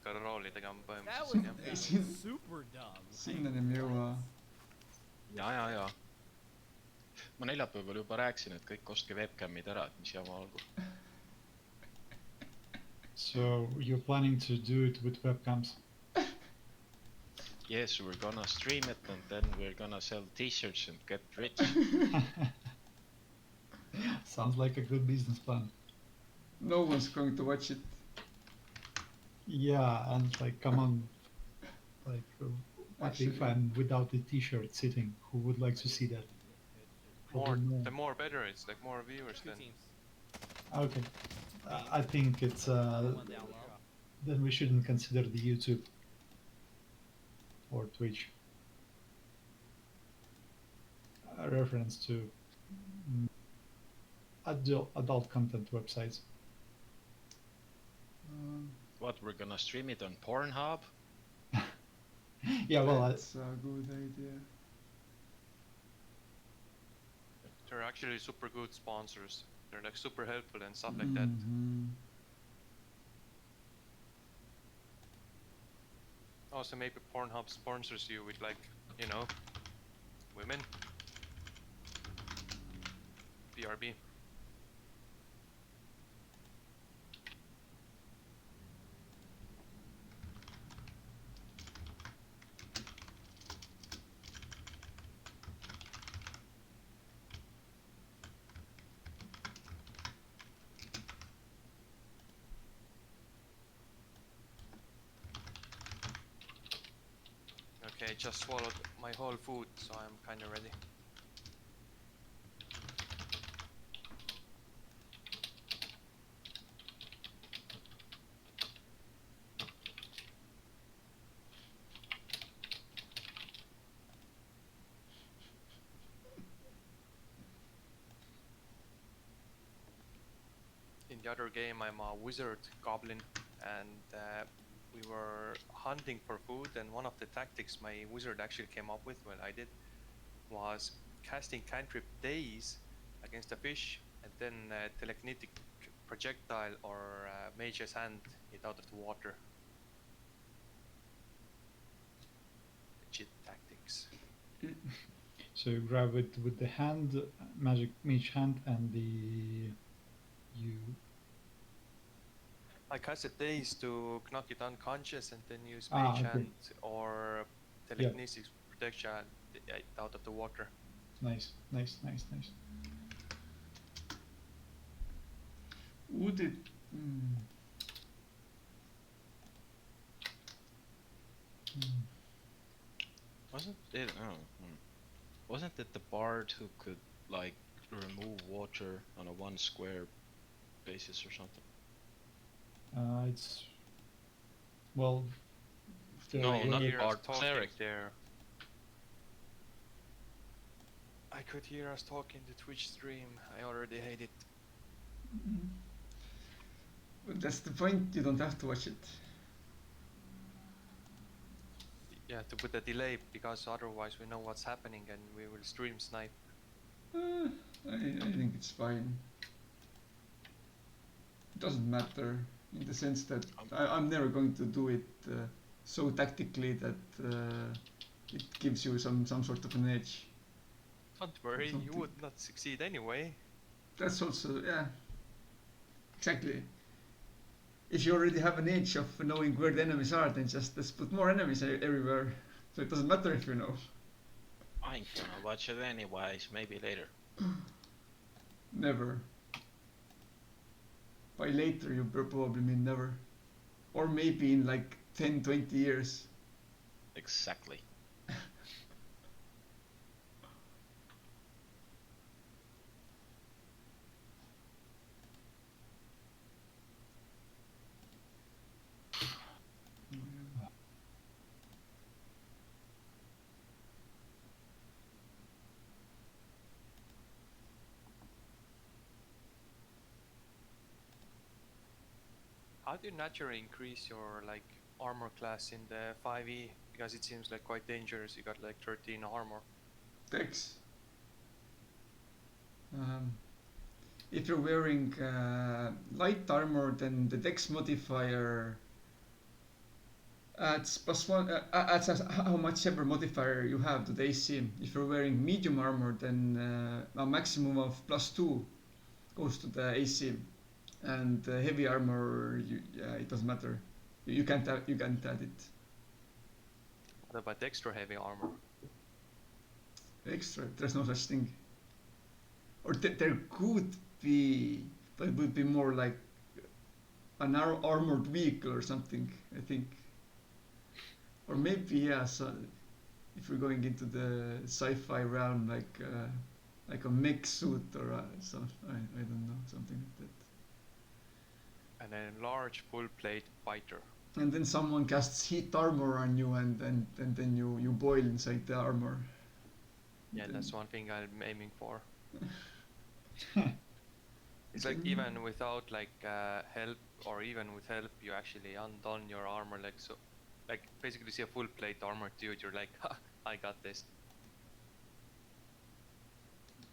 ikka rolli tegema That põhimõtteliselt was jah. super dumb. Sinnani me ei jõua. ja. Ma neljapäeval juba rääkisin, et kõik ostke webcamid ära, et mis jama olgu. So you're planning to do it with webcams? Yes, we're gonna stream it and then we're gonna sell t-shirts and get rich. Sounds like a good business plan. No one's going to watch it. Yeah, and like, come on, like, what if Actually- I'm without a t-shirt sitting? Who would like to see that? Probably no. The more better, it's like more viewers Two then. teams. Okay, I think it's One down low. then we shouldn't consider the YouTube or Twitch a reference to adult content websites. What, we're gonna stream it on Pornhub? Yeah, well, That's a good idea. They're actually super good sponsors. They're like super helpful and stuff like that. Mhm. Also maybe Pornhub sponsors you with like, you know, women. BRB. Okay, just swallowed my whole food, so I'm kinda ready. In the other game, I'm a wizard goblin, and we were hunting for food, and one of the tactics my wizard actually came up with, well I did, was casting cantrip daze against a fish, and then telekinetic projectile or mage's hand it out of the water. Legit tactics. so you grab it with the hand, magic mage hand, and the you. I casted daze to knock it unconscious, and then use Ah, mage okay. hand or telekinesis protection it out of the water. Nice. Would it... Wasn't it? Wasn't it the bard who could like remove water on a 1 square basis or something? It's well. No, I could not hear us bard, talking cleric. there. I could hear us talking the Twitch stream. I already hate it. But that's the point, you don't have to watch it. Yeah, to put a delay, because otherwise we know what's happening and we will stream snipe. I think it's fine. It doesn't matter in the sense that I'm never going to do it so tactically that it gives you some sort of an edge. Don't worry, you Something. would not succeed anyway. That's also, yeah, exactly. If you already have an edge of knowing where the enemies are, then just let's put more enemies everywhere. So it doesn't matter if you know. I ain't gonna watch it anyways, maybe later. Never. By later, you probably mean never. Or maybe in like 10-20 years. Exactly. How do you naturally increase your like armor class in the 5e? Because it seems like quite dangerous. You got like 13 armor. Dex. If you're wearing light armor, then the dex modifier It's +1. It's how much ever modifier you have to the AC. If you're wearing medium armor, then a maximum of +2 goes to the AC, and heavy armor, yeah, it doesn't matter. You can't add it. What about extra heavy armor? Extra. There's no such thing. Or there could be, but it would be more like an armored vehicle or something, I think. Or maybe, yeah, so if we're going into the sci-fi realm, like a mech suit or I don't know, something like And a large full plate fighter. that. And then someone casts heat armor on you, and then you boil inside the armor. Yeah, Then- that's one thing I'm aiming for. It's like even without like help, or even with help, you actually undone your armor, like so, like basically see a full plate armor dude, you're like, ha, I got this.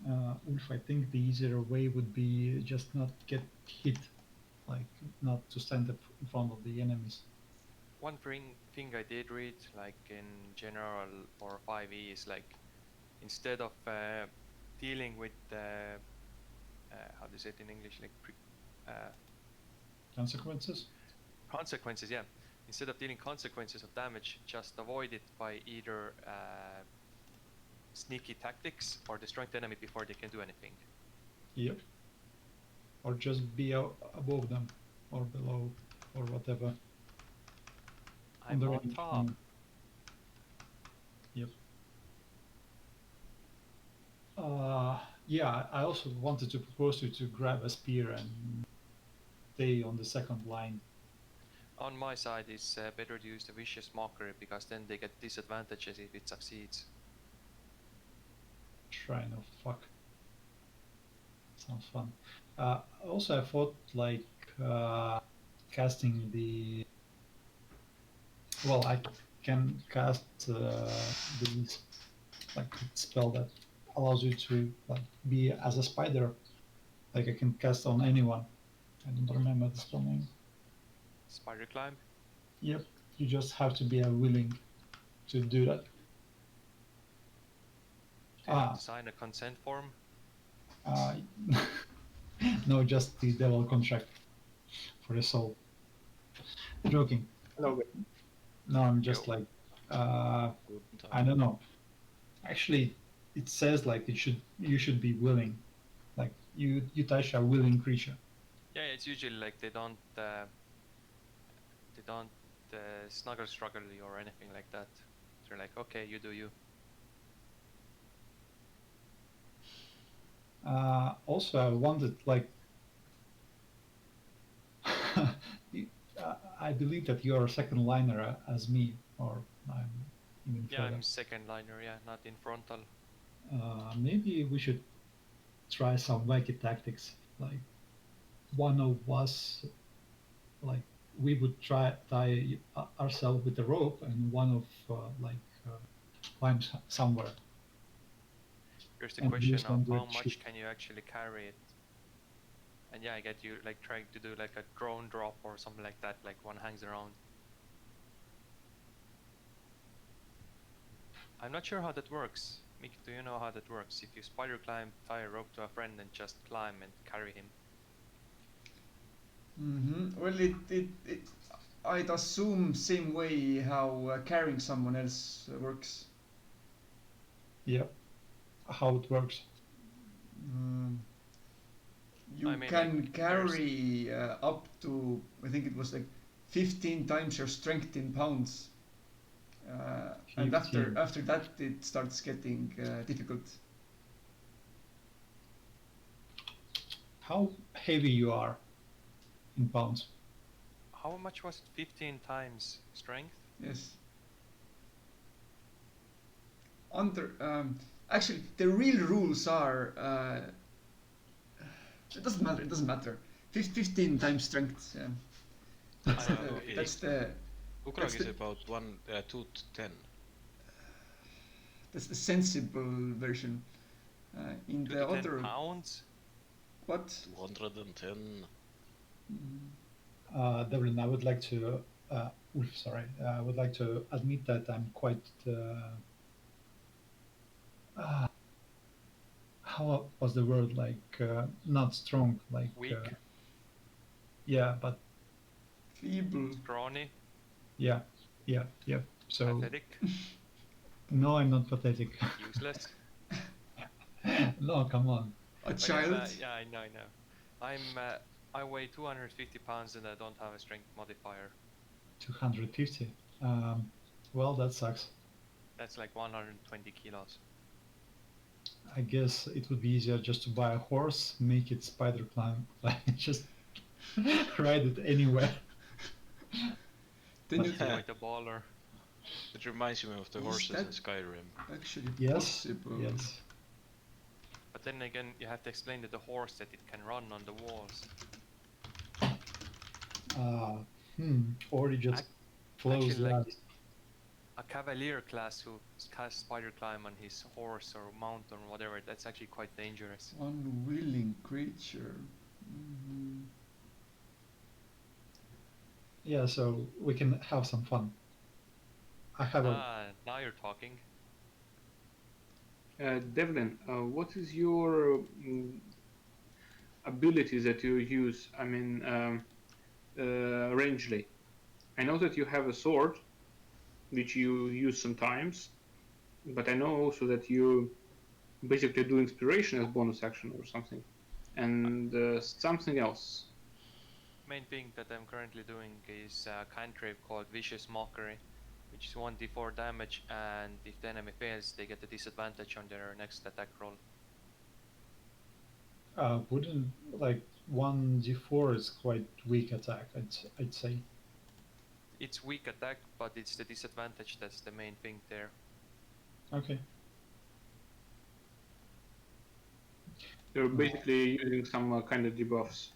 Ulf, I think the easier way would be just not get hit, like not to stand up in front of the enemies. One thing I did read, like in general or 5e, is like instead of dealing with how do you say it in English, like Consequences? consequences, yeah. Instead of dealing consequences of damage, just avoid it by either sneaky tactics or destroying the enemy before they can do anything. Yep. Or just be above them or below or whatever. I'm the on range top. from- Yep. Yeah, I also wanted to propose to you to grab a spear and stay on the second line. On my side, it's better to use the vicious mockery, because then they get disadvantages if it succeeds. Shrine of fuck. Sounds fun. Also, I thought like casting the. Well, I can cast these like spell that allows you to like be as a spider. Like I can cast on anyone. I don't remember the spell name. Spider climb. Yep, you just have to be willing to do that. Do you have Ah. to sign a consent form? Uh, no, just the devil contract for the soul. Joking. No, No, I'm just Yo. like, Good I time. don't know. Actually, it says like you should be willing, like you touch a willing creature. Yeah, it's usually like they don't snuggle struggle you or anything like that. They're like, okay, you do you. Also, I wanted like, I believe that you are a second liner as me, or I'm even Yeah, further. I'm second liner, yeah, not in frontal. Maybe we should try some wacky tactics. Like one of us, like we would tie ourselves with a rope, and one of climbs somewhere. Here's the And question use of one how to much shoot. can you actually carry it? And yeah, I get you like trying to do like a drone drop or something like that, like one hangs around. I'm not sure how that works. Mick, do you know how that works? If you spider climb, tie a rope to a friend and just climb and carry him. Well, I'd assume same way how carrying someone else works. Yep. How it works. You I mean, can like, carry up to, I think it was like 15 times your strength in pounds. And 15. after that it starts getting difficult. How heavy you are in pounds? How much was it? 15 times strength? Yes. Actually, the real rules are it doesn't matter. It doesn't matter. 15 times strength. Yeah. That's I the, know, that's the Ukrag That's is the- about 2 to 10. that's the sensible version. In 2 the to 10 other pounds? what? 210. Mm, Devlin, I would like to Wolf, sorry. I would like to admit that I'm quite. How was the word like? Not strong, like. Weak, Yeah, but Feeble. scrawny, yeah, yeah, yeah. So pathetic, no, I'm not pathetic. useless. No, come on. A Oh yeah, child. yeah, I know, I know. I weigh 250 pounds and I don't have a strength modifier. 250. Well, that sucks. That's like 120 kilos. I guess it would be easier just to buy a horse, make it spider climb, like just ride it anywhere. Then you That's quite a baller. It reminds me of the Is horses that- in Skyrim. actually Yes. possible. Yes. But then again, you have to explain to the horse that it can run on the walls. Or it just Ac- flows actually, like that. a cavalier class who casts spider climb on his horse or mount or whatever, that's actually quite dangerous. Unwilling creature. Mhm. Yeah, so we can have some fun. I have Now you're talking. Devlin, what is your ability that you use? I mean, rangely. I know that you have a sword, which you use sometimes, but I know also that you basically do inspiration as bonus action or something, and something else. Main thing that I'm currently doing is a cantrip called Vicious Mockery, which is 1d4 damage, and if the enemy fails, they get a disadvantage on their next attack roll. wouldn't like 1d4 is quite weak attack. I'd say. It's weak attack, but it's the disadvantage that's the main thing there. Okay. You're basically using some kind of debuffs.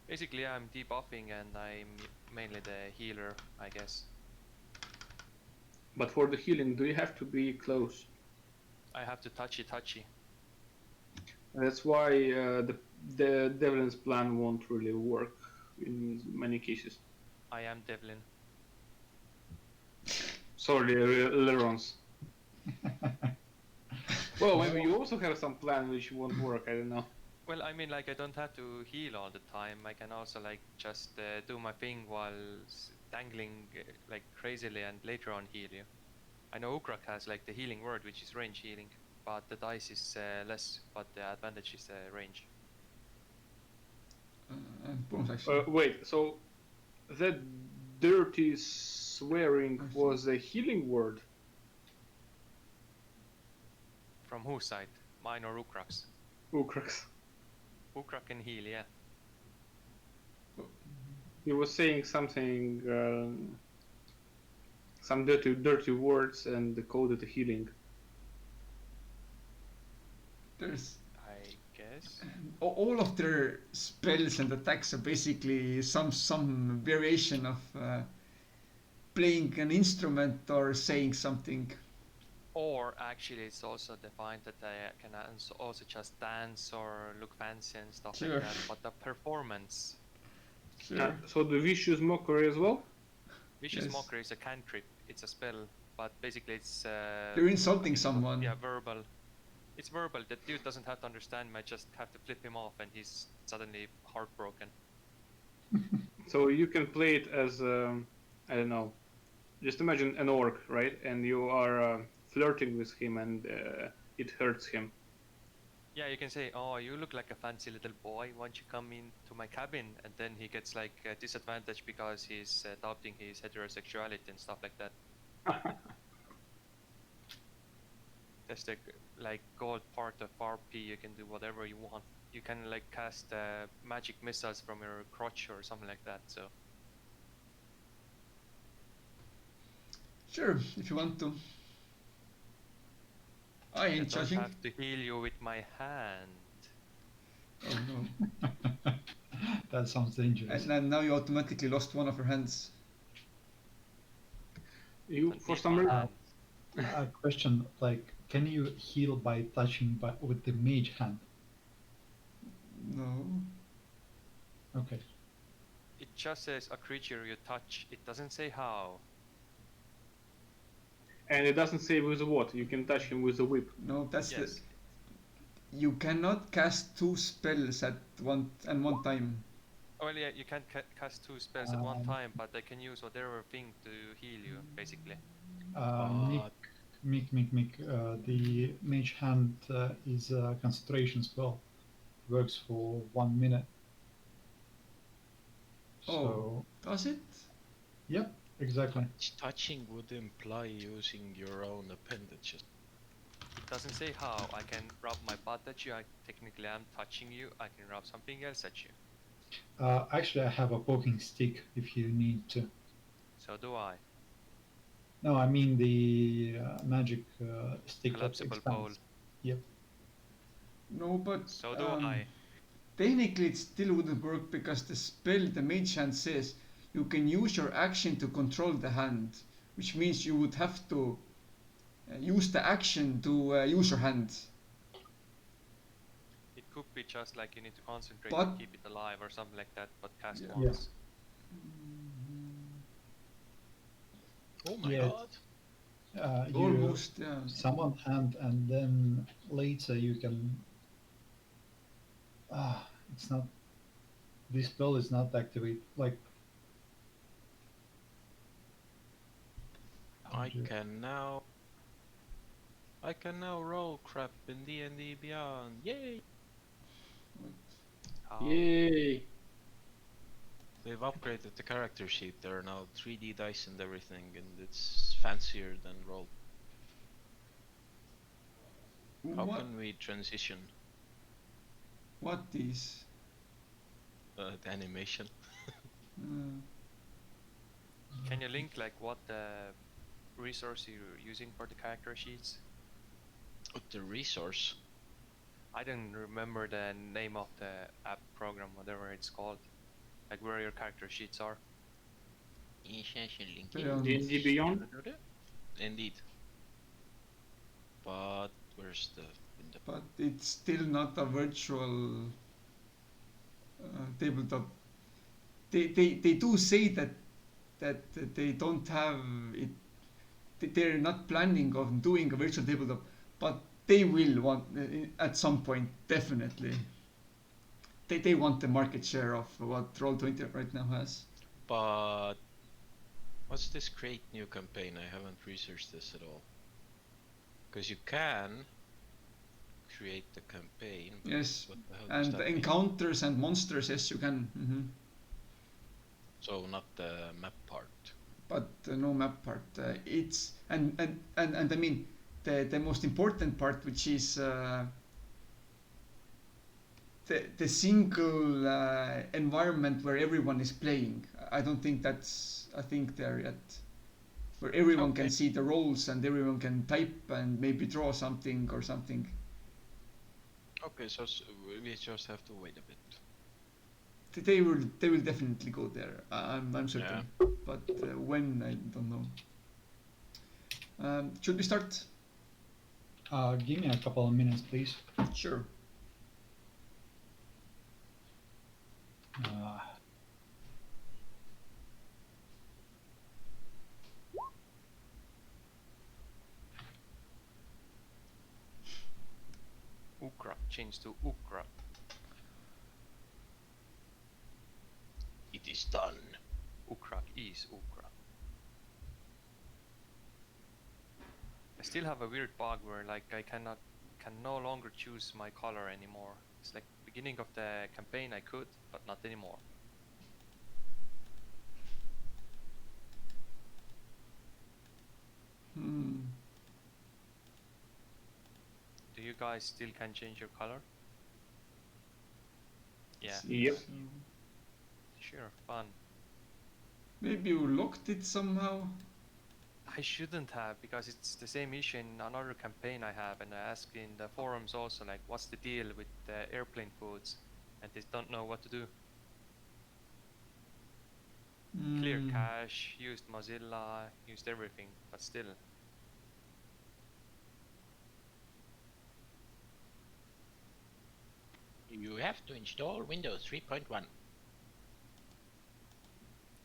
Basically, I'm debuffing and I'm mainly the healer, I guess. But for the healing, do you have to be close? I have to touchy. That's why the Devlin's plan won't really work in many cases. I am Devlin. Sorry, Lerons. Well, maybe you also have some plan which won't work. I don't know. Well, I mean, like, I don't have to heal all the time. I can also, like, just do my thing while dangling, like, crazily and later on heal you. I know Ukrak has, like, the healing word, which is range healing, but the dice is less, but the advantage is range. And bonus action. Wait, so that dirty swearing was a healing word? From whose side? Mine or Ukrak's? Ukrax. Ukrak can heal, yeah. He was saying something, some dirty words, and called it a healing. There's I guess. all of their spells and attacks are basically some variation of playing an instrument or saying something. Or actually, it's also defined that I can also just dance or look fancy and stuff Sure. like that. But the performance, Sure. So the vicious mockery as well? Vicious Yes. Mockery is a cantrip. It's a spell, but basically it's. You're insulting someone. Yeah, verbal. It's verbal. The dude doesn't have to understand me. I just have to flip him off, and he's suddenly heartbroken. So you can play it as, I don't know, just imagine an orc, right? And you are flirting with him and it hurts him. Yeah, you can say, "Oh, you look like a fancy little boy. Why don't you come into my cabin?" And then he gets like a disadvantage because he's doubting his heterosexuality and stuff like that. That's the like gold part of RP. You can do whatever you want. You can like cast magic missiles from your crotch or something like that. So Sure, if you want to. I I ain't don't judging. have to heal you with my hand. Oh no. That sounds dangerous. And then now you automatically lost one of your hands. You, Don't for need some my reason, hand. A question like, can you heal by touching with the mage hand? No. Okay. It just says a creature you touch. It doesn't say how. And it doesn't say with what. You can touch him with a whip. No, that's the. Yes. You cannot cast 2 spells at one time. Oh, well, yeah, you can cast 2 spells at one Um, time, but they can use whatever thing to heal you, basically. Mick, the Mage Hand is a concentration spell. Works for 1 minute. Oh. So, Does it? yep, exactly. Touching would imply using your own appendages. It doesn't say how. I can rub my butt at you. I technically am touching you. I can rub something else at you. Actually, I have a poking stick if you need to. So do I. No, I mean the magic stick that Collapsible pole. expands. Yep. No, but So do I. technically it still wouldn't work because the spell, the Mage Hand says, you can use your action to control the hand, which means you would have to use the action to use your hand. It could be just like you need to concentrate But- to keep it alive or something like that, but cast Yeah. once. Oh my Yeah. god. You Almost, yeah. summon hand, and then later you can. It's not. This spell is not activate. Like. I can now roll crap in D&D Beyond. Yay! How? Yay! They've upgraded the character sheet. There are now 3D dice and everything, and it's fancier than roll. How What, can we transition what is? the animation? Can you link like what resource you're using for the character sheets? The resource. I don't remember the name of the app program, whatever it's called. Like where your character sheets are. Beyond. D&D Beyond? Indeed. But where's the window? But it's still not a virtual tabletop. They do say that they don't have it. They're not planning of doing a virtual tabletop, but they will want at some point, definitely. They want the market share of what Roll20 right now has. But what's this create new campaign? I haven't researched this at all. Because you can create the campaign. But Yes, what the hell does and that mean? encounters and monsters, yes, you can. So not the map part. But no map part. It's and I mean the most important part, which is the single environment where everyone is playing. I don't think that's a thing there yet, where everyone can Okay. see the roles and everyone can type and maybe draw something or something. Okay, so we just have to wait a bit. They will definitely go there. I'm certain. But when, I don't know. Should we start? Give me a couple of minutes, please. Sure. Ukra. Change to Ukra. It is done. Ukra is Ukra. I still have a weird bug where like I can no longer choose my color anymore. It's like beginning of the campaign I could, but not anymore. Do you guys still can change your color? Yeah. Yep. Sure, fun. Maybe you locked it somehow. I shouldn't have, because it's the same issue in another campaign I have, and I asked in the forums also, like, what's the deal with the airplane foods, and they don't know what to do. Clear cache, used Mozilla, used everything, but still. You have to install Windows 3.1.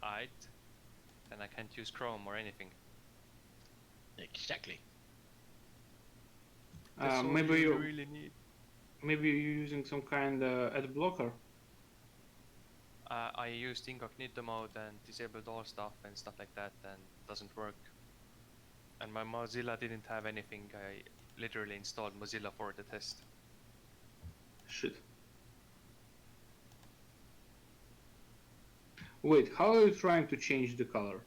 Aight. Then I can't use Chrome or anything. Exactly. That's all Maybe you you really need. maybe you're using some kind of ad blocker. I used incognito mode and disabled all stuff and stuff like that, and it doesn't work. And my Mozilla didn't have anything. I literally installed Mozilla for the test. Shit. Wait, how are you trying to change the color?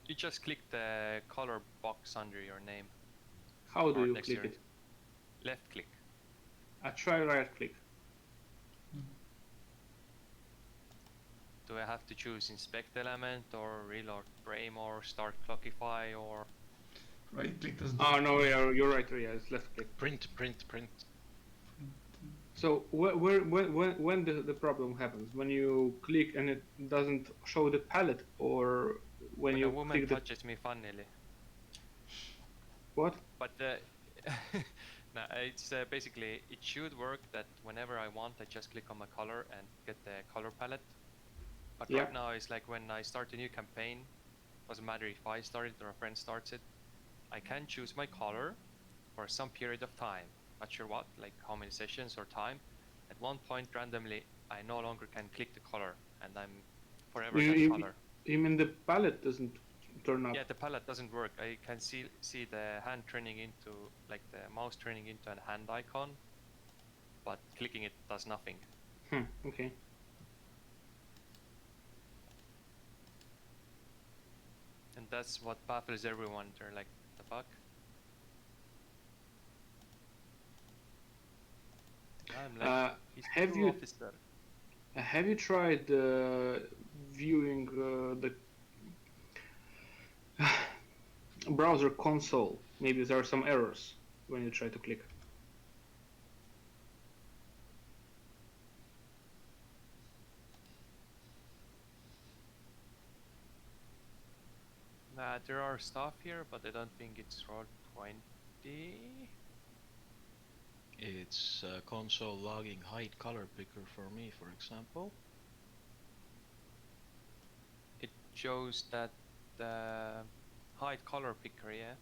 You just click the color box under your name. How do Or you next click to it? Left click. I try right click. Do I have to choose inspect element or reload frame or start clockify or Right click doesn't. Oh no, yeah, you're right. Yeah, it's left click. Print. So when the problem happens? When you click and it doesn't show the palette, or when when you a woman click the touches me funnily? what? But no, it's basically it should work that whenever I want, I just click on my color and get the color palette. But Yeah. right now it's like when I start a new campaign, doesn't matter if I start it or a friend starts it, I can choose my color for some period of time. Not sure what, like how many sessions or time. At one point randomly, I no longer can click the color, and I'm forever that color. You mean the palette doesn't turn up? Yeah, the palette doesn't work. I can see the hand turning into, like the mouse turning into a hand icon, but clicking it does nothing. Okay. And that's what baffles everyone. They're like, the fuck? I'm like, he's have too you- officer. Have you tried viewing the browser console? Maybe there are some errors when you try to click. There are stuff here, but I don't think it's roll 20. It's console logging hide color picker for me, for example. It shows that the hide color picker, yeah.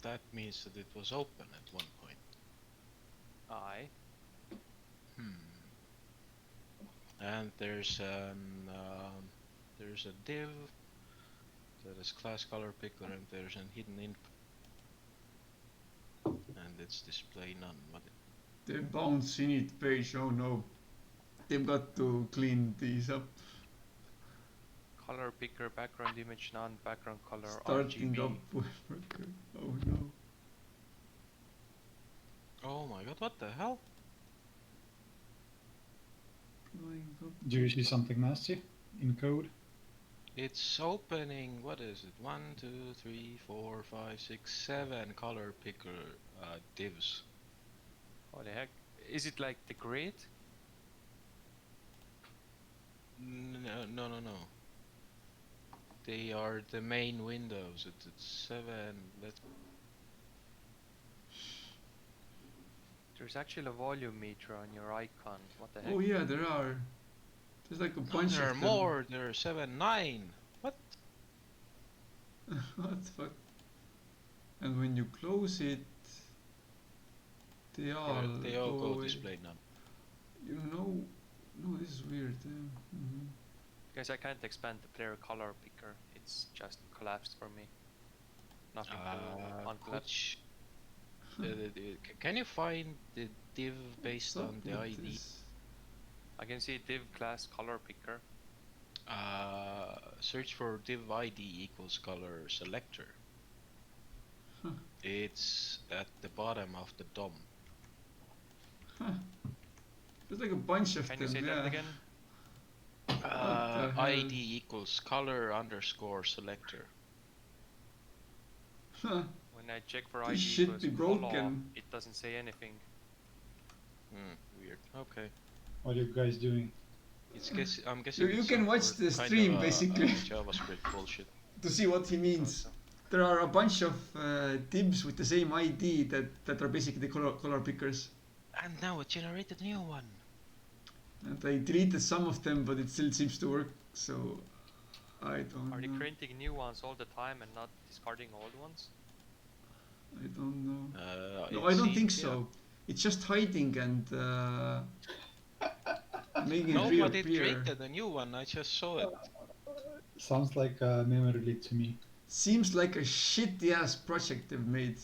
That means that it was open at one point. Aye. And there's a div that is class color picker, and there's an hidden info, and it's display none. What? The bounce init page, oh no. They've got to clean these up. Color picker, background image, none, background color, Starting RGB. up with. Oh no. Oh my god! What the hell? Blowing up. Do you see something nasty in code? It's opening. What is it? 1, 2, 3, 4, 5, 6, 7 color picker divs. Holy heck. Is it like the grid? No. They are the main windows. It's 7. Let's. There's actually a volume meter on your icon. What the heck? Oh yeah, there are. There's like a No, bunch there are of them. more. There are 7, 9. What? What the fuck? And when you close it, they all, They all go away. display none. You know, no, this is weird. Mhm. Because I can't expand the player color picker. It's just collapsed for me. Nothing to unclap. Which, can you find the div based What's on up the with ID? this? I can see div class color picker. Search for div ID equals color selector. Huh. It's at the bottom of the DOM. There's like a bunch of Can them. you say yeah. that again? the hell? ID equals color underscore selector. Huh. When I check for This ID should equals be color, broken. it doesn't say anything. Weird. Okay. What are you guys doing? I'm guessing. You it's can some watch sort the kind of stream, a basically. JavaScript bullshit. To see what he means. So- There are a bunch of divs with the same ID that are basically color pickers. And now it generated a new one. And I deleted some of them, but it still seems to work. So I don't Are they know. creating new ones all the time and not discarding old ones? I don't know. No, It I don't think seems, yeah. so. It's just hiding and making it No, but it reappear. created a new one. I just saw it. Sounds like a memory leak to me. Seems like a shitty ass project they've made.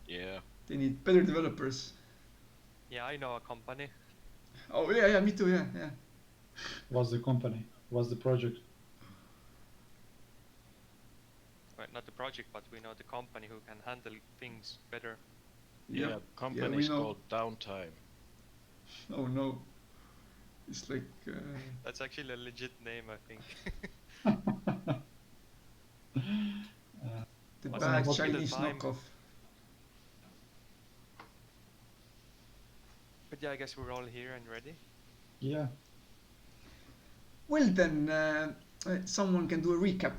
Yeah. They need better developers. Yeah, I know a company. Oh yeah, me too. Yeah. What's the company? What's the project? Well, not the project, but we know the company who can handle things better. Yep. Yeah, company we is know. called Downtime. Oh no. It's like That's actually a legit name, I think. the What's bad next? Kill the Chinese time. knockoff. But yeah, I guess we're all here and ready. Yeah. Well then, someone can do a recap.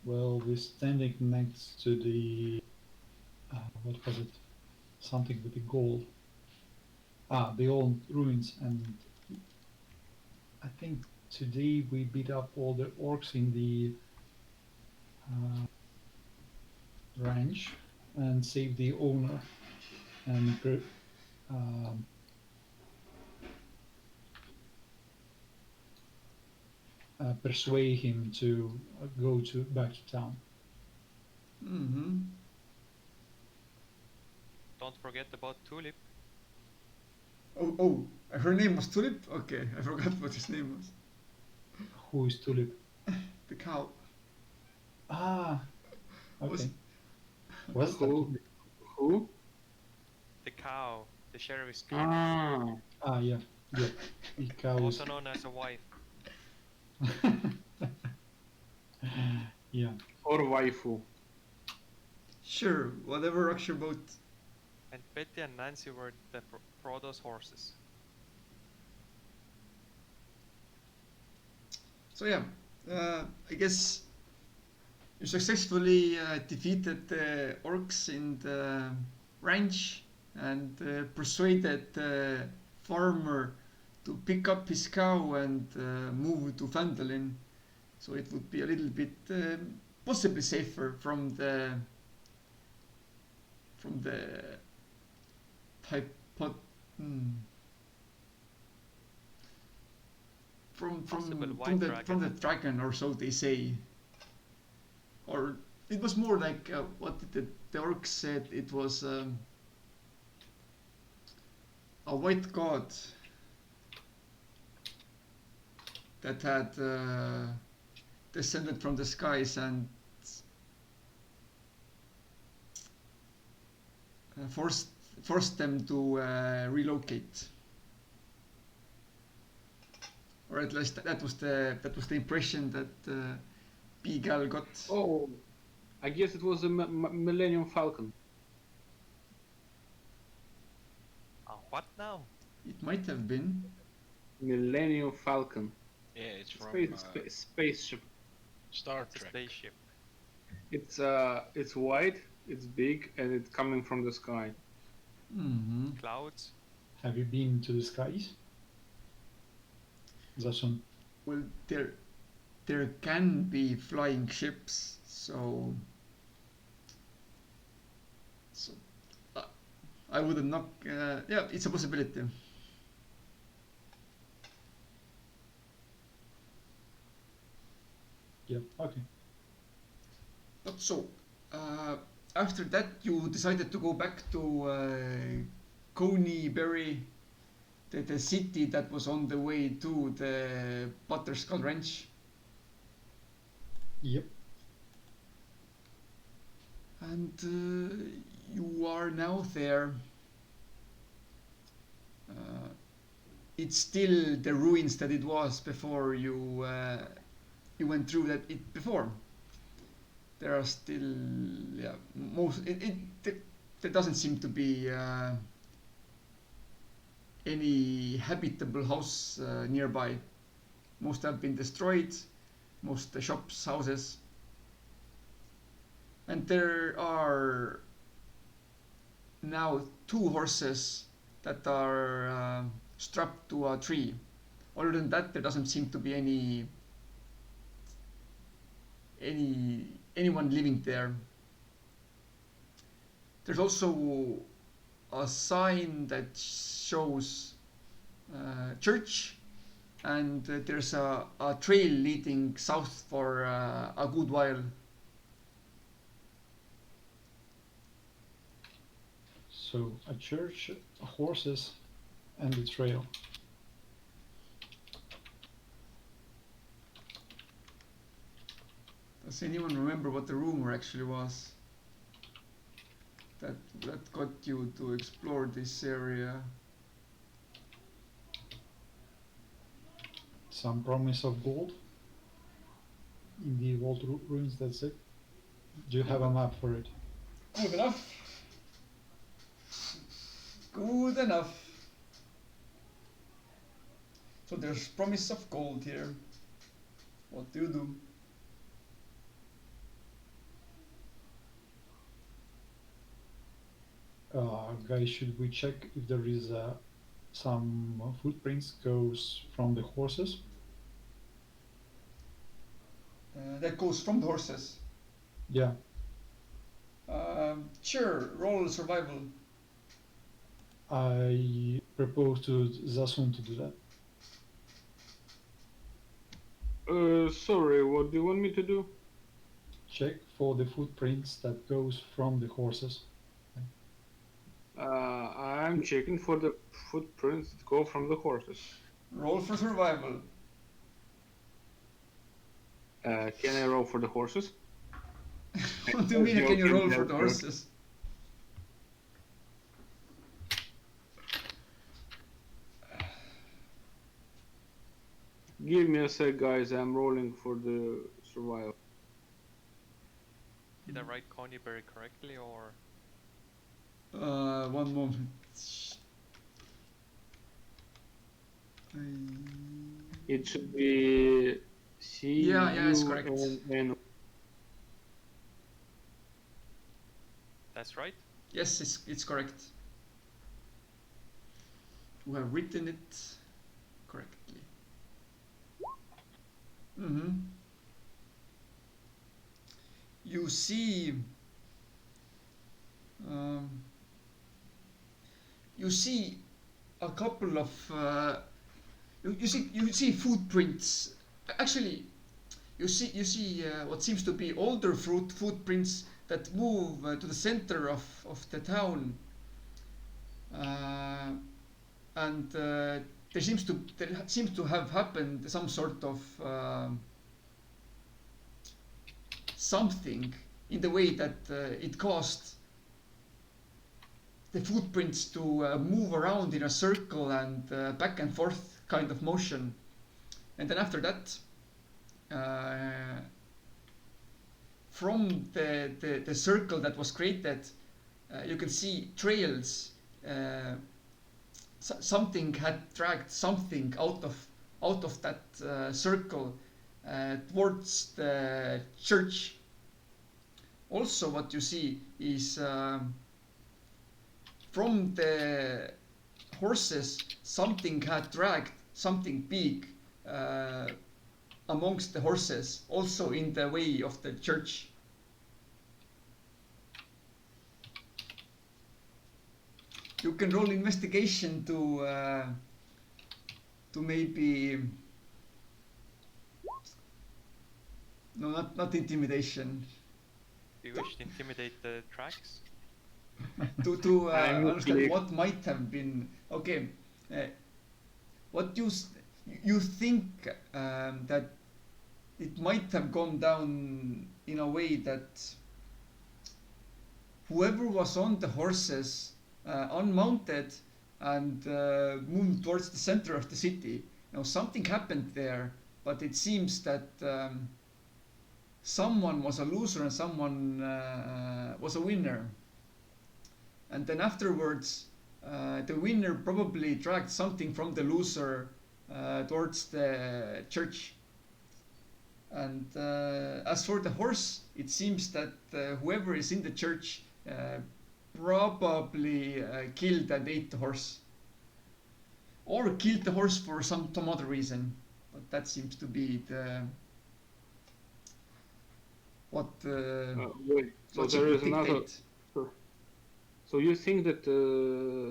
Well, we're standing next to the what was it? Something with the gold. The old ruins, and I think today we beat up all the orcs in the ranch and saved the owner and persuade him to go back to town. Mm-hmm. Don't forget about Tulip. Oh, her name was Tulip? Okay, I forgot what his name was. Who is Tulip? The cow. Ah, Was- okay. What's that? Who? Who? The cow. The sheriff's cow. Ah, Yeah. The cow is Also known as a wife. yeah. or waifu. Sure, whatever rocks your boat. And Betty and Nancy were the Frodo's horses. So yeah, I guess you successfully defeated the orcs in the ranch and persuaded the farmer to pick up his cow and move to Phandalin, so it would be a little bit possibly safer from the hypo- hmm. Possible from white the dragon. dragon, or so they say. Or it was more like what the orc said. It was a white god that had descended from the skies and forced them to relocate. Or at least that was the impression that Pigal got. Oh, I guess it was a Millennium Falcon. What now? It might have been. Millennium Falcon. Yeah, it's from Spaceship. Star It's a Trek. spaceship. It's white, it's big, and it's coming from the sky. Mm-hmm. Clouds. Have you been to the skies? Zasun? Well, there can be flying ships, so I wouldn't knock. Yeah, it's a possibility. Yeah. Okay. But so, after that, you decided to go back to Coneyberry, the city that was on the way to the Butterskull Ranch. Yep. And you are now there. It's still the ruins that it was before you went through that it before. There are still there doesn't seem to be any habitable house nearby. Most have been destroyed. Most the shops, houses. And there are now 2 horses that are strapped to a tree. Other than that, there doesn't seem to be anyone living there. There's also a sign that shows church, and there's a trail leading south for a good while. So a church, horses, and the trail. Does anyone remember what the rumor actually was that got you to explore this area? Some promise of gold in the old ruins, that's it. Do you have a map for it? Good enough. Good enough. So there's promise of gold here. What do you do? Guys, should we check if there is some footprints goes from the horses? That goes from the horses. Yeah. Sure, roll survival. I propose to Zasun to do that. Sorry, what do you want me to do? Check for the footprints that goes from the horses. I'm checking for the footprints that go from the horses. Roll for survival. Can I roll for the horses? What do you mean can you roll for the horses? Give me a sec, guys. I'm rolling for the survival. Did I write Conyberry correctly or? One moment. It should be C. Yeah, it's correct. That's right. Yes, it's correct. You have written it correctly. You see, you see a couple of you see footprints. Actually, you see what seems to be older footprints that move to the center of the town, and there seems to have happened some sort of something in the way that it caused the footprints to move around in a circle and back and forth kind of motion. And then after that, from the circle that was created, you can see trails. Something had dragged something out of that circle towards the church. Also, what you see is from the horses, something had dragged something big amongst the horses, also in the way of the church. You can roll investigation to maybe no, not intimidation. Do you wish to intimidate the tracks? to understand what might have been. Okay, what you think that it might have gone down in a way that whoever was on the horses unmounted and moved towards the center of the city. Now something happened there, but it seems that someone was a loser and someone was a winner. And then afterwards, the winner probably dragged something from the loser towards the church. And as for the horse, it seems that whoever is in the church probably killed and ate the horse. or killed the horse for some other reason. But that seems to be the what Wait, so logic there would is another. dictate. So you think that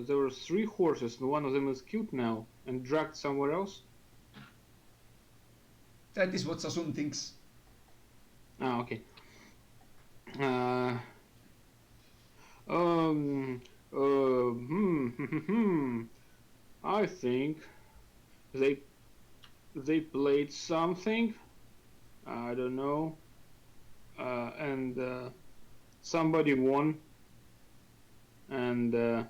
there were 3 horses and one of them is killed now and dragged somewhere else? That is what Sassoon thinks. Ah, okay. Uh, um. I think they played something. I don't know. And somebody won, and the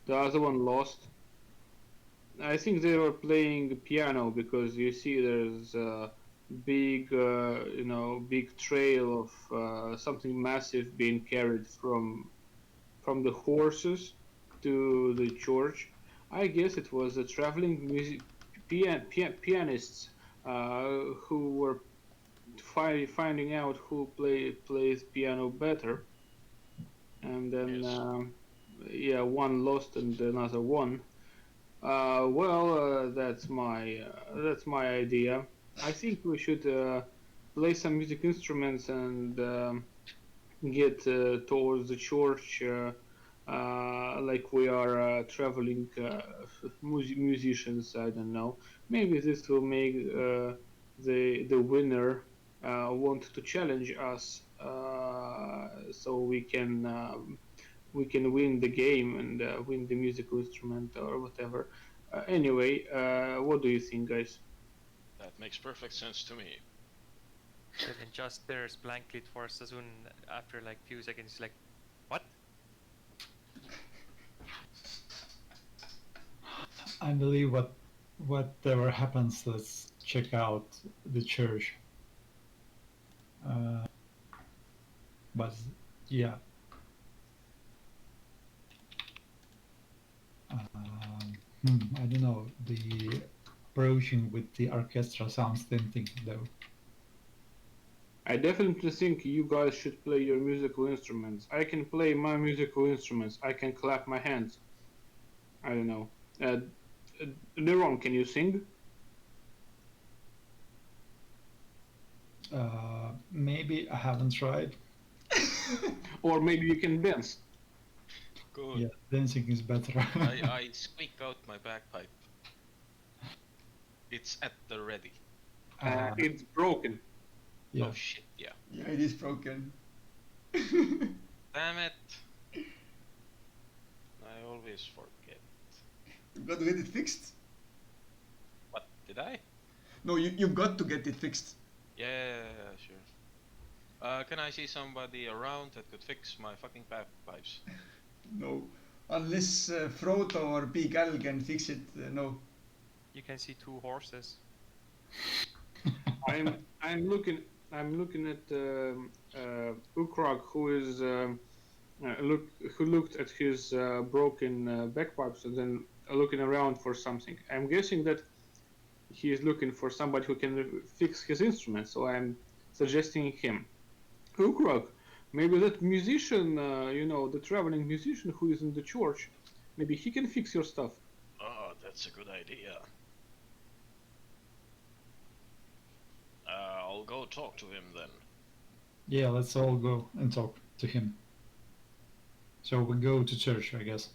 other one lost. I think they were playing piano because you see there's a big, big trail of something massive being carried from the horses to the church. I guess it was the traveling pianists who were finding out who plays piano better, and then Yes. one lost and another won. That's my idea. I think we should play some music instruments and get towards the church like we are traveling musicians. I don't know. Maybe this will make the winner want to challenge us, so we can win the game and win the musical instrument or whatever. Anyway, what do you think, guys? That makes perfect sense to me. Then just stares blankly for Sassoon after like few seconds, like, what? I believe whatever happens, let's check out the church. But yeah. I don't know. The approaching with the orchestra sounds tempting, though. I definitely think you guys should play your musical instruments. I can play my musical instruments. I can clap my hands. I don't know. Neron, can you sing? Maybe I haven't tried. Or maybe you can dance. Good. Yeah, dancing is better. I squeak out my bagpipe. It's at the ready. It's broken. Yeah. Oh shit, yeah. Yeah, it is broken. Damn it. I always forget. You've got to get it fixed. What, did I? No, you've got to get it fixed. Yeah, sure. Can I see somebody around that could fix my fucking bagpipes? No, unless Frodo or Big Al can fix it. No. You can see 2 horses. I'm looking at Ukrog, who looked at his broken bagpipes and then looking around for something. I'm guessing that he is looking for somebody who can fix his instrument. So I'm suggesting him. Ukrog, maybe that musician, the traveling musician who is in the church, maybe he can fix your stuff. Oh, that's a good idea. I'll go talk to him then. Yeah, let's all go and talk to him. So we go to church, I guess.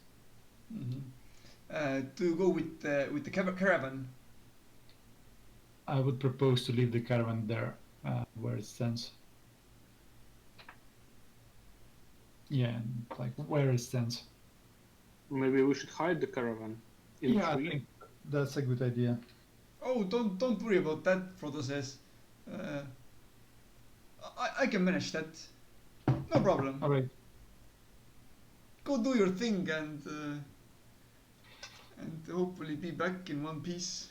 To go with the caravan. I would propose to leave the caravan there, where it stands. Yeah, and, like where it stands. Maybe we should hide the caravan in Yeah, a I tree. think that's a good idea. Oh, don't worry about that, Frodo says. I can manage that. No problem. All right. Go do your thing and hopefully be back in one piece.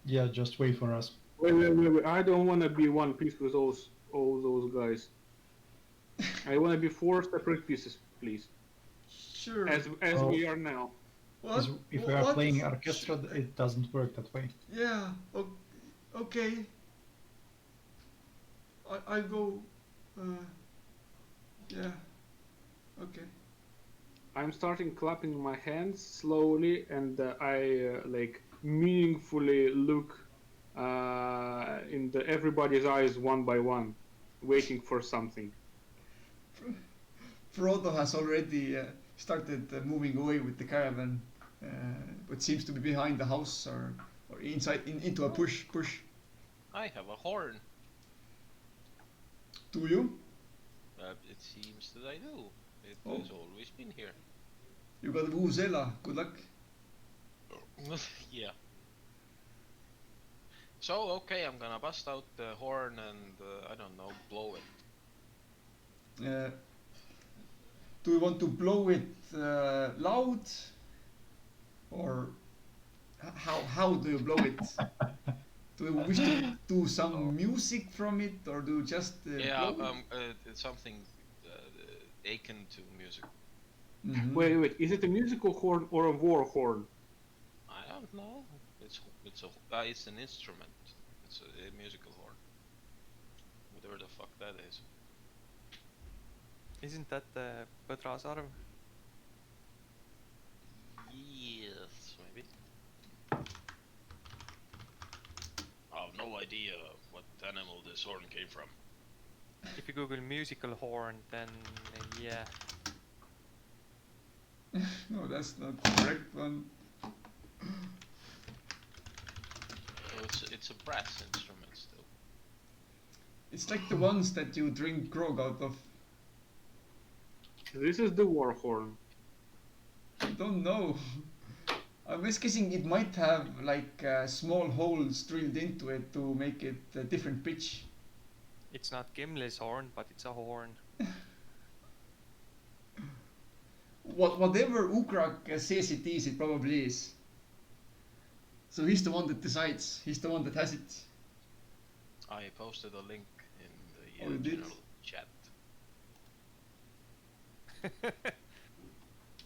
Yeah, just wait for us. Wait. I don't want to be one piece with all those guys. I want to be 4 separate pieces, please. Sure. As Oh. we are now. What? If we are What? playing orchestra, it doesn't work that way. Yeah. Okay. I'll go. Yeah. Okay. I'm starting clapping my hands slowly, and I like meaningfully look in everybody's eyes one by one, waiting for something. Frodo has already started moving away with the caravan, what seems to be behind the house or inside into a bush. I have a horn. Do you? It seems that I do. It Oh. has always been here. You got a vuvuzela. Good luck. Yeah. So, okay, I'm gonna bust out the horn and, I don't know, blow it. Do you want to blow it loud, or how do you blow it? Do you wish to do some music from it, or do you just Yeah, blow it? it's something akin to music. Mhm. Wait, is it a musical horn or a war horn? I don't know. It's an instrument. It's a musical horn. Whatever the fuck that is. Isn't that Põdrasarv? Yes, maybe. I have no idea what animal this horn came from. If you Google musical horn, then yeah. No, that's not the correct one. So it's a brass instrument still. It's like the ones that you drink grog out of. This is the war horn. I don't know. I'm just guessing it might have like small holes drilled into it to make it a different pitch. It's not Gimli's horn, but it's a horn. Whatever Ukrak says it is, it probably is. So he's the one that decides. He's the one that has it. I posted a link in Oh, you the did? general chat.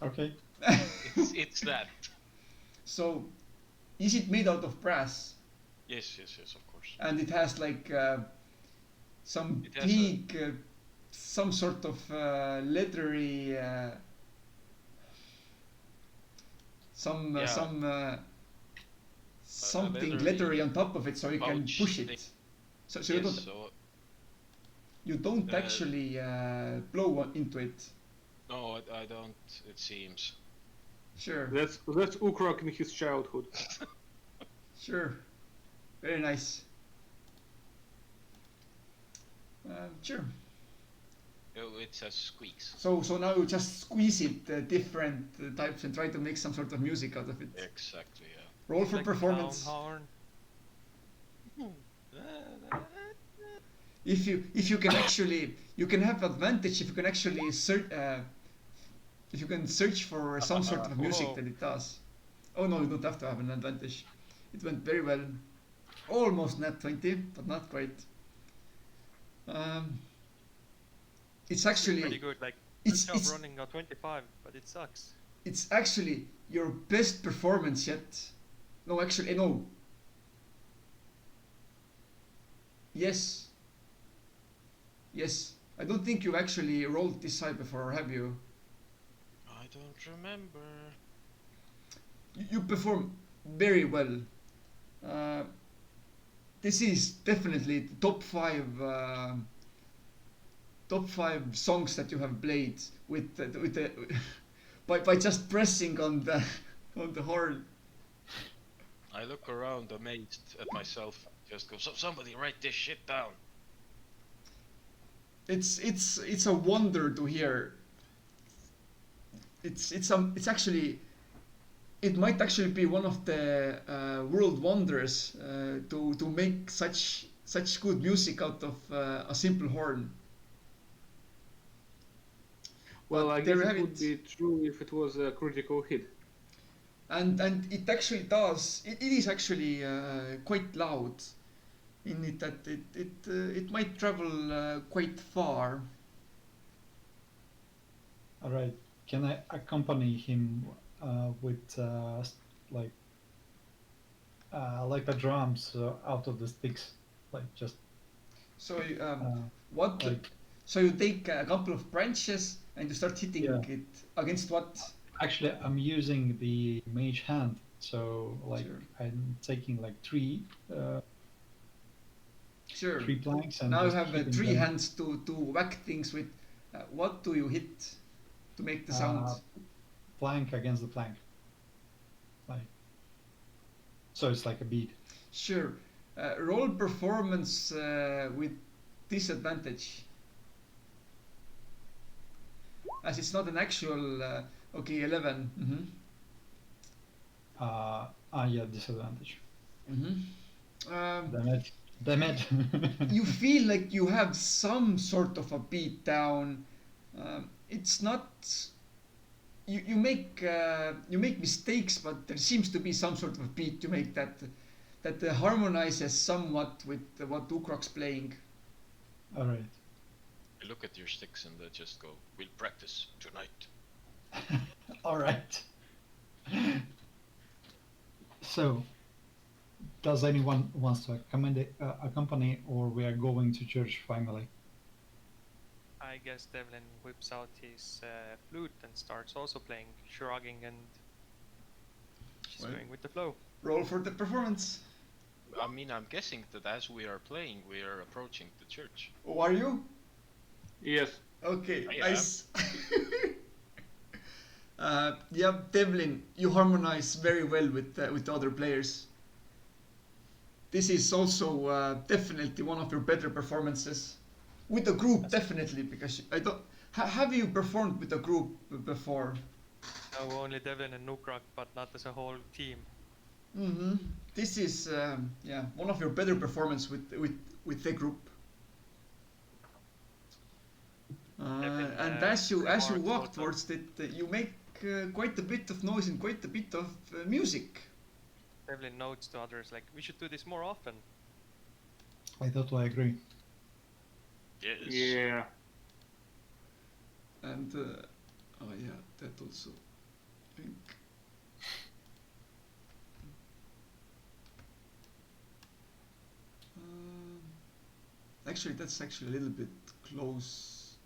Okay. It's that. So, is it made out of brass? Yes, of course. And it has like some It has big, some sort of leathery, some Yeah. something leathery leathery on top of it, so you can pouch push thing. it. So Yes, you don't Uh, actually blow into it. no, I don't. It seems. Sure, That's Ukrak in his childhood. sure, very nice. Sure. Oh, it says squeaks. So now you just squeeze it different types and try to make some sort of music out of it. Exactly. Yeah. Roll for Like performance. clown horn. If you can actually, you can have advantage if you can actually search. If you can search for some sort of music Whoa. that it does. Oh no, you don't have to have an advantage. It went very well. Almost nat 20, but not quite. It's Pretty actually good. Like it's good job it's running a 25, but it sucks. it's actually your best performance yet. No, actually, no. Yes. Yes. I don't think you've actually rolled this side before, have you? I don't remember. You perform very well. This is definitely the top five songs that you have played with the by just pressing on the on the horn. I look around amazed at myself. Just go. Somebody write this shit down. It's a wonder to hear. It's actually, it might actually be one of the world wonders to make such good music out of a simple horn. Well, But I there guess you it have would be true if it was a critical hit. And it actually does. It is actually quite loud, in it that it might travel quite far. All right. Can I accompany him with like the drums out of the sticks, like just So uh, what? like So you take a couple of branches and you start hitting Yeah. it against what? Actually, I'm using the mage hand, so like Sure. I'm taking like Sure. three planks and Now you just have hitting 3 them. hands to whack things with. What do you hit to make the sound? Plank against the plank, like so it's like a bead. Sure. Roll performance with disadvantage. As it's not an actual. Okay, 11. Yeah, disadvantage. Um, Damn it. you feel like you have some sort of a beat down. It's not. You make mistakes, but there seems to be some sort of beat you make that harmonizes somewhat with what Ukrok's playing. All right. You look at your sticks and they just go, "We'll practice tonight." All right. So, does anyone wants to accompany, or we are going to church finally? I guess Devlin whips out his flute and starts also playing, shrugging, and just Well. going with the flow. Roll for the performance. I mean, I'm guessing that as we are playing, we are approaching the church. Oh, are you? Yes. Okay, I am. nice. Yeah, Devlin, you harmonize very well with the other players. This is also definitely one of your better performances with a group, definitely, because I don't. Have you performed with a group before? No, only Devlin and Nukrok, but not as a whole team. This is yeah, one of your better performances with the group. Devlin, And as you remarks walk about towards it, you make quite a bit of noise and quite a bit of music. Devlin notes to others like, we should do this more often. I totally agree. Yes. Yeah. And oh yeah, that also. I think. Actually, that's actually a little bit close.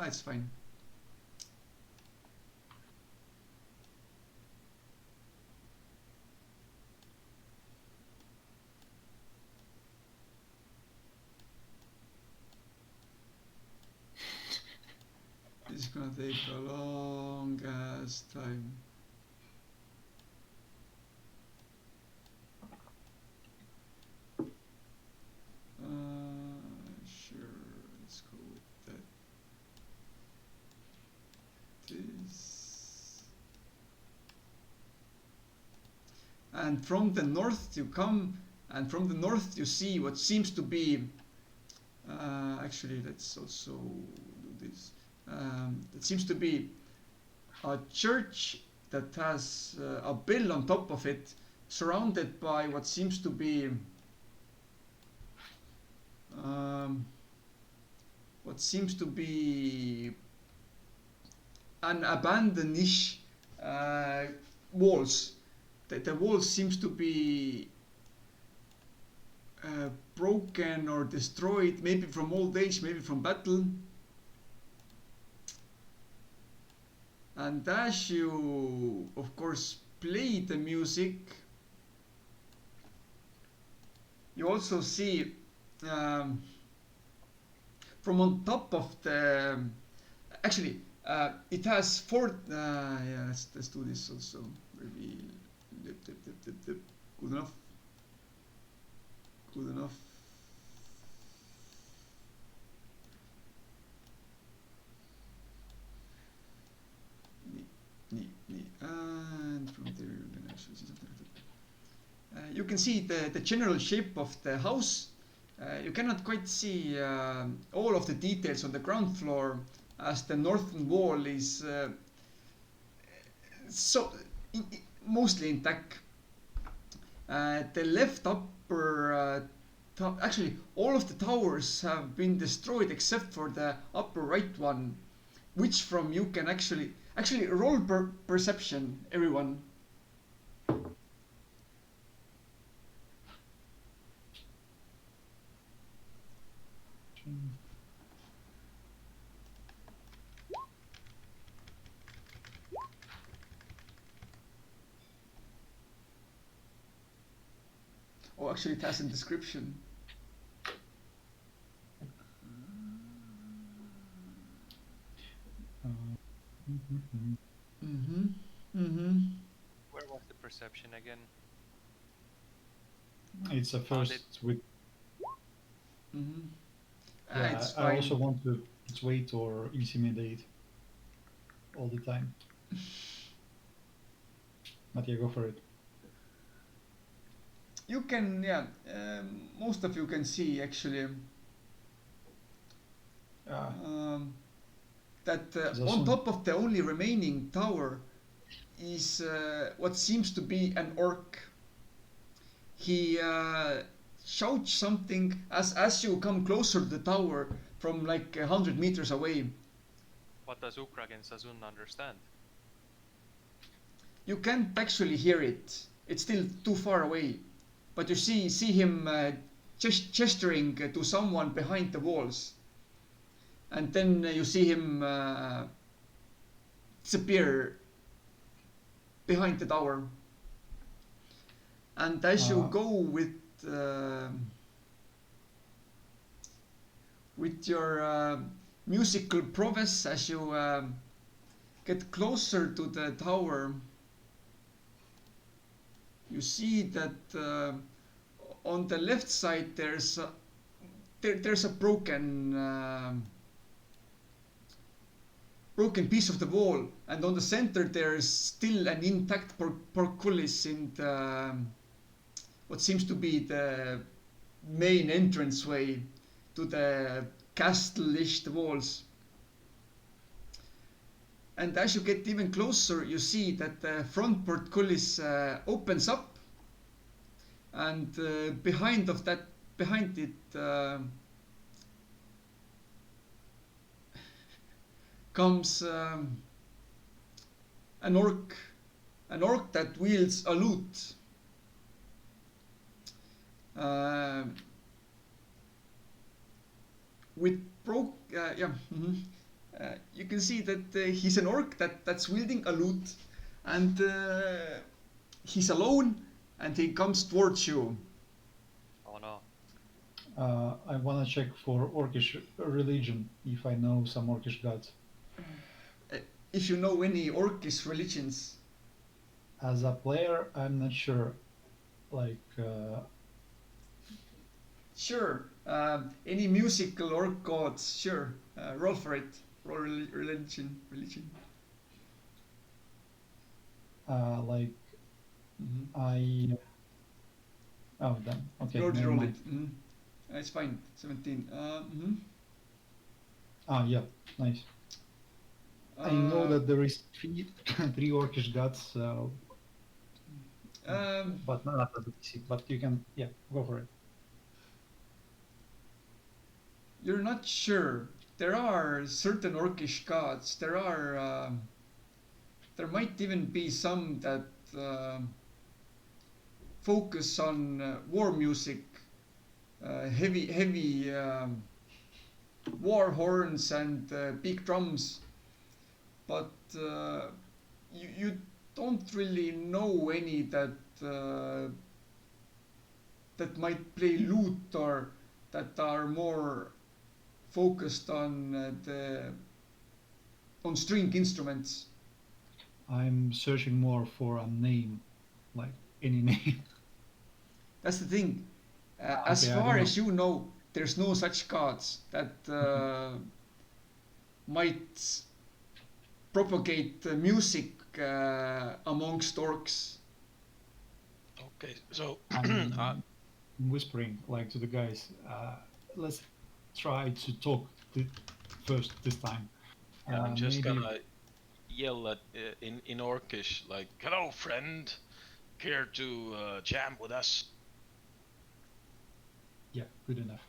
It's fine. It's gonna take a long ass time. Sure, let's go with that. This. And from the north you come, and from the north you see what seems to be. Actually, let's also do this. It seems to be a church that has a bell on top of it, surrounded by what seems to be an abandoned-ish walls. The walls seems to be broken or destroyed, maybe from old age, maybe from battle. And as you, of course, play the music, you also see from on top of the. Actually, it has four. Yeah, let's do this also. Reveal. Good enough. Good enough. And from there you can actually see something like that. You can see the general shape of the house. You cannot quite see all of the details on the ground floor, as the northern wall is so mostly intact. The left upper actually all of the towers have been destroyed except for the upper right one, which from you can actually roll perception, everyone. Oh, actually, it has a description. Mhm. Mm-hmm. Mm-hmm. Where was the perception again? It's a Found it. first with. Mm-hmm. Yeah, It's I also fine. want to wait or intimidate all the time. But yeah, go for it. You can, yeah. Most of you can see actually Uh, that is on also top of the only remaining tower is what seems to be an orc. He shouts something as you come closer to the tower from like 100 meters away. What does Ukrag and Sazun understand? You can't actually hear it. It's still too far away. But you see him gesturing to someone behind the walls. And then you see him disappear behind the tower. And as you uh, go uh, with your musical prowess, as you get closer to the tower, you see that on the left side there's a broken piece of the wall, and on the center there's still an intact portcullis in the, what seems to be the main entranceway to the castle-ish walls. And as you get even closer, you see that the front portcullis opens up, and behind it comes an orc, that wields a lute. With you can see that he's an orc that's wielding a lute, and he's alone, and he comes towards you. Oh no. I want to check for Orcish religion if I know some Orcish gods. If you know any orcish religions. As a player, I'm not sure. Like, Sure. Any musical orc gods? Sure. Roll for it. Roll religion. like Mm-hmm. I. Oh, damn. Okay, You already never rolled mind. it. Mm-hmm. It's fine. 17. Ah, yeah, nice. I know that there is three, three Orcish gods, but not as a DC. But you can, yeah, go for it. You're not sure. There are certain orcish gods. There might even be some that focus on war music, heavy war horns and big drums. But you don't really know any that might play lute, or that are more focused on on string instruments. I'm searching more for a name, like any name. That's the thing. As Okay, I far don't know. as you know, there's no such gods that might propagate music amongst orcs. Okay, so I'm whispering like to the guys. Let's try to talk first this time. yeah, I'm just Maybe gonna yell at in Orcish, like, "Hello, friend. Care to jam with us?" yeah, good enough.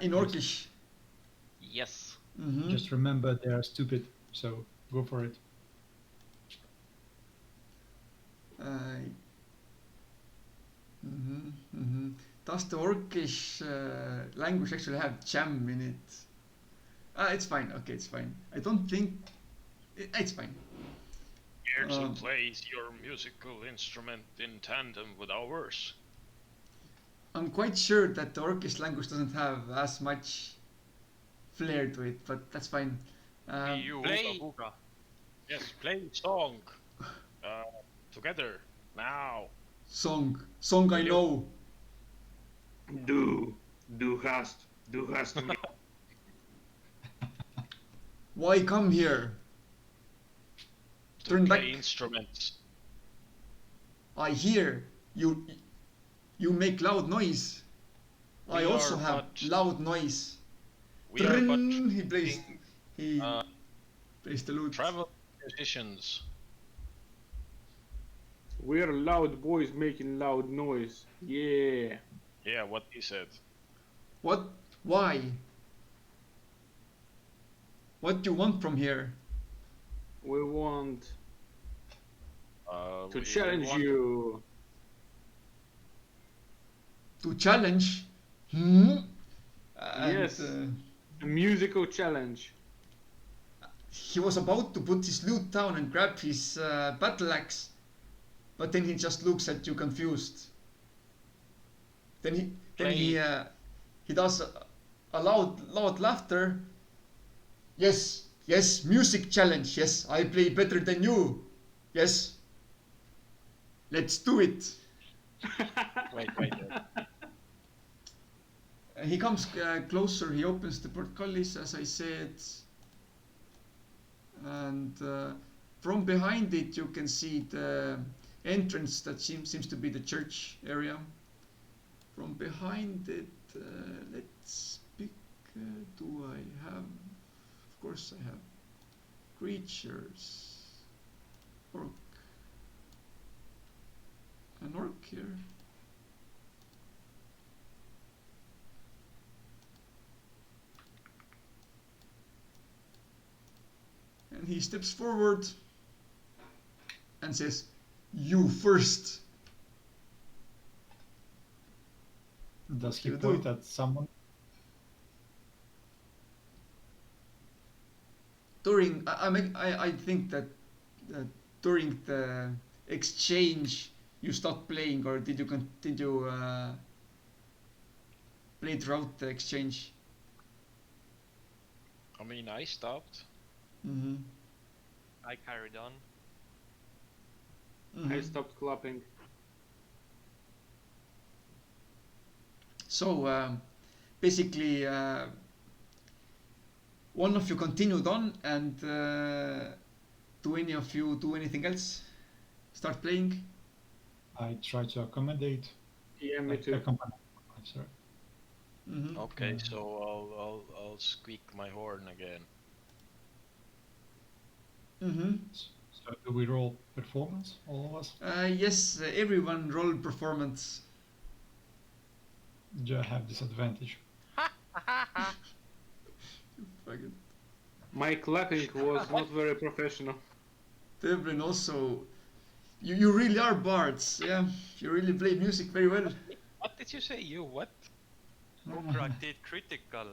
In Orcish. Yes. Mm-hmm. Just remember they are stupid, so go for it. Does the Orcish language actually have jam in it? It's fine. Okay, it's fine. I don't think it's fine. Here to play your musical instrument in tandem with ours. I'm quite sure that the Orcish language doesn't have as much flair to it, but that's fine. You Play. ooga booga. Yes, play song. Together now. Song I Will you? know. Du hast me. Why come here? To Turn play back. instruments. I hear you make loud noise. I We also are have but- loud noise. We are but Trrrn, he plays uh, the lute. travel musicians. We're loud boys making loud noise. Yeah. Yeah, what he said. What? Why? What do you want from here? We want to We challenge want- you. To challenge? Hmm? And, Yes. A musical challenge. he was about to put his lute down and grab his battle axe, but then he just looks at you confused. Then he does a loud laughter. Yes, music challenge. Yes, I play better than you. Yes, let's do it. Wait. He comes closer. He opens the portcullis, as I said, and from behind it you can see the entrance that seems to be the church area. From behind it, let's pick. Do I have? Of course, I have creatures. Orc. An orc here. And he steps forward and says, "You first." Does he You point do. at someone? During, I think that during the exchange you stopped playing, or did you continue play throughout the exchange? I mean, I stopped. Mm-hmm. I carried on. Mm-hmm. I stopped clapping. So basically, one of you continued on, and do any of you do anything else? Start playing? I try to accommodate. Yeah, me Like, too. accompany. Sorry. Mm-hmm. Okay, so I'll squeak my horn again. Mm-hmm. So do we roll performance, all of us? Yes, everyone roll performance. Do I have disadvantage? Fucking My clapping was not very professional. Devlin also. You really are bards, yeah. You really play music very well. What did you say? You what? Okra did critical.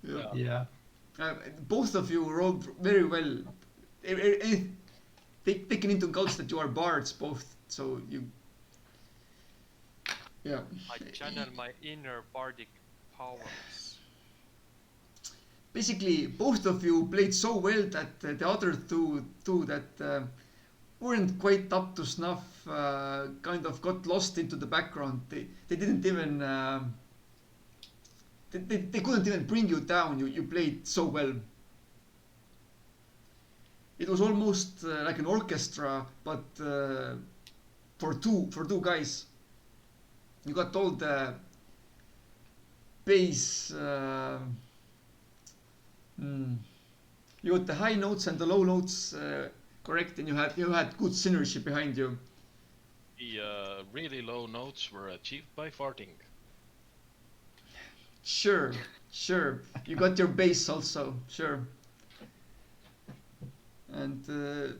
Yeah. Yeah. Both of you rolled very well. Taking into account that you are bards, both, so you. Yeah. I channel my inner bardic powers. Basically, both of you played so well that the other two that weren't quite up to snuff kind of got lost into the background. They didn't even they couldn't even bring you down. You played so well. It was almost like an orchestra, but for two guys. You got all the bass. You got the high notes and the low notes correct, and you had good synergy behind you. The really low notes were achieved by farting. Sure. You got your bass also, sure. And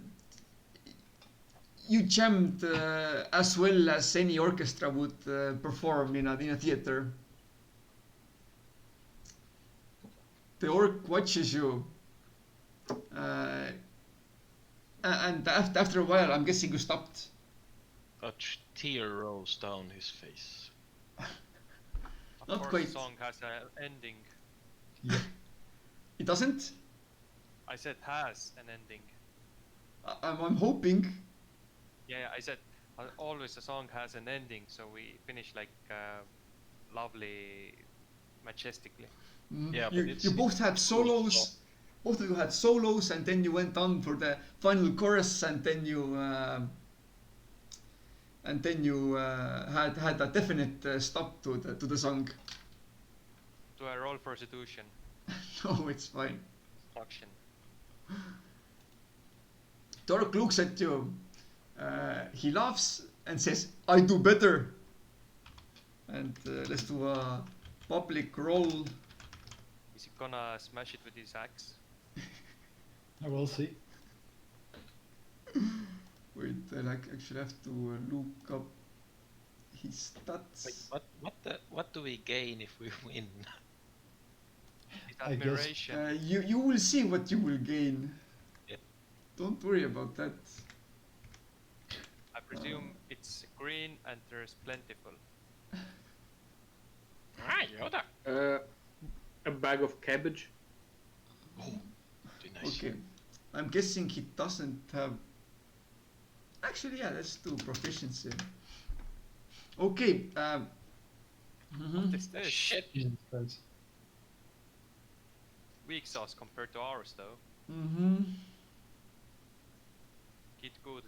you jammed as well as any orchestra would perform in a theater. The orc watches you, and after a while, I'm guessing you stopped. A tear rolls down his face. Of Not course, quite. the song has an ending. Yeah. It doesn't? I said has an ending. I'm hoping. Yeah, I said always a song has an ending, so we finish like lovely, majestically. Yeah, You, but it's you both had cool solos. song. Both of you had solos, and then you went on for the final chorus, and then you had a definite stop to the song. Do I roll for seduction? No, it's fine. Seduction. Torque looks at you. He laughs and says, "I do better." And let's do a public roll. Is he gonna smash it with his axe? I will see. Wait, I actually have to look up his stats. Wait, what do we gain if we win? His I guess, admiration. You will see what you will gain. Yeah. Don't worry about that. I presume it's green and there's plentiful. Ah, Yoda. A bag of cabbage. Oh, be nice. Okay. I'm guessing he doesn't have. Actually, yeah, let's do proficiency. Okay. What is Oh, this? shit. Jesus Christ. Weak sauce compared to ours, though. Mm-hmm. Get good.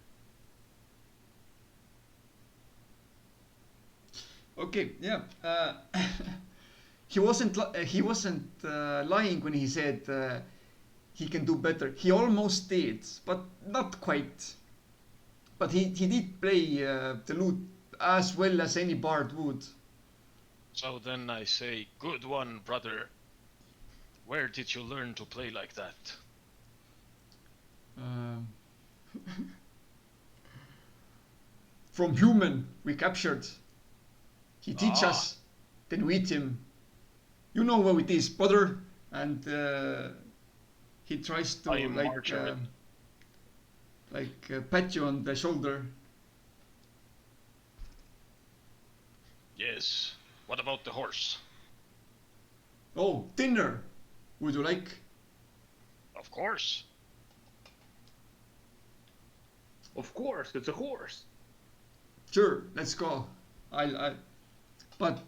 Okay, yeah. He wasn't lying when he said he can do better. He almost did, but not quite. But he did play the lute as well as any bard would. So then I say, good one, brother. Where did you learn to play like that? From human we captured. He teach Ah. us, then we eat him. You know how it is, brother. And he tries to I am margarine. pat you on the shoulder. Yes. What about the horse? Oh, dinner. Would you like? Of course. Of course, it's a horse. Sure, let's go. But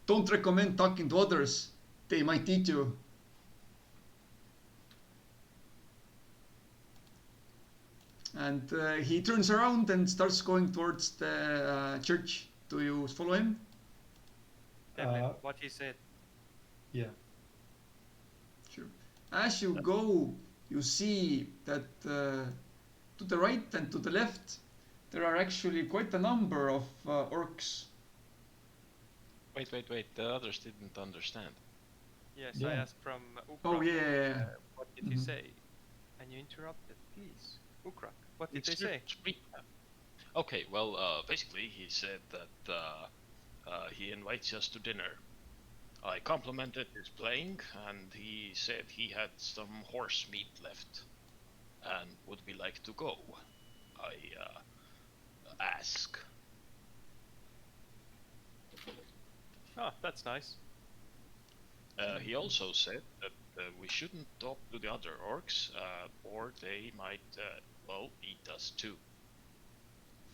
don't recommend talking to others. They might eat you. And he turns around and starts going towards the church. Do you follow him? Definitely. What he said. Yeah. Sure. As you go, you see that to the right and to the left, there are actually quite a number of orcs. Wait. The others didn't understand. Yes, Yeah. I asked from Ukrak. Oh, yeah. What did he Mhm. say? And you interrupted, please. Ukrak, what did they It's say? Okay, well, basically he said that he invites us to dinner. I complimented his playing, and he said he had some horse meat left, and would we like to go? I ask. Oh, that's nice. He also said that we shouldn't talk to the other orcs, or they might, well, eat us too.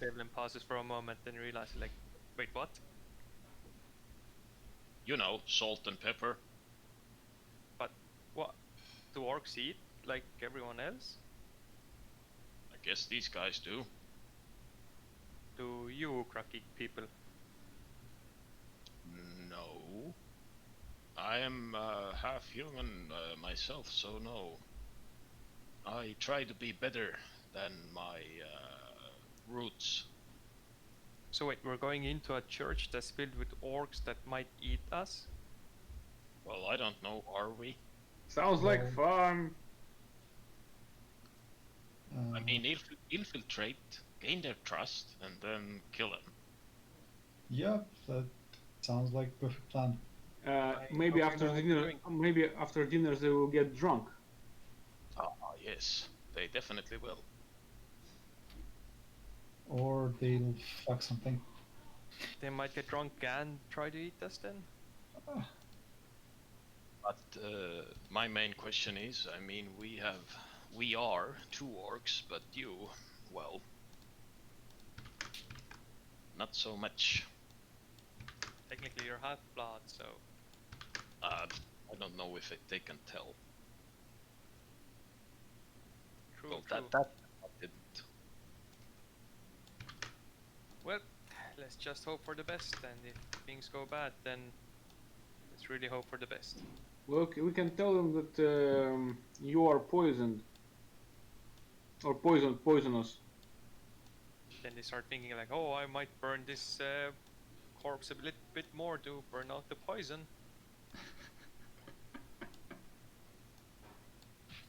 Devlin pauses for a moment, then realizes, like, wait, what? You know, salt and pepper. But what? Do orcs eat like everyone else? I guess these guys do. Do you Ukrak eat people? No. I am half human myself, so no. I try to be better than my roots. So wait, we're going into a church that's filled with orcs that might eat us? Well, I don't know, are we? Sounds like fun. I mean, infiltrate, gain their trust, and then kill them. Yep, that sounds like perfect plan. Maybe hope you after know what dinner. you're doing. Maybe after dinner they will get drunk. Ah, yes, they definitely will. Or they'll fuck something. They might get drunk and try to eat us then. But my main question is, I mean, we are 2 orcs, but you, well, not so much. Technically, you're half blood, so I don't know if they can tell. true. Well, true. that I didn't. Well, let's just hope for the best. And if things go bad, then let's really hope for the best. Well, we can tell them that you are poisoned. Or poisonous. Then they start thinking like, oh, I might burn this corpse a bit more to burn out the poison.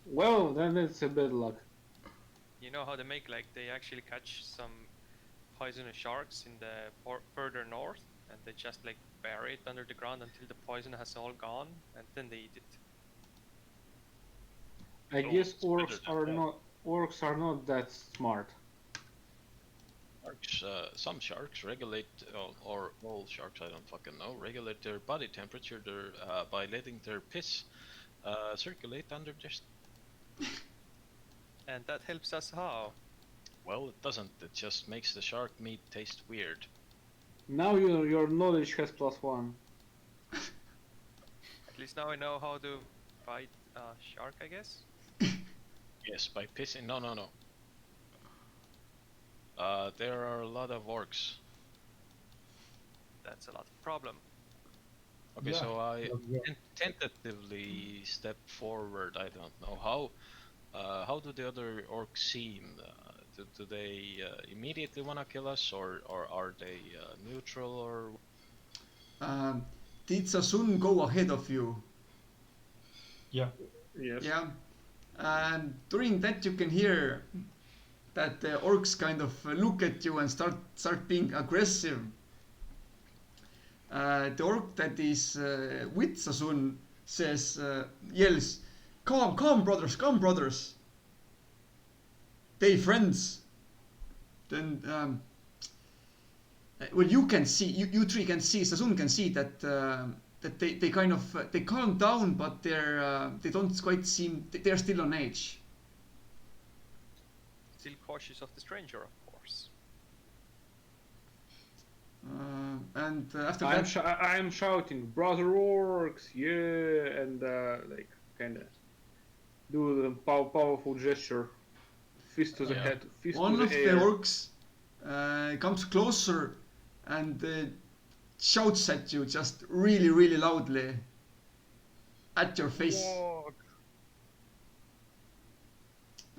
Well, then it's a bad luck. You know how they make, like, they actually catch some poisonous sharks in the further north, and they just like bury it under the ground until the poison has all gone, and then they eat it. I So guess it's better than that. orcs are not that smart. Sharks, some sharks regulate, or all sharks, I don't fucking know, regulate their body temperature by letting their piss circulate under their. And that helps us how? Well, it doesn't. It just makes the shark meat taste weird. Now your knowledge has +1. At least now I know how to fight a shark, I guess. Yes, by pissing. No. There are a lot of orcs. That's a lot of problem. Okay, Yeah, so I yeah. tentatively step forward. I don't know how. How do the other orcs seem? Do they immediately want to kill us, or are they neutral, or? Did Sasun go ahead of you? Yeah. Yes. Yeah. And during that, you can hear that the orcs kind of look at you and start being aggressive. The orc that is with Sasun yells, come brothers. They friends. Then, well, you can see, you three can see, Sasun can see that they kind of they calm down, but they don't quite seem, they're still on edge. Still cautious of the stranger, of course. And after I'm that, I'm shouting, brother orcs, yeah, and like kind of do the powerful gesture, fist to the Yeah. head, fist one to of the the air. orcs comes closer and shouts at you just really loudly at your face.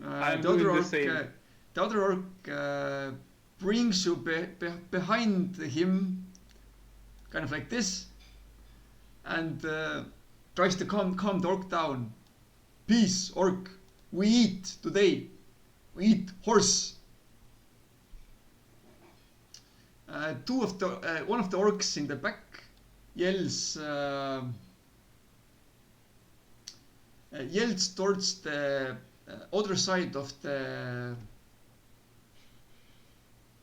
I'm The other doing the orc, same. the other orc brings you behind him, kind of like this, and tries to calm the orc down. Peace, orc. We eat today. We eat horse. One of the orcs in the back yells towards the other side of the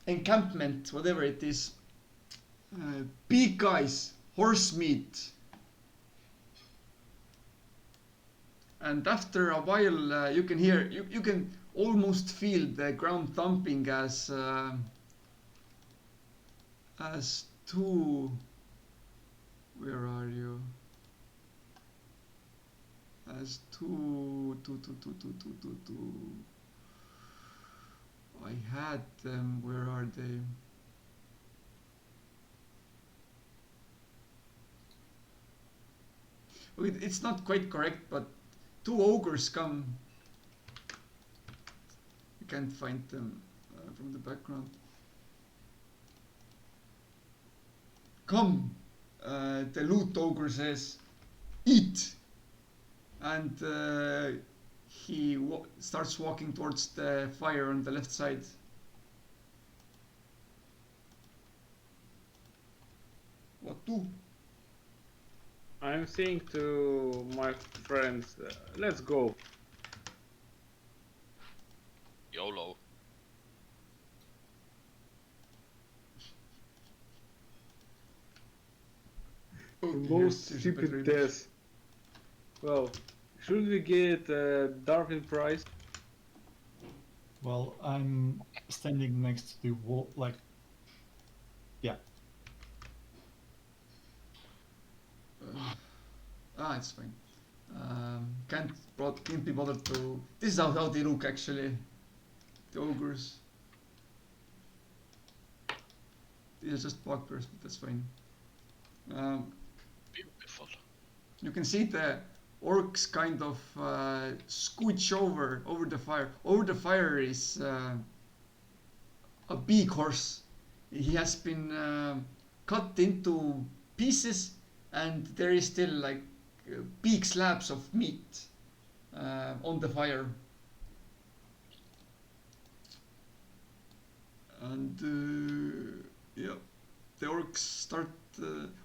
encampment, whatever it is. Big guys, horse meat. And after a while, you can hear, you can almost feel the ground thumping as two. Where are you? As two. I had them. Where are they? It's not quite correct, but two ogres come. You can't find them from the background. Come, the loot ogre says, eat. And he starts walking towards the fire on the left side. What do? I'm saying to my friends, let's go. YOLO. Oh, The here's most a better stupid image. death. Well, should we get a Darwin Prize? Well, I'm standing next to the wall, like, yeah. It's fine. Can't be bothered to. This is how they look actually. The ogres. These are just bugbears, but that's fine. Beautiful. You can see the orcs kind of scooch over the fire. Over the fire is a big horse. He has been cut into pieces, and there is still like big slabs of meat on the fire. And yeah, the orcs start.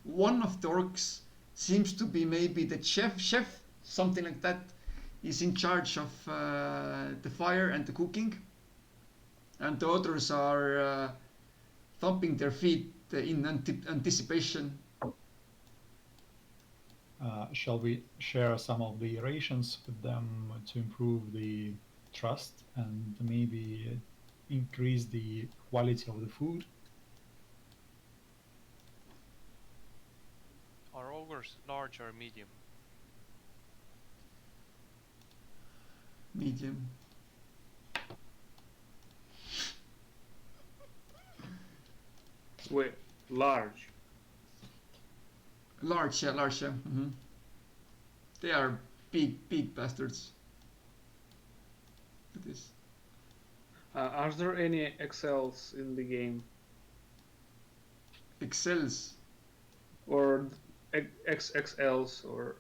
One of the orcs seems to be maybe the chef, something like that. He's in charge of the fire and the cooking, and the others are thumping their feet in anticipation. Shall we share some of the rations with them to improve the trust and maybe increase the quality of the food? Are ogres large or medium? Medium. Wait, large. Large, yeah, large, yeah. They are big bastards. Look at this. Are there any XLs in the game? Excels. Or XXLs or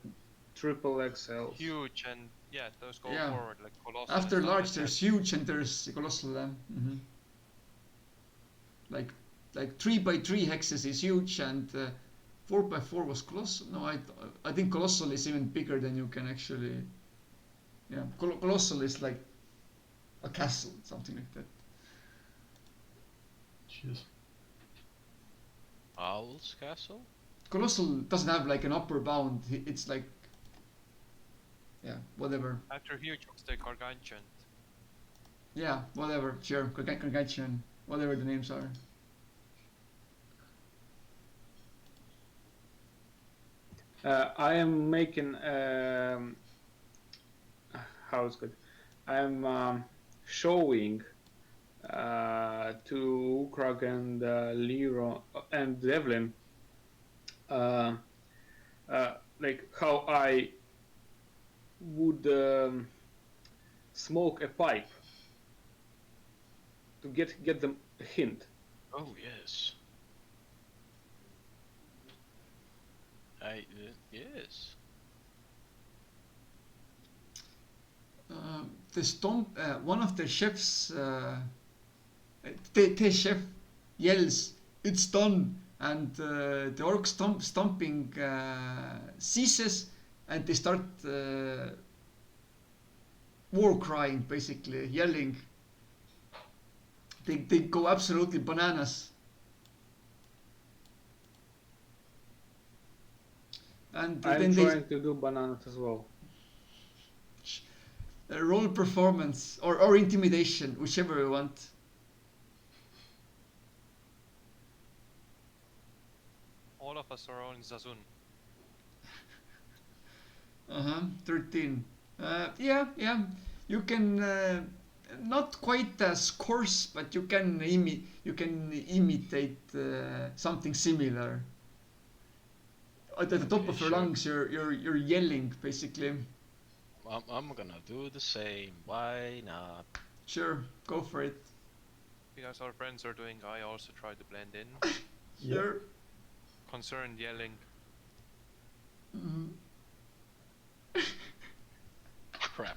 triple XLs? Huge, and yeah, those go Yeah. forward like colossal. After and stuff large, like there's that. huge and there's colossal. Like 3x3 hexes is huge, and 4x4 was colossal. No, I think colossal is even bigger than you can actually. Yeah, colossal is like a castle, something like that. Jeez. Owl's Castle? Colossal doesn't have like an upper bound. It's like, yeah, whatever. After huge was the gargantuan. Yeah, whatever. Sure, gargantuan, whatever the names are. I am making how it's good. I am showing to Ukrag and Lero and Devlin like how I would smoke a pipe to get them a hint. Oh, yes. Yes. The stomp. One of the chefs. The chef yells, "It's done!" And the orc stomping ceases, and they start war crying, basically yelling. They go absolutely bananas. And I'm then trying to do bananas as well. they roll performance or intimidation, whichever you want. 12 us are on Zazun. 13. Yeah. You can not quite as coarse, but you can imitate something similar. At the top Okay, of your sure. lungs, you're yelling basically. I'm gonna do the same. Why not? Sure, go for it. Because our friends are doing, I also try to blend in. Sure. Concerned yelling. Crap.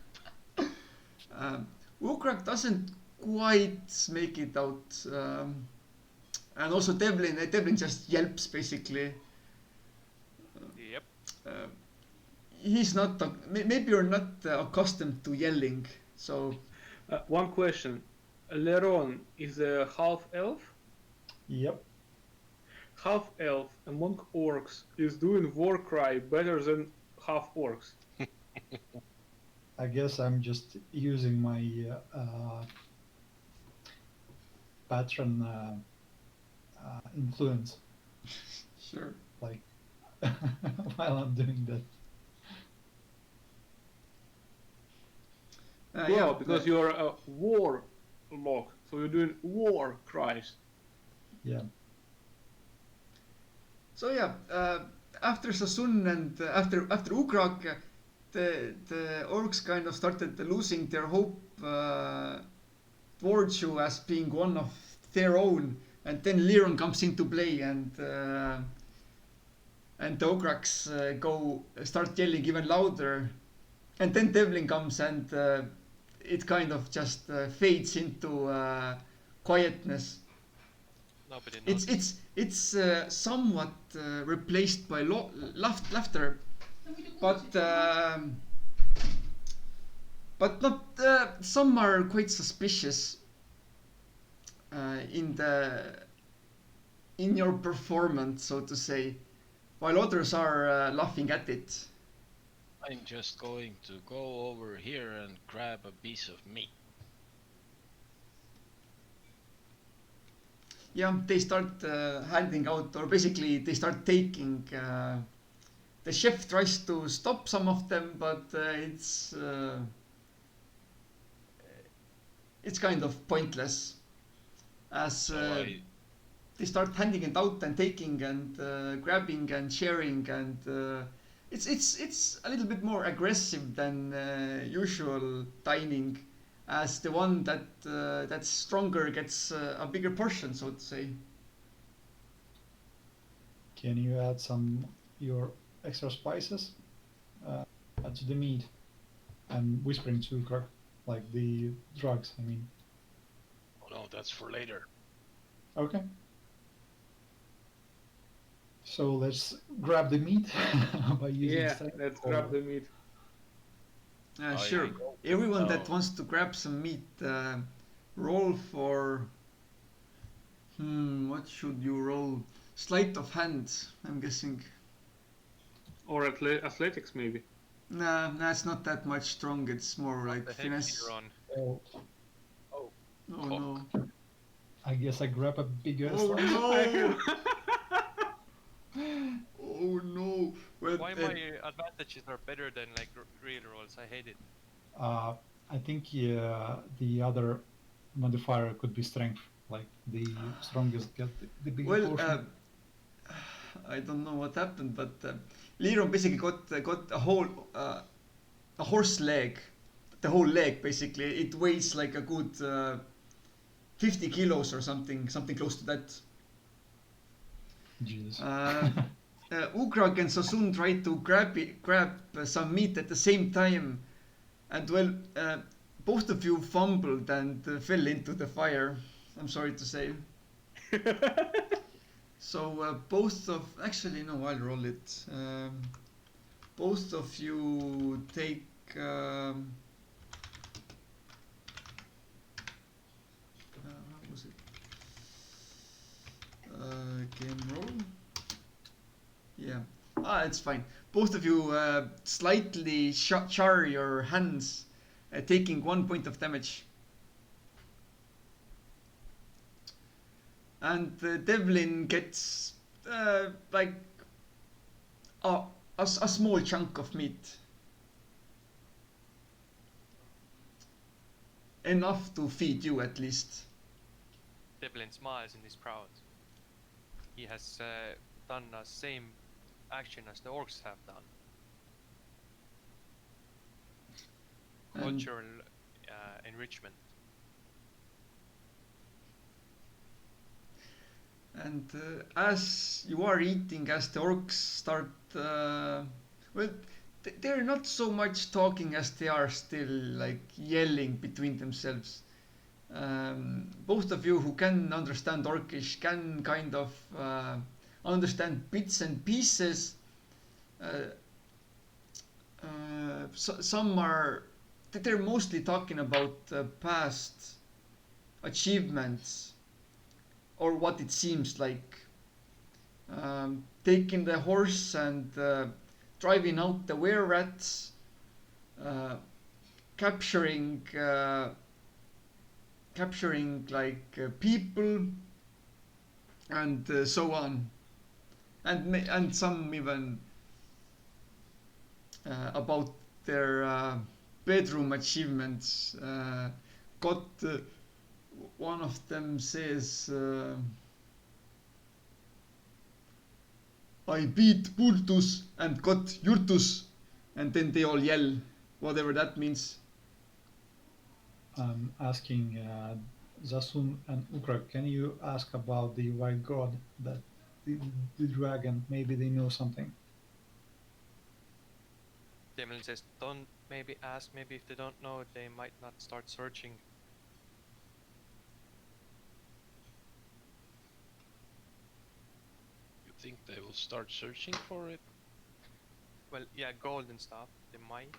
Ukrak doesn't quite make it out, and also Devlin just yelps basically. Yep. He's not. Maybe you're not accustomed to yelling, so. One question. Leron is a half elf, Yep. half elf among orcs is doing war cry better than half orcs? I guess I'm just using my patron influence, Sure. like while I'm doing that. Well, Yeah, because you're a war lock, so you're doing war cries. Yeah. so yeah, after Sassoon and after Ukrak, the orcs kind of started losing their hope towards you as being one of their own, and then Liron comes into play, and the Okraks go start yelling even louder, and then Devlin comes, and it kind of just fades into quietness. Nobody It's noticed. somewhat replaced by laughter, but not. Some are quite suspicious in your performance, so to say, while others are laughing at it. I'm just going to go over here and grab a piece of meat. Yeah, they start handing out, or basically they start taking. The chef tries to stop some of them, but it's kind of pointless, as So I they start handing it out and taking and grabbing and sharing, and it's a little bit more aggressive than usual dining, as the one that's stronger gets a bigger portion, so to say. Can you add some your extra spices to the meat? I'm whispering to Kirk, like the drugs. I mean. oh no, that's for later. Okay. So let's grab the meat by using Yeah, strength. let's or- grab the meat. I Sure. go. Everyone that Oh. wants to grab some meat, roll for. What should you roll? Sleight of hand, I'm guessing. Or athletics, maybe. Nah, it's not that much strong. It's more What like the heck, finesse. Liron? Oh, Oh, Oh Cock. no! I guess I grab a bigger Oh slice. no! Oh no! Well, why my advantages are better than like real rolls? I hate it. Uh, I think the other modifier could be strength. Like the strongest get the bigger well, portion. I don't know what happened, but Liron basically got a horse leg, the whole leg basically. It weighs like a good 50 kilos or something close to that. Jesus. Ugrag and Sassoon tried to grab some meat at the same time, and well, both of you fumbled and fell into the fire. I'm sorry to say. So both of actually no, I'll roll it. Both of you take. What was it? Game roll. Yeah. It's fine. Both of you slightly char your hands, taking 1 point of damage. And Devlin gets like a small chunk of meat. Enough to feed you at least. Devlin smiles and is proud. He has done the same action as the orcs have done. And- Cultural enrichment. And as you are eating, as the orcs start, well, they're not so much talking as they are still like yelling between themselves. Both of you who can understand Orcish can kind of understand bits and pieces. Some are, they're mostly talking about past achievements, or what it seems like. taking the horse and driving out the were rats, capturing people and so on, and some even about their bedroom achievements. Got one of them says, "I beat Pultus and got Jurtus," and then they all yell, whatever that means. I'm asking Zasun and Ukra, can you ask about the white god, that the dragon? Maybe they know something. Demon says, don't maybe ask, maybe if they don't know, they might not start searching. You think they will start searching for it? Well, yeah, gold and stuff, they might.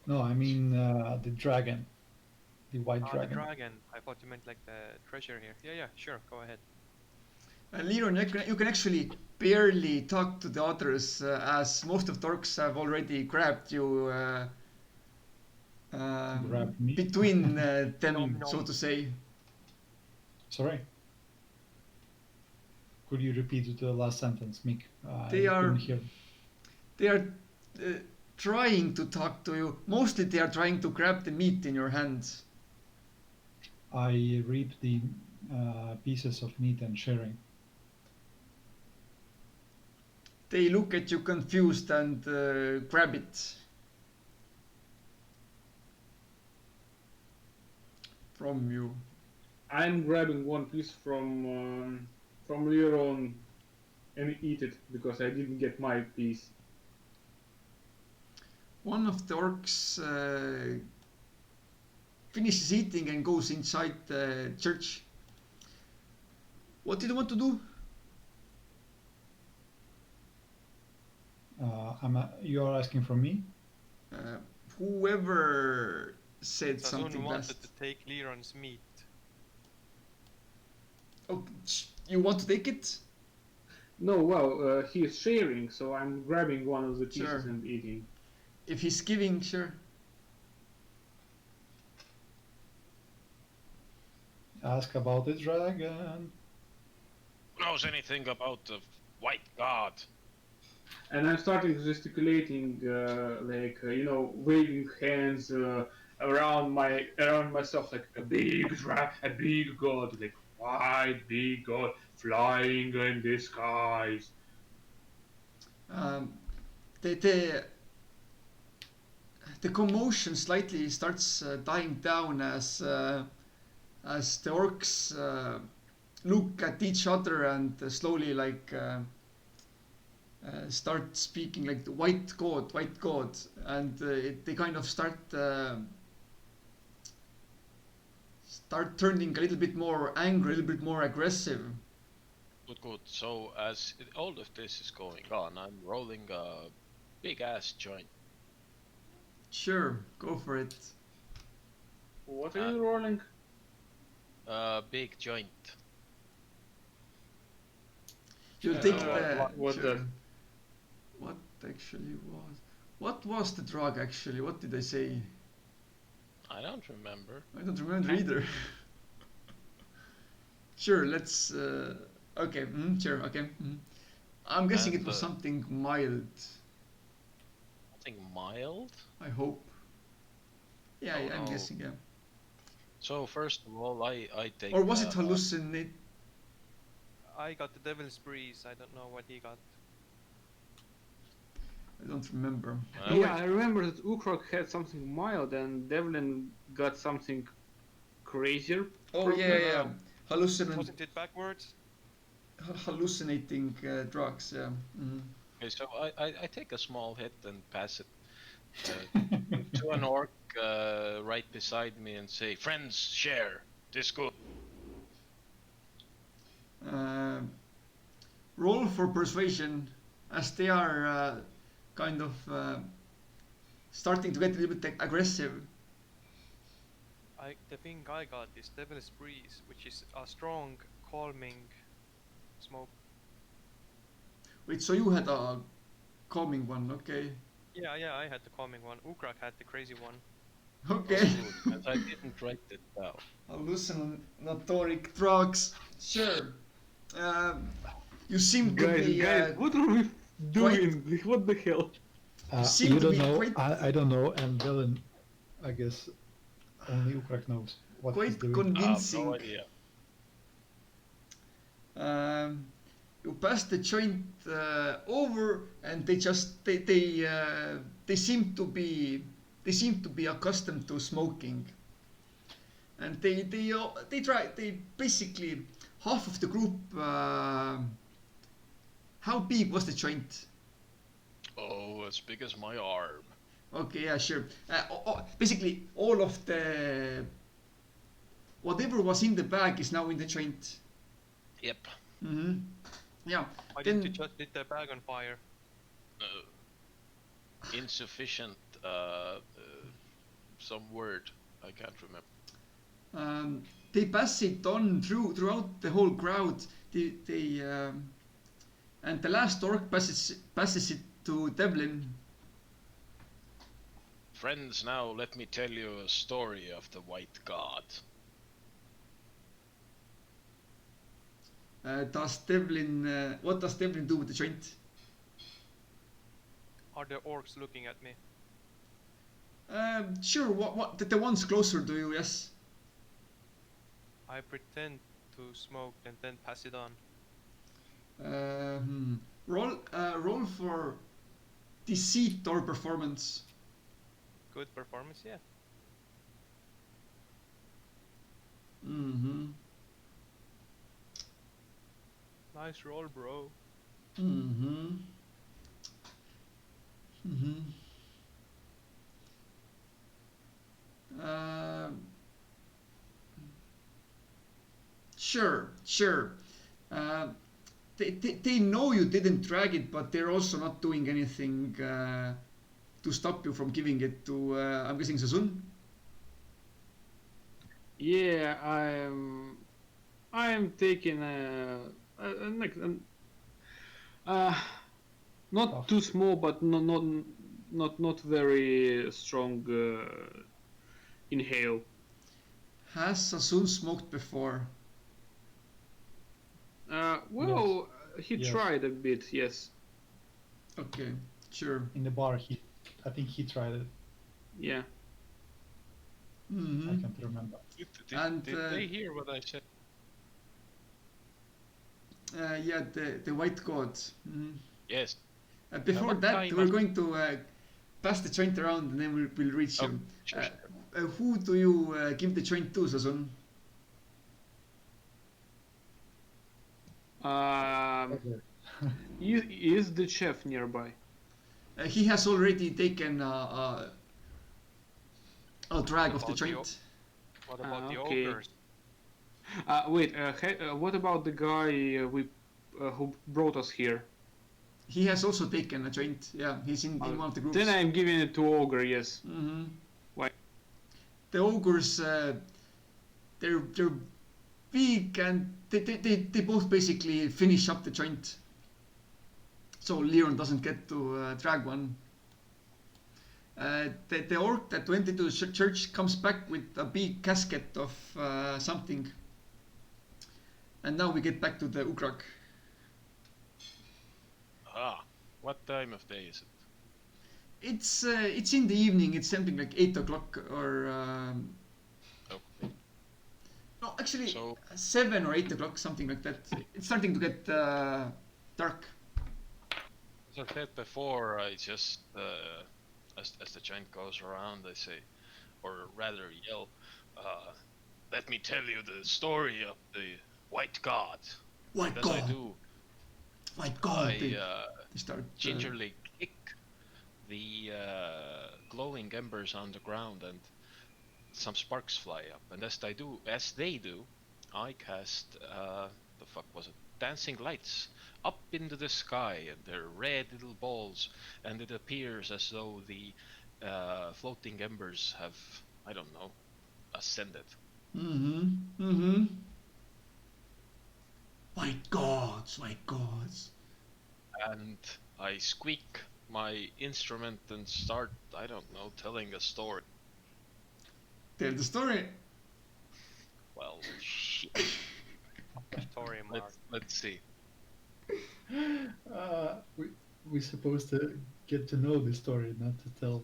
No, I mean the dragon, the white Ah, dragon. the dragon. I thought you meant like the treasure here. Yeah, yeah, sure, go ahead. Leron, you can actually barely talk to the others as most of the orcs have already grabbed you Grabbed me. between them, Nom, so nom. to say. Sorry. Could you repeat the last sentence, Mick? They I are- couldn't hear. They are trying to talk to you. Mostly they are trying to grab the meat in your hands. I reap the pieces of meat and sharing. They look at you confused and grab it from you. I'm grabbing one piece from Leron and eat it because I didn't get my piece. One of the orcs finishes eating and goes inside the church. What did you want to do? You're asking for me? Whoever said Sazun something wanted last. to take Liron's meat. Oh, you want to take it? No, well, he is sharing, so I'm grabbing one of the pieces Sure. and eating. If he's giving, sure. Ask about the dragon. Who knows anything about the white god? And I'm starting gesticulating, waving hands around myself like a big god, like white big god flying in the skies. The commotion slightly starts dying down as the orcs look at each other and slowly start speaking like the white god, and they kind of start turning a little bit more angry, a little bit more aggressive. Good, good. So as all of this is going on, I'm rolling a big ass joint. Sure, go for it. What are you rolling? Big joint. You'll take what sure. does? What actually was? What was the drug actually? What did I say? I don't remember. I don't remember either. Sure, let's. Okay, sure, okay. I'm guessing it And, was something mild. Something mild. I hope. Yeah, Oh, I'm no. guessing, yeah. So first of all, I take. Or was it hallucinate? I got the devil's breeze, I don't know what he got. I don't remember. Uh, Yeah, I remember that Ukrok had something mild and Devlin got something crazier. Oh yeah. Wasn't it backwards? Hallucinating drugs. Yeah. Okay, so I take a small hit and pass it to an orc right beside me and say, "Friends, share this good." Roll for persuasion, as they are kind of starting to get a little bit aggressive. The thing I got is devil's breeze, which is a strong, calming smoke. Wait, so you had a calming one, okay? Yeah, I had the calming one. Ukrak had the crazy one. Okay. Oh, good, 'cause I didn't write it down. Hallucinatory drugs. Sure. Um, you seem to Guys, be what are we quite. doing? What the hell? seem You to don't be know. quite- I don't know, and Dylan, I guess only Ukrak knows what he's quite doing. I have convincing. no idea. You pass the joint over, and they seem to be accustomed to smoking, and they basically half of the group. How big was the joint? Oh, as big as my arm. Okay, yeah, sure. Basically, all of the whatever was in the bag is now in the joint. Yep. Mm-hmm. Yeah. Why Then didn't you just lit the bag on fire? Insufficient. Some word. I can't remember. they pass it on throughout the whole crowd. And the last orc passes it to Devlin. Friends, now let me tell you a story of the White God. What does Devlin do with the joint? Are the orcs looking at me? Sure. What the ones closer to you? Yes. I pretend to smoke and then pass it on. Roll for deceit or performance. Good performance, yeah. Mm-hmm. Nice roll, bro. Mm-hmm. Mm-hmm. Sure. Uh, they know you didn't drag it, but they're also not doing anything to stop you from giving it to, I'm guessing, Sazun? Yeah, I'm taking not too small, but not very strong inhale. Has Sazun smoked before? Well, he Yes. tried a bit, yes. Okay, sure. In the bar, I think he tried it. Yeah. I Mm-hmm. can't remember. And, Did they hear what I said? Yeah, the white god. Mhm. Yes. Before what that, time we're was- going to pass the joint around, and then we'll reach Oh, you. sure, sure. Who do you give the joint to, Sazun? Is the chef nearby? He has already taken a drag of the About the joint. What about the Okay. ogres? Wait. What about the guy who brought us here? He has also taken a joint. Yeah, he's in one of the groups. Then I'm giving it to Ogre. Yes. Mm-hmm. Why? The ogres, they're big, and they both basically finish up the joint. So Leon doesn't get to drag one. The orc that went into the church comes back with a big casket of something. And now we get back to the Ukrak. Ah, what time of day is it? It's in the evening. It's something like 8 o'clock or Okay. no, actually So 7 or 8 o'clock, something like that. It's starting to get dark. as I said before, I just as the giant goes around, I say, or rather yell, "Let me tell you the story of the White God." White And as I God, do, white God. I They start gingerly kick the glowing embers on the ground, and some sparks fly up. And as they do, I cast the fuck was it? Dancing lights up into the sky, and they're red little balls, and it appears as though the floating embers have, I don't know, ascended. Mm-hmm. White gods, white gods. and I squeak my instrument and start, I don't know, telling a story. Tell the story. Well, shit. Story mark. Let's see. We're supposed to get to know the story, not to tell.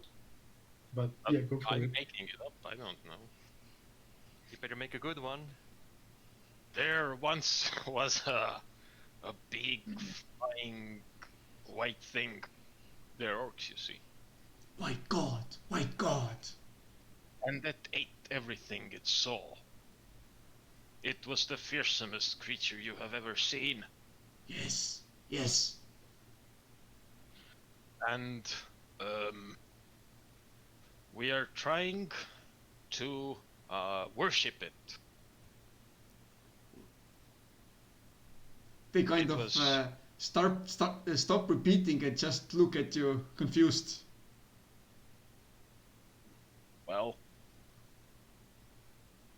But yeah, go for I'm it. making it up. I don't know. You better make a good one. There once was a big flying white thing. They're orcs, you see, White God, white God. and it ate everything it saw. It was the fearsomest creature you have ever seen, Yes, yes. and we are trying to worship it. They kind It of was- stop repeating and just look at you confused. Well,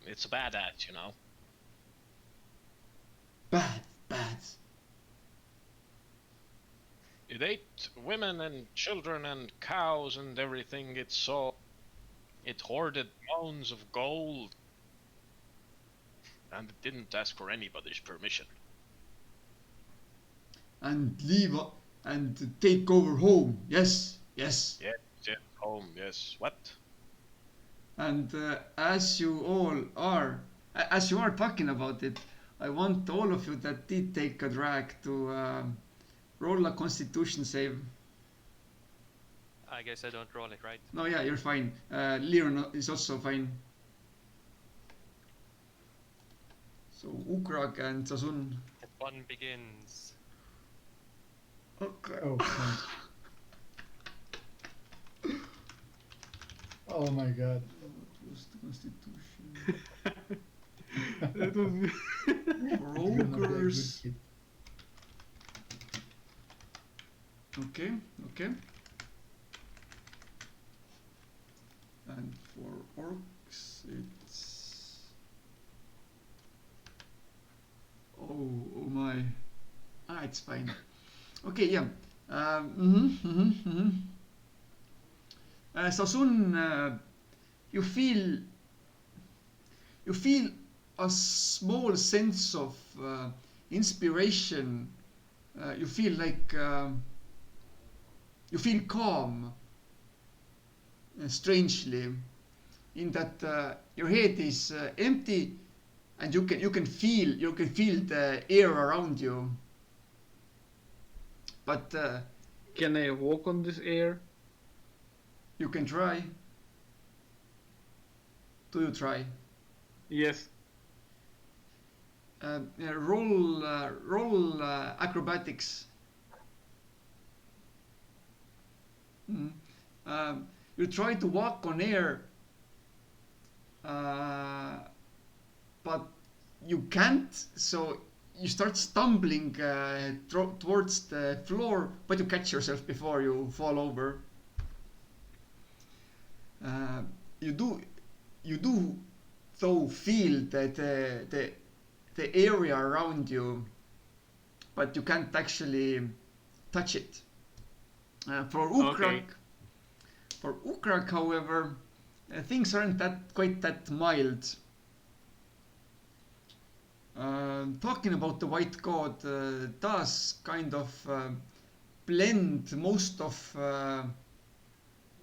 it's a bad act, you know. Bad, bad. It ate women and children and cows and everything it saw. It hoarded mounds of gold. And it didn't ask for anybody's permission. And leave and take over home. Yes, yes. Yes, home, yes. What? And as you are talking about it, I want all of you that did take a drag to roll a Constitution save. I guess I don't roll it, right? No, yeah, you're fine. Leon is also fine. So Ukrak and Sasun. The fun begins. Okay. Oh, nice. Oh my god. What was the Constitution? That was For You're not that good, ogres. kid. Okay, okay. And for orcs, it's. Oh my. Ah, it's fine. Okay, yeah. Sasun, you feel a small sense of inspiration. You feel like you feel calm. Strangely, in that your head is empty, and you can feel the air around you. But Can I walk on this air? you can try. Do you try? Yes. Roll acrobatics. You try to walk on air, but you can't. So you start stumbling towards the floor, but you catch yourself before you fall over. You do though feel that the area around you, but you can't actually touch it. For Ukrak, however, things aren't quite that mild. Talking about the white god does kind of blend most of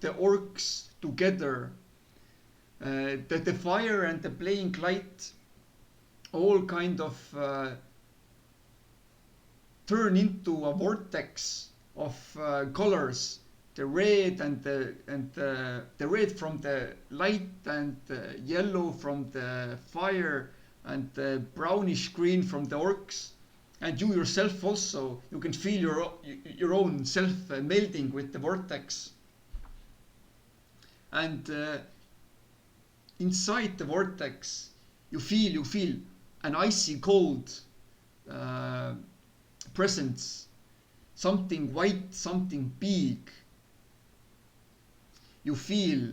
the orcs together. The fire and the playing light all kind of turn into a vortex of colors. The red and the red from the light, and the yellow from the fire, and the brownish green from the orcs. And you yourself also, you can feel your own self melding with the vortex. And inside the vortex, you feel an icy cold presence, something white, something big. You feel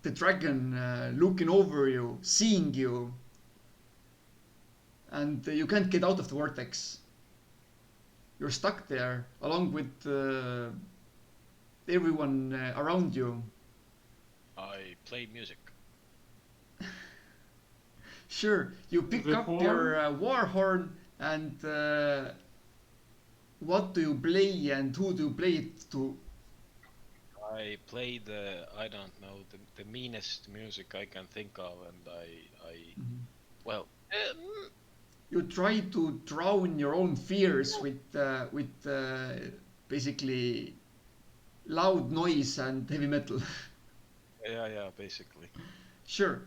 the dragon looking over you, seeing you, and you can't get out of the vortex. you're stuck there along with everyone around you. I play music. Sure, you pick The up horn? your war horn, and what do you play and who do you play it to? I play I don't know, the meanest music I can think of, and well, You try to drown your own fears with basically loud noise and heavy metal. yeah, basically. Sure.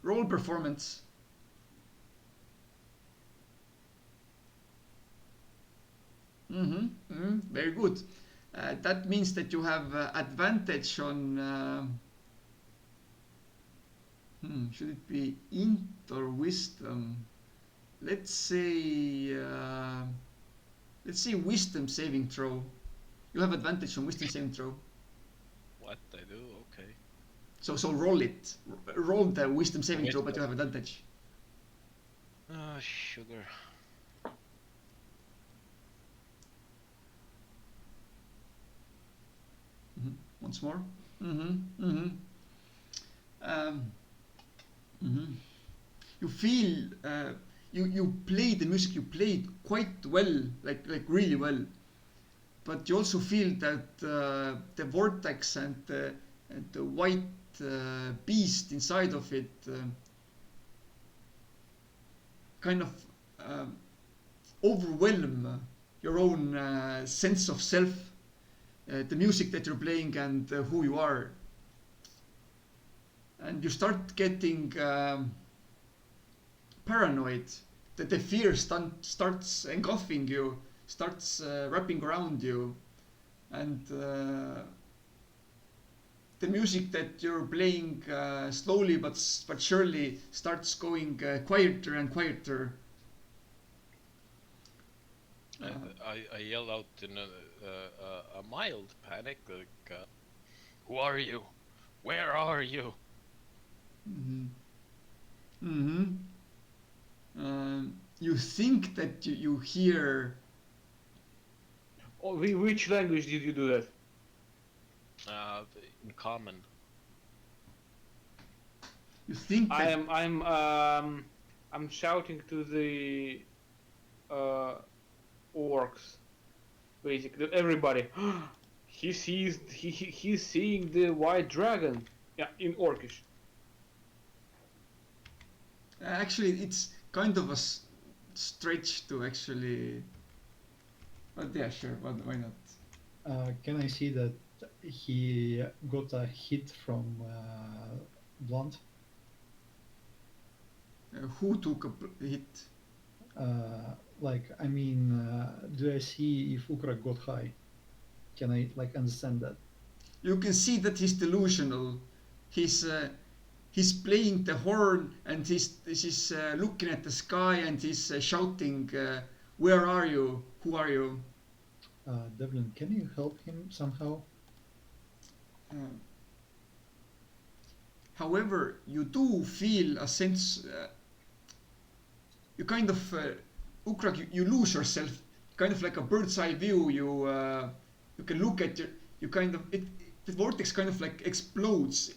Roll performance. Very good. That means that you have advantage on. Should it be int or wisdom? Let's say. Let's say wisdom saving throw. You have advantage on wisdom saving throw. What I do? Okay. So roll it. Roll the wisdom saving throw, but you Wisdom. have advantage. Sugar. Once more. Um, you feel you play the music you played quite well, like really well, but you also feel that the vortex and the white beast inside of it kind of overwhelm your own sense of self, the music that you're playing and who you are, and you start getting paranoid, that the fear starts engulfing you, starts wrapping around you, and the music that you're playing slowly but surely starts going quieter and quieter. I yell out in a mild panic, like, "Who are you? Where are you?" You think that you hear. Oh, which language did you do that? In common. You think that I'm shouting to the orcs, basically everybody. He's seeing the white dragon. Yeah, in orcish. actually it's kind of a stretch to actually. But yeah, sure. Why not? Can I see that he got a hit from Blunt? Who took a hit? I mean, do I see if Ukra got high? Can I understand that? You can see that he's delusional. He's playing the horn and he's looking at the sky and he's shouting, "Where are you? Who are you?" Devlin, can you help him somehow? However, you do feel a sense. You kind of, Ukrak, you lose yourself. Kind of like a bird's eye view. You can look at you kind of the vortex kind of like explodes.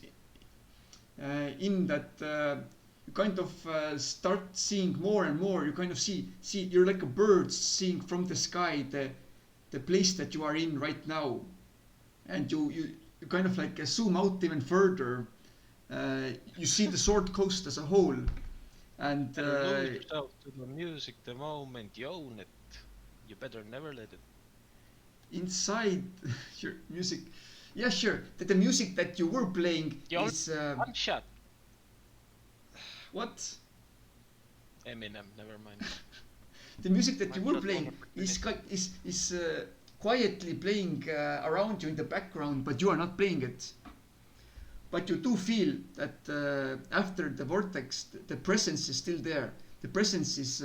In that you kind of start seeing more and more. You kind of see you're like a bird seeing from the sky the place that you are in right now, and you kind of like zoom out even further. You see the Sword Coast as a whole, and Lose yourself to the music the moment you own it. You better never let it. inside your music, yeah, sure. That the music that you were playing Yo, is One shot. what? Eminem, never mind. The music that you One were shot, playing one is quietly playing around you in the background, but you are not playing it. But you do feel that after the vortex, the presence is still there. The presence is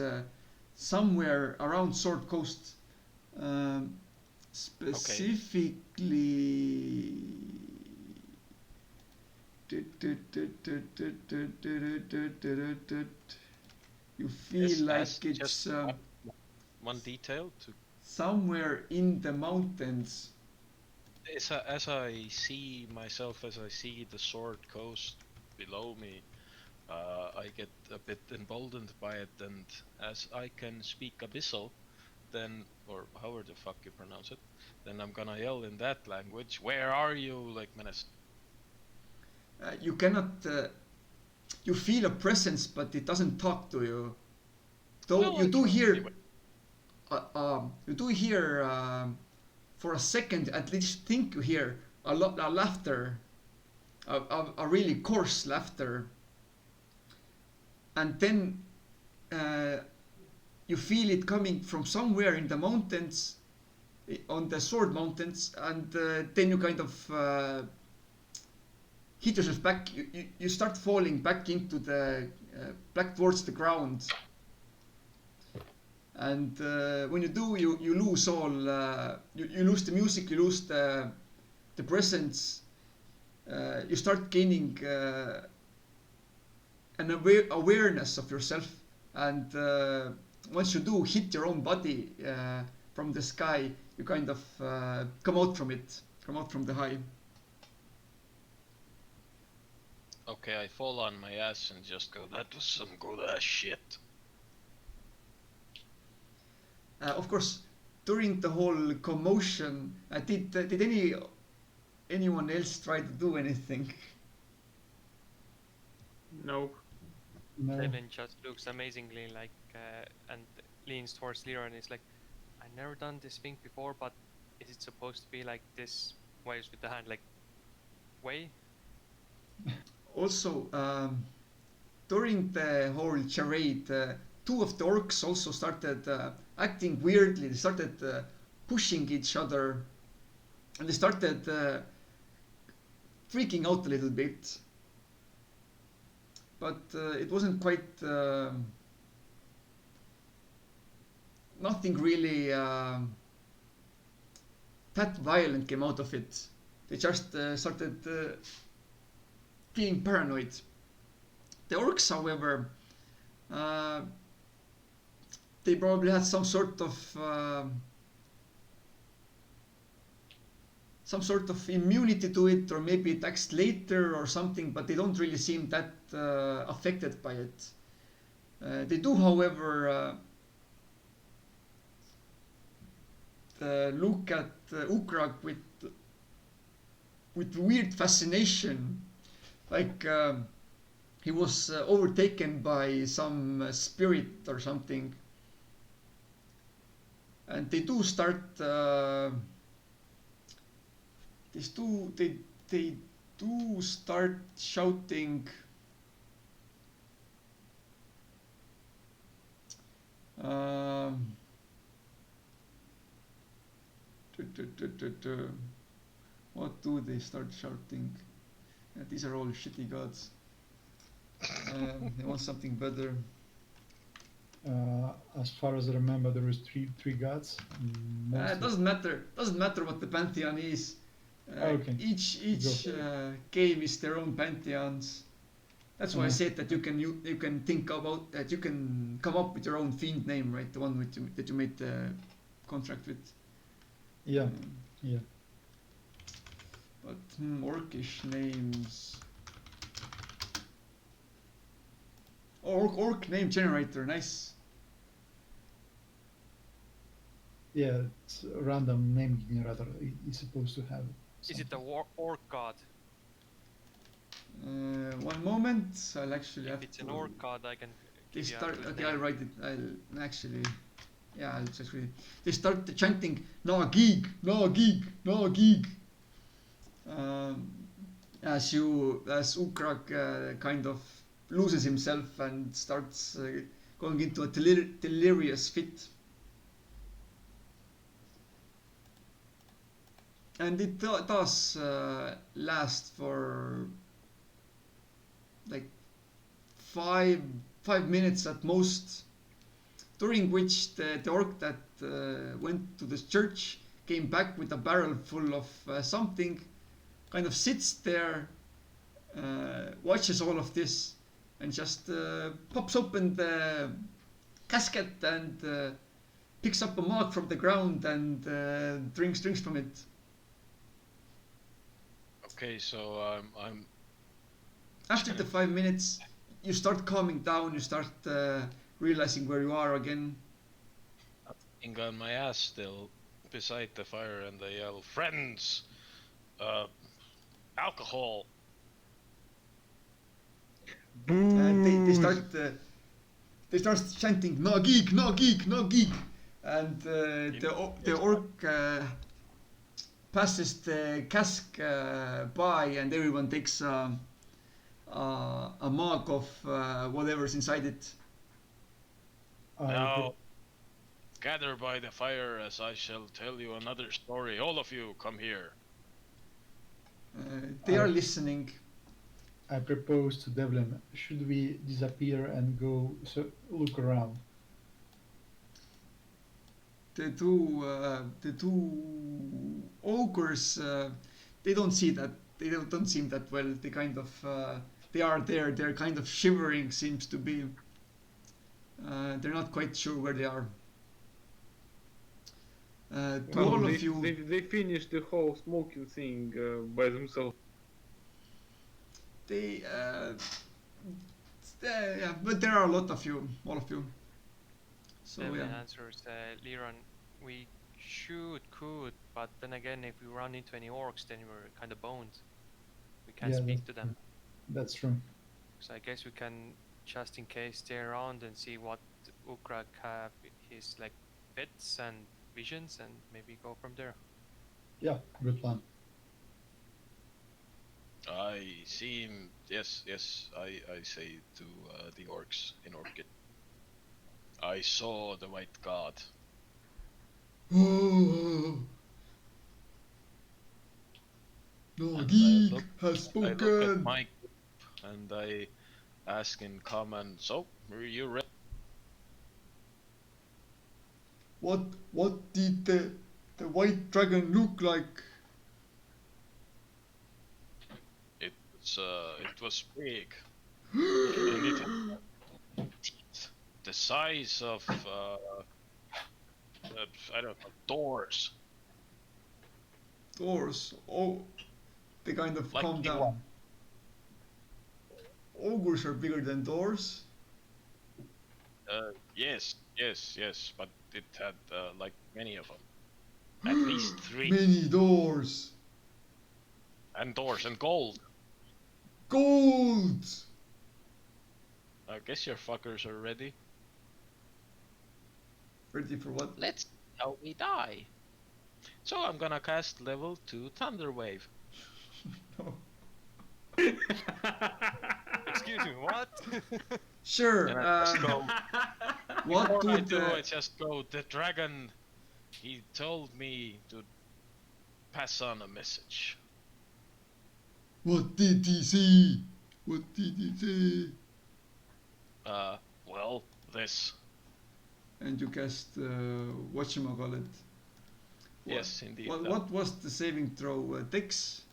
somewhere around Sword Coast. Specifically, you feel This like has it's just one detail to Somewhere in the mountains. as I see myself, as I see the sword coast below me, I get a bit emboldened by it, and as I can speak Abyssal, then, or however the fuck you pronounce it, then I'm gonna yell in that language, "Where are you?" Like menace. You cannot. You feel a presence, but it doesn't talk to you. Though Well, you I do can hear. anyway. You do hear. For a second, at least, think you hear a laughter, a really coarse laughter, and then you feel it coming from somewhere in the mountains, on the Sword Mountains, and then you kind of hit yourself back. You start falling back into the back towards the ground, and when you do, you lose all. You lose the music, you lose the presence. You start gaining an awareness of yourself, and once you do hit your own body from the sky, you kind of come out from it, come out from the high. Okay, I fall on my ass and just go, "That was some good ass shit." Of course, during the whole commotion, did anyone else try to do anything? Nope. No. Levin just looks amazingly like and leans towards Lira and is like, "I've never done this thing before, but is it supposed to be like this?" Waves with the hand like, "Way." Also, during the whole charade, two of the orcs also started acting weirdly. They started pushing each other, and they started freaking out a little bit. But it wasn't quite. Nothing really that violent came out of it. They just started being paranoid. The orcs, however, they probably had some sort of immunity to it, or maybe it acts later or something, but they don't really seem that affected by it. They do, however, look at Ukrag with weird fascination, like he was overtaken by some spirit or something, and they do start. They do start shouting. What do they start shouting? These are all shitty gods. They want something better. As far as I remember, there is three gods. It doesn't matter. Doesn't matter what the pantheon is. Okay. Each game is their own pantheons. That's why I said that you can think about that. You can come up with your own fiend name, right? The one that you made the contract with. Yeah. Yeah. But orcish names. Orc name generator, nice. Yeah, it's a random name generator. It's supposed to have. Is it the orc god? One moment, I'll actually If have it's to. an orc god, I can They give you start. out his Okay, name. I'll write it. I'll actually. Yeah, I'll just read it. They start chanting "No gig, no gig, no gig." As Ukrag kind of loses himself and starts going into a delirious fit. And it does last for like 5 minutes at most, during which the orc that went to the church came back with a barrel full of something, kind of sits there, watches all of this, and just pops open the casket and picks up a mug from the ground and drinks from it. Okay, so I'm After the 5 minutes, you start calming down. You start realizing where you are again. sitting on my ass still beside the fire, and I yell, "Friends, alcohol!" They start chanting "No geek, no geek, no geek," and the orc passes the cask by, and everyone takes a mug of whatever's inside it. Now, gather by the fire, as I shall tell you another story. All of you, come here. They are listening. I propose to Devlin, should we disappear and go look around? The two ogres, they don't see that. They don't seem that well. They kind of they are there. They're kind of shivering. Seems to be. They're not quite sure where they are. To all of you, they finished the whole smoking thing by themselves. yeah, but there are a lot of you, all of you. So Devlin yeah, answers, Liran, we could, but then again, if we run into any orcs, then we're kind of boned. We can't speak to them. That's true. So I guess we can, just in case, stay around and see what Ukrak have his like pets and visions, and maybe go from there. Yeah, good plan. I seem yes. I say to the orcs in Orchid. I saw the white god. no And geek has I look at spoken. my group and I ask in common. So, were you ready? What did the white dragon look like? It was big. And it had teeth the size of I don't know, doors. Doors. Oh, they kind of Like calm big down. one. Ogres are bigger than doors. Yes, but it had like many of them. At least 3. Many doors. And doors and gold. Gold. I guess your fuckers are ready. Ready for what? Let's see how we die. So I'm gonna cast level 2 Thunder Wave. No. Excuse me, what? Sure. And I just go. What Before I would do, I just go. The dragon, he told me to pass on a message. What did he say? What did he say? Well, this. And you cast whatchamacallit. Yes, indeed. What was the saving throw? Dex?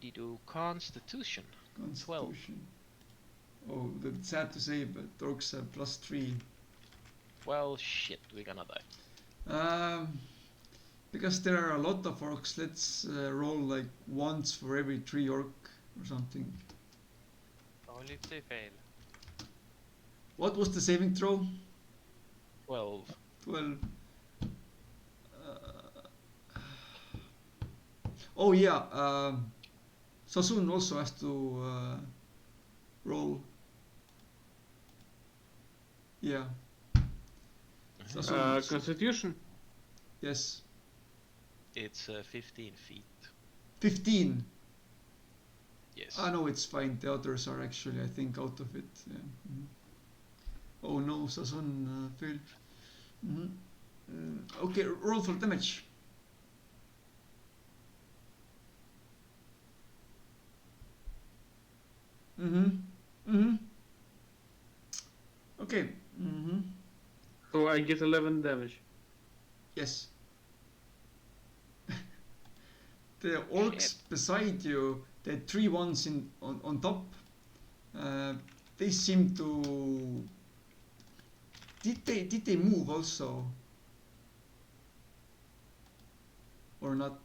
Do Constitution. 12. Constitution. Oh, that's sad to say, but orcs have +3. Well, shit, we're gonna die. Because there are a lot of orcs, let's roll like once for every 3 orc or something. Only if they fail. What was the saving throw? 12. 12. Oh yeah, Sassoon also has to roll. Yeah. Sassoon, Constitution. yes. It's 15 feet. 15. Yes. Ah no, it's fine. The others are actually, I think, out of it. Yeah. Oh no, Sassoon failed. Okay, roll for damage. Okay. So I get 11 damage. Yes. The orcs Shit. beside you, the 3 ones on top, they seem to did they move also? Or not?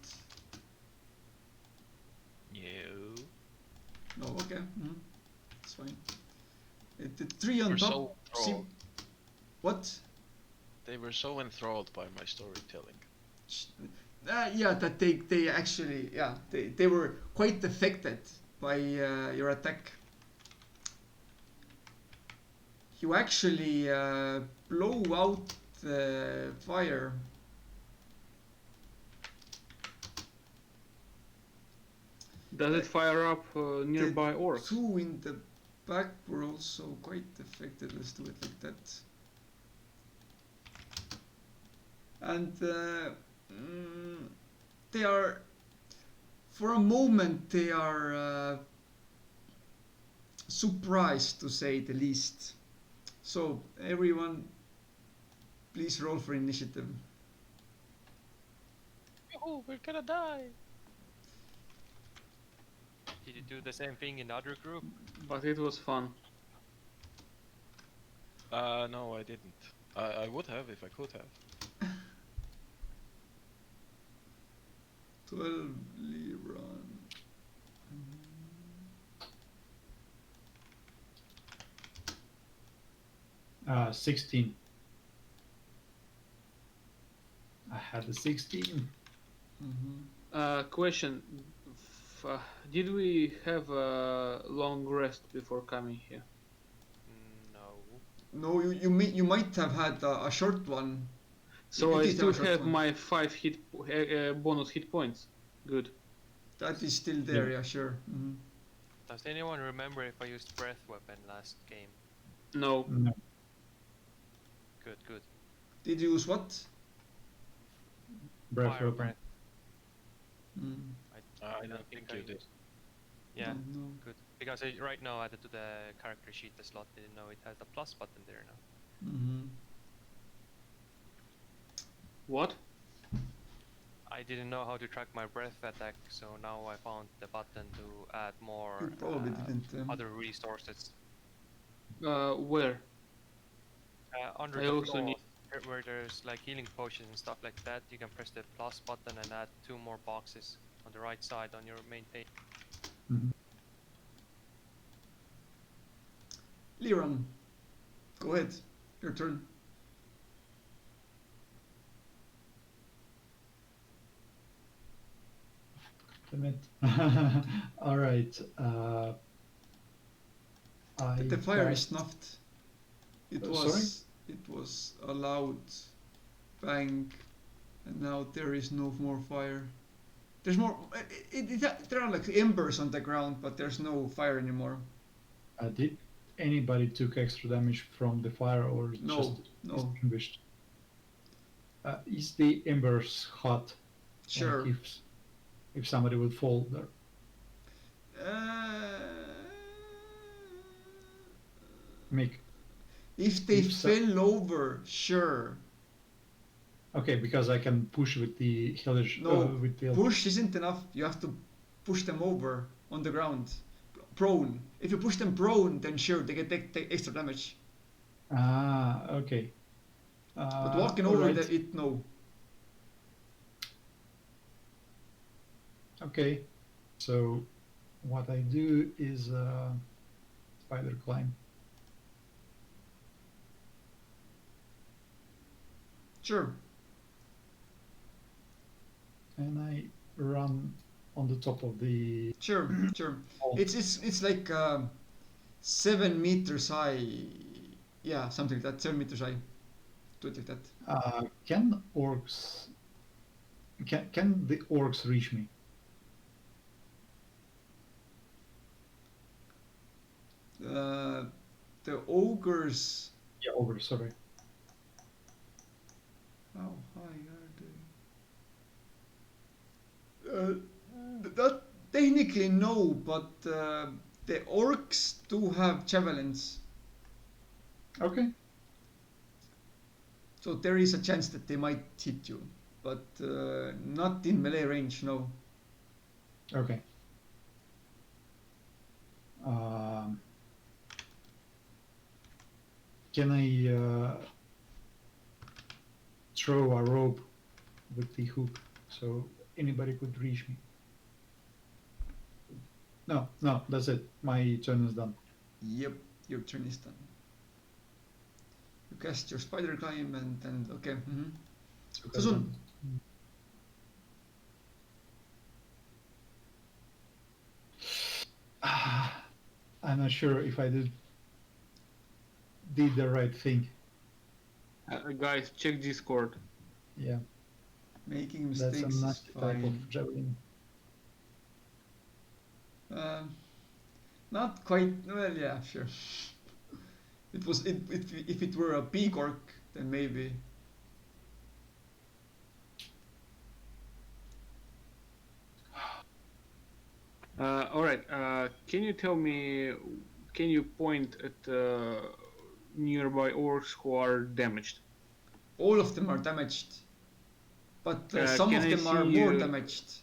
No. No, okay. It's fine. The tree on We're top so seem... enthralled. What? They were so enthralled by my storytelling. Yeah, that they actually, yeah, they were quite affected by your attack. You actually blow out the fire. Does it fire up nearby The orcs? two in the back were also quite affected. Let's do it like that. And they are, for a moment, they are surprised, to say the least. So, everyone, please roll for initiative. Oh, we're gonna die. Did you do the same thing in the other group? But it was fun. No, I didn't. I would have if I could have. 12 Liron. 16. I had a 16. Question: Did we have a long rest before coming here? No. No, you might have had a short one. So You I did still a short have one. my 5 bonus hit points. Good. That is still there, yeah, sure. Does anyone remember if I used breath weapon last game? No. No. Good, good. Did you use what? Breath Fire weapon. breath. I don't think you did. Yeah, No. good. Because I right now added to the character sheet the slot, didn't know it has the plus button there now. What? I didn't know how to track my breath attack, so now I found the button to add more You probably didn't. other resources. Where? Under I the also floor, need- where there's like healing potions and stuff like that, you can press the plus button and add 2 more boxes on the right side on your main page. Liron, go ahead. Your turn. All right. The fire is cast- snuffed. It sorry? was a loud bang, and now there is no more fire. There's more. There are like embers on the ground, but there's no fire anymore. Did anybody took extra damage from the fire or No, just no. extinguished? Is the embers hot? Sure. Like if somebody would fall there. Make If they if so- fell over, sure. Okay, because I can push with the Hellish. No, with the push isn't enough. You have to push them over on the ground, prone. If you push them prone, then sure they get take extra damage. Ah, okay. But walking over alright. it, no. Okay, so what I do is spider climb. Sure. And I run on the top of the Sure, sure. wall. It's like 7 meters high. Yeah, something like that. 7 meters high. Do it like that. Can orcs? Can the orcs reach me? The ogres. Yeah, ogre. Sorry. How high are they? That technically no, but the orcs do have javelins, Okay. so there is a chance that they might hit you, but not in melee range. No. Okay. Can I throw a rope with the hook, so anybody could reach me. No, that's it. My turn is done. Yep, your turn is done. You cast your spider climb and okay. Sazun. I'm not sure if I did the right thing. Guys, check Discord. Yeah, Making that's mistakes a is nasty type fine. of javelin. Not quite. Well, yeah, sure. It was. If it were a big orc, then maybe. All right. Can you tell me? Can you point at nearby orcs who are damaged? All of them are damaged, but some can of I them are see, more damaged.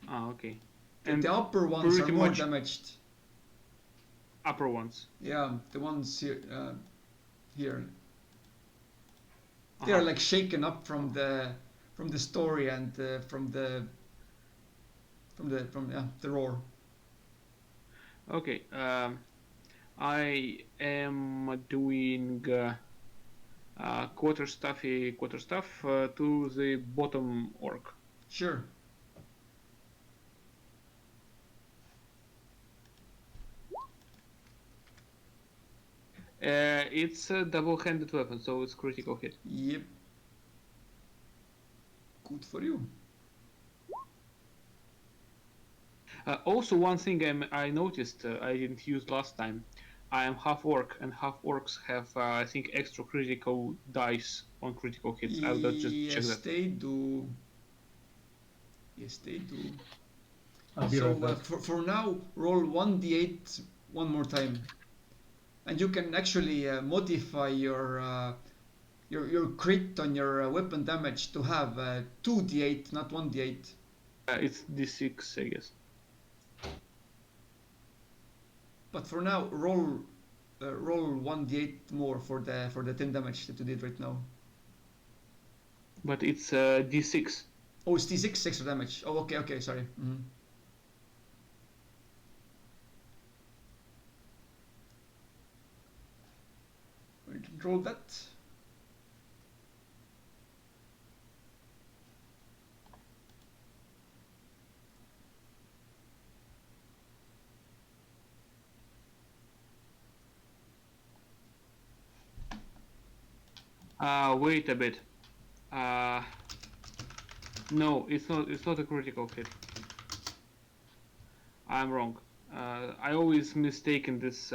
Ah, okay. The upper ones are pretty more much damaged. upper ones. Yeah, the ones here. Here. They are Uh-huh. like shaken up from the story and from the roar. Okay. I am doing quarterstaff to the bottom orc. Sure. It's a double-handed weapon, so it's critical hit. Yep. Good for you. Also, one thing I noticed I didn't use last time. I am half orc, and half orcs have, I think, extra critical dice on critical hits. I'll just check Yes, that. they do. Yes, they do. I'll be So right back. for now, roll 1d8 one more time, and you can actually modify your crit on your weapon damage to have 2d8, not 1d8. It's d6, I guess. But for now, roll 1d8 more for the 10 damage that you did right now. But it's d6. Oh, it's d6 extra damage. Oh, okay, sorry. We can roll that. Wait a bit. No, it's not. It's not a critical hit. I'm wrong. I always mistaken this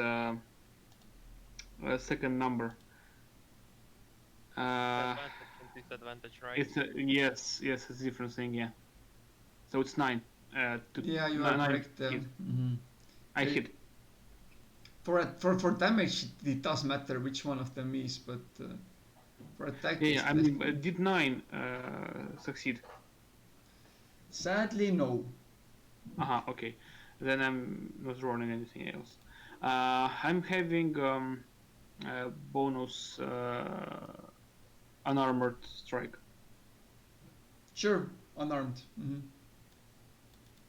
second number. Advantage and disadvantage, right? It's yes, it's a different thing. Yeah. So it's 9. Yeah, you are 9 correct. hit. I Okay. hit. For damage, it does matter which one of them is, but for attack, Yeah, I mean, did 9 succeed? sadly no. Okay. Then I'm not rolling anything else. I'm having bonus unarmored strike. Sure, unarmed.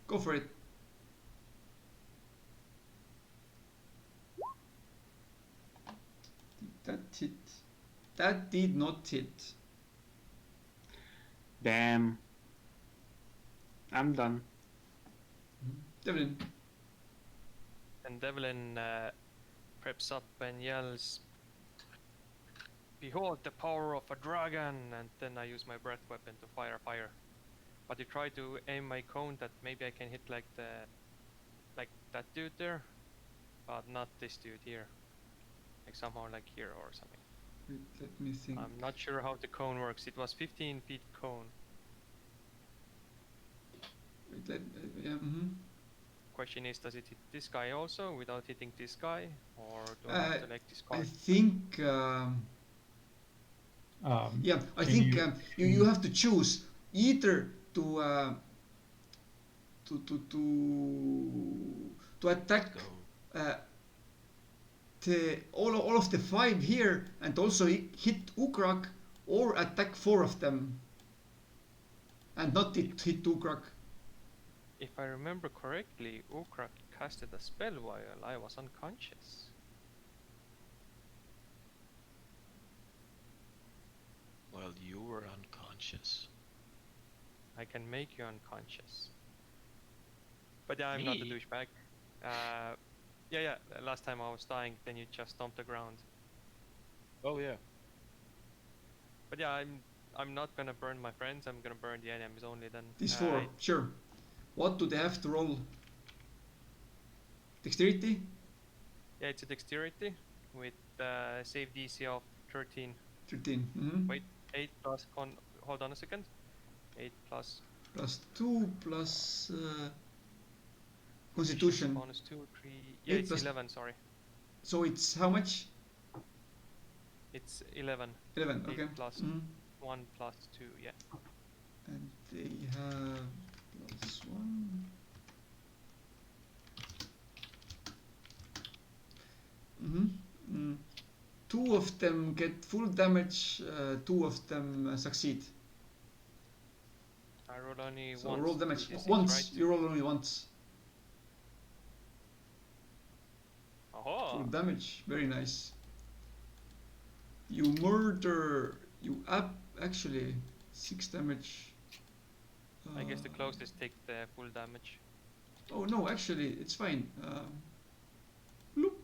Go for it. Did that hit? That did not hit. Damn. I'm done. Devlin. And Devlin preps up and yells, "Behold the power of a dragon!" And then I use my breath weapon to fire fire. But I try to aim my cone that maybe I can hit like that dude there, but not this dude here. Like somehow like here or something. Wait, let me think. I'm not sure how the cone works. It was 15 feet cone. Wait, yeah. Question is, does it hit this guy also without hitting this guy, or do I have to select this I card? think. Yeah, I think you have to choose either to attack all of the 5 here and also hit Ukrak, or attack 4 of them and not hit Ukrak. If I remember correctly, Ukrak casted a spell while I was unconscious. Well, you were unconscious. I can make you unconscious. But yeah, I'm not a Me? douchebag. Yeah. Last time I was dying, then you just stomped the ground. Oh yeah. But yeah, I'm not gonna burn my friends. I'm gonna burn the enemies only then. These 4, sure. What do they have to roll? Dexterity? Yeah, it's a dexterity with save DC of 13. 13. Mm-hmm. Wait, 8 plus hold on a second. 8 plus Plus 2 plus Constitution. bonus 2, 3. Yeah, 8 it's plus 11. Sorry, So it's how much? it's 11. 11. 8 Okay. plus Mhm. 1 plus 2. Yeah. And they have plus 1. Mm-hmm. 2 of them get full damage, 2 of them succeed. I roll only So once. roll damage 2d6, once. right? You roll only once. Aha! Full damage. Very nice. You murder. You up actually 6 damage. I guess the closest take the full damage. Oh no, actually it's fine. Look.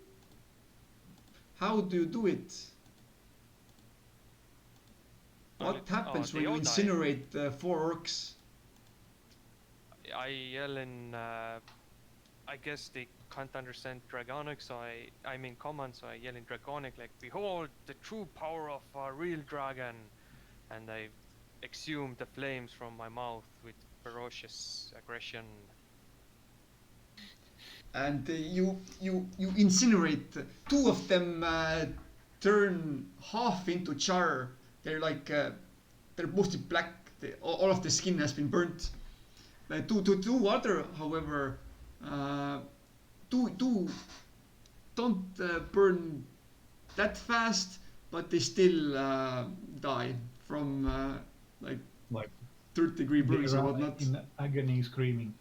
How do you do it? What happens when they you all die. incinerate 4 orcs? I yell in. I guess they can't understand Draconic, so I mean common, so I yell in Draconic like, "Behold the true power of a real dragon," and I exhume the flames from my mouth with ferocious aggression. And you incinerate. 2 of them turn half into char. They're like they're mostly black. All of the skin has been burnt. Two other, however, two don't burn that fast, but they still die from like Like 3rd-degree burns or they're whatnot. in agony, screaming.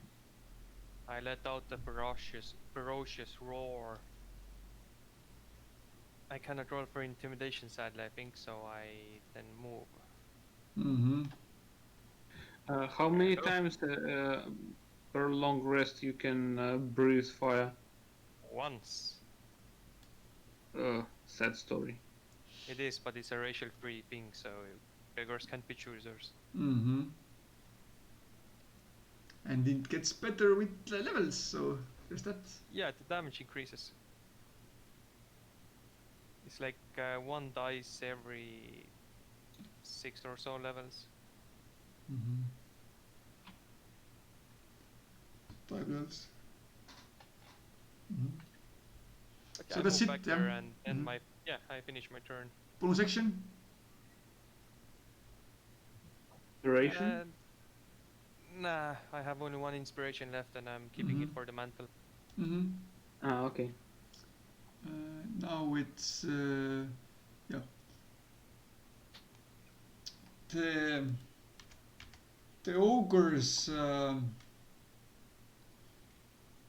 I let out the ferocious roar. I cannot roll for intimidation, sadly, I think, so I then move. Mm-hmm. How many Hello? times per long rest you can breathe fire? Once. Sad story. It is, but it's a racial-free thing, so beggars can't be choosers. Mm-hmm. And it gets better with levels, so there's that. Yeah, the damage increases. It's like 1 dice every 6 or so levels. Mm-hmm. 5 levels. Mm-hmm. But So yeah, I that's move it, back yeah. there and then Mhm. I finish my turn. Bonus action? Duration? Nah, I have only 1 inspiration left and I'm keeping it Mhm. for the mantle. Mm-hmm. Okay. Now it's yeah. The ogres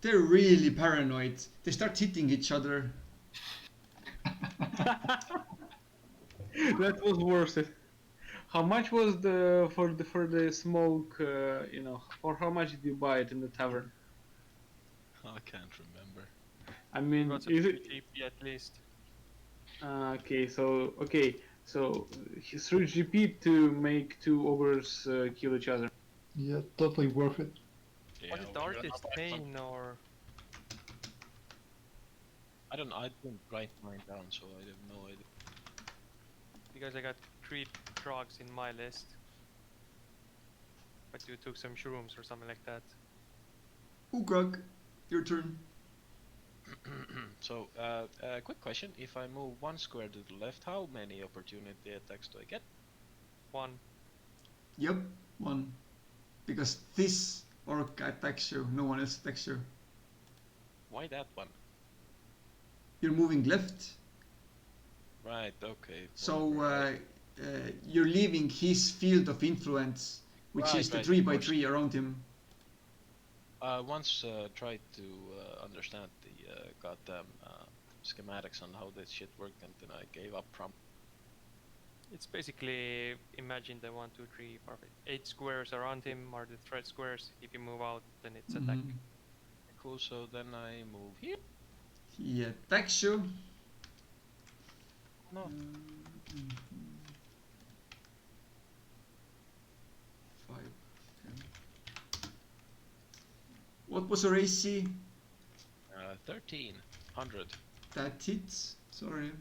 they're really paranoid. They start hitting each other. That was worth it. How much was the for the smoke? For how much did you buy it in the tavern? I can't remember. I mean, Got is some it GP at least. okay? So 3 GP to make 2 ogres kill each other. Yeah, totally worth it. Yeah, What is the when you're artist not that pain or I didn't write mine down, so I have no idea. because I got 3 drugs in my list. But you took some shrooms or something like that. Ugrog, your turn. So, quick question: if I move 1 square to the left, how many opportunity attacks do I get? 1. Yep, 1. Because this orc attacks you, no one else attacks you. Why that one? You're moving left, Right. Okay. so whatever. you're leaving his field of influence, which is the Right, 3 of by course. 3 around him. Once tried to understand the goddamn schematics on how this shit worked, and then I gave up from. It's basically, imagine the 1, 2, 3, 4, 5, 8 squares around him are the threat squares. If you move out, then it's attack. Mhm. Cool. So then I move here. He attacks you. No. 5, 10. What was your AC? 1300. That hits. Sorry.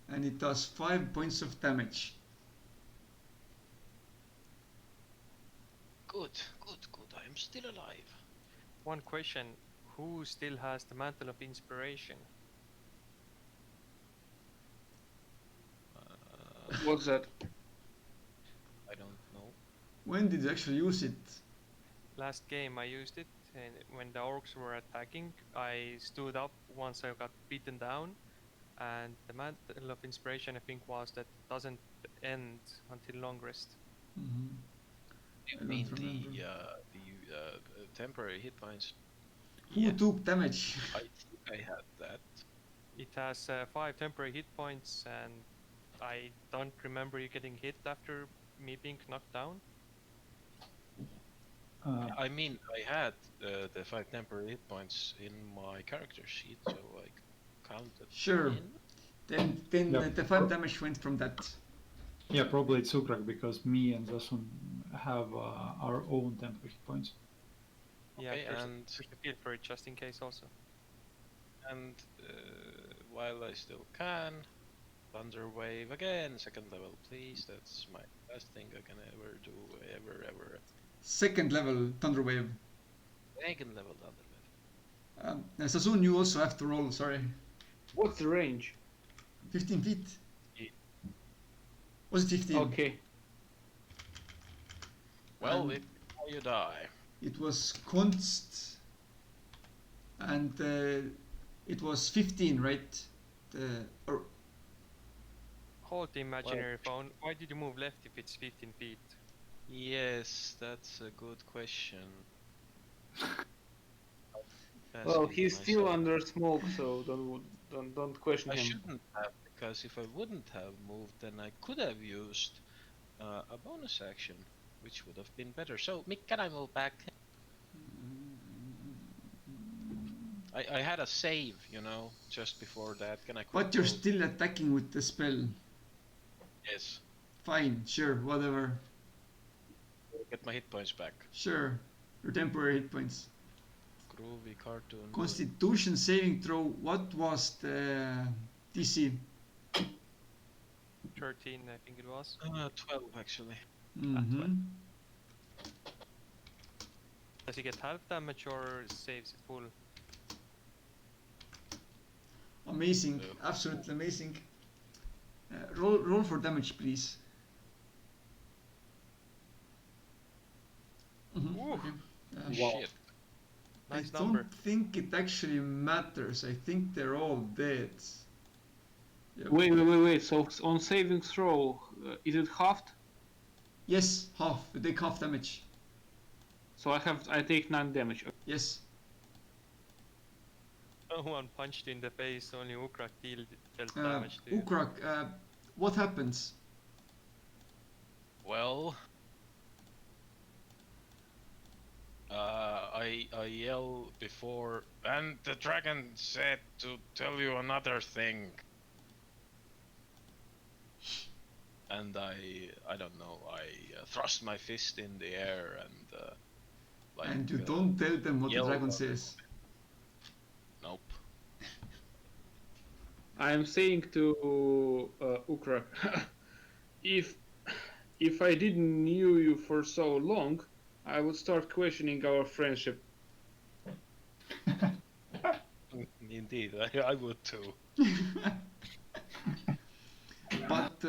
And it does 5 points of damage. Good. I am still alive. One question, who still has the Mantle of Inspiration? What's that? I don't know. When did you actually use it? Last game I used it, and when the orcs were attacking, I stood up once I got beaten down, and the Mantle of Inspiration I think was that doesn't end until long rest. Mhm. You I mean don't remember. the temporary hit points? Who took damage? I think I had that. It has 5 temporary hit points, and I don't remember you getting hit after me being knocked down. I mean, I had the 5 temporary hit points in my character sheet, so I counted. Sure. In. Then Yep. the 5 damage went from that. Yeah, probably it's Ukrak because me and Zasun have our own temporary hit points. Yeah, Okay, there's and a field for it just in case also. and while I still can, Thunder Wave again, 2nd level, please. That's my best thing I can ever do, ever. 2nd level Thunder Wave. 2nd level Thunder Wave. Sassoon, you also have to roll, sorry. What's the range? 15 feet? Yeah. Was it 15? Okay. Well, And if you die. it was const, and it was 15, right? Hold the imaginary phone. Why did you move left if it's 15 feet? Yes, that's a good question. Well, Asking he's still myself. under smoke, so don't question I him. shouldn't have, because if I wouldn't have moved, then I could have used a bonus action, which would have been better. So, Mick, can I move back? I had a save, just before that. Can I? But you're quick still attacking with the spell. Yes. Fine, sure, whatever. Get my hit points back. Sure, your temporary hit points. Groovy cartoon. Constitution saving throw, what was the DC? 13, I think it was. 12 actually. Mm-hmm. Does he get half damage or saves it full? Amazing, absolutely amazing. Roll for damage, please. Mhm, Ooh. okay. Shit. Nice I number. don't think it actually matters. I think they're all dead. Yep. Wait. So on saving throw, is it halved? Yes, half. You take half damage. So I take 9 damage. Yes. No one punched in the face, only Ukrak dealt damage to you. Ukrak, what happens? Well, I yell before, and the dragon said to tell you another thing. And I don't know, I thrust my fist in the air and And you don't tell them what the yell dragon out. says. Nope. I am saying to Ukrak, if I didn't knew you for so long, I would start questioning our friendship. Indeed, I would too. But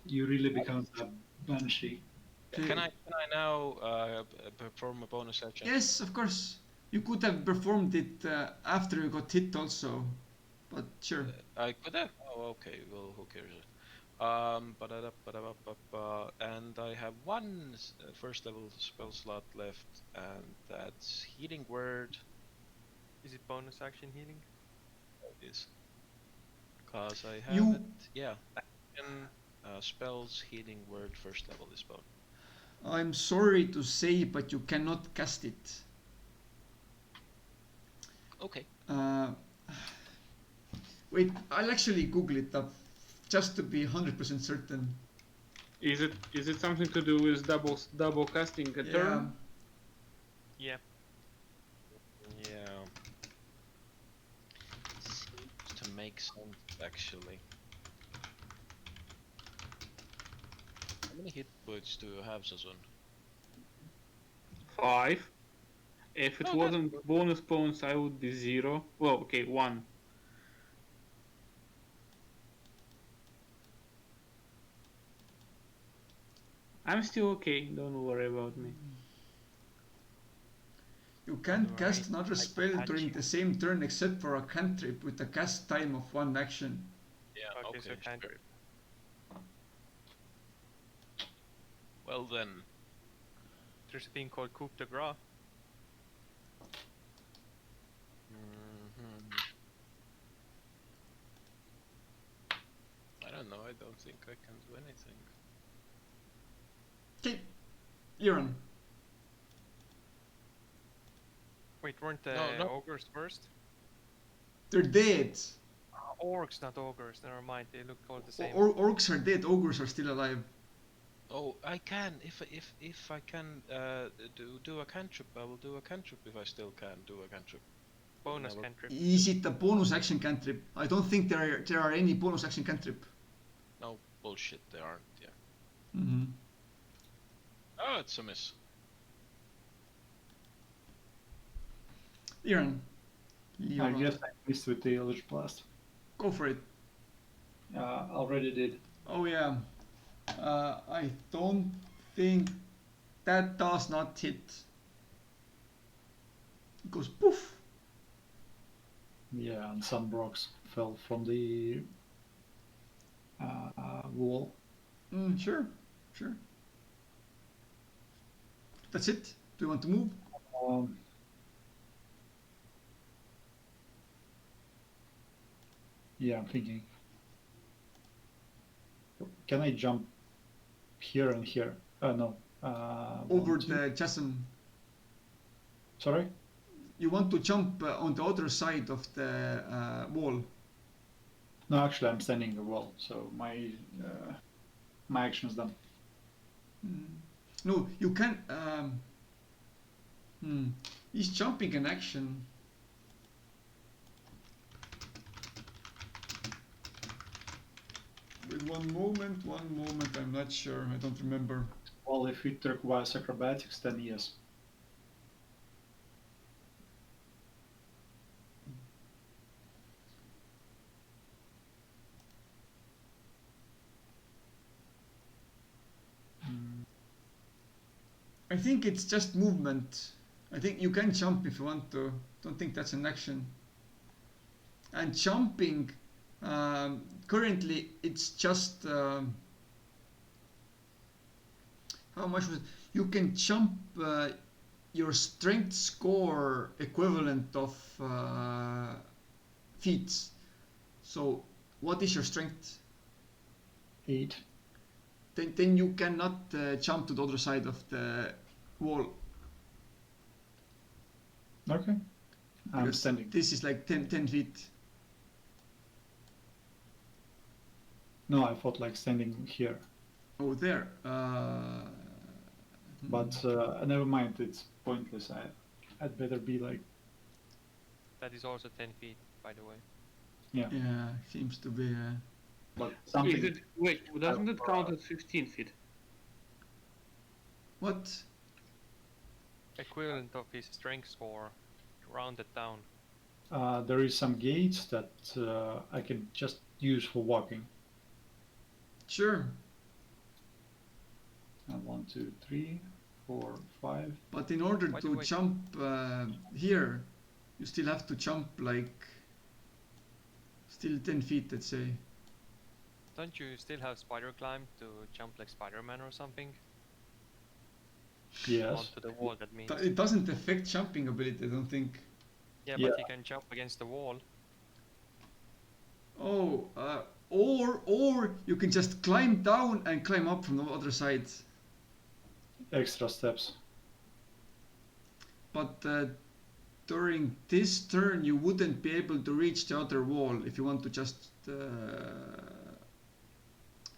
You really become a banshee. Can I now perform a bonus action? yes, of course. You could have performed it after you got hit also. But sure. I could have. Oh, okay. Well, who cares? And I have one first level spell slot left, and that's Healing Word. Is it bonus action healing? It is. Because I have You- it. Yeah. Action, spells, Healing Word, first level is bonus. I'm sorry to say, but you cannot cast it. Okay. Wait, I'll actually Google it up just to be 100% certain. Is it something to do with double casting a Yeah. turn? Yeah. Yeah. Seems to make sense, actually. How many hit points do you have, Sazun? 5. If it Oh, that's wasn't good. bonus points, I would be 0. Well, okay, 1. I'm still okay. Don't worry about me. You can't Alright, cast another I spell patch during you. the same turn except for a cantrip with a cast time of 1 action. Yeah, Okay, so sure. cantrip. Well then. There's a thing called coup de grace. I don't know, I don't think I can do anything. Okay, Iran. Wait, weren't the No, no. ogres first? They're dead. Orcs, not ogres. Never mind. They look all the same. Orcs are dead, ogres are still alive. Oh, I can. If I can do a cantrip, I will do a cantrip if I still can do a cantrip. Bonus Never- cantrip. Is it a bonus action cantrip? I don't think there are any bonus action cantrip. No, bullshit, they aren't, yeah. Mm-hmm. Oh, it's a miss. Iran. I guess I missed with the Eldritch Blast. Go for it. Already did. Oh yeah. I don't think that does not hit. It goes poof. Yeah, and some rocks fell from the wall. Sure. That's it. Do you want to move? Um, yeah, I'm thinking. Can I jump here and here? No. Over 1, 2. the chasm. Sorry? You want to jump on the other side of the wall. No, actually, I'm standing the wall, so my action is done. No, you can. Is jumping an action? Wait, one moment. I'm not sure. I don't remember. Well, if it requires acrobatics, then yes. I think it's just movement. I think you can jump if you want to. Don't think that's an action. And jumping, currently it's just how much was it? You can jump your strength score equivalent of feats. So what is your strength? 8. Then you cannot jump to the other side of the wall. Okay. I'm Because standing. this is like 10 feet. No, I thought like standing here. Oh, there. But never mind, it's pointless. I'd better be like, That is also 10 feet, by the way. yeah. Yeah, seems to be. But something. Is it, wait, doesn't it count as 15 feet? What? Equivalent of his strength score, rounded down. There is some gates that I can just use for walking. Sure. 1, 2, 3, 4, 5. But in order Why do to I- jump here, you still have to jump like still 10 feet, let's say. don't you still have spider climb to jump like Spider-Man or something? Yes. Onto the wall, that means. It doesn't affect jumping ability, I don't think. Yeah, Yeah. but he can jump against the wall. Oh, or you can just climb down and climb up from the other side. Extra steps. But during this turn, you wouldn't be able to reach the other wall if you want to just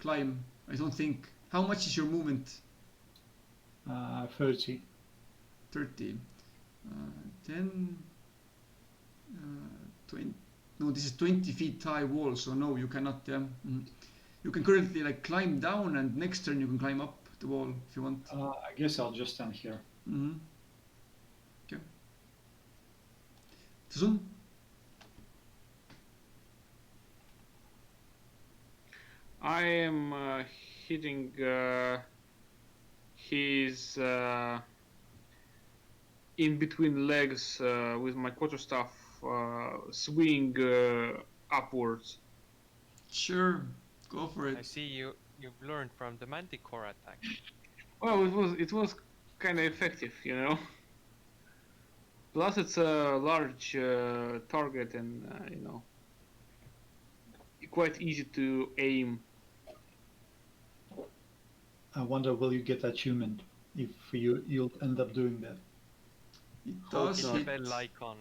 climb. I don't think. How much is your movement? 30. 30. 10. 20. No, this is 20 feet high wall, so no, you cannot. Yeah. You can currently like climb down, and next turn you can climb up the wall if you want. I guess I'll just stand here. Okay. Tsun? I am hitting his in between legs with my quarterstaff, swing upwards. Sure, go for it. I see you've learned from the manticore attack. Well, it was kind of effective, you know. Plus, it's a large target, and you know, quite easy to aim. I wonder, will you get achievement if you'll end up doing that? It Hope does not. hit. Bell icon.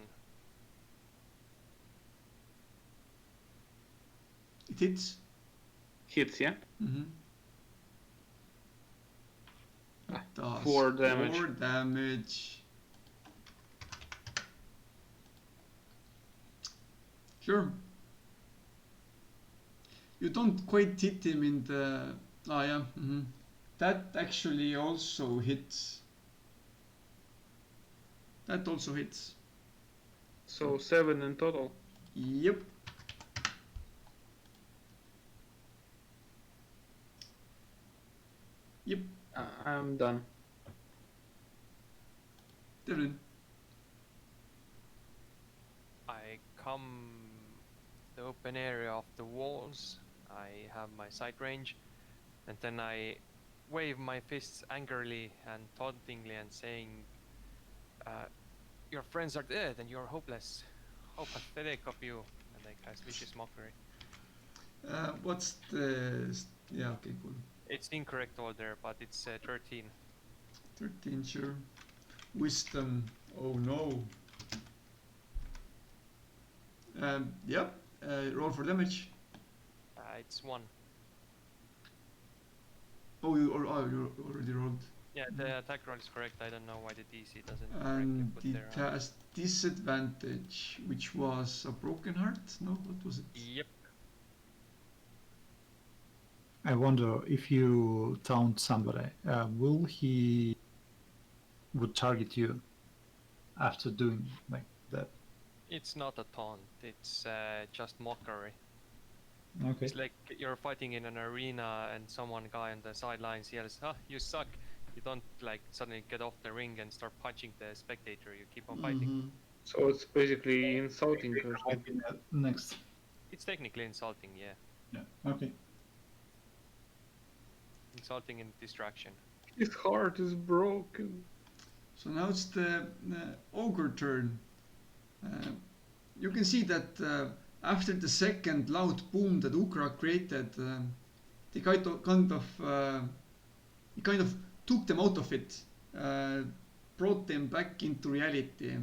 It hits. Hits, yeah. Mm-hmm. It does 4 damage. 4 damage. Sure. You don't quite hit him in the. Ah, yeah. That actually also hits. That also hits. So 7 in total. Yep. Yep. I'm done. Devlin. I come the open area of the walls. I have my sight range, and then I wave my fists angrily and tauntingly and saying, "Your friends are dead, and you are hopeless. How pathetic of you!" And I cast vicious mockery. What's the. Yeah, okay, cool. It's incorrect order, but it's 13. 13, sure. Wisdom. Oh no. Yep. Roll for damage. It's 1. Oh, you already rolled. Yeah, the attack roll is correct. I don't know why the DC doesn't correctly And put it there. has disadvantage, which was a broken heart? No, what was it? Yep. I wonder if you taunt somebody, will he would target you after doing like that? It's not a taunt. It's just mockery. Okay. It's like you're fighting in an arena and someone guy on the sidelines yells, "Ah, you suck." You don't like suddenly get off the ring and start punching the spectator. You keep on fighting. Mhm. So it's basically insulting or something. Maybe next. It's technically insulting, yeah. Yeah. Okay. Insulting and distraction. His heart is broken. So now it's the ogre turn. You can see that after the second loud boom that Ukra created, he kind of took them out of it, brought them back into reality.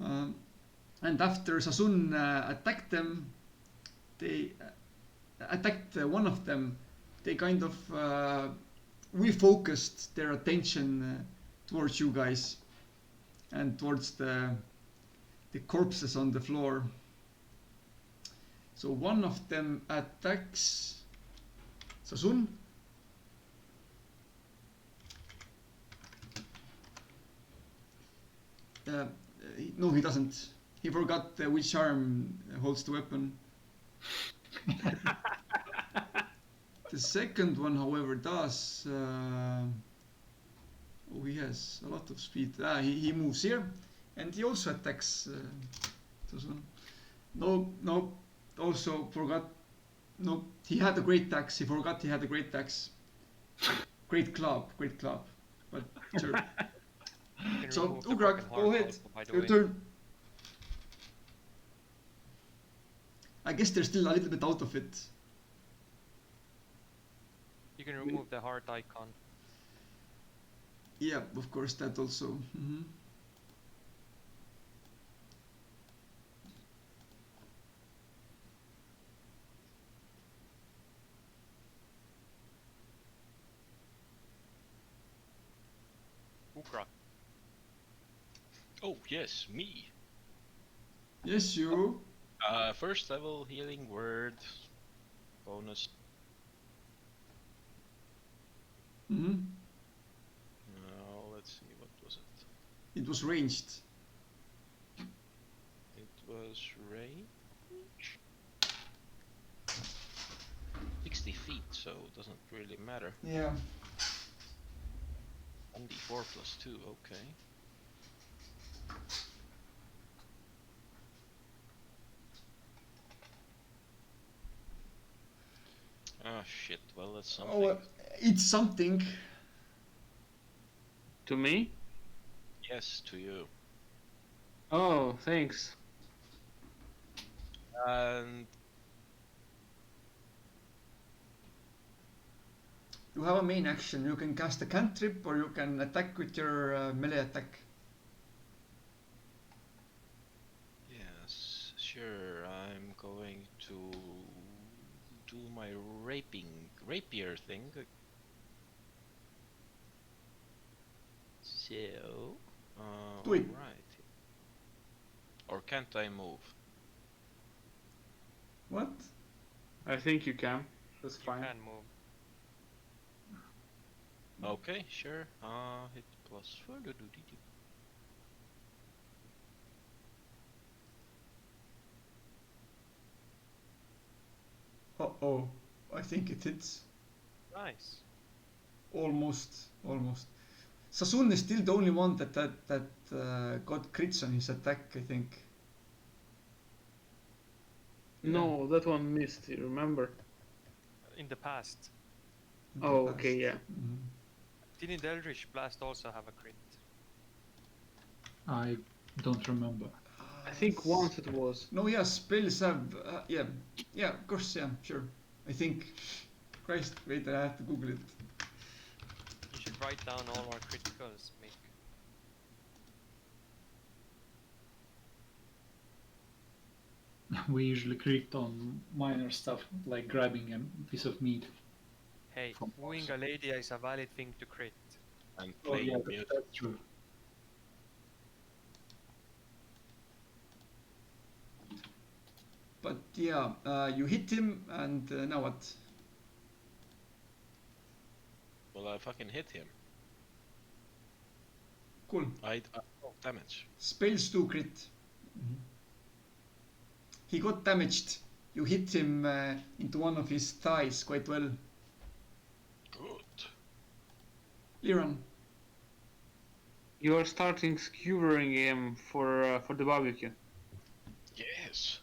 And after Sasun attacked them, they attacked one of them. They kind of refocused their attention towards you guys and towards the corpses on the floor. So one of them attacks Sasun. No, he doesn't. He forgot which arm holds the weapon. The second one, however, does. Oh, he has a lot of speed. He moves here, and he also attacks. No, also forgot No, he had a great tax. He forgot he had a great tax. Great club. But sure. You can So, remove the Ugrak, broken go heart ahead. also, by the Your way. turn. I guess they're still a little bit out of it. You can remove the heart icon. Yeah, of course, that also. Ukra. Oh yes, me. Yes, you. First level healing word. Bonus. Mm-hmm. Now let's see, what was it? It was ranged. It was range. 60 feet, so it doesn't really matter. Yeah. 1d4 plus 2, okay. Ah shit, well that's something. Oh, it's something. To me? Yes, to you. Oh, thanks. And You have a main action. You can cast a cantrip or you can attack with your melee attack. yes, sure, I'm going to do my rapier thing. So, Do it. right. Or can't I move? What? I think you can. That's You fine. can move. Okay, sure. Hit plus 4. Uh-oh. I think it hits. Nice. Almost. Sassoon is still the only one that got crits on his attack, I think. No, that one missed, you remember? In the past. In the Oh, past. okay, yeah. Mhm. Didn't Eldritch Blast also have a crit? I don't remember. I think once it was. No, yeah, spells have. Yeah, of course, yeah, sure. I think. Christ, wait, I have to Google it. You should write down all our criticals, Mick. We usually crit on minor stuff like grabbing a piece of meat. Hey, From wooing a lady is a valid thing to crit. And Oh playing yeah, music. that's true. But yeah, you hit him, and now what? Well, I fucking hit him. Cool. I damage. Spells do crit. He got damaged. You hit him into one of his thighs quite well. Good. Liran. You are starting skewering him for the barbecue. Yes.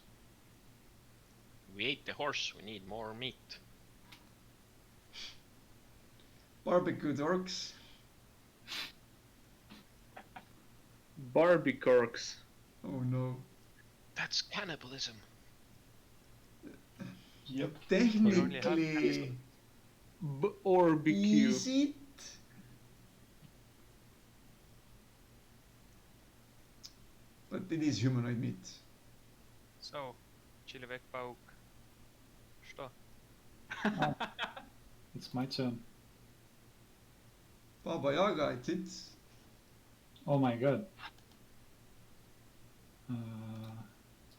We ate the horse, we need more meat. Barbecued orcs. Barbicorks. Oh no. That's cannibalism. Yep. Technically, Barbecue. is it? But it is humanoid meat. So, Chilevekpauk. Что? It's my turn. Baba Yaga, it hits. Oh my god.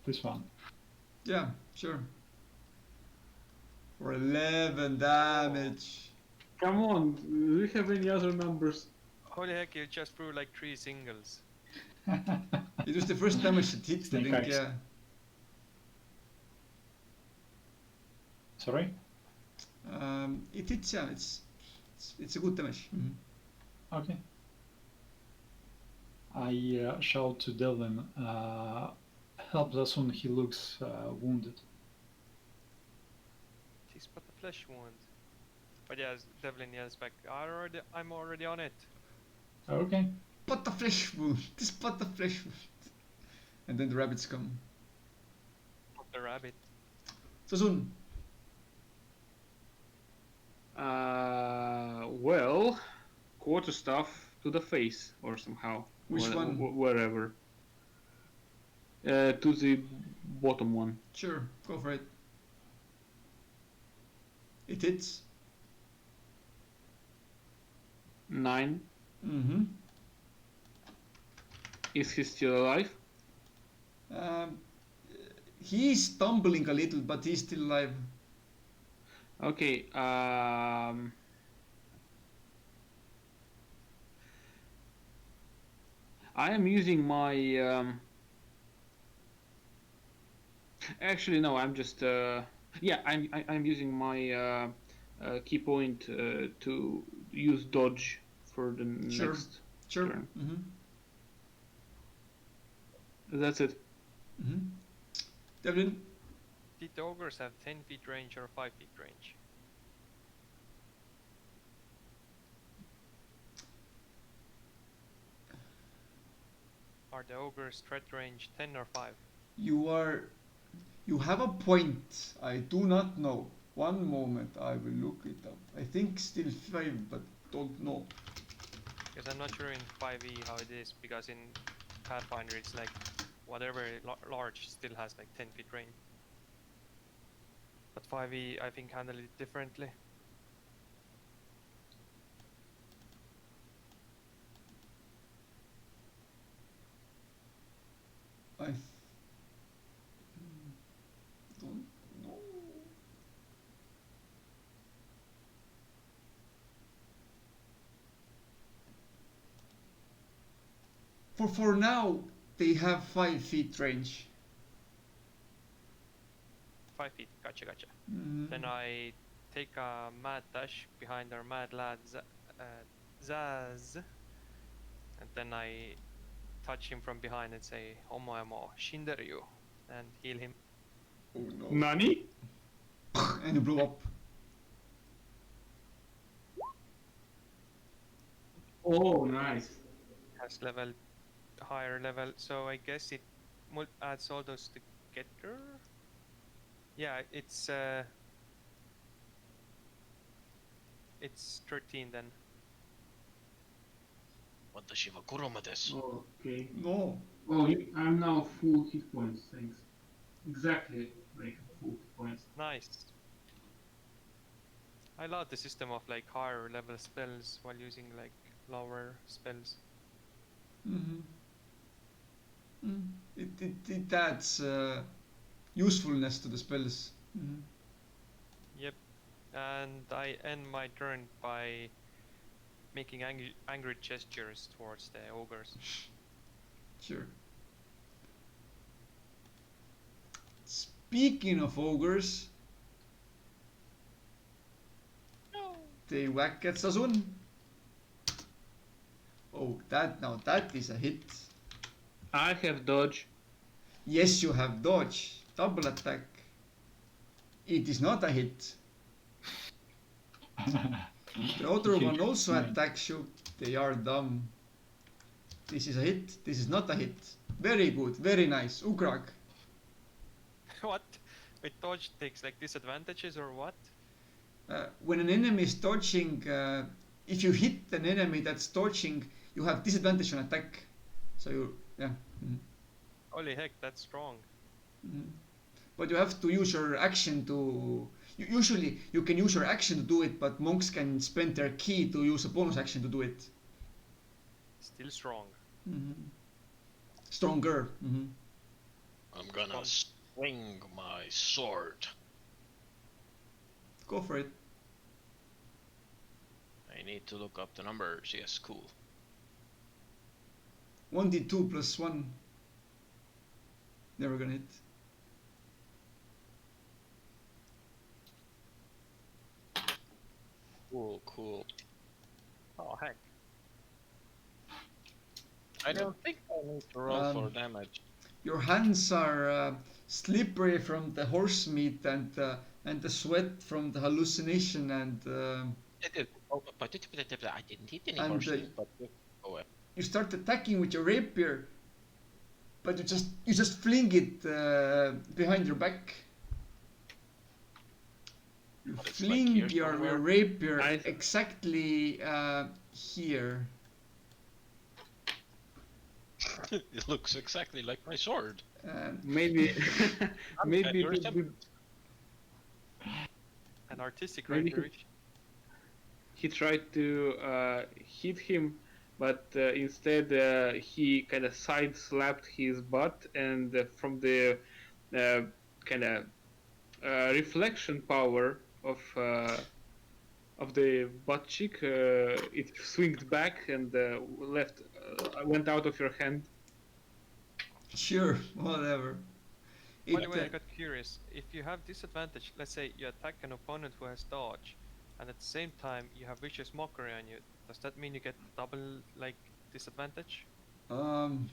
This one. Yeah, sure. For 11 damage. Come on, do you have any other numbers? Holy heck, you just threw like 3 singles. It was the first damage that hit, I Snake think, eyes. yeah. Sorry? It hits, yeah, it's a good damage. Okay. I shout to Delvin, help Zasun, he looks wounded. this but a flesh wound. But yes, Devlin yells back, I'm already on it. Okay. But the flesh wound. This but the flesh wound. And then the rabbits come. Not the rabbit. Sazun. Well, quarterstaff to the face or somehow. Which one? Wherever. To the bottom one. Sure, go for it. It hits. 9. Mm-hmm. Is he still alive? He's stumbling a little, but he's still alive. Okay. I am using my. Actually, no. I'm just. Yeah, I'm using my key point to use dodge for the Sure. next Sure. turn. Mm-hmm. That's it. Mm-hmm. Devlin. Did the ogres have 10 feet range or 5 feet range? Are the ogres threat range 10 or 5? You have a point. I do not know. One moment, I will look it up. I think still 5, but don't know. Because I'm not sure in 5e how it is, because in Pathfinder it's like whatever large still has like 10 feet range. But 5e I think handle it differently. I don't know. For now, they have 5 feet range. 5 feet, gotcha. Mhm. Then I take a mad dash behind our mad lad Zaz, and then I touch him from behind and say Omoemo Shinderyu and heal him. Oh no. Nani? And you blow up. Oh, nice. Has higher level, so I guess it adds all those together. Yeah, it's 13 then. What the Shiva Kuruma desu? Okay. No. Oh, I'm now full hit points, thanks. Exactly like full hit points. Nice. I love the system of like higher level spells while using like lower spells. Mm-hmm. It adds usefulness to the spells. Mm-hmm. Yep. And I end my turn by making angry gestures towards the ogres. Sure. Speaking of ogres, No. they whack at Sazun. Oh, that is a hit. I have dodge. Yes, you have dodge. Double attack. It is not a hit. The other one also attacks you. They are dumb. This is a hit. This is not a hit. Very good. Very nice. Ugrag. What? Wait, dodge takes like disadvantages or what? When an enemy is dodging, if you hit an enemy that's dodging, you have disadvantage on attack. So you, yeah. Mm-hmm. Holy heck, that's strong. Mm-hmm. But you have to use your action to. Usually you can use your action to do it, but monks can spend their key to use a bonus action to do it. Still strong. Mm-hmm. Stronger. Mm-hmm. I'm gonna swing my sword. Go for it. I need to look up the numbers. Yes, cool. 1d2 plus 1. Never gonna hit. Cool. Oh heck. I don't think I need to roll for damage. Your hands are slippery from the horse meat, and and the sweat from the hallucination, and But I didn't eat any And, horses. But you start attacking with your rapier, but you just fling it behind your back. You But it's like fling here your somewhere. rapier I th- exactly here. It looks exactly like my sword. maybe maybe You're it would be An artistic Maybe rapier. he tried to hit him, but instead he kind of side slapped his butt, and from the kind of reflection power of the butt cheek, it swinged back and went out of your hand. Sure, whatever. By the way, I got curious. If you have disadvantage, let's say you attack an opponent who has dodge, and at the same time you have vicious mockery on you, does that mean you get double like disadvantage? Um,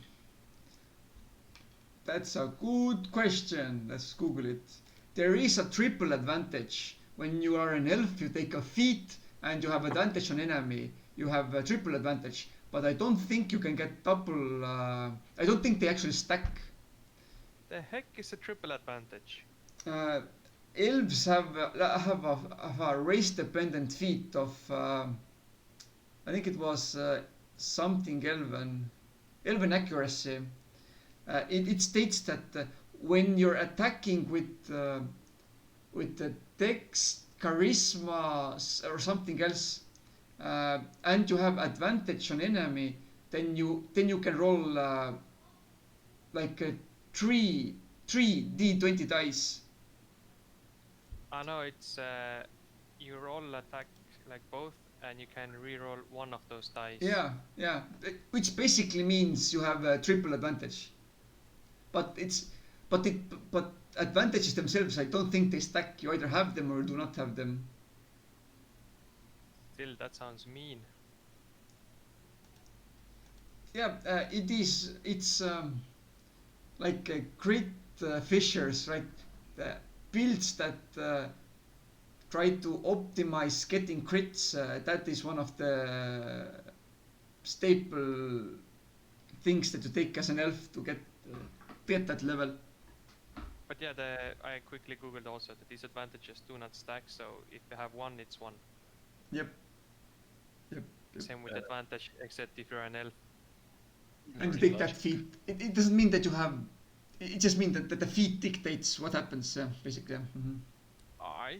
that's a good question. Let's Google it. There is a triple advantage. When you are an elf, you take a feat and you have advantage on enemy. You have a triple advantage. But I don't think you can get double. I don't think they actually stack. The heck is a triple advantage? Uh, Elves have a race dependent feat of. I think it was something elven accuracy. It states that when you're attacking with the dex, charisma, or something else, and you have advantage on enemy, then you can roll like three d20 dice. I know it's you roll attack like both, and you can re-roll one of those dice. Yeah, which basically means you have a triple advantage. But but advantages themselves, I don't think they stack. You either have them or do not have them. Still, that sounds mean. Yeah, it's like crit fishers, right? Builds that try to optimize getting crits. That is one of the staple things that you take as an elf to get that level. But yeah, I quickly googled also the disadvantages do not stack. So if you have one, it's one. Yep. Same with advantage, except if you're an elf. And you take that feat. It doesn't mean that you have. It just means that the feat dictates what happens, basically. I.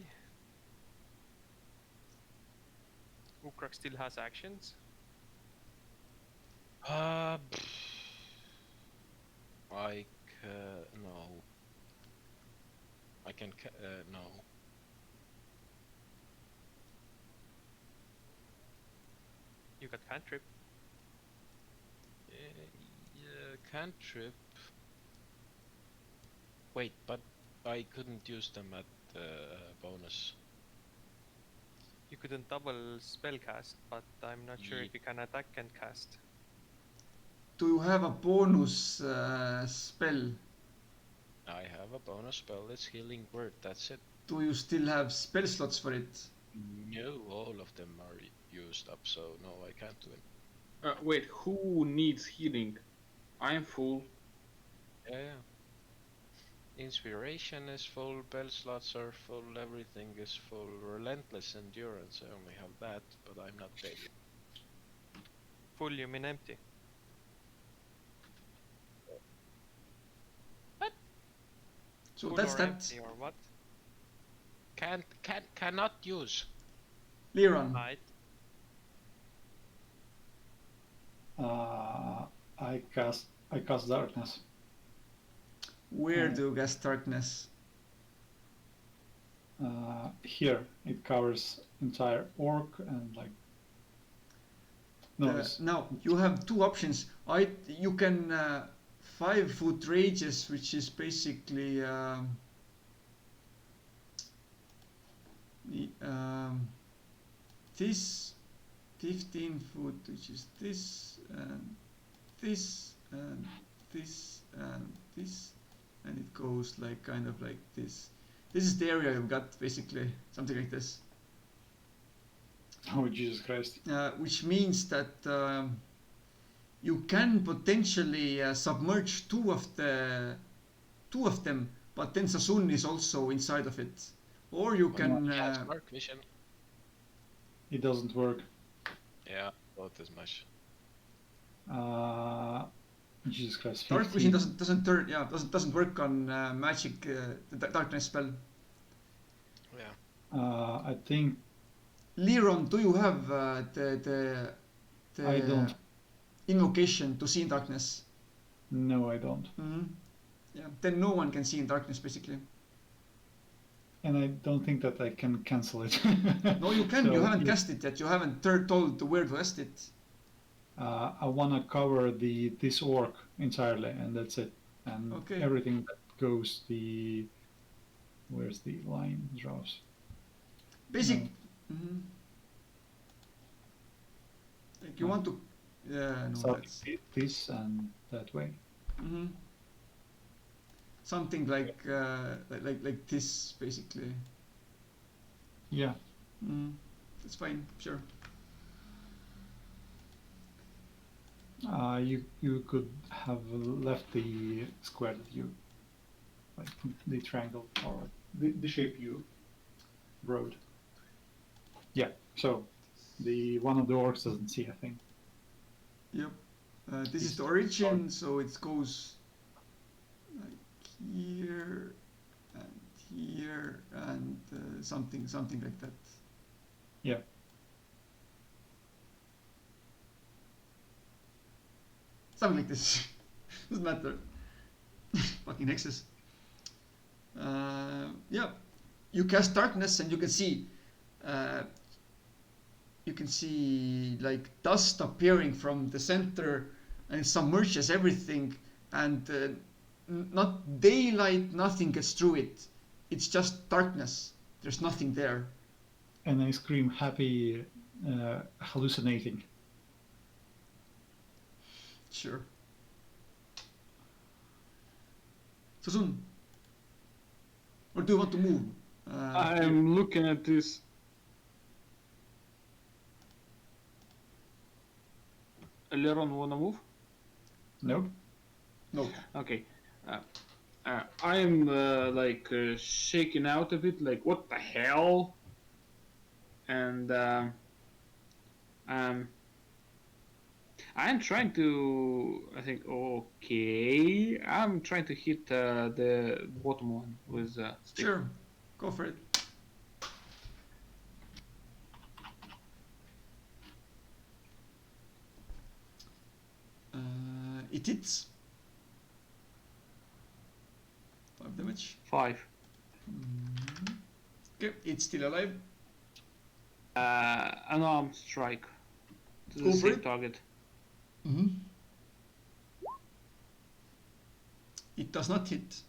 Ukrak still has actions. No. I can no. You got cantrip. Yeah, cantrip. Wait, but I couldn't use them at bonus. You couldn't double spell cast, but I'm not sure if you can attack and cast. Do you have a bonus spell? I have a bonus spell. It's Healing Word. That's it. Do you still have spell slots for it? No, all of them are used up, so no, I can't do it. Wait, who needs healing? I am full. Yeah. Inspiration is full, spell slots are full, everything is full. Relentless Endurance, I only have that, but I'm not ready. Full, you mean empty? What? So Full that's or that. empty or what? Cannot use. Liron. Right. I cast darkness. Where do you cast darkness? Here it covers entire orc and like. No, Now you have two options. You can 5-foot radius, which is basically this 15-foot, which is this and this and this and this, and it goes like kind of like this. This is the area you've got, basically, something like this. Oh, Jesus Christ. Which means that you can potentially submerge two of them, but then Sassoon is also inside of it. Or you can... He has dark vision. It doesn't work. Yeah, thought as much. Jesus Christ. Dark 15. vision doesn't work on magic, the darkness spell. Yeah. I think Liron, do you have the I don't. invocation to see in darkness? No, I don't. Mm-hmm. Yeah, then no one can see in darkness, basically. And I don't think that I can cancel it. No, you can. So, You haven't yeah. cast it yet. You haven't told where to cast it. I want to cover this orc entirely, and that's it. And Okay. everything that goes where's the line draws? Basic. No. Mhm. Like you No. want to. Yeah, no, So that's. this and that way. Mhm. Something like this, basically. Yeah. That's fine. Sure. You could have left the square that you like the triangle or the shape you wrote. Yeah. So the one of the orcs doesn't see a thing. Yep. This is the origin, so it goes like here and something like that. Yeah. Something like this. Doesn't matter. Fucking hexes. Yeah. You cast darkness and you can see like dust appearing from the center and it submerges everything and not daylight, nothing gets through it. It's just darkness. There's nothing there. And I scream happy, hallucinating. Sure. Sassoon, or do you want to move? I'm looking at this. Leron, wanna move? Nope. No. Okay. I'm like shaking out a bit, like what the hell? And I'm trying to. I think okay. I'm trying to hit the bottom one with stick. Sure. Go for it. It hits. 5 damage. 5. Okay, it's still alive. Unarmed strike to Go the for same it. target. It does not hit.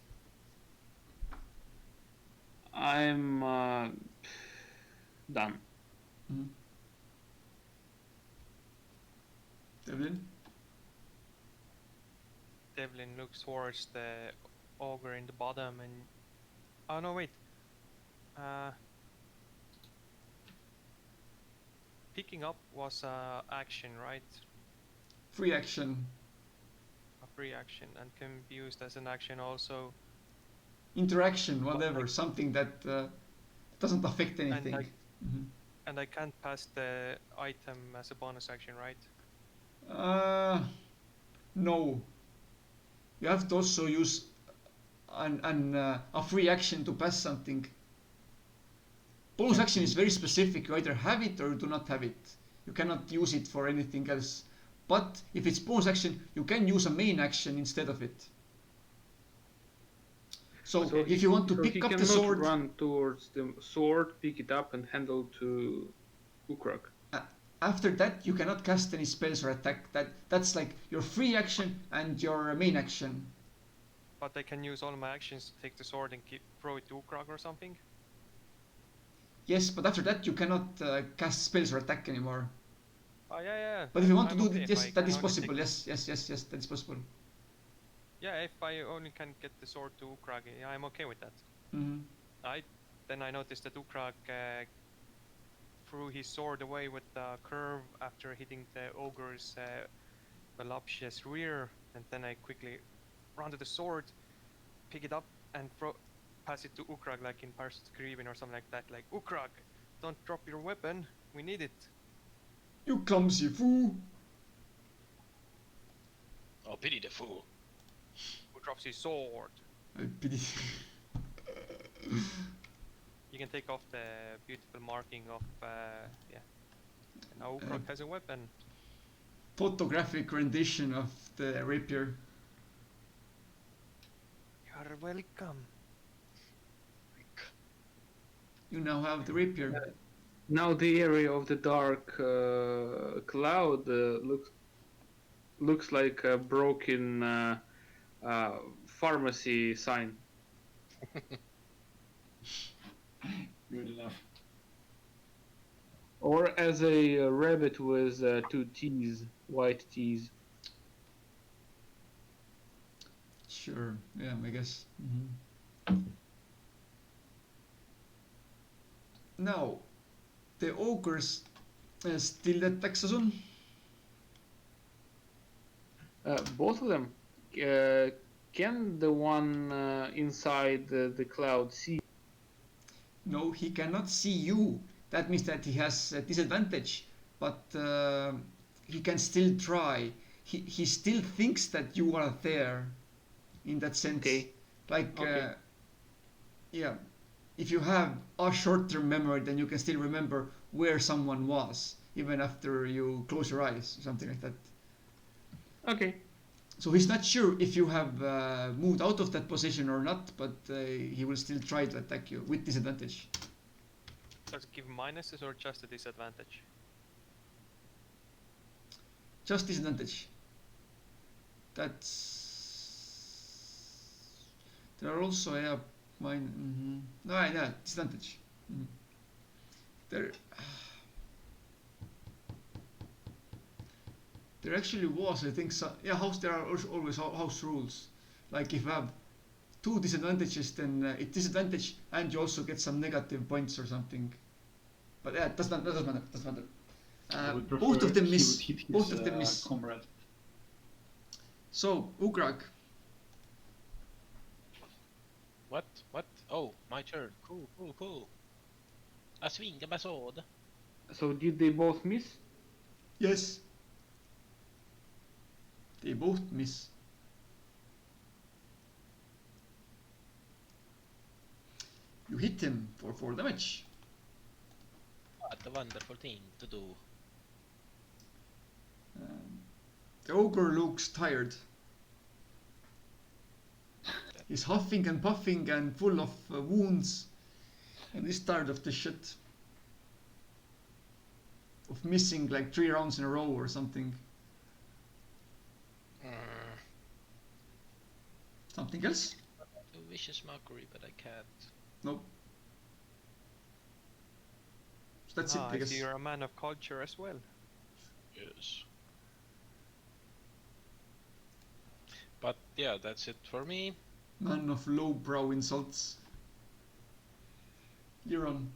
I'm done. Devlin. Devlin looks towards the ogre in the bottom and... Oh no, wait. Picking up was action, right? Free action. A free action, and can be used as an action also. Interaction, whatever. Something that doesn't affect anything. And I can't pass the item as a bonus action, right? No. You have to also use a free action to pass something. Bonus action is very specific. You either have it or you do not have it. You cannot use it for anything else. But if it's bonus action, you can use a main action instead of it. So if you want to pick up the sword, run towards the sword, pick it up, and handle to Ukrok. After that you cannot cast any spells or attack. That's like your free action and your main action. But I can use all my actions to take the sword and throw it to Ukrog or something? Yes, but after that you cannot cast spells or attack anymore. Oh yeah. But if you want I'm to do okay it, if yes, I that can is only possible. take- Yes, that is possible. Yeah, if I only can get the sword to Ukrog, yeah, I'm okay with that. Then I noticed that Ukrak threw his sword away with the curve after hitting the ogre's voluptuous rear, and then I quickly run to the sword, pick it up, and pass it to Ukrak like in Pirates of the Caribbean or something like that. Like, Ukrak, don't drop your weapon. We need it. You clumsy fool! Oh, pity the fool. Who drops his sword? I pity. You can take off the beautiful marking of yeah. And now Ukrak has a weapon. Photographic rendition of the rapier. You're welcome. You now have the rapier. Now the area of the dark cloud looks like a broken pharmacy sign. Good enough. Or as a rabbit with two T's, white T's. Sure, yeah, I guess. Now, the ogres still attack Sazun. Both of them. Can the one inside the cloud see? No, he cannot see you. That means that he has a disadvantage, but he can still try. He still thinks that you are there, in that sense. Okay. Like, Okay. yeah, if you have a short-term memory, then you can still remember where someone was, even after you close your eyes, or something like that. Okay. So he's not sure if you have moved out of that position or not, but he will still try to attack you with disadvantage. Does it give minuses or just a disadvantage? Just disadvantage. That's. There are also no, yeah, disadvantage. There. There actually was, I think, so. Yeah, there are always house rules. Like if you have two disadvantages, then it's disadvantage, and you also get some negative points or something. But yeah, that doesn't matter. I would Both of prefer them he miss. would hit his, Both of them miss. comrade. So Ukrak, What? What? Oh, my turn. Cool. Jag svingar med sword. So did they both miss? yes, they both miss. You hit him for 4 damage. What a wonderful thing to do. The ogre looks tired. He's huffing and puffing and full of wounds, and he's tired of this shit. Of missing like 3 rounds in a row or something. Something else? A vicious mockery, but I can't. Nope. So that's it, I I guess. see you're a man of culture as well. Yes. But yeah, that's it for me. Man of lowbrow insults. You're on.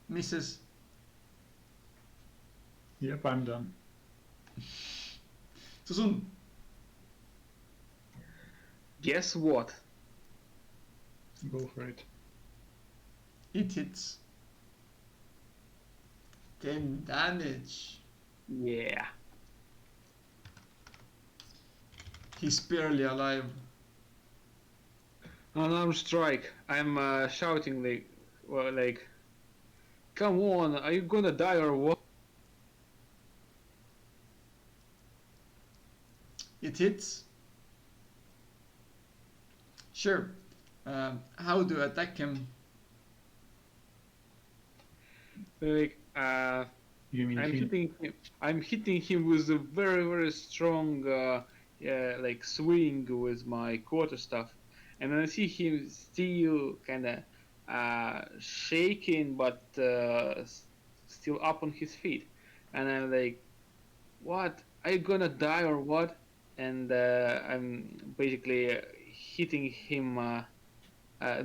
Misses. Yep, I'm done. Susun. Guess what? Go for it. It hits. 10 damage. Yeah. He's barely alive. Unarmed strike. I'm shouting like, come on, are you gonna die or what? It hits. Sure. How do you attack him? Like, You mean I'm hitting him with a very strong like swing with my quarterstaff, and I see him still kind of shaking, but still up on his feet, and I'm like what? Are you gonna die or what? And I'm basically hitting him,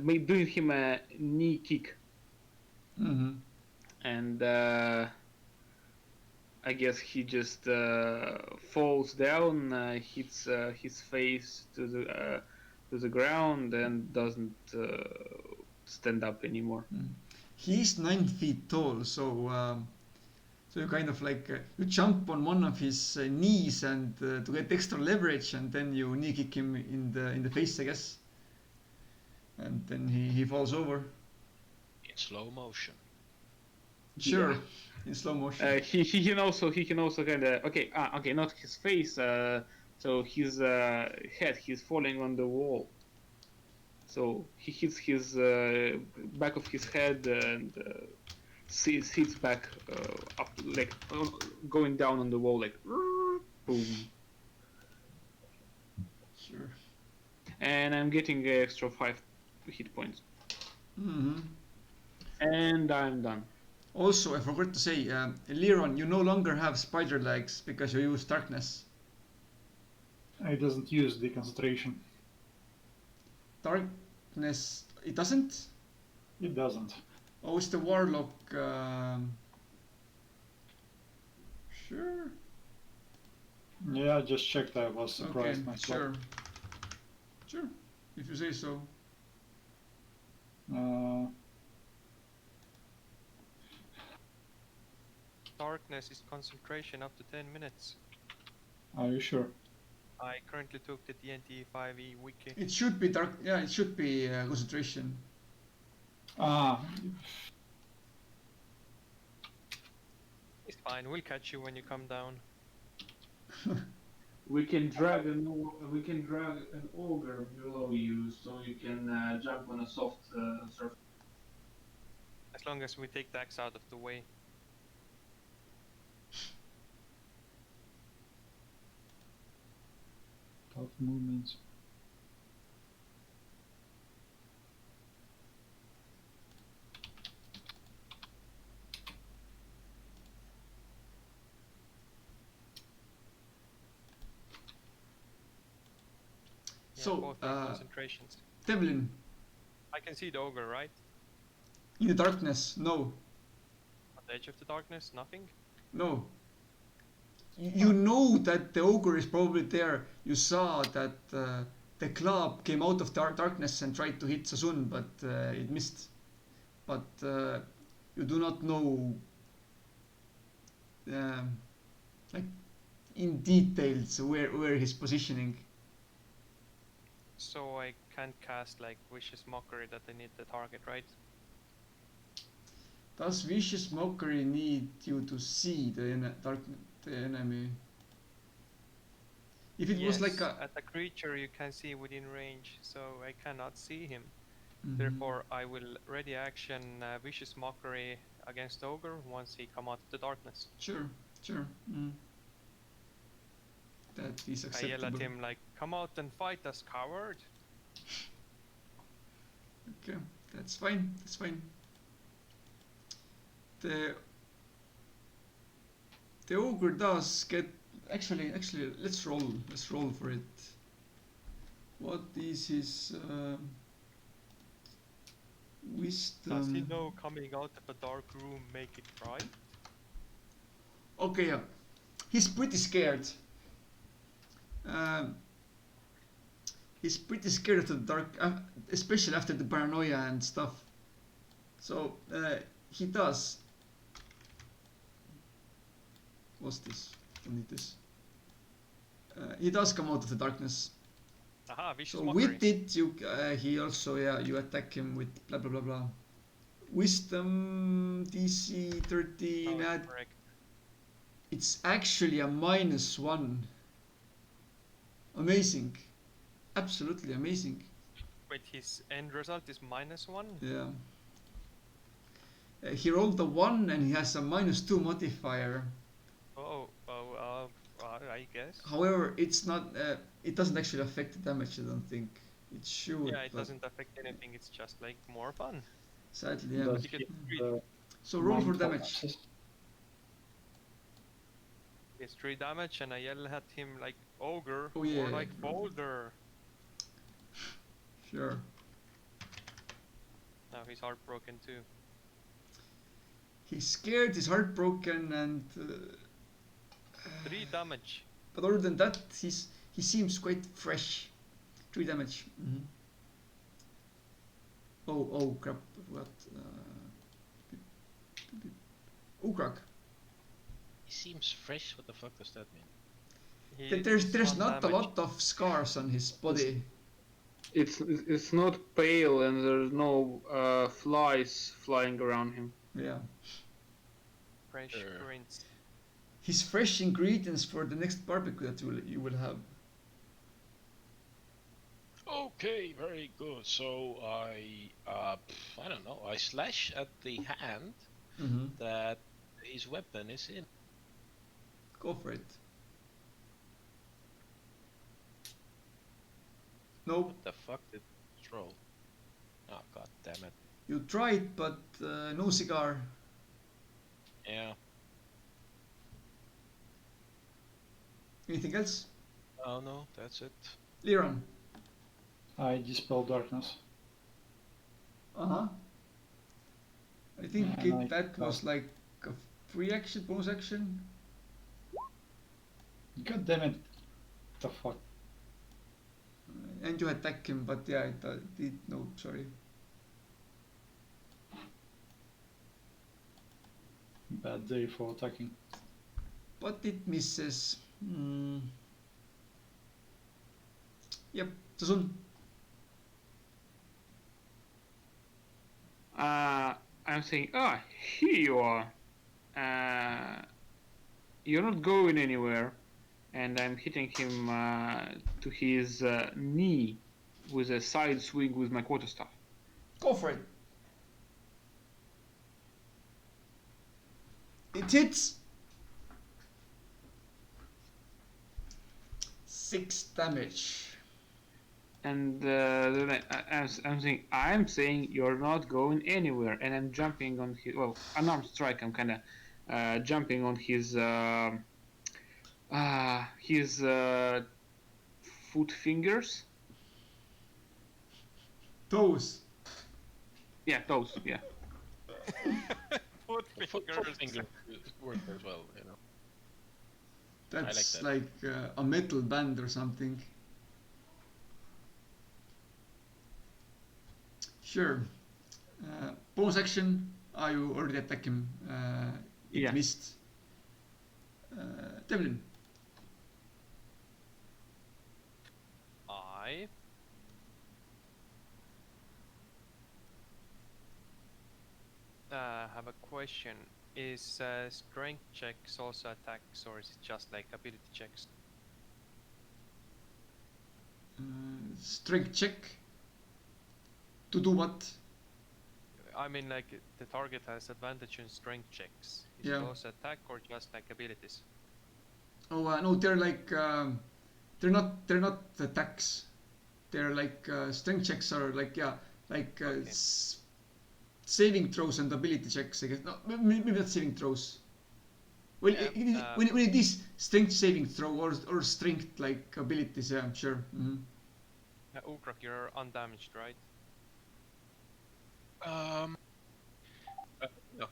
doing him a knee kick, Mm-hmm. and I guess he just falls down, hits his face to the ground, and doesn't stand up anymore. He's 9 feet tall, so you kind of like you jump on one of his knees and to get extra leverage, and then you knee kick him in the face, I guess, and then he falls over. In slow motion. Sure, Yeah. in slow motion. He can also kind of okay, not his face, so his head, he's falling on the wall, so he hits his back of his head and sits back up, like going down on the wall, like boom. Sure. And I'm getting an extra 5 hit points, Mm-hmm. and I'm done. Also, I forgot to say, Liron, you no longer have spider legs because you use darkness. It doesn't use the concentration. Darkness, it doesn't? It doesn't. Oh, it's the warlock. Sure. Yeah, I just checked. I was Okay, surprised myself. sure. Sure, if you say so. Uh, Darkness is concentration up to 10 minutes. are you sure? I currently took the D&D 5e wiki. It should be dark. Yeah, it should be concentration. Ah, It's fine, we'll catch you when you come down. We can drag an ogre below you, so you can jump on a soft surface. As long as we take the axe out of the way. tough movements. Yeah, So, both are concentrations. Devlin, I can see the ogre, right? in the darkness, no, On the edge of the darkness, nothing? no. You know that the ogre is probably there. You saw that the club came out of darkness and tried to hit Sassoon, but it missed. But you do not know, like in details where he's positioning. So I can't cast like Vicious Mockery that I need the target, right? Does Vicious Mockery need you to see the enemy? If it was like a... At a creature you can see within range, so I cannot see him. Mhm. Therefore, I will ready action Vicious Mockery against Ogre once he come out of the darkness. Sure, sure. That is I acceptable. yell at him like, "Come out and fight us, coward!" Okay, that's fine. That's fine. The ogre does get actually. Let's roll. Let's roll for it. What is his wisdom? Does he know coming out of a dark room make it bright? Okay, yeah. He's pretty scared. He's pretty scared of the dark, especially after the paranoia and stuff. So he does. What's this? Don't need this. He does come out of the darkness. Aha, Vicious So Mockery. with it, he also you attack him with blah blah blah blah. Wisdom DC 13. Oh, correct. It's actually a -1. Amazing, absolutely amazing. Wait, his end result is -1? Yeah. He rolled a 1 and he has a -2 modifier. I guess. However, it's not. It doesn't actually affect the damage. I don't think it should. Yeah, it but doesn't affect anything. It's just like more fun. Sadly, yeah. Does You get he three. have So roll for mindful damage. access? It's 3 damage, and I yell at him like ogre Oh, yeah, or like bro. folder. Sure. Now he's heartbroken too. He's scared, he's heartbroken, and 3 damage. but other than that, he seems quite fresh. 3 damage. Oh crap! What? Oh crap! He seems fresh. What the fuck does that mean? There's not a lot of scars on his body. It's not pale and there's no flies flying around him. Yeah. Fresh Sure. prints. He's fresh ingredients for the next barbecue that you will have. Okay, very good. So I don't know. I slash at the hand that his weapon is in. Go for it. Nope. What the fuck did this roll? Oh god damn it. You tried, but no cigar. Yeah. Anything else? Oh no, that's it. Liran. I dispel darkness. I think Yeah, and I that was like a free action, bonus action. God damn it. The fuck? And you attack him, but yeah, it did no, sorry. Bad day for attacking. But it misses. Yep, Tazun. I'm saying, here you are. You're not going anywhere. And I'm hitting him to his knee with a side swing with my quarterstaff. Go for it. It hits. 6 damage. And then I'm saying you're not going anywhere, and I'm jumping on his unarmed strike. I'm kind of jumping on his foot fingers. Toes. Yeah, toes. Yeah. Foot Foot fingers. finger work as well, you know. That's that. like a metal band or something. Sure. Bonus action. You already attack him. It Yeah. missed. Devlin. I have a question. Is strength checks also attacks, or is it just like ability checks? Strength check. To do what? I mean, like the target has advantage in strength checks. Is Yeah. it also attack or just like abilities? Oh no, they're like they're not attacks. They're like strength checks are like Okay. saving throws and ability checks. I guess no, maybe not saving throws. Well, Yeah, when it is strength saving throw or strength like abilities, yeah, sure. Ukrak, you're undamaged, right? No.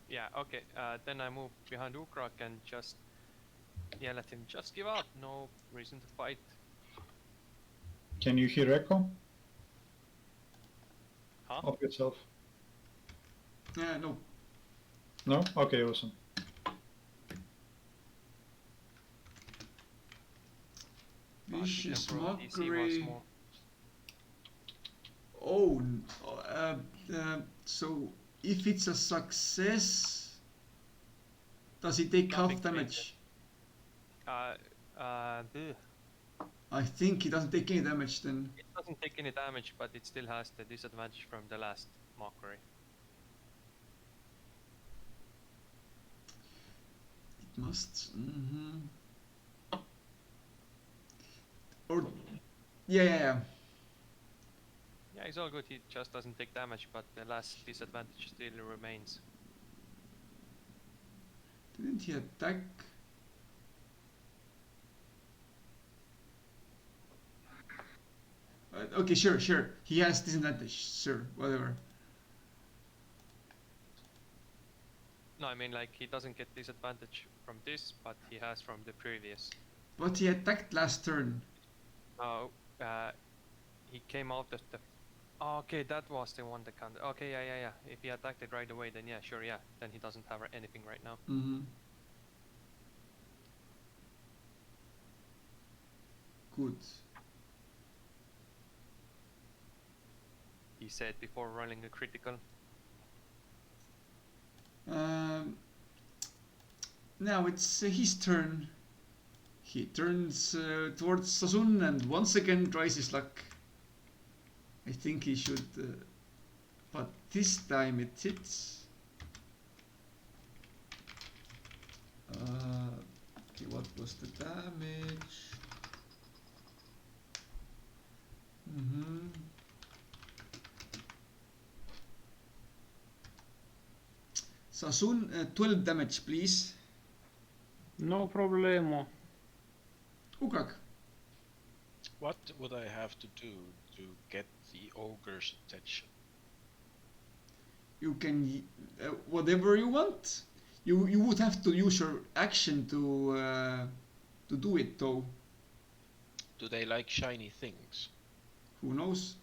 Yeah, okay. Then I move behind Ukrak and just yell at him, just give up, no reason to fight. Can you hear echo Huh? of yourself? Yeah, no. No? Okay, awesome. Vicious DC was mockery. more. Oh, so if it's a success, does he take Nothing half damage? Ugh. I think he doesn't take any damage then. It doesn't take any damage, but it still has the disadvantage from the last mockery. It must. Or, yeah. Yeah, it's all good. He just doesn't take damage, but the last disadvantage still remains. Didn't he attack? Okay, sure. He has disadvantage, sure, whatever. No, I mean like he doesn't get disadvantage from this, but he has from the previous. But he attacked last turn. No, he came out of the. Oh, okay, that was the one that counted. Okay, yeah. If he attacked it right away, then yeah, sure, yeah. Then he doesn't have anything right now. Mm-hmm. Good. He said before rolling a critical. Now it's his turn. He turns towards Sasun and once again tries his luck. I think he should, but this time it hits. Okay, what was the damage? Sasun, 12 damage, please. No problemo. Ukak. What would I have to do to get the ogre's attention? You can whatever you want. You would have to use your action to do it though. Do they like shiny things? Who knows?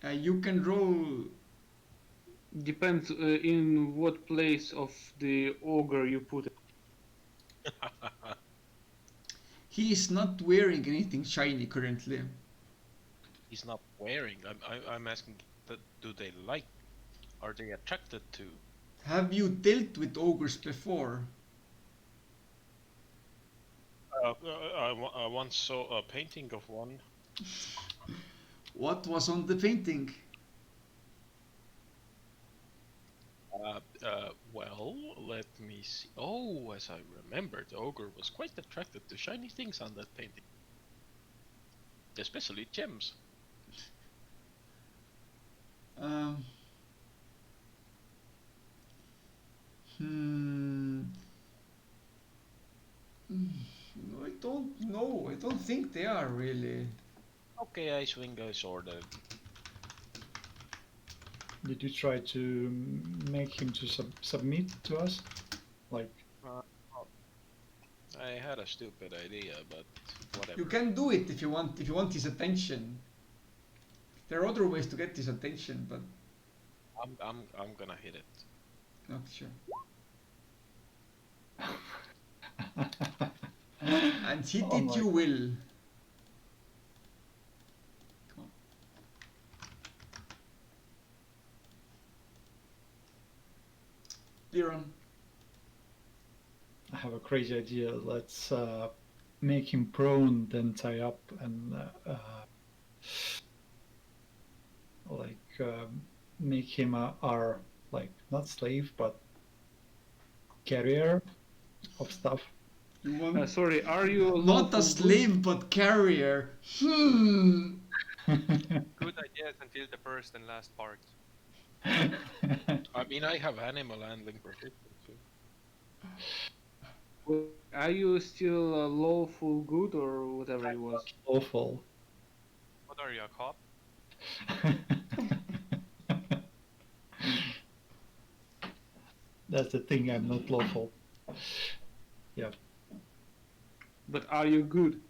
You can roll. Depends in what place of the ogre you put it. He is not wearing anything shiny currently. He's not wearing. I'm asking. Do they like? Are they attracted to? Have you dealt with ogres before? I once saw a painting of one. What was on the painting? Well, let me see. Oh, as I remember, the ogre was quite attracted to shiny things on that painting. Especially gems. I don't know. I don't think they are really. Okay, I swing a sword. Did you try to make him to submit to us? Like, I had a stupid idea, but whatever. You can do it if you want. If you want his attention. There are other ways to get his attention, but I'm gonna hit it. not sure. And hit Oh it my you will. Come on. Liron. I have a crazy idea. Let's make him prone, then tie up, and make him our not slave but carrier of stuff. You want Sorry, are you not a slave but carrier? Good ideas until the first and last part. I mean, I have animal handling proficiency. Are you still lawful good or whatever it was? Awful. What are you, a cop? That's the thing, I'm not lawful. Yeah. But are you good?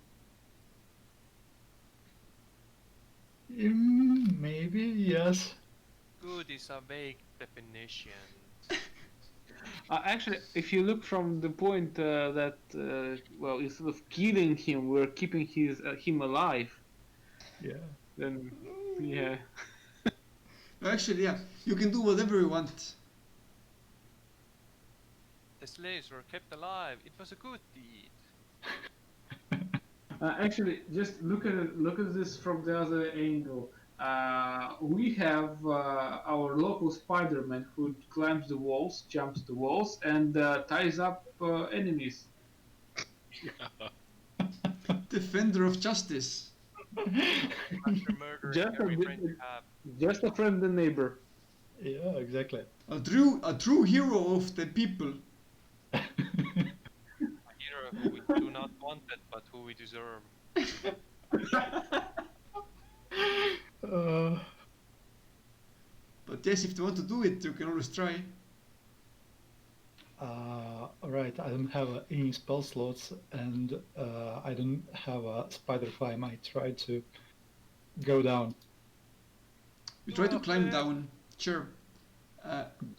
Maybe, yes. Good is a vague definition. Actually, if you look from the point that, well, instead of killing him, we're keeping him alive, Yeah. then, yeah. Actually, yeah. You can do whatever you want. The slaves were kept alive. It was a good deed. Actually, just look at this from the other angle. We have our local Spider-Man who climbs the walls, jumps the walls, and ties up enemies. Defender of justice. After murdering Just every a friend you have. Just a friendly neighbor. Yeah, exactly. A true hero of the people. who we deserve. But yes, if you want to do it, you can always try. Alright, I don't have any spell slots, and I don't have a spider fly. I might try to go down. You try to climb down, sure.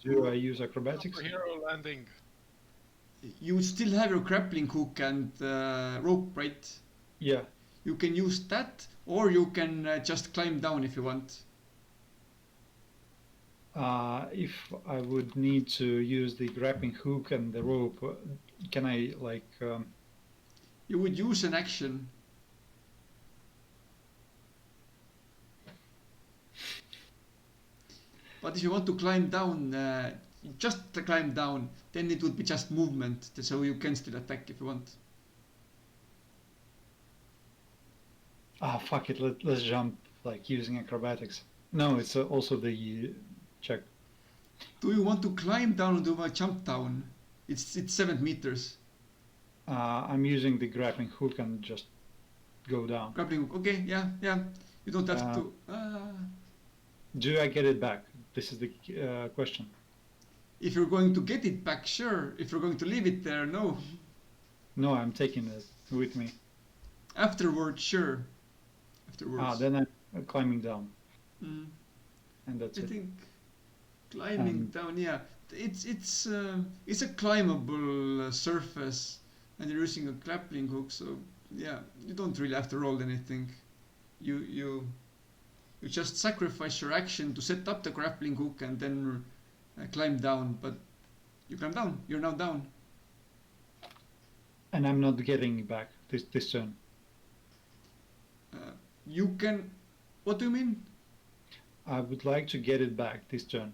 Do I use acrobatics? Superhero landing. You still have your grappling hook and rope, right? Yeah. You can use that, or you can just climb down if you want. If I would need to use the grappling hook and the rope, can I like? You would use an action. But if you want to climb down, just to climb down, then it would be just movement, so you can still attack if you want. Fuck it. Let's jump, like using acrobatics. No, it's also the check. Do you want to climb down or do you want to jump down? It's 7 meters. I'm using the grappling hook and just go down. Grappling hook, okay, yeah. You don't have to. Do I get it back? This is the question. If you're going to get it back, sure. If you're going to leave it there, no. No, I'm taking it with me. Afterwards, sure. Afterwards. Then I'm climbing down. Mm. And that's I it. think climbing down, yeah. It's a climbable surface, and you're using a grappling hook, so yeah, you don't really have to roll anything. You just sacrifice your action to set up the grappling hook and then climb down. But you climb down. You're now down. And I'm not getting it back this turn. You can. What do you mean? I would like to get it back this turn.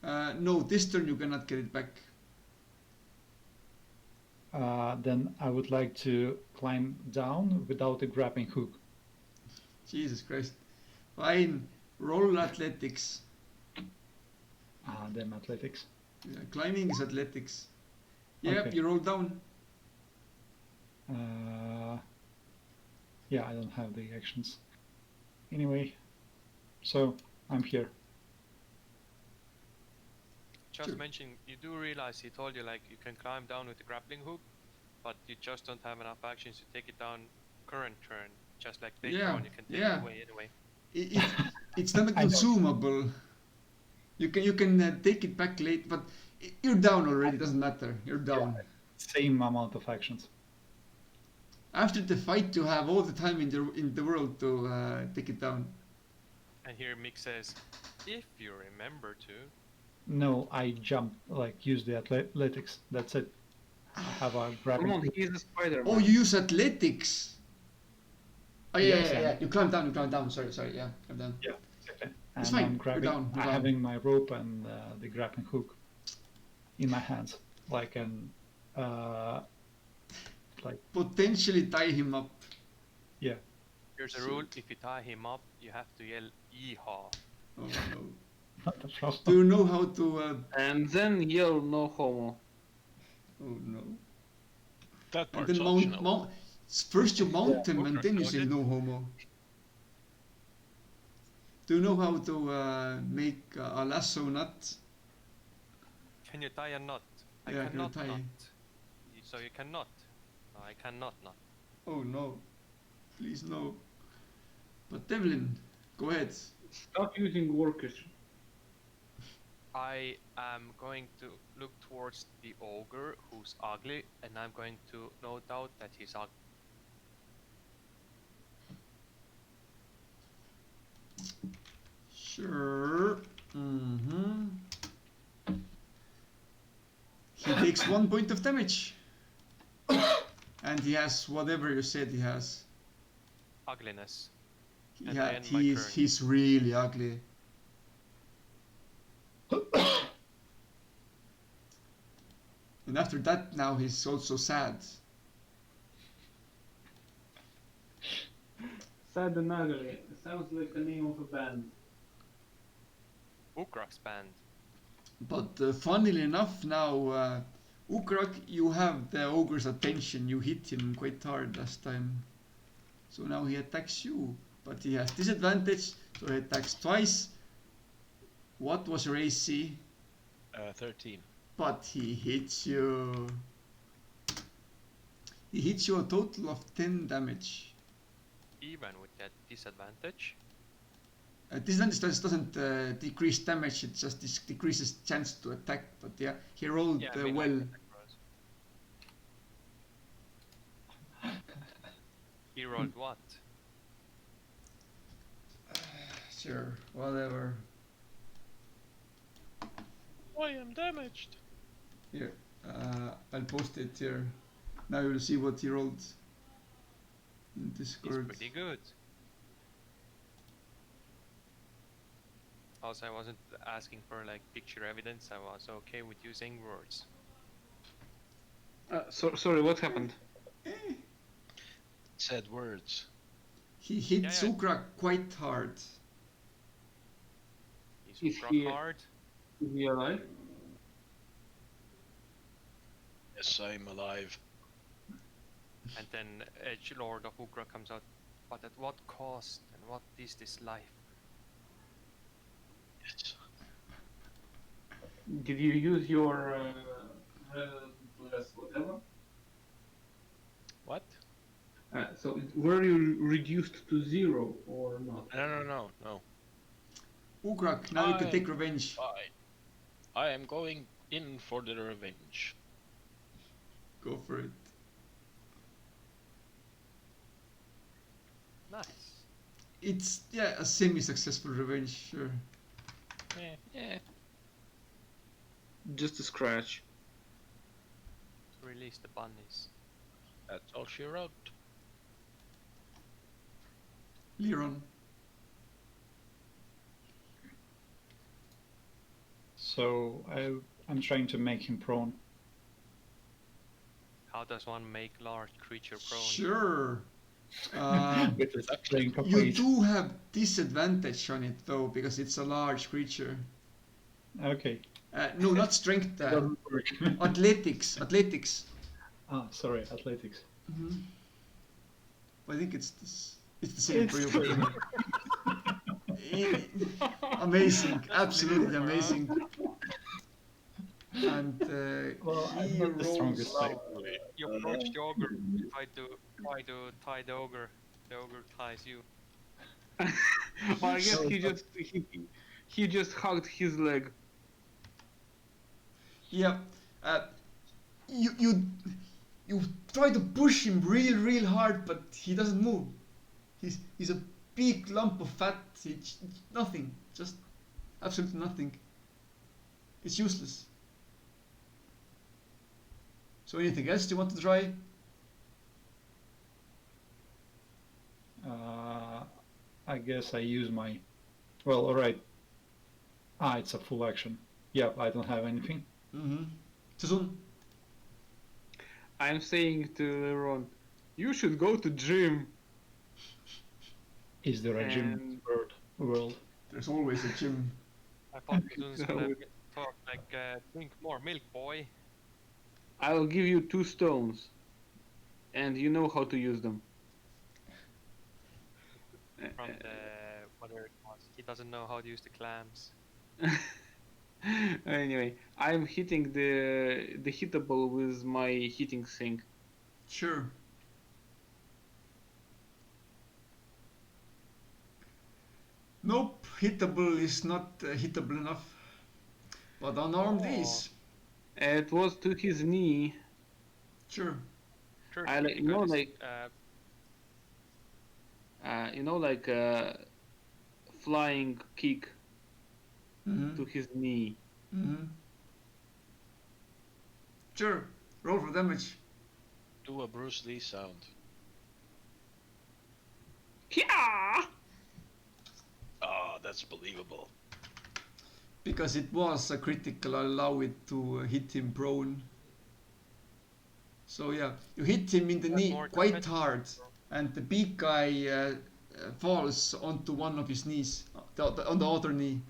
No, this turn you cannot get it back. Then I would like to climb down without a grappling hook. Jesus Christ. Fine. Roll athletics. Then athletics. Climbing is athletics. Yep, Okay. you roll down. Yeah, I don't have the actions. Anyway, so I'm here. Just Sure. mentioning, you do realize he told you like you can climb down with the grappling hook, but you just don't have enough actions to take it down current turn. Just like this Yeah, turn, you can take yeah. it away anyway. It's not a I know. consumable. You can take it back late, but you're down already. Doesn't matter. You're down. Same amount of actions. After the fight, you have all the time in the world to take it down. And here Mick says, if you remember to. No, I jump, like use the athletics. That's it. I have a Come grappling on, hook. he's a spider. Oh, you use athletics. Oh yeah, Yes, yeah. You climb down. Sorry. Yeah, climb down. Yeah, exactly. And It's fine, I'm you're grabbing, down, you're down. having my rope and the grappling hook in my hands, like an, Potentially tie him up. yeah. Here's a rule, if you tie him up, you have to yell yeehaw. Oh no. Not a problem. Do you know how to? And then yell no homo. Oh no. That And part's then optional. first you mount him and Okay, then you say okay. no homo. Do you know how to make a lasso knot? Can you tie a knot? I Yeah, can you cannot tie? knot. So you cannot. No, I cannot knot. Oh no. Please no. But Devlin, go ahead. Stop using workers. I am going to look towards the ogre who's ugly, and I'm going to note out that he's ugly. Sure. Mm-hmm. He takes 1 point of damage. And he has whatever you said he has. Ugliness. And I Yeah, end my turn. he's really ugly. And after that, now he's also sad. Sad and ugly. Sounds like the name of a band. Ukrax band. But funnily enough, now Ukrak, you have the ogre's attention. You hit him quite hard last time. So now he attacks you. But he has disadvantage, so he attacks twice. What was your AC? 13. But he hits you. He hits you a total of 10 damage. Even with that disadvantage. Disadvantage doesn't decrease damage, it just decreases chance to attack. But yeah, he rolled Yeah, I mean, well. like attack rolls. He rolled what? Sure, whatever. I am damaged. Here, I'll post it here. Now you'll see what he rolled in He's Discord. pretty good. Also, I wasn't asking for like picture evidence. I was okay with using words. Sorry, what happened? Said words. He hit Yeah, yeah. Sukra quite hard. He's Is rock he- hard. Is he alive? Yes, I'm alive. And then Edge Lord of Ukra comes out. But at what cost? And what is this life? Yes. Did you use your whatever? What? So were you reduced to 0 or not? No. Ugrak, now you can I- take revenge. Fine. I am going in for the revenge. Go for it. Nice. It's, yeah, a semi-successful revenge, sure. Yeah. Just a scratch. Release the bunnies. That's all she wrote. Liron. So I'm trying to make him prone. How does one make large creature prone? Sure. With the playing You complete. do have disadvantage on it though, because it's a large creature. Okay. No, not strength. Doesn't work. Athletics. Ah, sorry, athletics. Mhm. I think it's the same for you. It's Amazing, absolutely amazing. And Well, I'm he not the rolls strongest type. You approach the ogre. Try to tie the ogre. The ogre ties you. Well, I guess he just hugged his leg. Yeah, you try to push him real hard, but he doesn't move. He's a big lump of fat. It's nothing, just absolutely nothing. It's useless. So anything else you want to try? I guess I use my. Well, alright. It's a full action. Yeah, I don't have anything. Mm-hmm. Sazun. I'm saying to Ron, you should go to gym. Is there a gym in And- the world? There's always a gym. I thought Kazun's So gonna we- talk like, drink more milk, boy. I'll give you 2 stones, and you know how to use them. From the whatever it was. He doesn't know how to use the clams. Anyway, I'm hitting the hittable with my hitting thing. Sure. Nope, hittable is not hittable enough. But unarmed Oh. is. It was to his knee. Sure. Sure, I like- you you know, guys, like- Like a flying kick Mm-hmm. to his knee. Mm-hmm. Sure. Roll for damage. Do a Bruce Lee sound. Yeah! Ah, that's believable. Because it was a critical, I'll allow it to hit him prone. So yeah, you hit him in the That's knee more quite damage. hard, and the big guy falls onto one of his knees, on the other knee.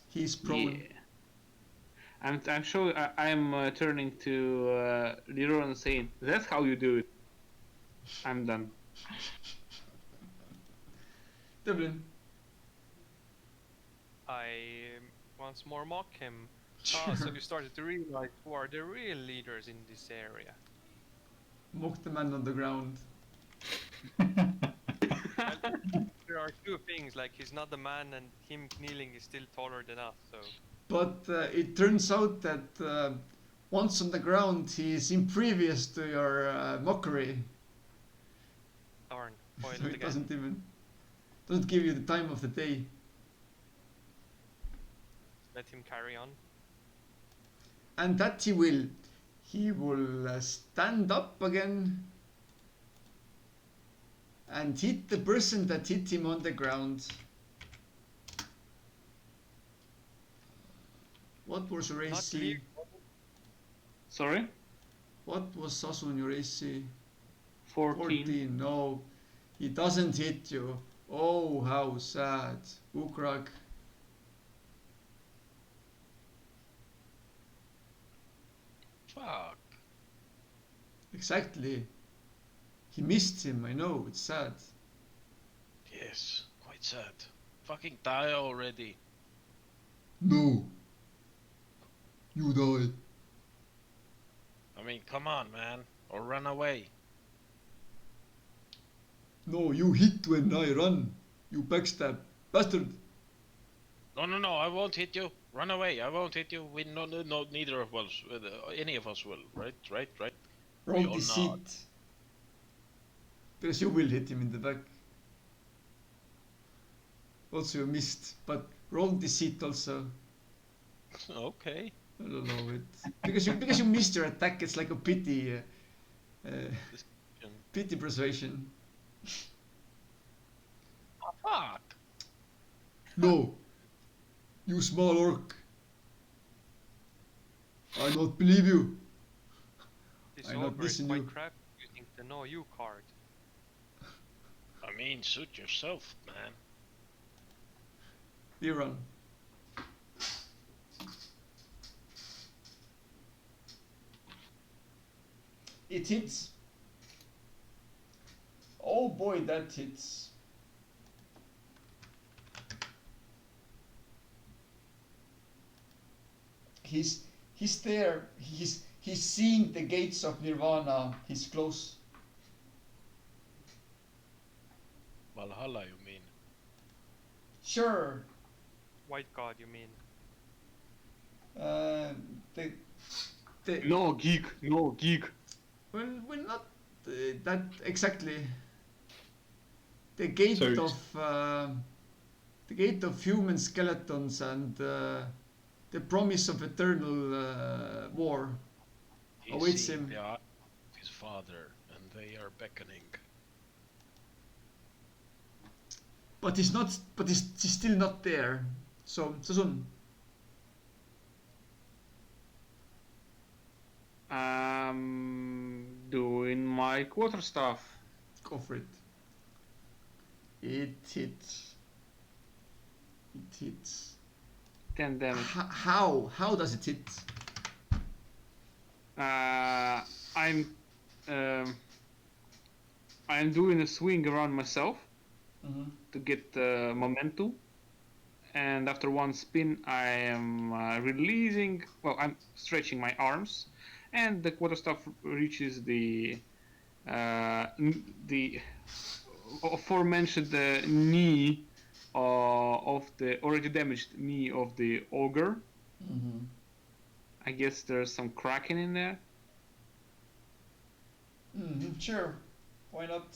He's prone. Yeah. I'm sure I'm turning to Leroy and saying, "That's how you do it." I'm done. Devlin. I once more mock him. Sure. Ah, so you started to realize who are the real leaders in this area. Mock the man on the ground. There are two things, like he's not the man and him kneeling is still taller than us, so But it turns out that once on the ground, he's impervious to your mockery. darn, foiled So it again. doesn't give you the time of the day. Let him carry on. And that he will. He will stand up again and hit the person that hit him on the ground. What was your Not AC? clear. Sorry, What was Sasun your AC? 14. No, he doesn't hit you. Oh, how sad. Ukrag. Fuck. Exactly. He missed him, I know, it's sad. Yes, quite sad. Fucking die already. No. You died. I mean, come on, man. Or run away. No, you hit when I run. You backstab. Bastard. No, I won't hit you. Run away. I won't hit you. We no, neither of us, any of us will. Right. Roll all deceit. Because you will hit him in the back. Also you missed, but roll deceit also. Okay. I don't know it. Because you missed your attack, it's like a pity. Pity persuasion. Oh, fuck. No. You small orc. I not believe you. This I not ogre is listen quite you. crap using the know you card. I mean, suit yourself, man. Viran. It hits. Oh boy, that hits. He's there. He's seeing the gates of Nirvana. He's close. Valhalla, you mean? Sure. White god, you mean? Uh, the No geek. well, not that exactly. The gate So the gate of human skeletons and the promise of eternal war He's awaits seeing him. the eye of his father, and they are beckoning. But he's not. But he's still not there. So Sasun, Doing my quarter staff. go for it. It hits. It hits. 10 damage. How does it hit? I'm doing a swing around myself Mm-hmm. to get momentum, and after one spin, I am releasing. Well, I'm stretching my arms, and the quarterstaff reaches the aforementioned knee of the already damaged knee of the ogre. Mm-hmm. I guess there's some cracking in there. Mm-hmm. Sure. Why not?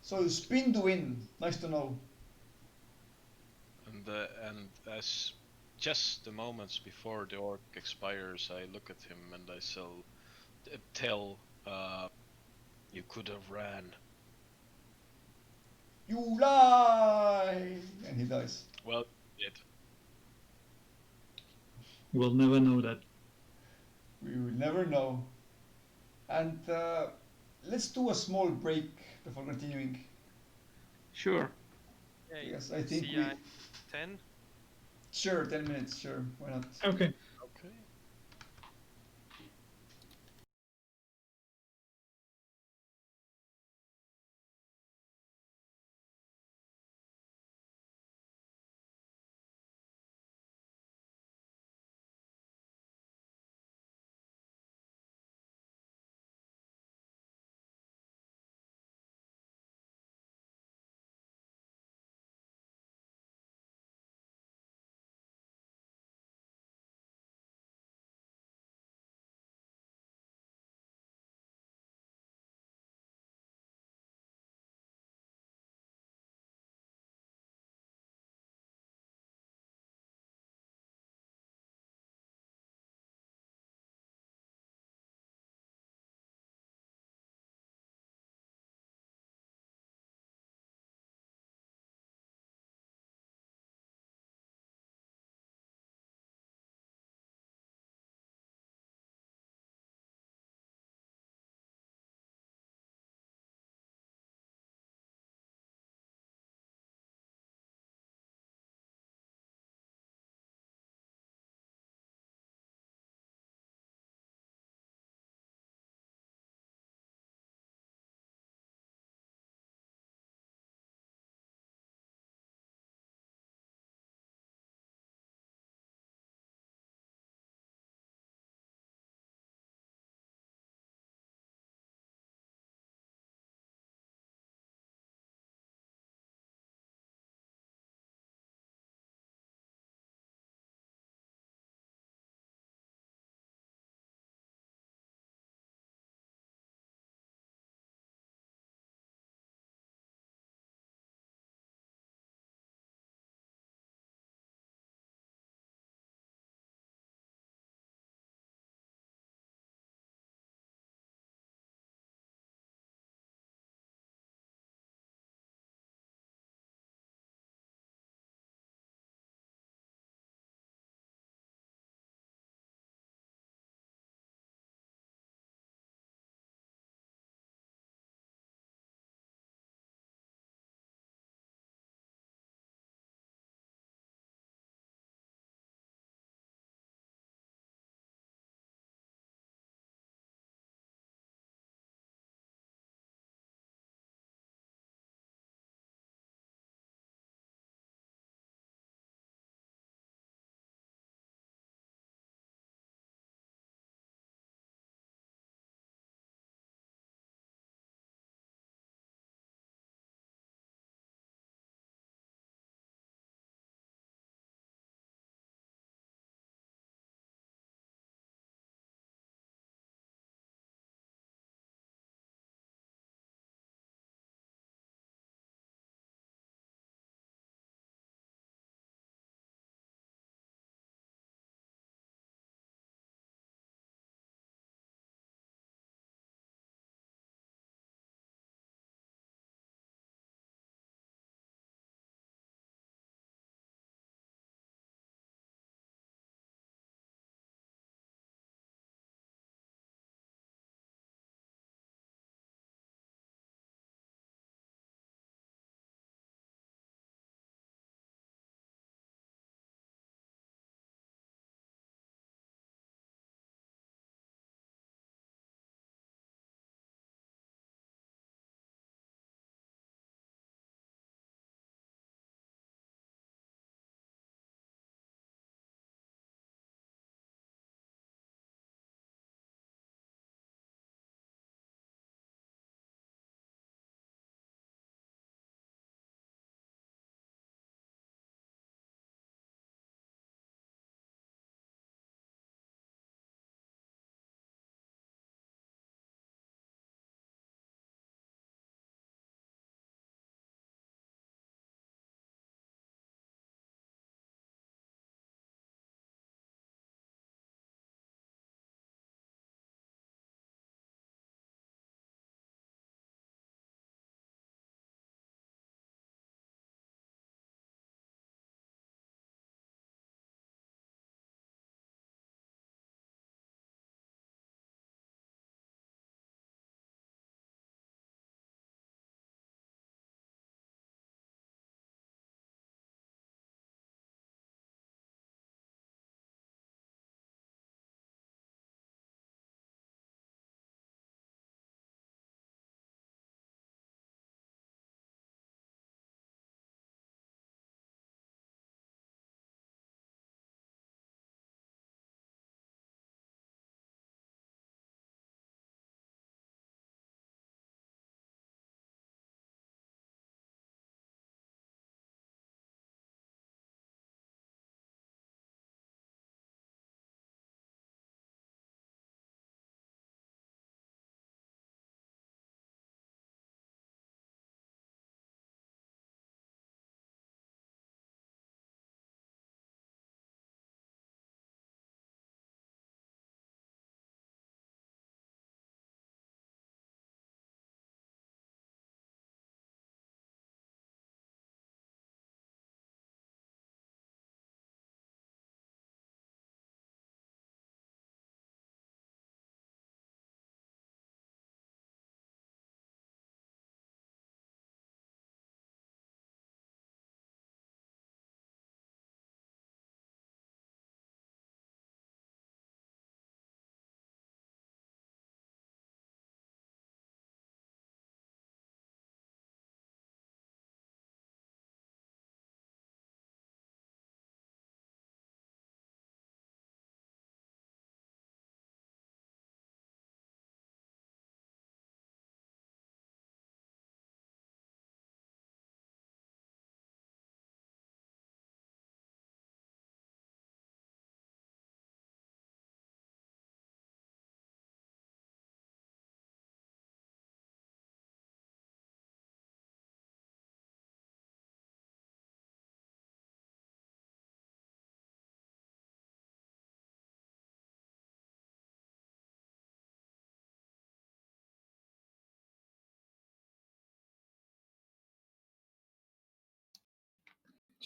So spin to win. Nice to know. And as just the moments before the orc expires, I look at him and I tell, you could have ran. You lie! And he dies. Well, it. we'll never know that. We will never know. And let's do a small break before continuing. Sure. Yeah, Yes, I think see we. ya at 10. Sure, 10 minutes. Sure, why not? Okay. Okay.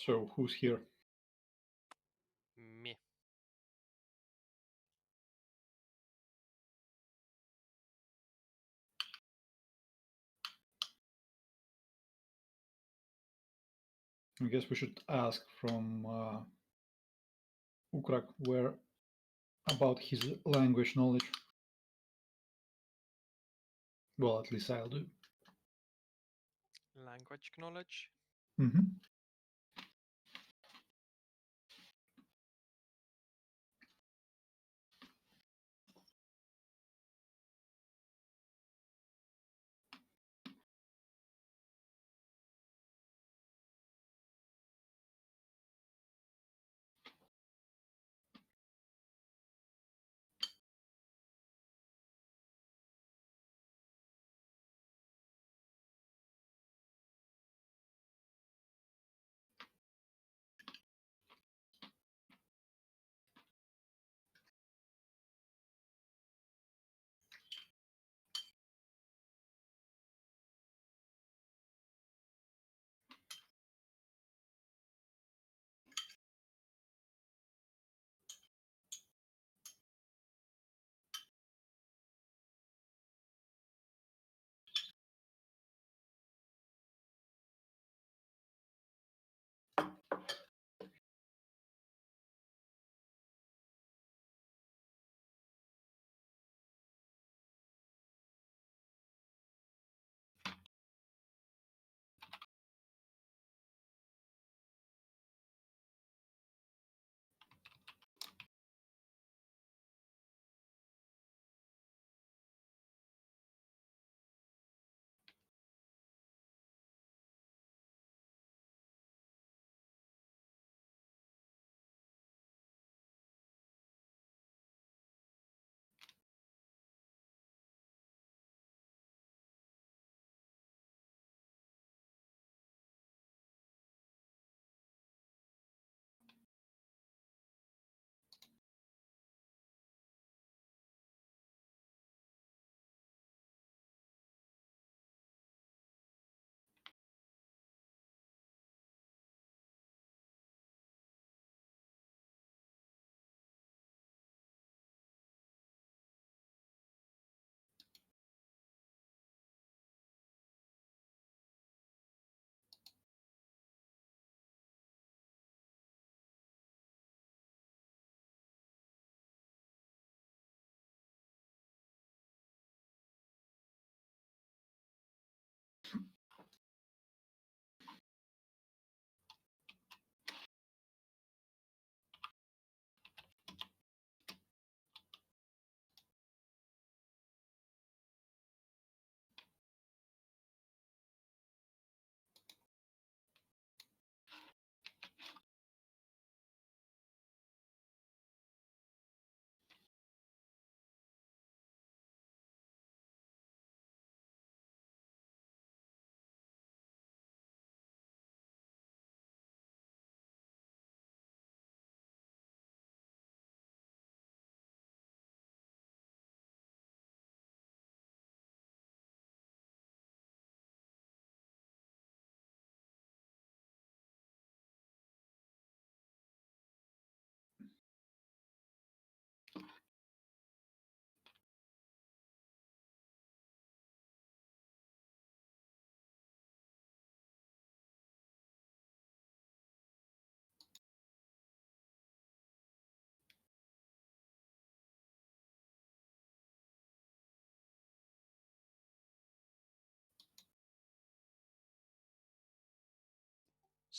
So who's here? Me. I guess we should ask from Ukrak where about his language knowledge. Well, at least I'll do. Language knowledge. Mm-hmm.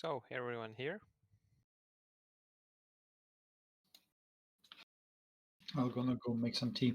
So everyone here. I'm gonna go make some tea.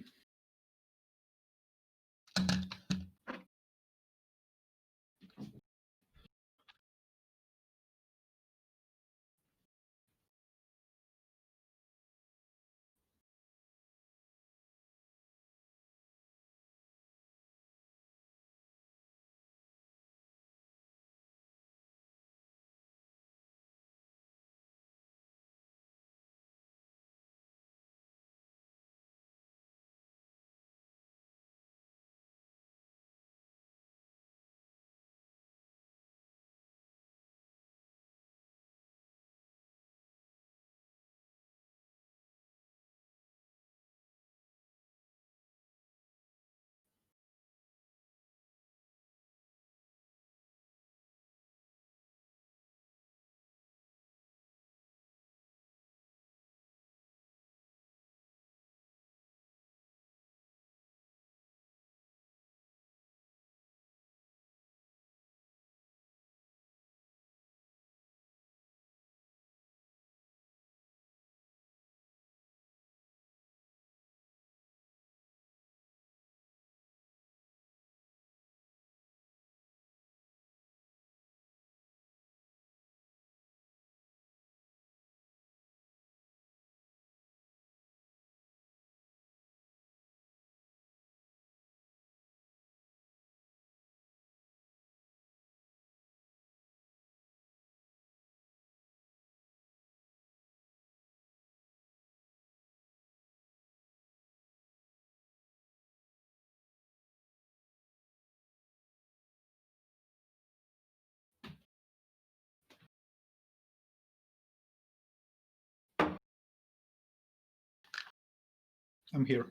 I'm here.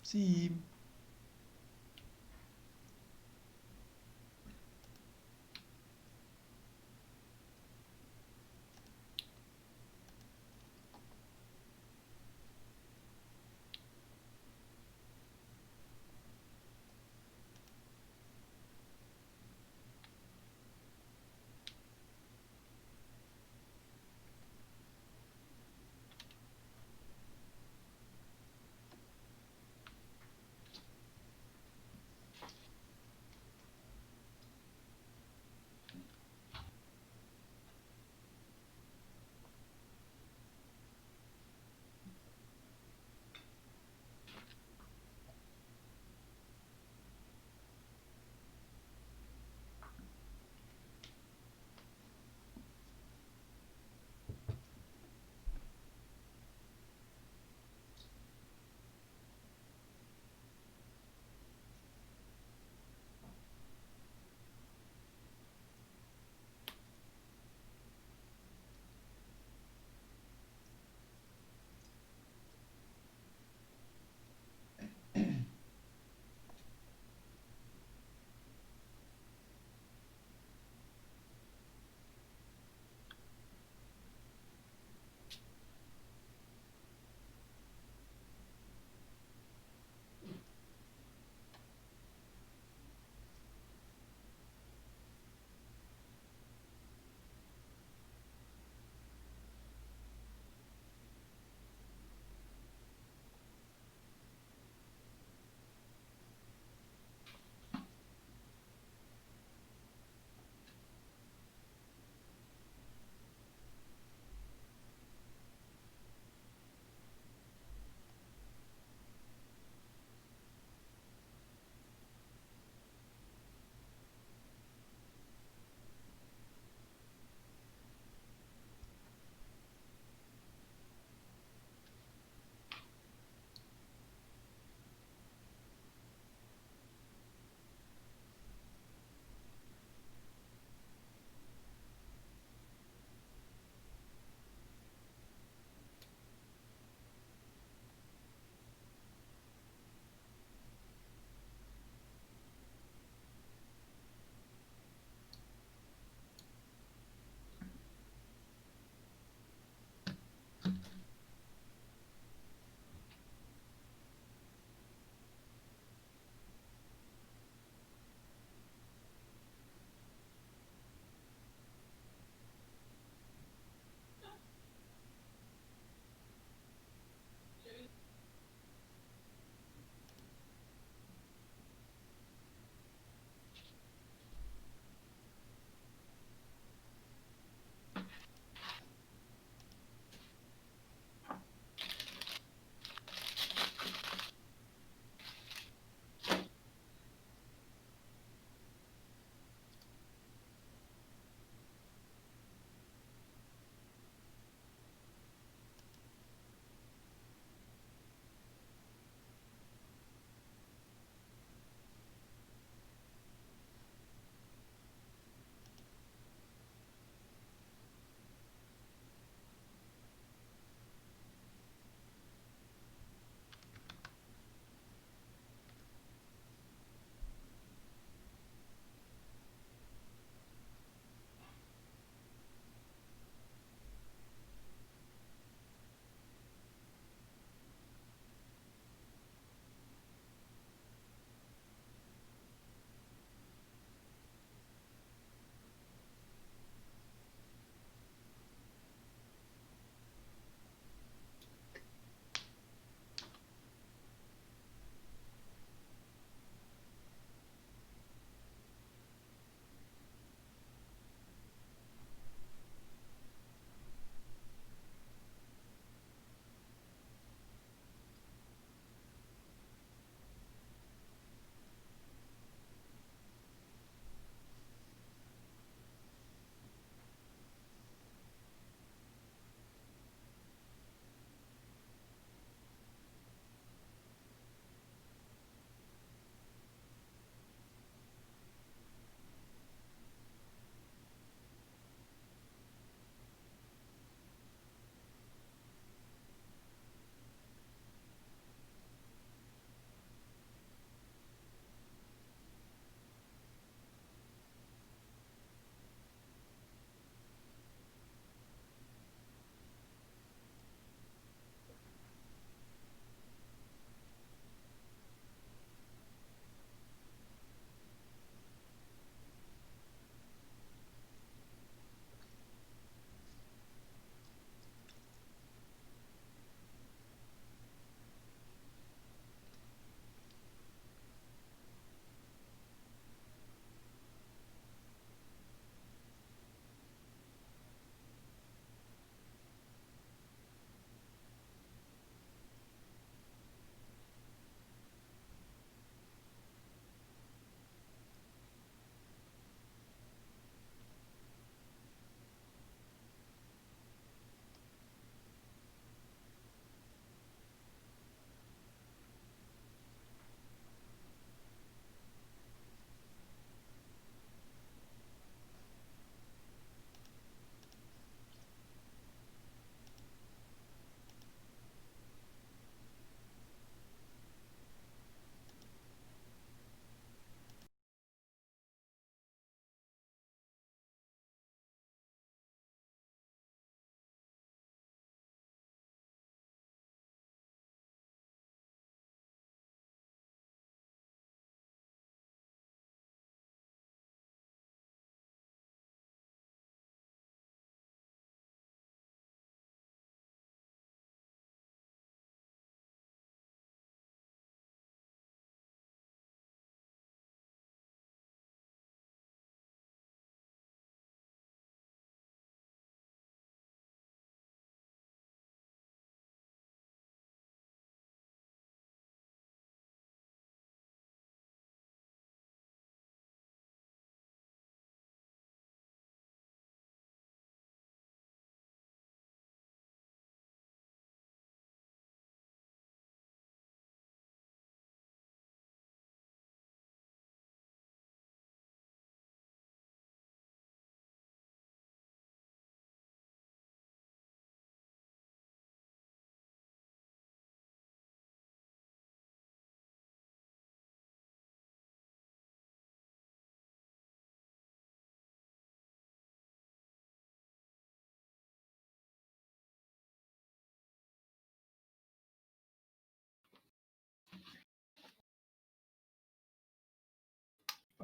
See.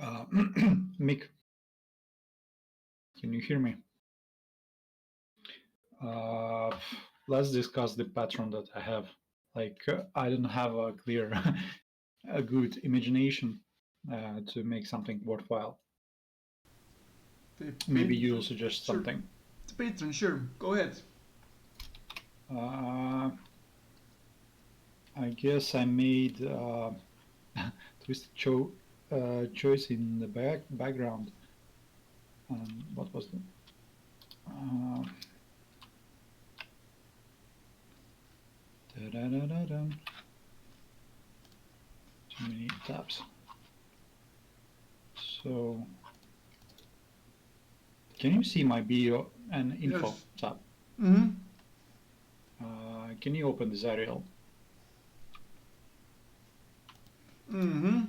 Mick, can you hear me? Let's discuss the pattern that I have. Like, I don't have a clear, a good imagination to make something worthwhile. Maybe you'll suggest Sure. something. The patron, sure. Go ahead. I guess I made twisted choice in the background. What was the? Da-da-da-da-da. Too many tabs. So, can you see my bio and info Yes. tab? Mm-hmm. Can you open the Zariel? Mm-hmm.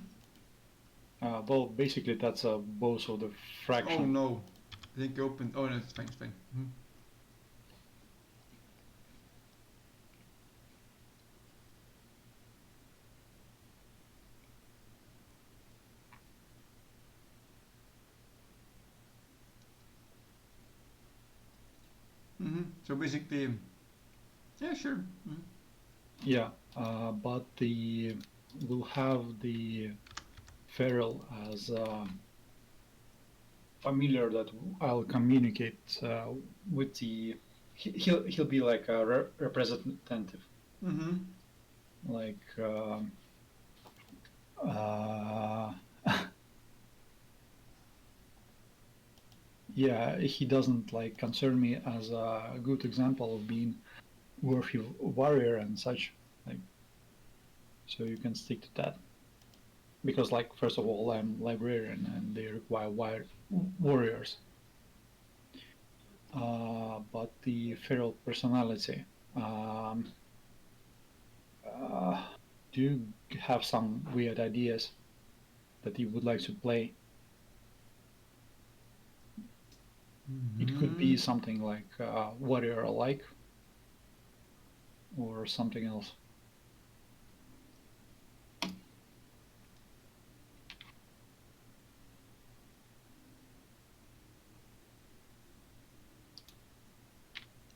Well, basically that's both of the Oh fraction. no. I think you opened. Oh no, it's fine, it's fine. Mm-hmm. Mm-hmm. So basically, yeah, sure. Mm-hmm. Yeah, but we'll have the feral as familiar that I'll communicate with the. He'll be like a representative, Mm-hmm. like. Uh, yeah, he doesn't like concern me as a good example of being worthy warrior and such. Like, so you can stick to that because, like, first of all, I'm librarian and they require warriors. But the feral personality. Um, uh, do you have some weird ideas that you would like to play? It could be something like warrior alike or something else.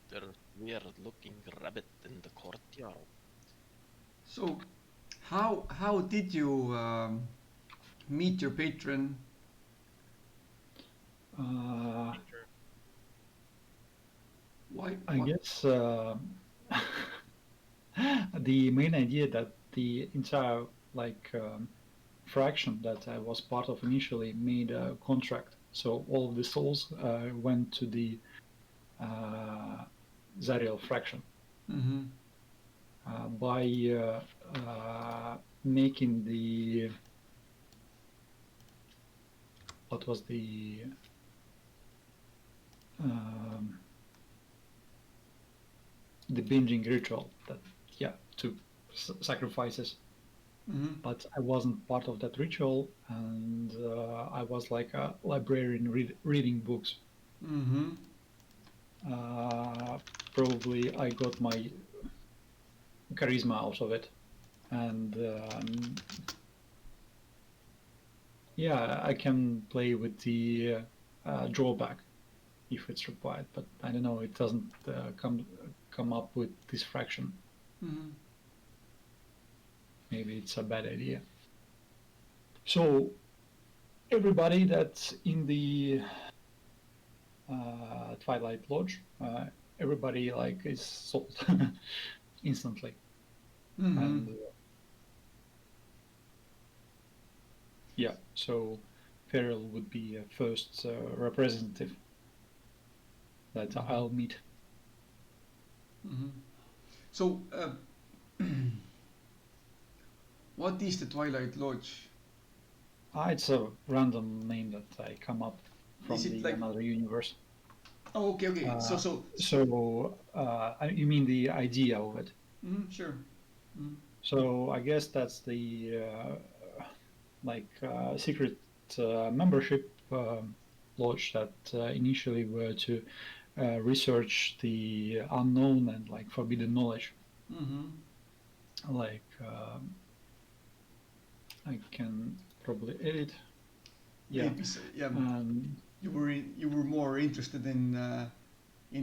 There's weird looking rabbit in the courtyard. So, how did you meet your patron? Uh, Why? I What? guess the main idea that the entire like fraction that I was part of initially made a contract. So all of the souls went to the Zariel fraction Mm-hmm. by making what was um, the binging ritual that to sacrifices. Mm-hmm. But I wasn't part of that ritual, and I was like a librarian reading books. Mm-hmm. Probably I got my charisma out of it, and yeah, I can play with the drawback if it's required, but I don't know, it doesn't come up with this fraction. Mm-hmm. Maybe it's a bad idea. So everybody that's in the Twilight Lodge, everybody like is sold instantly, Mm-hmm. and yeah, so Feral would be a first representative that I'll meet. Mm-hmm. So, what is the Twilight Lodge? It's a random name that I come up from Is it the like? another universe. Oh, okay, okay. So. So you mean the idea of it? Mm-hmm, sure. Mm-hmm. So I guess that's the secret membership lodge that initially were to research the unknown and like forbidden knowledge. Mm-hmm. Like I can probably edit. Yeah. maybe so, yeah. And You were more interested in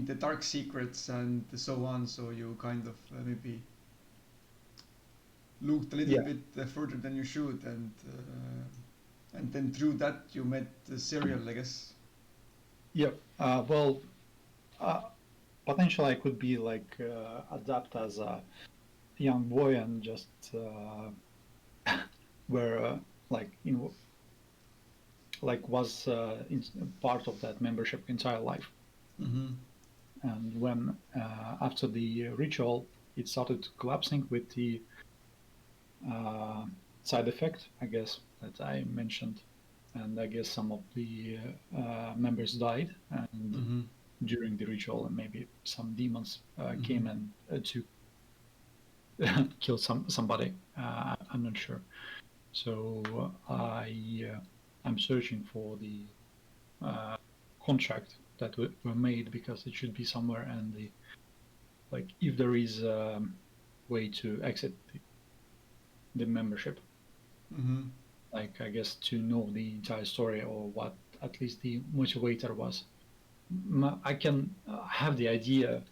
the dark secrets and so on, so you kind of maybe looked a little yeah, bit further than you should, and then through that you met the serial, I guess. yeah. Well, uh, potentially I could be like adapt as a young boy and just were like like was part of that membership entire life. Mm-hmm. And when after the ritual, it started collapsing with the uh, side effect, I guess, that I mentioned, and I guess some of the members died, and Mm-hmm. during the ritual, and maybe some demons came and to kill somebody. I'm not sure. So I'm searching for the contract that were made because it should be somewhere, and the like if there is a way to exit the membership, Mm-hmm. like I guess to know the entire story or what at least the motivator was. I can have the idea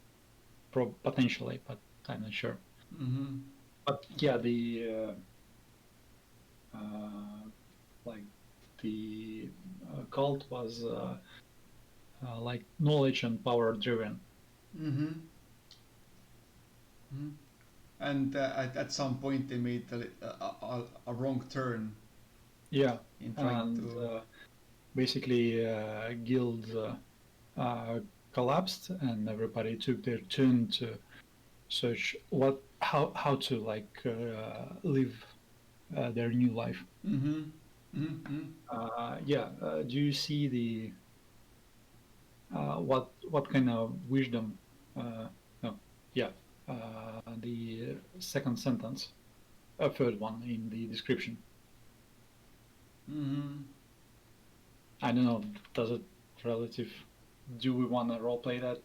potentially, but I'm not sure. Mm-hmm. But yeah, the uh, like the cult was like knowledge and power driven. Mm-hmm. Mm-hmm. And at some point they made a wrong turn Yeah, in trying and to. basically guild collapsed, and everybody took their turn to search how to like live their new life. Mm-hmm. Mm-hmm. Yeah, do you see the what kind of wisdom? No, yeah, the second sentence, a third one in the description. Mm-hmm. I don't know. Does it relative? Do we want to roleplay that?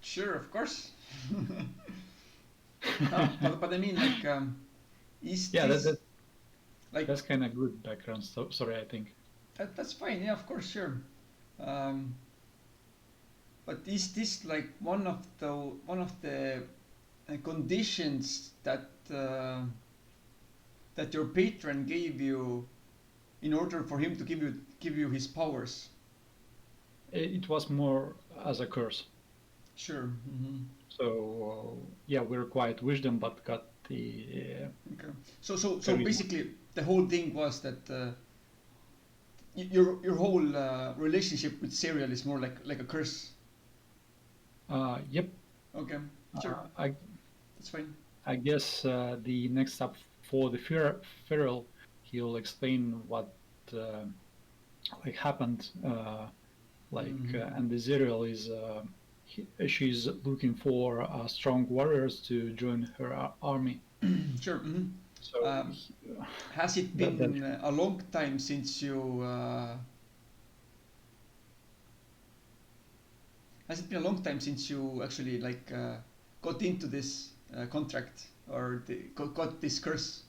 Sure, of course. But I mean, like, is Yeah, this like that's kind of good background. So, sorry, I think. that's fine? Yeah, of course, sure. Um, but is this like one of the conditions that your patron gave you in order for him to give you his powers? It was more as a curse. Sure. Mm-hmm. So yeah, we required wisdom, but got the Okay. So charisma. basically, the whole thing was that your whole relationship with cereal is more like a curse. Yep. Okay. Sure. That's fine. I guess the next step for the feral, he'll explain what like happened. And the Zerial is she's looking for strong warriors to join her army. Sure. Mm-hmm. So Has it that been a long time since you? Has it been a long time since you actually like got into this contract or got this curse?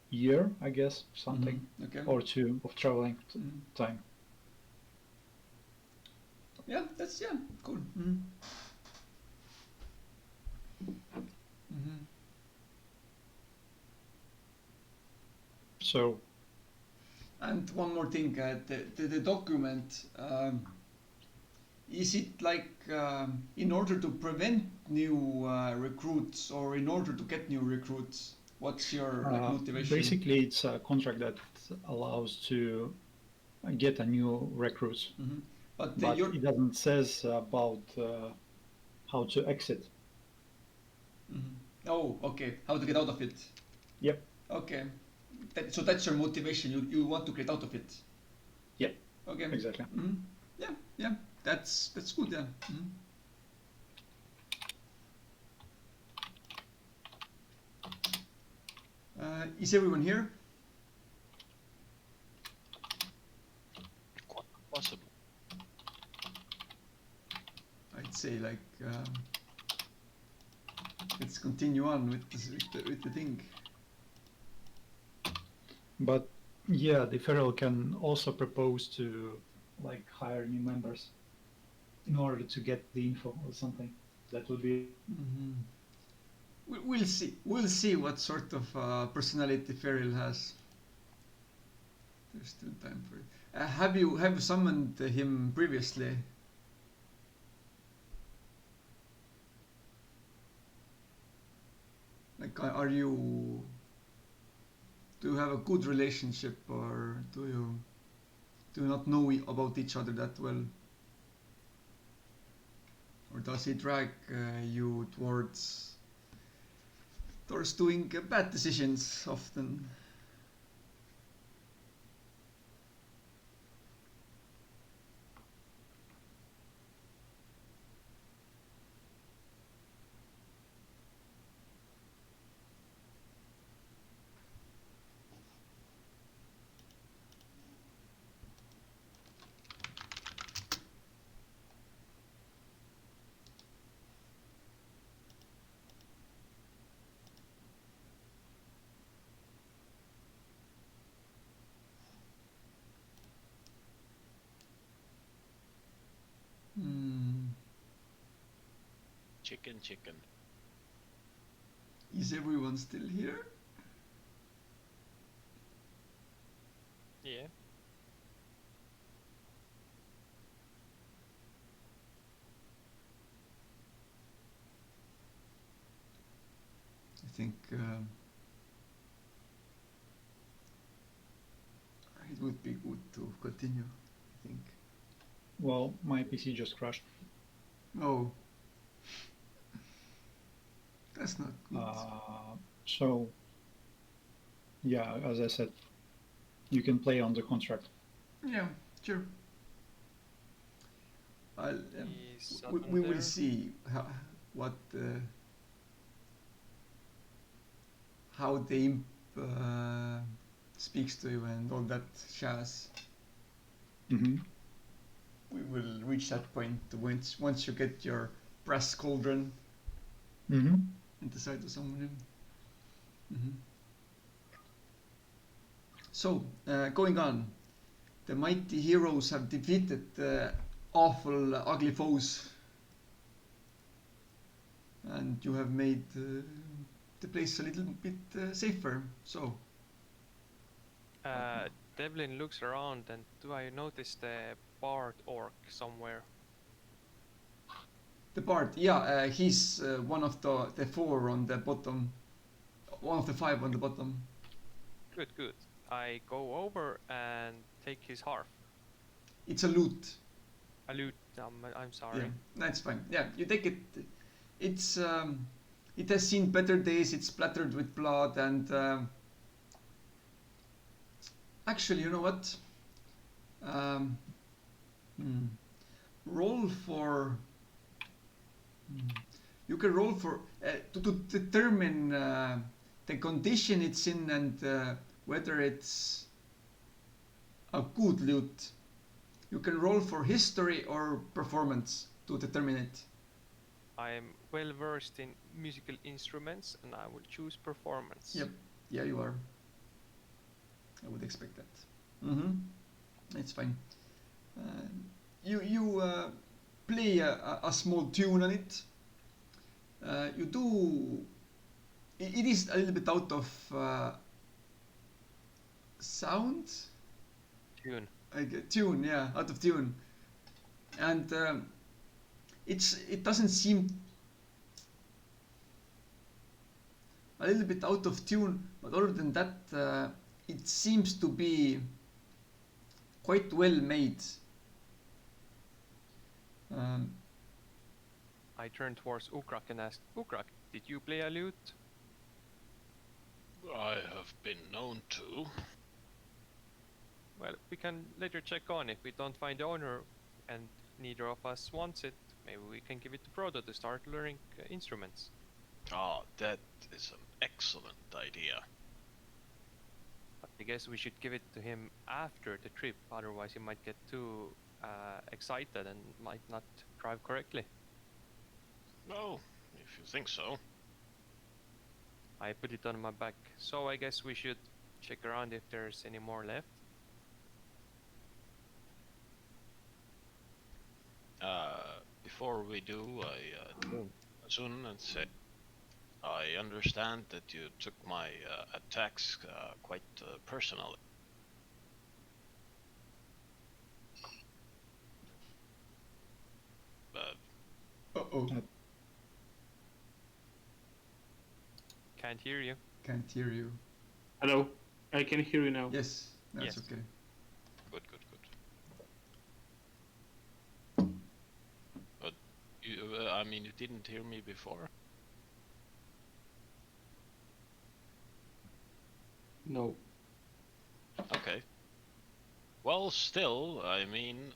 year, I guess, something Okay. or two of traveling Mhm. time. Yeah, that's cool. So And one more thing, the document, is it like in order to prevent new recruits or in order to get new recruits? What's your like, motivation? basically, it's a contract that allows to get a new recruits, But but it doesn't says about how to exit. Oh, okay. How to get out of it? Yep. Okay. So that's your motivation. You want to get out of it. Yep. Okay. Exactly. Yeah. That's good. Yeah. Is everyone here? Quite possible. I'd say like let's continue on with the thing. But Yeah, the Feral can also propose to like hire new members in order to get the info or something. That would be Mhm. We'll see. We'll see what sort of personality Ferrell has. There's still time for it. Have you summoned him previously? Like, are you? Do you have a good relationship, or do you not know about each other that well, or does he drag you towards doing bad decisions often? Hmm. Chicken, chicken. Is everyone still here? Yeah. I think it would be good to continue. I think. well, my PC just crashed. Oh, that's not good. So yeah, as I said, you can play on the contract. Yeah, sure. Is We Sutton will there? see what how the imp speaks to you and all that jazz. Mm-hmm. We will reach that point once you get your brass cauldron Mm-hmm. and decide to summon him. Mm-hmm. So, going on, the mighty heroes have defeated awful, ugly foes, and you have made the place a little bit safer. So, Devlin looks around, and do I notice the bard orc somewhere? the bard, yeah, he's one of the four on the bottom, one of the five on the bottom. Good, good. I go over and take his harp. It's a lute. A lute. I'm Yeah, sorry. that's fine. Yeah, you take it. It's it has seen better days. It's splattered with blood, and actually, you know what? Um, hmm, roll for. You can roll for to determine the condition it's in and whether it's a good lute. You can roll for history or performance to determine it. I'm well versed in musical instruments, and I will choose performance. Yep. Yeah, you are. I would expect that. Mm-hmm. It's fine. Uh, you play a small tune on it. You do. It is a little bit out of sound. Tune. Tune, yeah, out of tune, and it doesn't seem a little bit out of tune, but other than that, it seems to be quite well made. Um, I turn towards Ukrak and ask, Ukrak, did you play a lute? I have been known to. Well, we can later check on if we don't find the owner and neither of us wants it. Maybe we can give it to Proto to start learning instruments. Ah, that is an excellent idea. But I guess we should give it to him after the trip, otherwise he might get too excited and might not drive correctly. Well, if you think so. I put it on my back, so I guess we should check around if there's any more left. Before we do, I turned to Sun and said, I understand that you took my attacks quite personally. Uh-oh. Can't hear you. Can't hear you. Hello, I can hear you now. Yes, that's Yes. okay. Good. But you, I mean, you didn't hear me before. No. Okay. Well, still, I mean,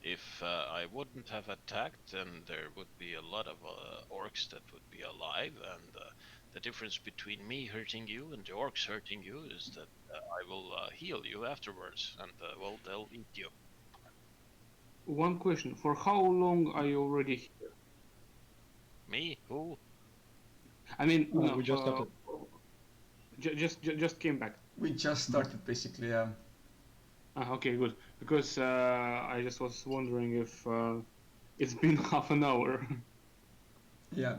if I wouldn't have attacked, then there would be a lot of orcs that would be alive, and the difference between me hurting you and the orcs hurting you is that I will heal you afterwards, and well, they'll eat you. One question: for how long are you already here? Me? Who? I mean, no, we just started. Just came back. We just started basically. Okay, good. Because I just was wondering if it's been half an hour. Yeah,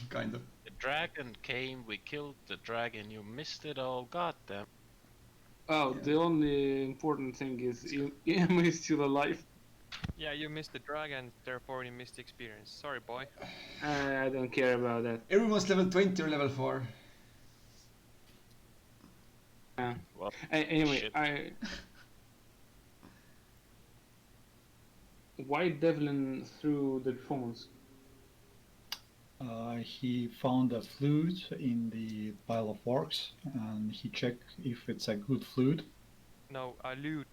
kind of. The dragon came, we killed the dragon, you missed it all, goddamn. Oh, Yeah. the only important thing is Emma is still alive. Yeah, you missed the dragon, therefore you missed the experience. Sorry, boy. I don't care about that. Everyone's level 20 or level 4. Well, Anyway, shit. Why Devlin threw the performance? He found a flute in the pile of orcs, and he checked if it's a good flute. No, a lute.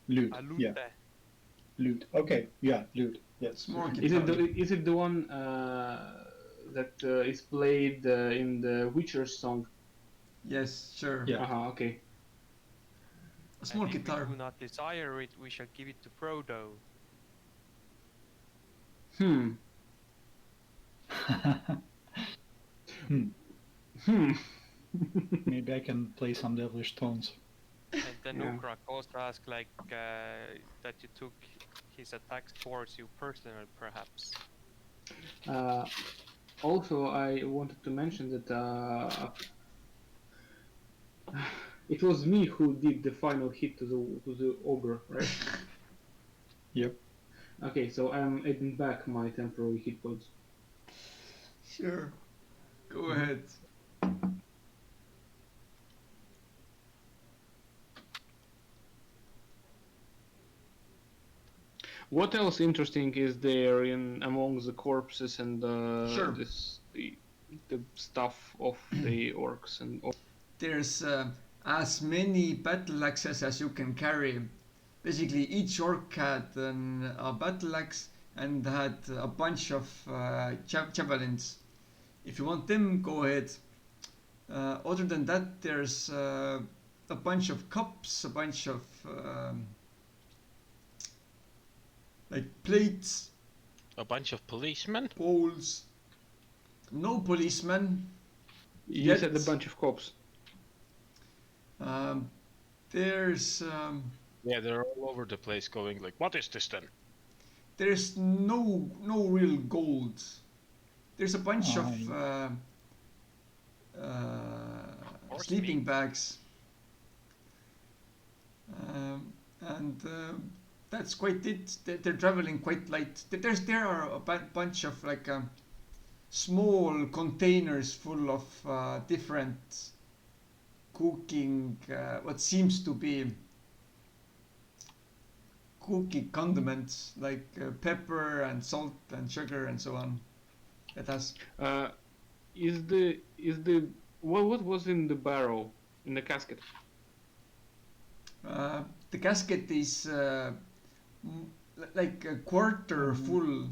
Lute, A lute. yeah, lute. Okay, yeah, lute. Yes. It's more Is guitar. it the one that is played in the Witcher song? Yes, sure. Yeah. Okay. A small And if guitar. we do not desire it, we shall give it to Frodo. Maybe I can play some devilish tones. And then Yeah. Ukrak also asked like that you took his attacks towards you personally, perhaps. Also, I wanted to mention that it was me who did the final hit to the ogre, right? Yep. Okay, so I'm adding back my temporary hit points. Sure. Go ahead. What else interesting is there in among the corpses and Sure. the stuff of the orcs and There's as many battle axes as you can carry. Basically, each orc had a battle axe and had a bunch of javelins. If you want them, go ahead. Other than that, there's a bunch of cups, a bunch of like plates, A bunch of policemen? bowls. No policemen. you Yet. said a bunch of cops. There's Yeah, they're all over the place going like, what is this then? there's no real gold. There's a bunch of Horse sleeping meat. bags, and that's quite it. They're traveling quite light. There are a bunch of like small containers full of different cooking, what seems to be cooking condiments like pepper and salt and sugar and so on. It has Is the what was in the barrel in the casket? the casket is like a quarter full.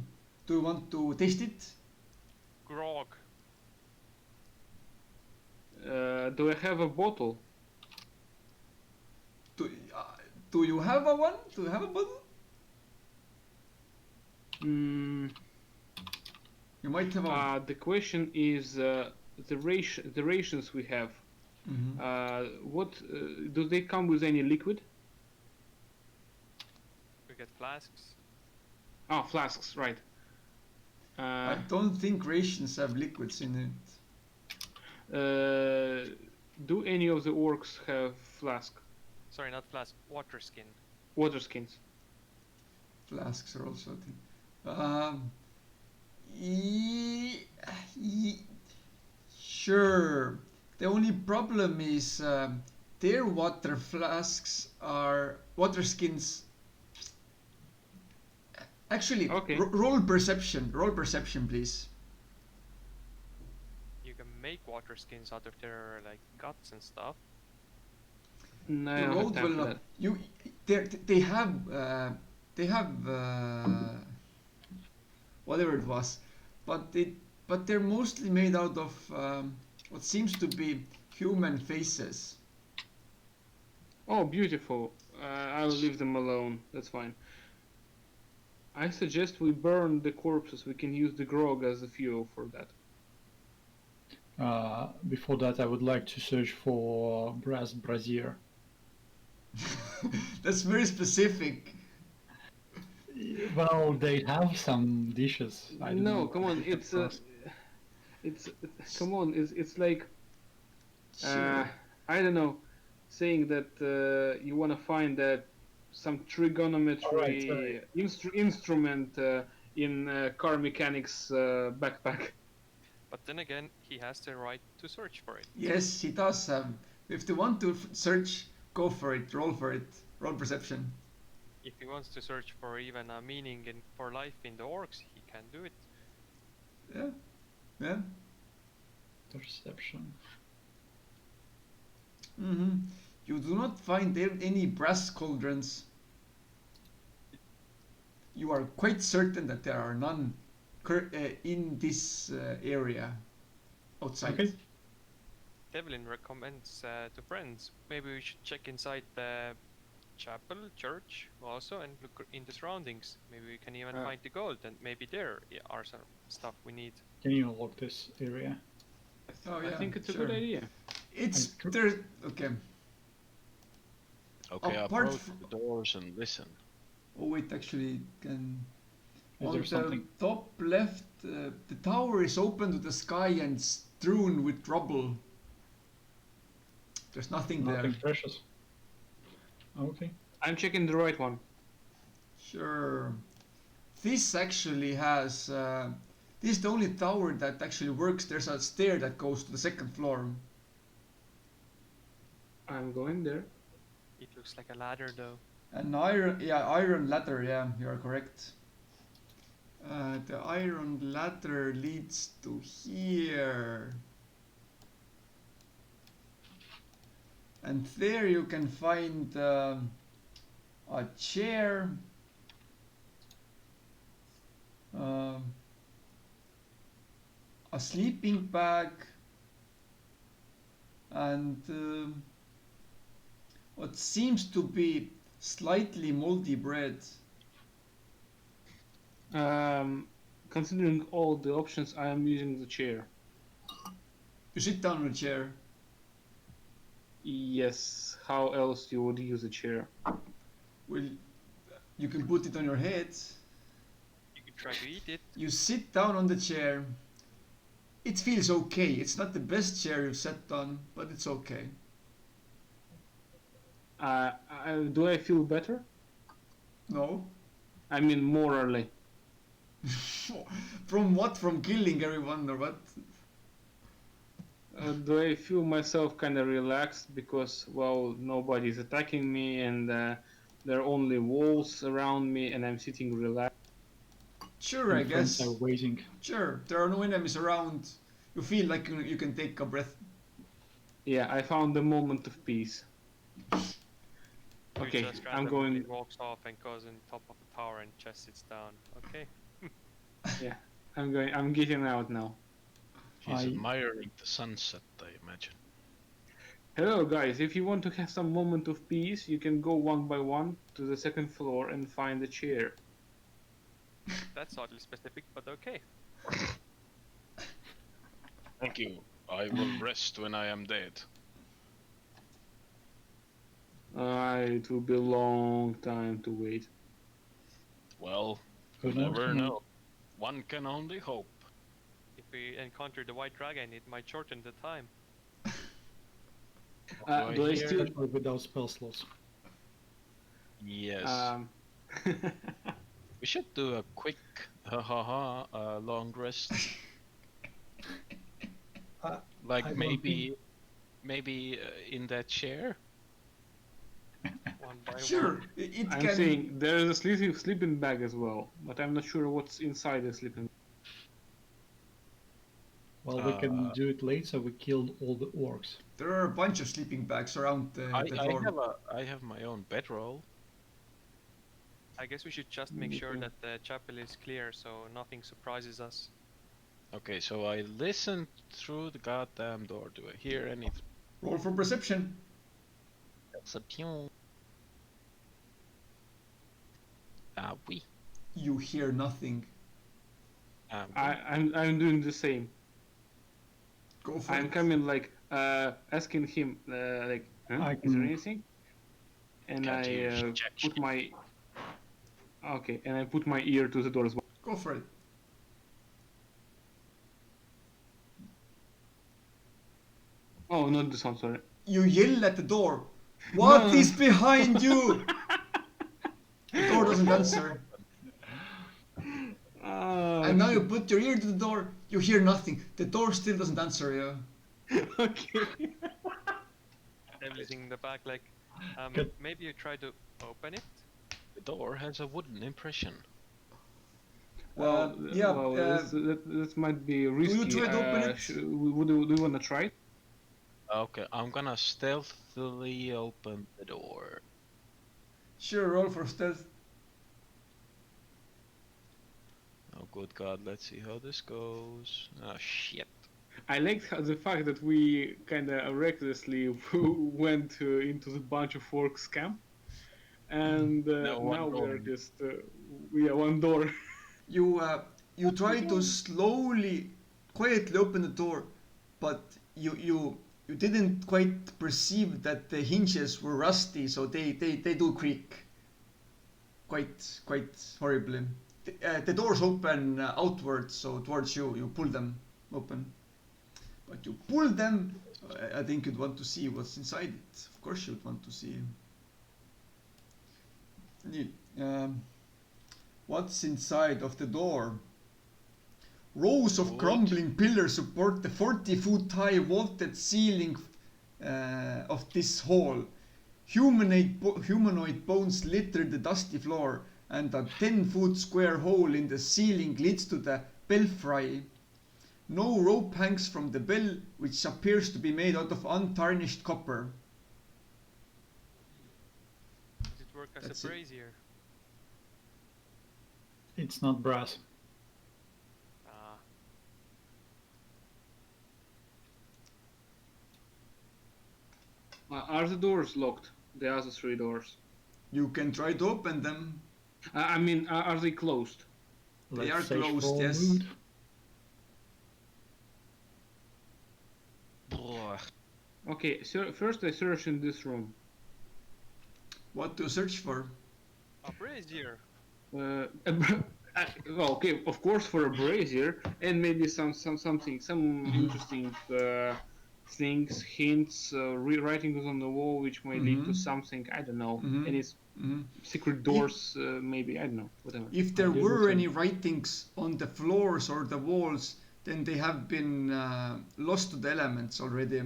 Do you want to taste it? Grog. Do I have a bottle? Do you have a one? Do you have a bottle? Mm, You might have a. the question is the rations we have. What do they come with any liquid? We get flasks. Oh, flasks, right. I don't think rations have liquids in it. Do any of the orcs have flask? Sorry, not flask. Water skin. Water skins. Flasks are also a thing. Sure. The only problem is their water flasks are water skins. Actually, Okay. roll perception. Roll perception, please. You can make water skins out of their like guts and stuff. No, I You don't have rolled time well for enough. that. They have whatever it was, but they're mostly made out of what seems to be human faces. Oh, beautiful. I'll leave them alone. That's fine. I suggest we burn the corpses. We can use the grog as a fuel for that. Before that, I would like to search for brass brazier. That's very specific. Well, they have some dishes. I don't know. Come on. It's come on. It's like Sure. I don't know, saying that you want to find that some trigonometry Alright, instrument in car mechanics backpack. But then again, he has the right to search for it. Yes, he does have. If they want to search, go for it. Roll for it. Roll perception. If he wants to search for even a meaning for life in the orcs, he can do it. Yeah. Yeah. Perception. You do not find there any brass cauldrons. You are quite certain that there are none in this area outside. Okay. Devlin recommends to friends, maybe we should check inside the chapel, church also, and look in the surroundings. Maybe we can even find the gold, and maybe there are some stuff we need. Can you log this area? Oh, I yeah, think it's a sure. good idea. It's And- there. Okay. Okay, Apart approach from- the doors and listen. Oh wait, actually, can Is on there the something? top left, the tower is open to the sky and strewn with rubble. There's nothing Nothing there. precious. Okay. I'm checking the right one. Sure. This actually has. This is the only tower that actually works. There's a stair that goes to the second floor. I'm going there. It looks like a ladder though. An iron ladder. Yeah, you are correct. The iron ladder leads to here. And there you can find a chair, a sleeping bag, and what seems to be slightly moldy bread. Considering all the options, I am using the chair. You sit down on a chair. Yes. How else you would use a chair? Well, you can put it on your head. You can try to eat it. You sit down on the chair. It feels okay. It's not the best chair you've sat on, but it's okay. Do I feel better? No? I mean, morally. From what? From killing everyone or what? Do I feel myself kind of relaxed because, well, nobody's attacking me and there are only walls around me and I'm sitting relaxed? Sure, I And friends guess. are waiting. Sure, there are no enemies around. You feel like you can take a breath. Yeah, I found the moment of peace. You Okay, just I'm randomly going. walks off and goes on top of the tower and just sits down. Okay. Yeah, I'm going. I'm getting out now. He's I- admiring the sunset, I imagine. Hello, guys. If you want to have some moment of peace, you can go one by one to the second floor and find a chair. That's oddly specific, but okay. Thank you. I will rest when I am dead. It will be a long time to wait. Well, Who you knows? never know. One can only hope. If we encounter the white dragon, it might shorten the time. Do I hear- still? Especially without spell slots. Yes. Um, We should do a quick long rest. Like I don't maybe in that chair. One by Sure, one. it I'm can. saying there is a sleeping bag as well, but I'm not sure what's inside the sleeping. Well, we can Uh, do it late, so we killed all the orcs. There are a bunch of sleeping bags around the door. I have my own bedroll. I guess we should just make sure that the chapel is clear so nothing surprises us. Okay, so I listened through the goddamn door. Do I hear anything? Roll for perception. Perception. Oui. You hear nothing. I'm doing the same. Go for I'm it. coming like asking him like, huh? Is there anything? And Can't you I check put shit? my and I put my ear to the door as well. Go for it. Oh, not this one, sorry. You yell at the door. What is behind you? The door doesn't answer. And now you put your ear to the door. You hear nothing. The door still doesn't answer you. Okay. Everything in the back, like, Good. maybe you try to open it. The door has a wooden impression. Well, yeah. That might be risky. you try to open it? Do you want to try it? Okay, I'm gonna stealthily open the door. Sure, roll for stealth. Oh, good God, let's see how this goes. Oh, shit. I liked the fact that we kind of recklessly went into the bunch of orcs camp, and No, one now door. we're just one door. You try to slowly, quietly open the door, but you didn't quite perceive that the hinges were rusty, so they do creak quite horribly. The doors open outwards, so towards you. You pull them open, but you pull them. I think you'd want to see what's inside it. Of course, you'd want to see. What's inside of the door? Rows of Wood. crumbling pillars support the 40-foot high vaulted ceiling of this hall. Humanoid bones litter the dusty floor, and a 10-foot square hole in the ceiling leads to the belfry. No rope hangs from the bell, which appears to be made out of untarnished copper. Does it work as That's a it. brazier? It's not brass. Ah, Are the doors locked? The other three doors. You can try to open them. I mean, are they closed? They Let's are search closed, for yes. wood. Ugh. Okay, so first I search in this room. What to search for? a brazier. Well, okay, of course for a brazier, and maybe something, interesting things, hints, writings on the wall, which might lead to something. I don't know. Mhm. Any secret doors, maybe. I don't know. Whatever. If there did were the any same. writings on the floors or the walls, then they have been lost to the elements already.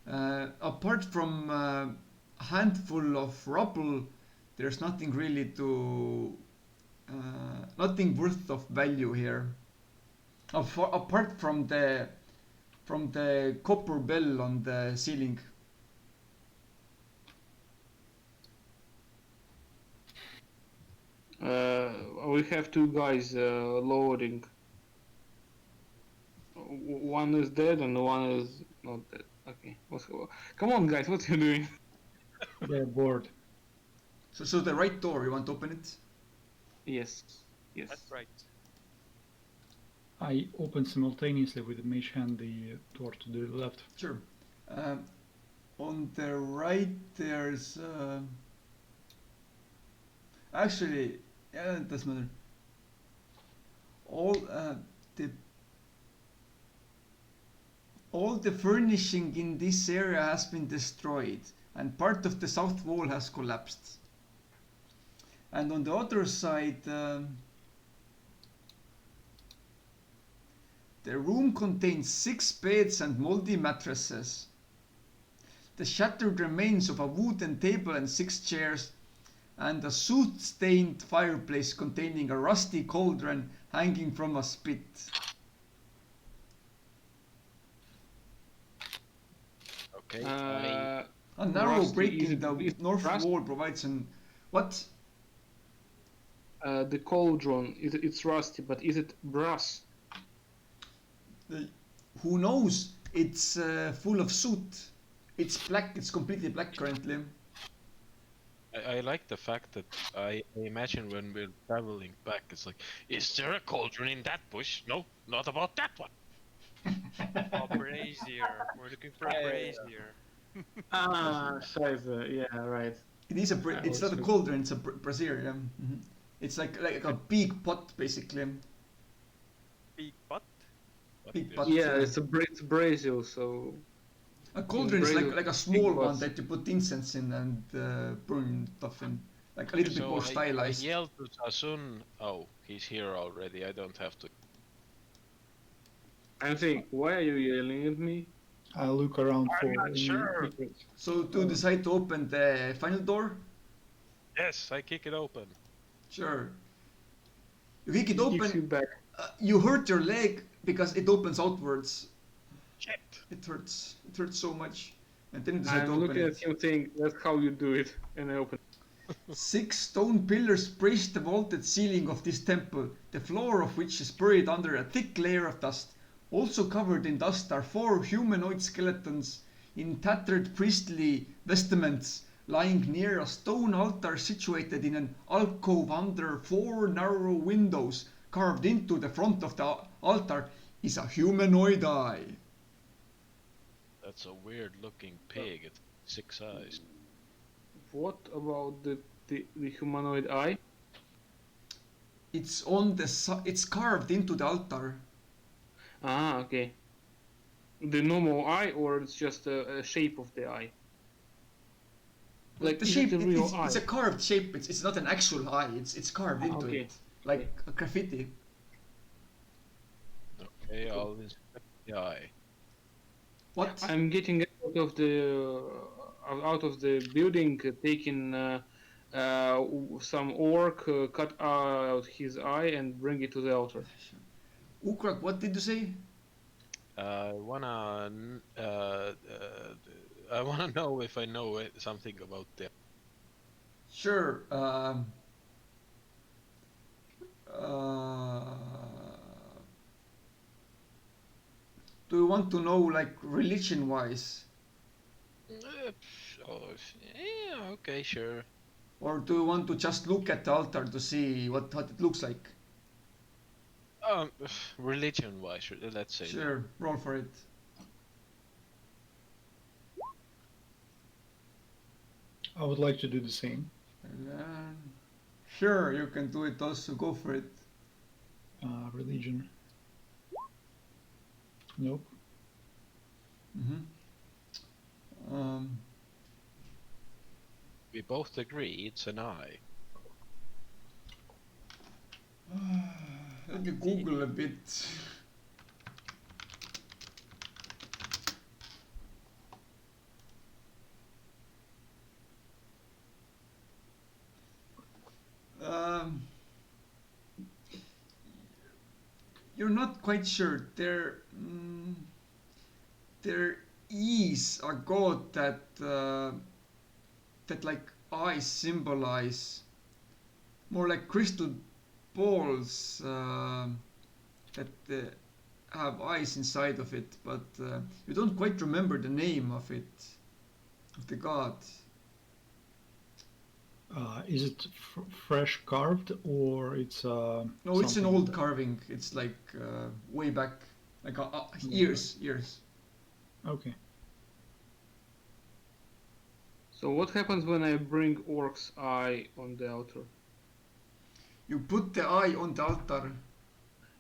Apart from a handful of rubble, there's nothing really nothing worth of value here. Apart from the copper bell on the ceiling. We have two guys loading. One is dead and one is not dead. Okay, come on, guys, what are you doing? They're bored. So the right door, you want to open it? Yes. That's right. I open simultaneously with the mage hand the door to the left. Sure. On the right, there's actually, yeah, it doesn't matter. All the all the furnishing in this area has been destroyed, and part of the south wall has collapsed. And on the other side, the room contains 6 beds and moldy mattresses. The shattered remains of a wooden table and 6 chairs, and a soot-stained fireplace containing a rusty cauldron hanging from a spit. Okay. A narrow Rusty, break is in the it north rusty? wall provides an... What? The cauldron, it's rusty, but is it brass? Who knows? It's full of soot. It's black, it's completely black currently. I like the fact that I imagine when we're traveling back, it's like, is there a cauldron in that bush? No, not about that one. Oh, brazier. We're looking for a brazier. Ah, scheiße. Yeah, right. It is a it's not a was- cauldron, it's a brazier, yeah. It's like a big pot basically. Big butt. Big pot. Yeah, it's Brazil, so A cauldron is like Brazil, a small big one pots. that you put incense in and burn stuff in. Like a little bit So more I stylized. yelled to Sasun. Oh, he's here already. I don't have to. I'm saying, why are you yelling at me? I look around I'm for not any sure. secrets. So do you decide to open the final door? Yes, I kick it open. Sure. You kick it Kicks you open, back. you hurt your leg because it opens outwards. Shit. It hurts. It hurts so much. And then you decide to I'm open looking it. at him saying, that's how you do it. And I open 6 stone pillars brace the vaulted ceiling of this temple, the floor of which is buried under a thick layer of dust. Also covered in dust are 4 humanoid skeletons in tattered priestly vestments, lying near a stone altar situated in an alcove under 4 narrow windows. Carved into the front of the altar is a humanoid eye. That's a weird looking pig. It's 6 eyes. What about the humanoid eye? It's on the it's carved into the altar. Ah, okay. The normal eye, or it's just a shape of the eye? Like, The is shape, it a real it's eye? a carved shape. It's not an actual eye. It's carved into okay. it, like a graffiti. Okay, I'll inspect the eye. What? I'm getting out of the building, taking some orc, cut out his eye, and bring it to the altar. Ukrak, what did you say? I wanna know if I know something about them. Sure. Do you want to know, like, religion-wise, Oh, yeah, okay, sure. or do you want to just look at the altar to see what it looks like? Religion-wise, let's say. Sure, roll for it. I would like to do the same. Sure, you can do it also. Go for it. Religion. Nope. We both agree it's an eye. Let me Google a bit. You're not quite sure. There is a god that like eyes symbolize more like crystal balls that have eyes inside of it, but you don't quite remember the name of it, of the god. Is it fresh carved or it's No, it's an something old that- carving. It's like way back, like years. Okay. So what happens when I bring Orc's eye on the altar? You put the eye on the altar.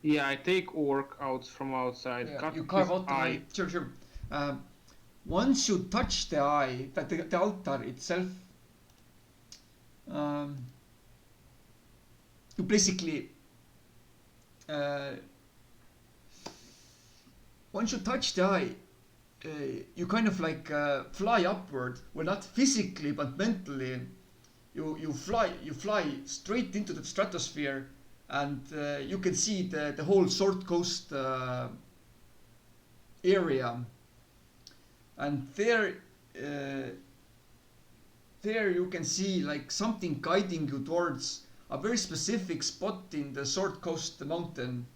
Yeah, I take Orc out from outside, cut You carve his out the eye. eye. Sure. Once you touch the eye, the altar itself, you basically once you touch the eye, you kind of like fly upward. Well, not physically, but mentally. You fly straight into the stratosphere, and you can see the whole Sword Coast area. And there you can see like something guiding you towards a very specific spot in the Sword Coast mountain.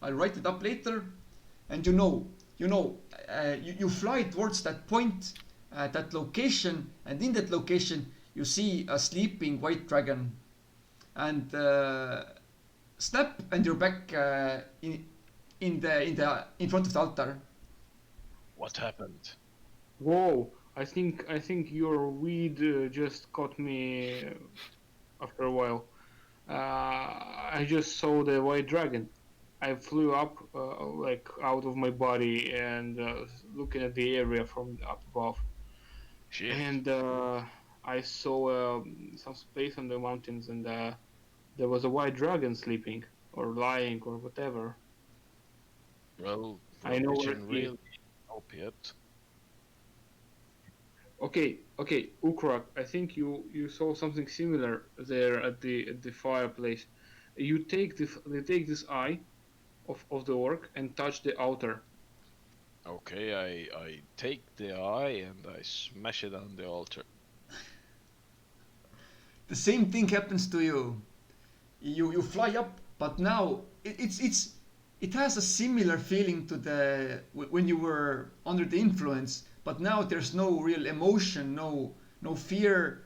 I'll write it up later, and you fly towards that point, that location, and in that location you see a sleeping white dragon, and snap, and you're back in front of the altar. What happened? Whoa! I think your weed just caught me after a while. I just saw the white dragon. I flew up like out of my body and looking at the area from up above. Shit. And I saw some space on the mountains, and there was a white dragon sleeping or lying or whatever. Well, I know where religion it is. really opiate. Okay, Ukrak, I think you saw something similar there at the fireplace. You take this eye of the orc and touch the altar. Okay, I take the eye and I smash it on the altar. The same thing happens to you. You fly up, but now it has a similar feeling to the when you were under the influence. But now there's no real emotion, no fear.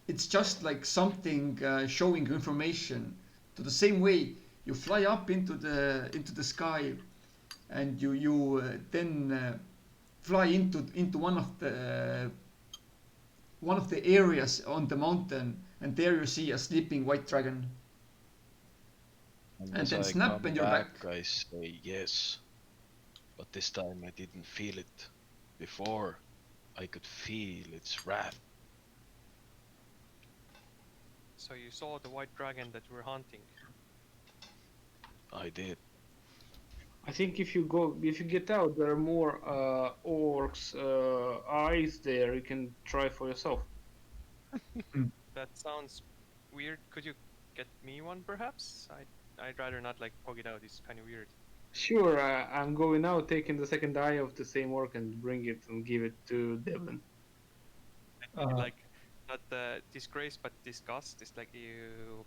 It's just like something showing you information. To the same way, you fly up into the sky, and you then fly into one of the areas on the mountain, and there you see a sleeping white dragon. And as then I snap come and you're back. I say yes. But this time I didn't feel it. Before, I could feel its wrath. So you saw the white dragon that we're hunting. I did. I think if you get out, there are more orcs eyes there. You can try for yourself. That sounds weird. Could you get me one, perhaps? I'd rather not like poke it out. It's kind of weird. Sure, I'm going now, taking the second eye of the same orc and bring it and give it to Devlin. Like not disgrace, but disgust. It's like you.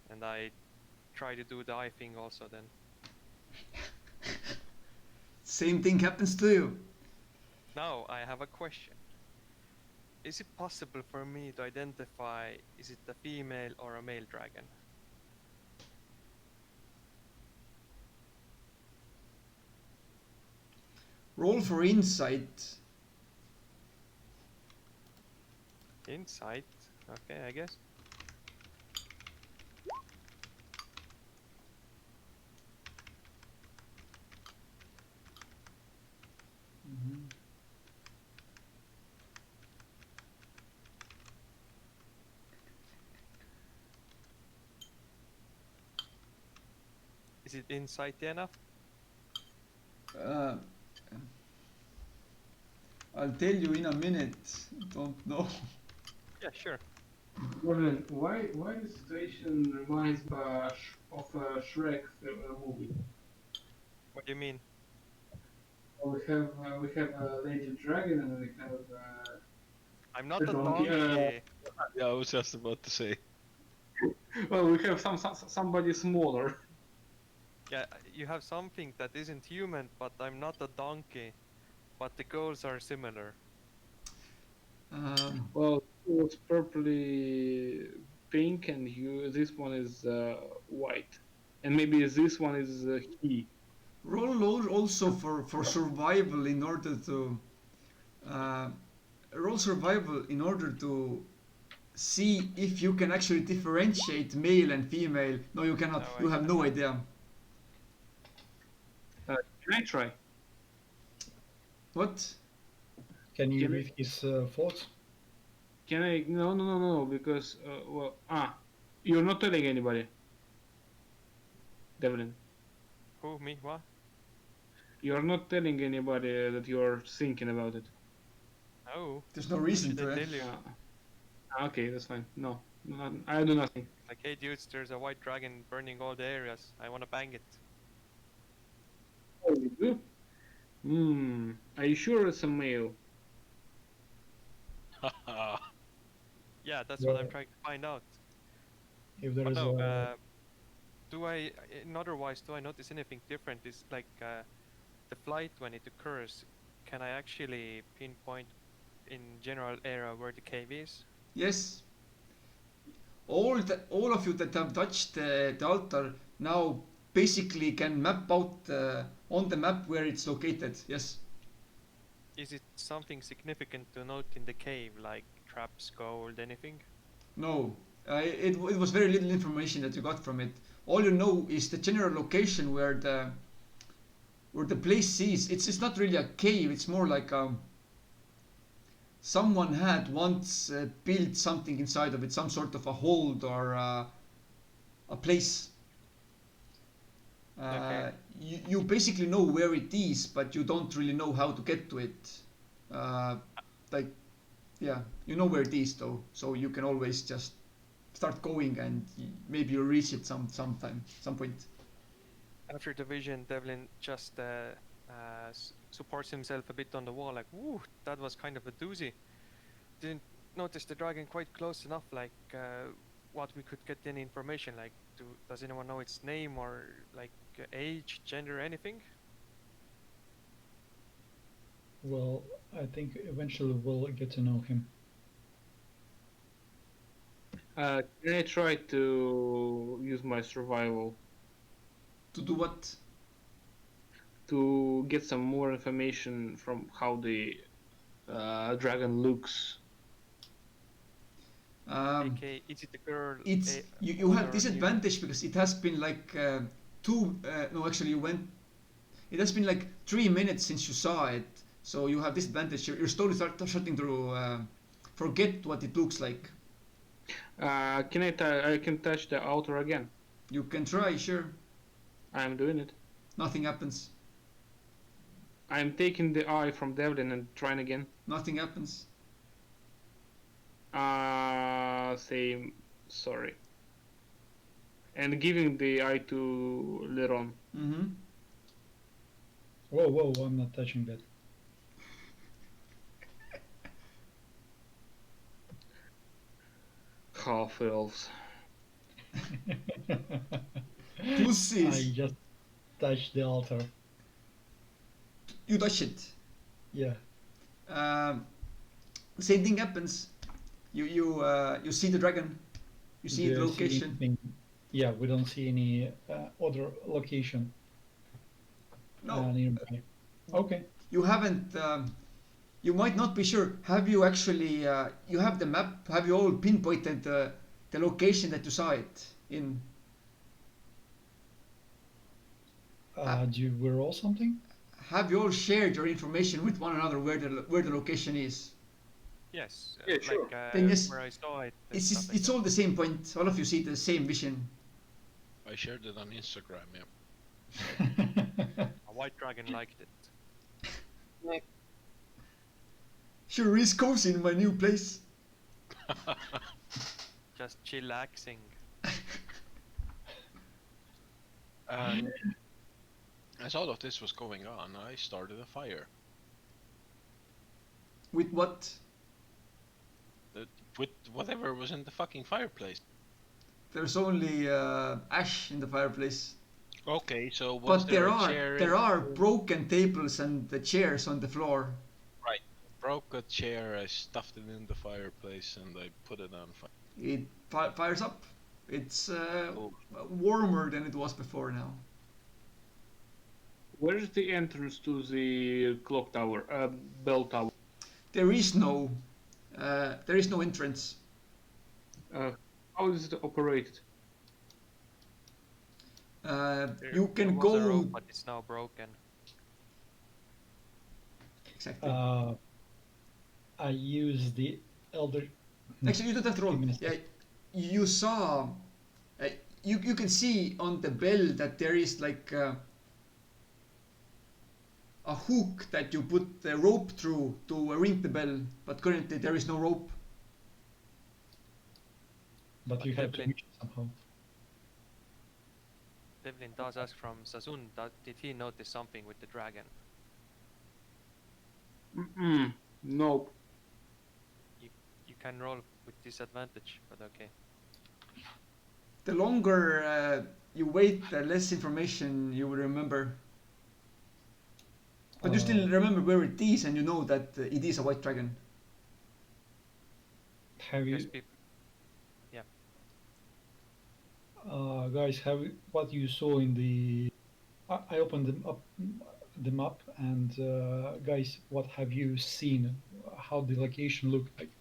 And I try to do the eye thing also. Then Same thing happens to you. now I have a question. Is it possible for me to identify is it a female or a male dragon? Roll for insight. Insight. Okay, I guess. Is it insight enough? Uh, I'll tell you in a minute. Don't know. Yeah, sure. Devlin, why the situation reminds me of a Shrek movie? What do you mean? We have a lady dragon and we have I'm not a donkey, donkey. Yeah, I was just about to say. we have somebody smaller. Yeah, you have something that isn't human, but I'm not a donkey. But the goals are similar. Well, it's purpley pink, and this one is white, and maybe this one is he. Roll also for survival in order to roll survival in order to see if you can actually differentiate male and female. No, you cannot. No, You I have no idea. Can I try? What? Can you Can I- read his thoughts? Can I? No, because you're not telling anybody, Devlin. Who, me, what? You're not telling anybody that you're thinking about it. No. There's no Why reason should to. I Eh? tell you? Okay, that's fine. No, I do nothing. Like, hey dudes, there's a white dragon burning all the areas. I wanna bang it. Oh, you do? Are you sure it's a male? Yeah, that's what I'm Well, trying to find out. If there But is no, a do I, otherwise, do I notice anything different? Is like the flight when it occurs, can I actually pinpoint in general area where the cave is? Yes. All of you that have touched the altar now basically can map out on the map where it's located. Yes. Is it something significant to note in the cave, like traps, gold, anything? No. It was very little information that you got from it. All you know is the general location where the place is. It's not really a cave. It's more like someone had once built something inside of it, some sort of a hold or a place. Okay. You basically know where it is, but you don't really know how to get to it. Like, yeah, you know where it is though, so you can always just start going and maybe you reach it some point. After the vision, Devlin just supports himself a bit on the wall, like, "Woo, that was kind of a doozy. Didn't notice the dragon quite close enough, like, what we could get any information, like, does anyone know its name or, like, age, gender, anything?" well, I think eventually we'll get to know him. Can I try to use my survival To do what? to get some more information from how the dragon looks? AK, is it a girl? It's a you boy have or a disadvantage because it has been like two. No, actually, you went. It has been like 3 minutes since you saw it, so you have disadvantage. You're slowly starting to forget what it looks like. Can I can touch the altar again? You can try, sure. I'm doing it. Nothing happens. I'm taking the eye from Devlin and trying again. Nothing happens. Say sorry. And giving the eye to Leron. Mm-hmm. Whoa, I'm not touching that. Half elves. I Pussies. just touched the altar. You touch it. Yeah. Same thing happens. You see the dragon. You see Do the I location. anything? Yeah, we don't see any other location No, nearby. Okay. you haven't. You might not be sure. Have you actually? You have the map. Have you all pinpointed the location that you saw it in? Do you roll something? Have you all shared your information with one another where the location is? Yes, Yeah, sure. like Then yes, where I saw it. and It's stuff just, like it's that. all the same point. All of you see the same vision. I shared it on Instagram, yeah. A white dragon liked it. Sure is cozy in my new place. Just chillaxing. As all of this was going on, I started a fire. With what? With whatever was in the fucking fireplace. There's only ash in the fireplace. Okay, so was But there a chair? there are broken tables and the chairs on the floor. Right. Broke a chair, I stuffed it in the fireplace, and I put it on fire. It fires up. It's Cool. warmer than it was before now. Where is the entrance to the clock tower? Bell tower. there is no entrance. How is it operated? You There can was a go rope, but it's now broken. exactly. I use the elder. Actually, you don't have to roll. Minister. Yeah, you saw. You can see on the bell that there is like a hook that you put the rope through to ring the bell, but currently there is no rope. But you have to Devlin, reach it somehow. Devlin does ask from Sazun, did he notice something with the dragon? Nope. You can roll with disadvantage, but okay. The longer you wait, the less information you will remember. But you still remember where it is, and you know that it is a white dragon. Have Yes, you, people. Yeah. guys, have what you saw in the? I opened the map, and guys, what have you seen? How the location looked like?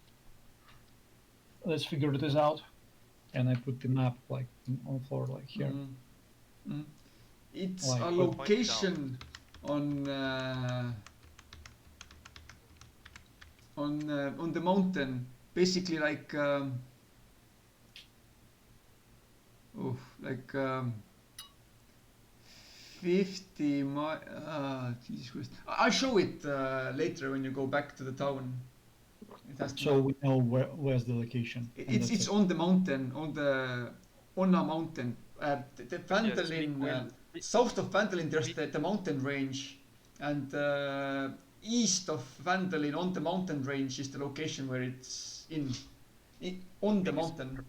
Let's figure this out. And I put the map like on the floor, like here. It's Like a what- location on the mountain, basically like like 50 mi. Jesus Christ! I'll show it later when you go back to the town. It has to So we know where's the location. and it's that's it. on the mountain, on a mountain. The Phandalin, will- south of Phandalin, there's the mountain range, and east of Phandalin on the mountain range is the location where it's on the Because- mountain.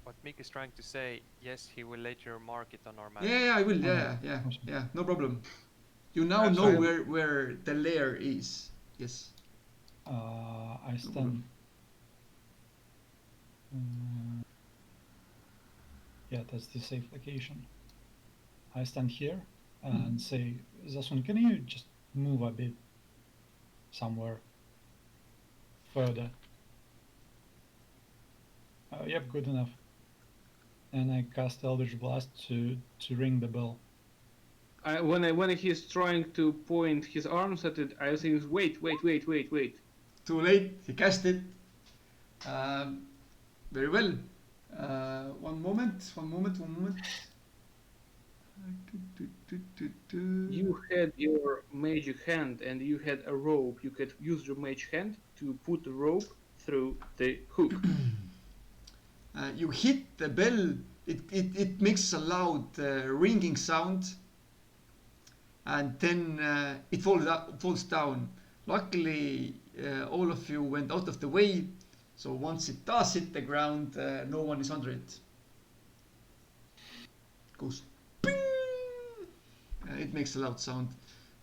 What Mick is trying to say, yes, he will later mark it on our map. Yeah, I will. Oh, Yeah, awesome. yeah, no problem. You now Yeah, know so- where the lair is. Yes. I stand. Yeah, that's the safe location. I stand here and say, Zasun, can you just move a bit somewhere further? Yep, good enough. And I cast Eldritch Blast to ring the bell. When he's trying to point his arms at it, I think, wait. Too late. He cast it. Very well. One moment. You had your magic hand and you had a rope. You could use your mage hand to put the rope through the hook. You hit the bell. It makes a loud ringing sound, and then it falls down. Luckily, all of you went out of the way, so once it does hit the ground, no one is under it. Goes ping. It makes a loud sound,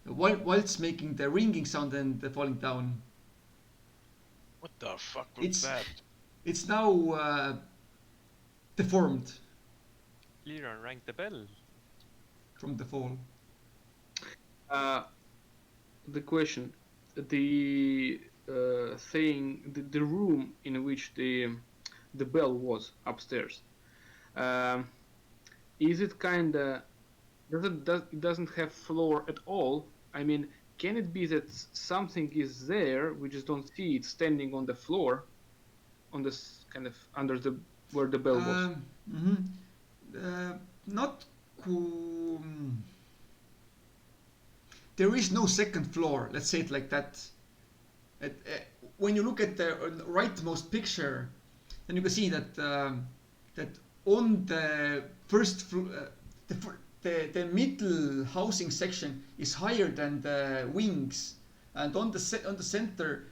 whilst making the ringing sound and falling down. What the fuck was It's- that? It's now deformed Liran rang the bell. from the fall. The question, the thing, the room in which the bell was upstairs, is it kinda, it doesn't have floor at all? I mean, can it be that something is there, we just don't see it standing on the floor, on this kind of under the where the bell was? Not there is no second floor, let's say it like that. When you look at the rightmost picture, then you can see that that on the first floor, the middle housing section is higher than the wings, and on the center,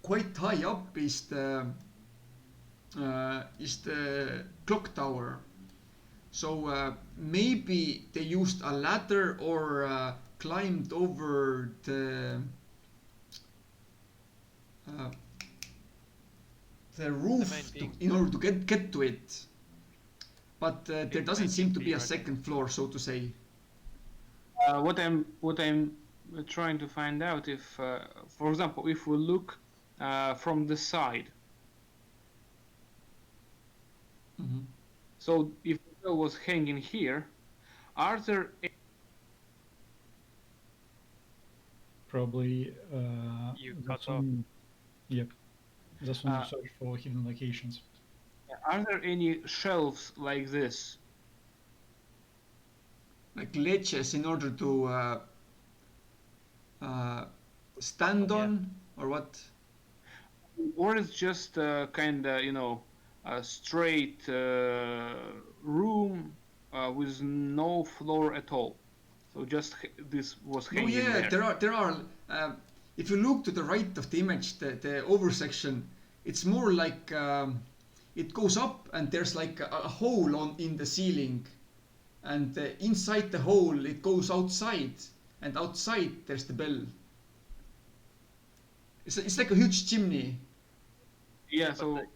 quite high up, is the clock tower. So maybe they used a ladder or climbed over the roof main thing. in order to get to it. But there It doesn't might seem to be be a running. second floor, so to say. What I'm we're trying to find out if, for example, if we look from the side. Mhm. So if the bell was hanging here, are there Probably You that's cut off. when. Yep. That's when you Uh, search for hidden locations. are there any shelves like this? Like ledges in order to stand Yeah. on, or what? Or it's just kind of, a straight room with no floor at all. So just this was No, hanging yeah, there. there are. If you look to the right of the image, the over section, it's more like it goes up and there's like a hole on in the ceiling, and inside the hole it goes outside, and outside there's the bell. It's like a huge chimney, Yeah, But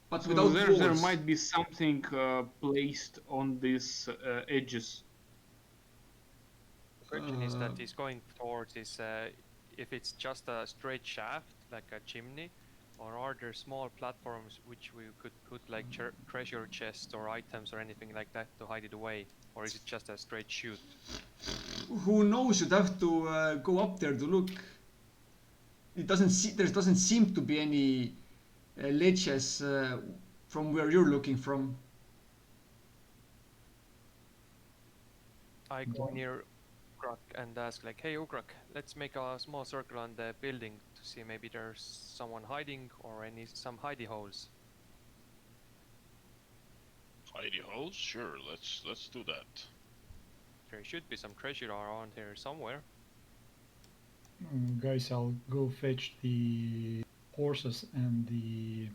but so without there walls. might be something placed on these edges. the question is that Uh, he's going towards is if it's just a straight shaft, like a chimney, or are there small platforms which we could put like treasure chests or items or anything like that to hide it away, or is it just a straight chute? who knows? You'd have to go up there to look. There doesn't seem to be any ledges from where you're looking from. I go near Ugrak and ask like, hey Ugrak, let's make a small circle on the building to see maybe there's someone hiding or some hidey holes. Hidey holes? Sure, let's do that. There should be some treasure around here somewhere. Guys, I'll go fetch the horses and the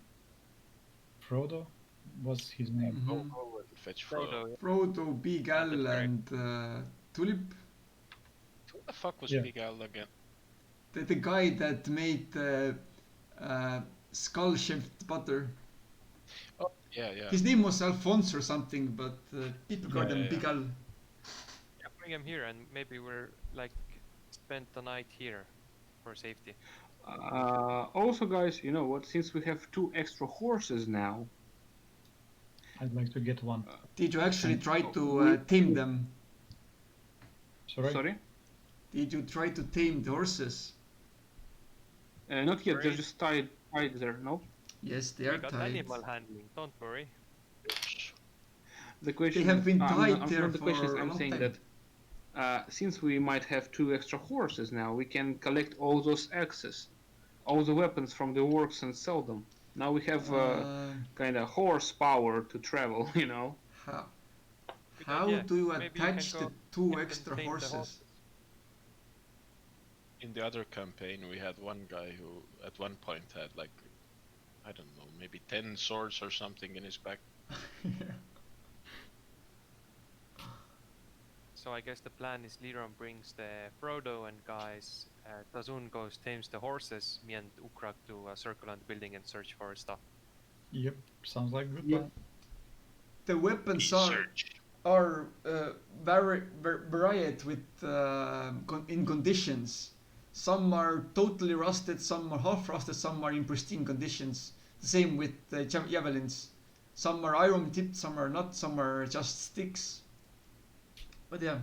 Frodo. What's his name? Mhm. Go and fetch Frodo. Frodo, Frodo, Big that's Al, correct. and Tulip. Who the fuck was Yeah. Big Al again? The guy that made skull-shaped butter. Oh, yeah. His name was Alphonse or something, but people called him Yeah. Big Al. Yeah, bring him here and maybe we're like spend the night here for safety. Also, guys, you know what? Since we have 2 extra horses now, I'd like to get one. Did you actually And- try to we- tame them? sorry, Did you try to tame the horses? not yet. They're Great. just tied there. No. Yes, they We are got tied. animal handling, don't worry. The question. They have been tied I'm there not the question is, for a I'm long saying time. that since we might have 2 extra horses now, we can collect all those axes, all the weapons from the works and sell them. Now we have kind of horsepower to travel. You know. How, Good how idea. do you Maybe you can attach go the 2 get extra and tame the horses? In the other campaign, we had one guy who, at one point, had like, I don't know, maybe 10 swords or something in his back. So I guess the plan is Liron brings the Frodo and guys, Tazun goes tames the horses, me and Ukrak do a circle on the building and search for stuff. Yep, sounds like a good Yep. plan. The weapons Research. are varied with in conditions. Some are totally rusted, some are half rusted, some are in pristine conditions. The same with javelins. Some are iron tipped, some are not, some are just sticks. But yeah,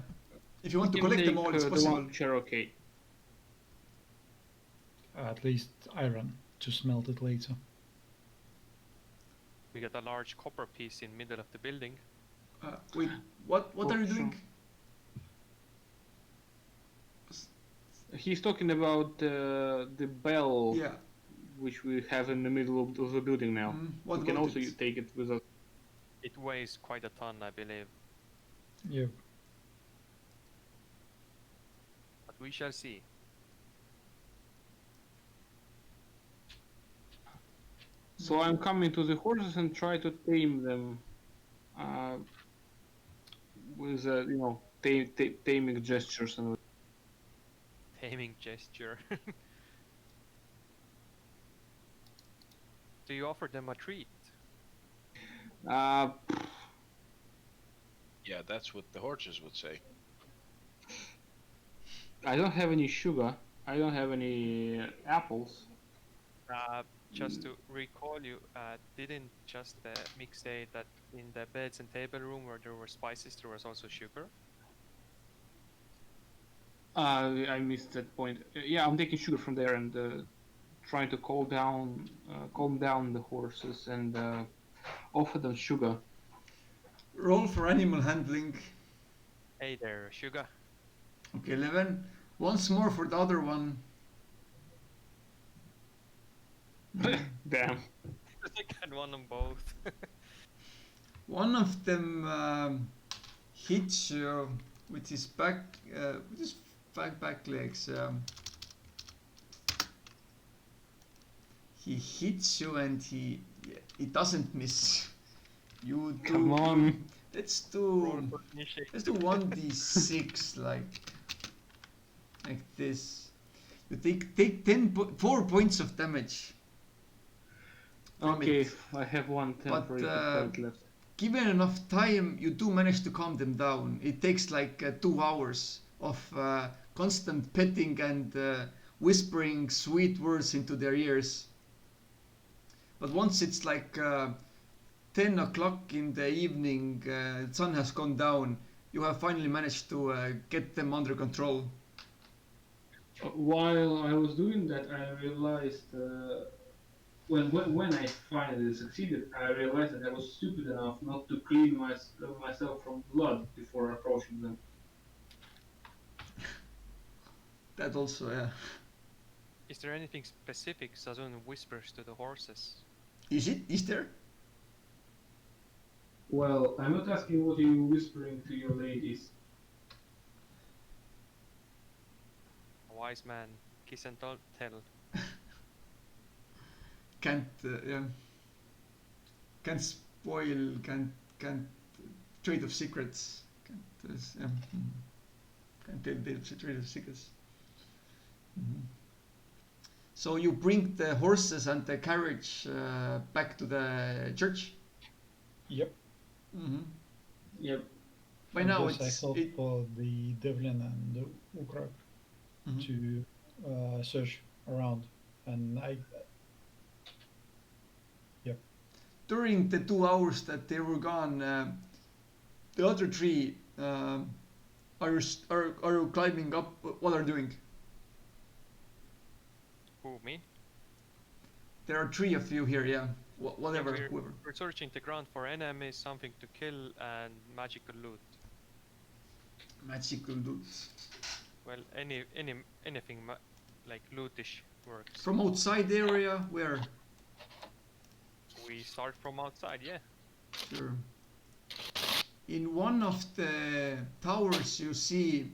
if you want to We can collect them take, all, it's the possible. one Cherokee. At least iron to smelt it later. We got a large copper piece in middle of the building. Wait, what are you Oh, doing? He's talking about the bell, Yeah. which we have in the middle of the building now. What We can about also it? take it with us. It weighs quite a ton, I believe, Yep. but we shall see. So I'm coming to the horses and try to tame them with taming gestures and. Taming gesture. Do you offer them a treat? Uh, Yeah, that's what the horses would say. I don't have any sugar. I don't have any apples. Just to recall you, didn't just Mick say that in the beds and table room where there were spices, there was also sugar? I missed that point. Yeah, I'm taking sugar from there and trying to calm down the horses and offer them sugar. Roll for animal handling. Hey there, sugar. Okay, 11. Once more for the other one. Damn. I got one on both. One of them hits you with his back legs. He hits you and he doesn't miss. You do. Come on. Let's Roll do. for initiative. Let's do 1d6 like this. You take 4 points of damage. from Okay, it. I have one But, temporary point left. Given enough time, you do manage to calm them down. It takes like 2 hours of constant petting and whispering sweet words into their ears. But once it's like 10 o'clock in the evening, the sun has gone down, you have finally managed to get them under control. While I was doing that, I realized when I finally succeeded, I realized that I was stupid enough not to clean myself from blood before approaching them. That also, yeah. Is there anything specific Sazun whispers to the horses? Is it? Is there? Well, I'm not asking what you're whispering to your ladies. A wise man, kiss and tell. Can't, yeah. Can't spoil, can't trade of secrets. Can't, yeah. Can't trade of secrets. So you bring the horses and the carriage back to the church. Yep. Yep. By And now thus I help the Devlin and the Ukrak to search around, and during the 2 hours that they were gone, the other three are you climbing up? What are you doing? Who, me? There are 3 of you here, yeah. Whatever, Yeah, whoever. we're searching the ground for enemies, something to kill, and magical loot. Magical dudes. Well, anything like lootish works. From outside area, where? We start from outside, yeah. Sure. In one of the towers, you see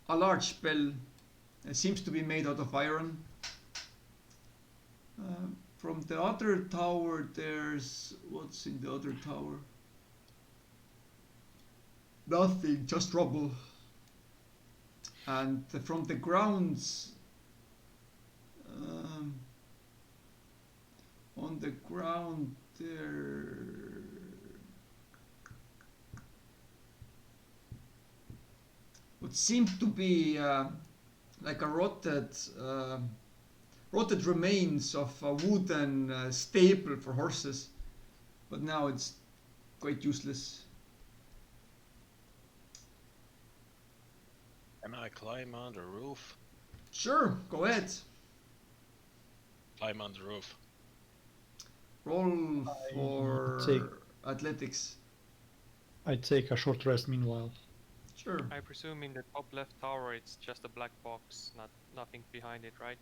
a large bell. It seems to be made out of iron. From the other tower, there's... What's in the other tower? Nothing, just rubble. And from the grounds... on the ground there... What seemed to be like a rotted remains of a wooden stable for horses, but now it's quite useless. Can I climb on the roof? Sure, go ahead. Climb on the roof. Roll for take- athletics. I take a short rest meanwhile. Sure. I presume in the top left tower it's just a black box, nothing behind it, right?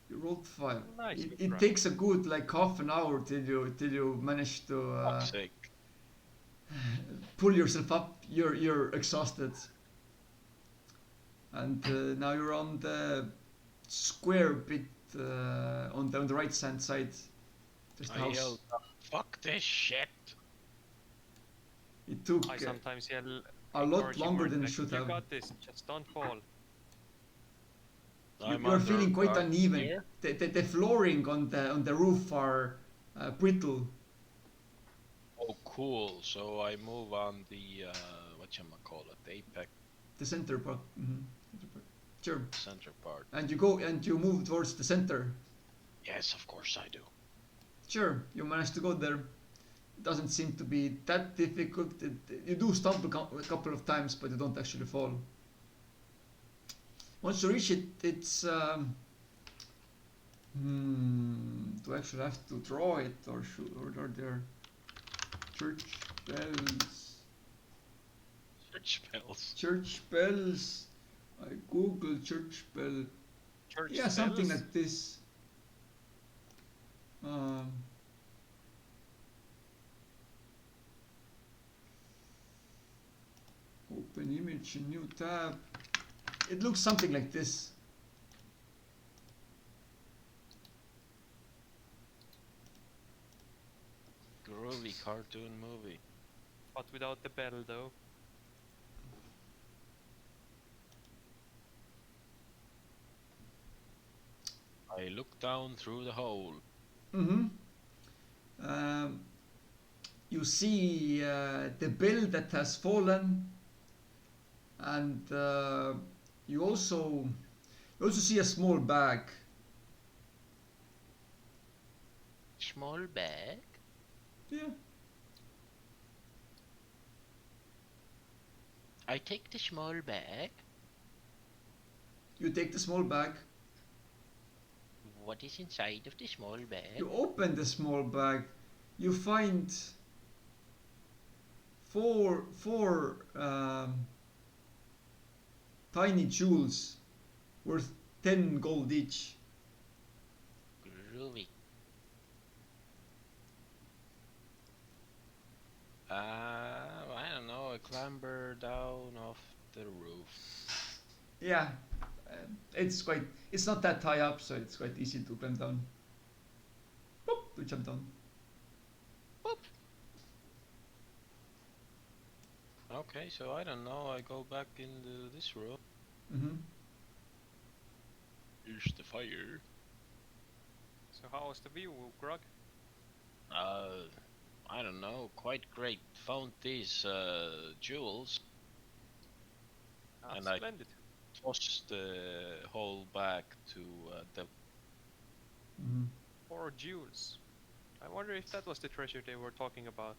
You rolled 5. Nice, It good takes a good like half an hour till you manage to Fuck's sake. pull yourself up. You're exhausted, and now you're on the square bit on the right hand side. Just the I house. yelled, fuck this shit. It took I sometimes yell a lot encouraging longer words than it like, should you have. got this, just don't fall. You're feeling quite uneven. Here. The flooring on the roof are brittle. Oh, cool. So I move on the whatchamacallit, apex. The center part. Sure. Center part. And you go and you move towards the center. Yes, of course I do. Sure, you manage to go there. It doesn't seem to be that difficult. You do stumble a couple of times, but you don't actually fall. Once you reach it, it's do I actually have to draw it or are there church bells? Church bells. Church bells. I Google church bell. Church Yeah, something bells? like this. Open image, new tab. It looks something like this. Groovy cartoon movie. But without the bell, though. I look down through the hole. Mm-hmm. You see the bell that has fallen, and you also see a small bag. Small bag? Yeah. I take the small bag. You take the small bag. What is inside of the small bag? You open the small bag. You find four tiny jewels worth 10 gold each. Groovy. I don't know. I clamber down off the roof. Yeah, it's not that high up, so it's quite easy to climb down. Boop, to jump down. Boop. Okay, so I don't know. I go back into this room. Mm-hmm. Here's the fire. So how was the view, Grog? I don't know. Quite great. Found these jewels. And I- Splendid. Tossed the whole bag to the. Mm-hmm. 4 jewels. I wonder if that was the treasure they were talking about.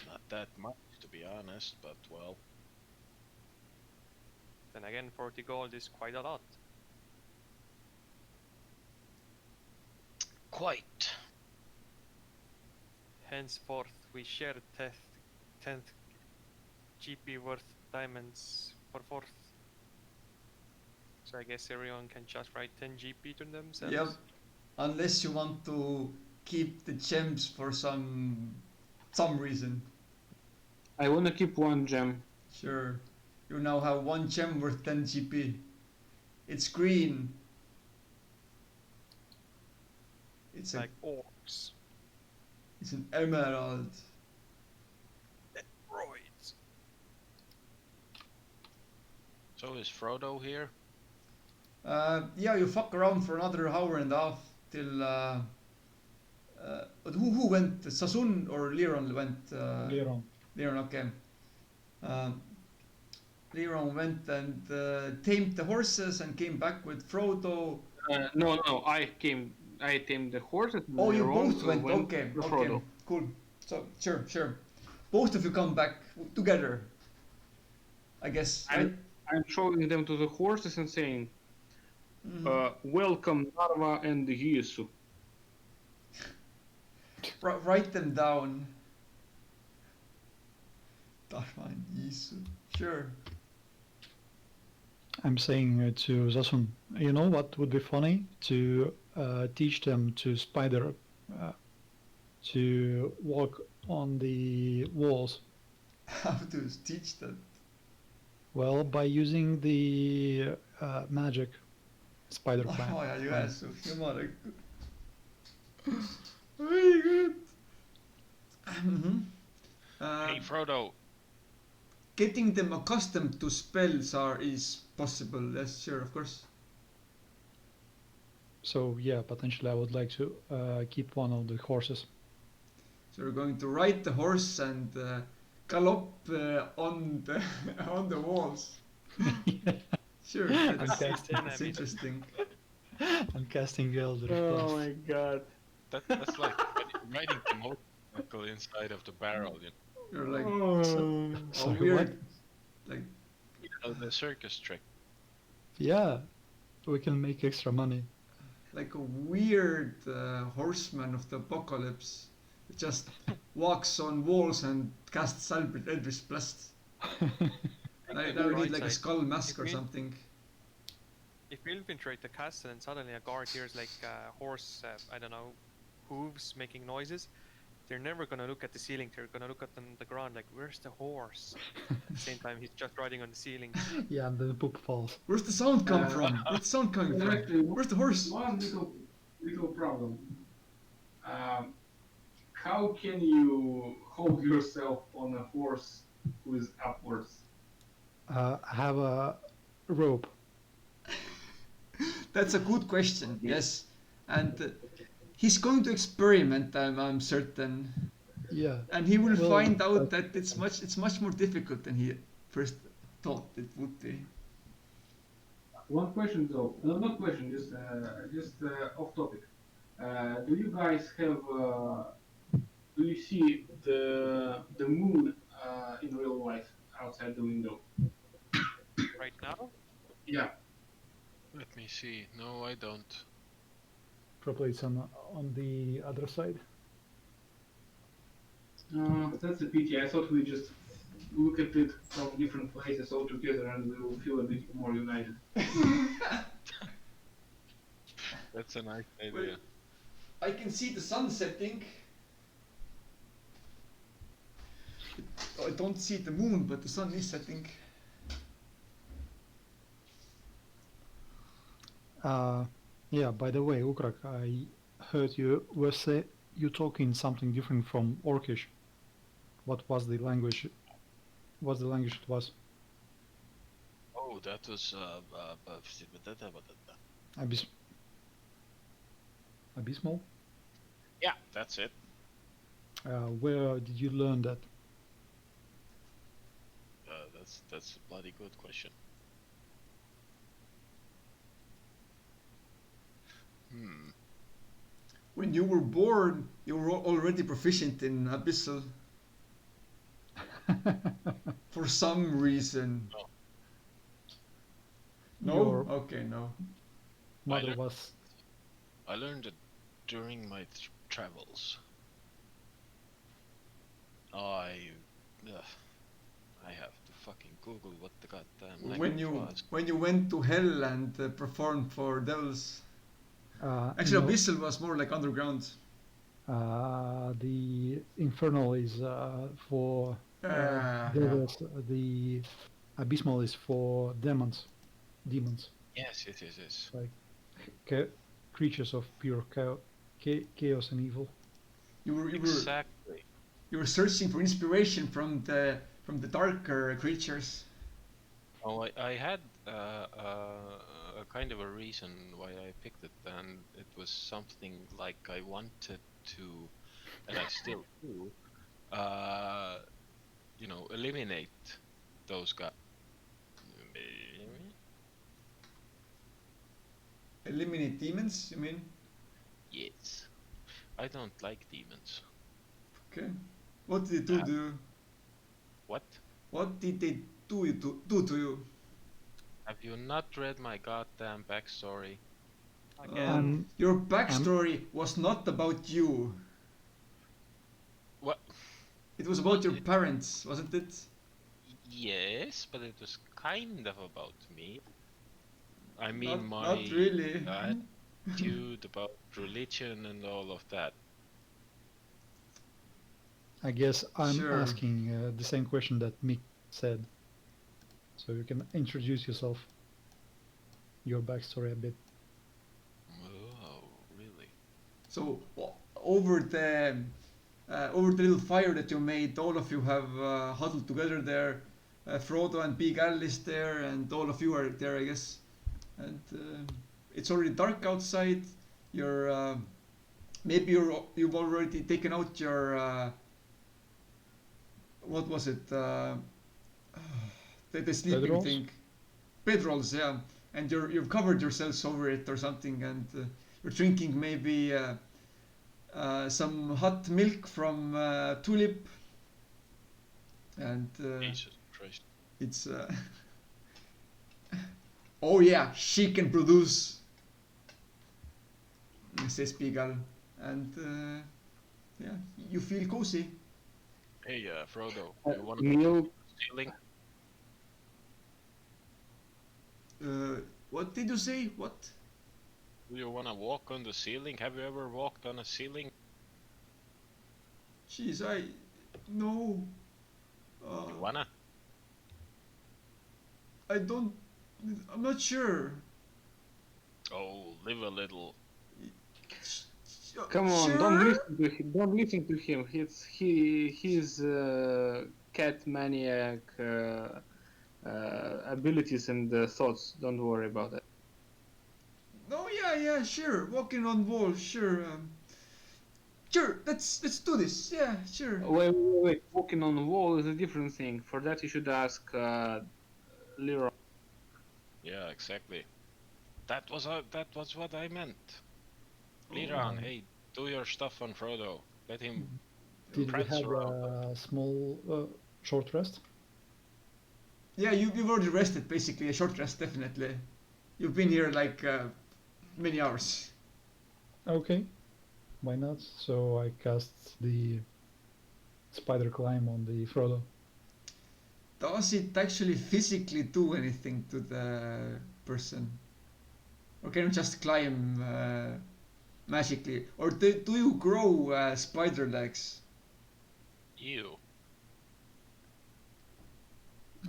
Not that much, to be honest, but well. Then again, 40 gold is quite a lot. Quite. Henceforth, we share 10th GP worth diamonds for 4th. So I guess everyone can just write 10 GP to themselves. Yep. Unless you want to keep the gems for some reason. I wanna keep 1 gem. Sure. You now have 1 gem worth 10 GP. It's green. It's Like orcs. it's an emerald. Right. So is Frodo here? Yeah, you fuck around for another hour and a half till but who went? Sassoon or Liron went? Liron. Liron, okay. Liron went and tamed the horses and came back with Frodo. No, I tamed the horses. And Oh, you Ron both went. Okay, with okay, Frodo. cool. So sure. Both of you come back together. I guess. Right? I'm showing them to the horses and saying, Mhm. welcome Narva and Yisu. Write them down. Dharma and Yisu. Sure. I'm saying to Zasun, you know what would be funny? To teach them to spider, to walk on the walls. How to teach that? Well, by using the magic spider climb. Oh yeah, you guys so humor. Very good. Mm-hmm. Hey, Frodo. Getting them accustomed to spells is possible. Yes, sure, of course. So yeah, potentially I would like to keep one of the horses. So you're going to ride the horse and gallop on the on the walls. Sure, And that's, cast that's interesting. and casting Eldritch Oh Blast. my god. That's like riding the motorcycle inside of the barrel, you You're like Oh. a Sorry, weird, like know, the circus trick. Yeah, we can make extra money. like a weird horseman of the apocalypse. It just walks on walls and casts Eldritch Blast. Think Now of we the need bright like a side. skull mask If or you- something. If you infiltrate the castle and suddenly a guard hears like a horse, I don't know, hooves making noises, they're never gonna look at the ceiling. They're gonna look at the ground like, where's the horse? At the same time, he's just riding on the ceiling. Yeah, and then the book falls. Where's the sound come Uh, from? Where's the sound coming Well, from? actually, Where's the horse? one little problem. How can you hold yourself on a horse who is upwards? I have a rope. That's a good question. Yes, and he's going to experiment. I'm certain, Yeah. and he will Well, find out that it's much more difficult than he first thought it would be. One question though, no, not question, just off topic. Do you guys have? Do you see the moon in real life outside the window? Right now, Yeah. Let me see. No, I don't. Probably it's on the other side. That's a pity. I thought we just look at it from different places all together and we will feel a bit more united. That's a nice idea. Well, I can see the sun setting. I don't see the moon, but the sun is setting. Yeah, by the way, Ukrak, I heard you talking something different from Orcish. What was the language? What's the language it was? Oh, that was Abysmal? yeah, that's it. Where did you learn that? That's a bloody good question. When you were born, you were already proficient in Abyssal for some reason. No? Your Okay, no. mother learned- was. I learned it during my travels. I have to fucking Google what the goddamn When language you was. when you went to hell and performed for devils. Actually, No, Abyssal was more like underground. the infernal is for Yeah. devils. The abysmal is for demons. Demons, Yes, yes. like creatures of pure chaos and evil. You Exactly. were searching for inspiration from the darker creatures. Oh, I had a kind of a reason why I picked it, and it was something like I wanted to, and I still do, eliminate those guys. Eliminate demons, you mean? Yes. I don't like demons. Okay. What did they do to you? What? What did they do to you? Have you not read my goddamn backstory? again, Your backstory was not about you. What? It was about your parents, wasn't it? Yes, but it was kind of about me. I mean, Not, my not really. attitude about religion and all of that. I guess I'm Sure. asking the same question that Mick said. So you can introduce yourself, your backstory a bit. Oh, really? So over the little fire that you made, all of you have huddled together there. Frodo and Big Al is there, and all of you are there, I guess. And it's already dark outside. You've already taken out your what was it? The sleeping Bedrolls? thing. Bedrolls, yeah. And you've covered yourselves over it or something, and you're drinking maybe some hot milk from Tulip, and Jesus Christ. it's oh yeah, she can produce, says Pigal, and yeah, you feel cozy. Hey, Frodo, you wanna Milk. ceiling? What did you say? What? Do you wanna walk on the ceiling? Have you ever walked on a ceiling? Jeez, no. You wanna? I don't. I'm not sure. Oh, live a little. Come on, Sure? don't listen to him. Don't listen to him. He's cat maniac abilities and thoughts. Don't worry about it. No, yeah, sure. Walking on walls, sure. Sure, let's do this. Yeah, sure. Wait. Walking on the wall is a different thing. For that, you should ask Leroy. Yeah, exactly. That was what I meant. Liran, Alright. hey, do your stuff on Frodo. Let him Did we prance have around. a small short rest? Yeah, you've already rested, basically. A short rest, definitely. You've been here like many hours. Okay, why not? So I cast the spider climb on the Frodo. Does it actually physically do anything to the person? Or can you just climb magically? Or do you grow spider legs? Ew.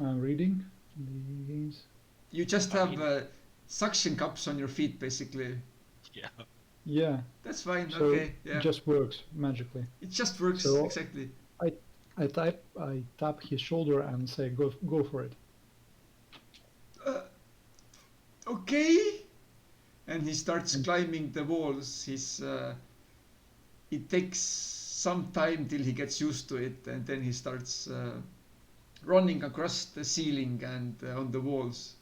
I'm reading the games. You just I have mean- suction cups on your feet, basically. Yeah. Yeah, That's fine, so okay, yeah. it just works magically. It just works, So- exactly. I tap his shoulder and say, go for it. Okay. And he starts climbing the walls. It takes some time till he gets used to it, and then he starts running across the ceiling and on the walls.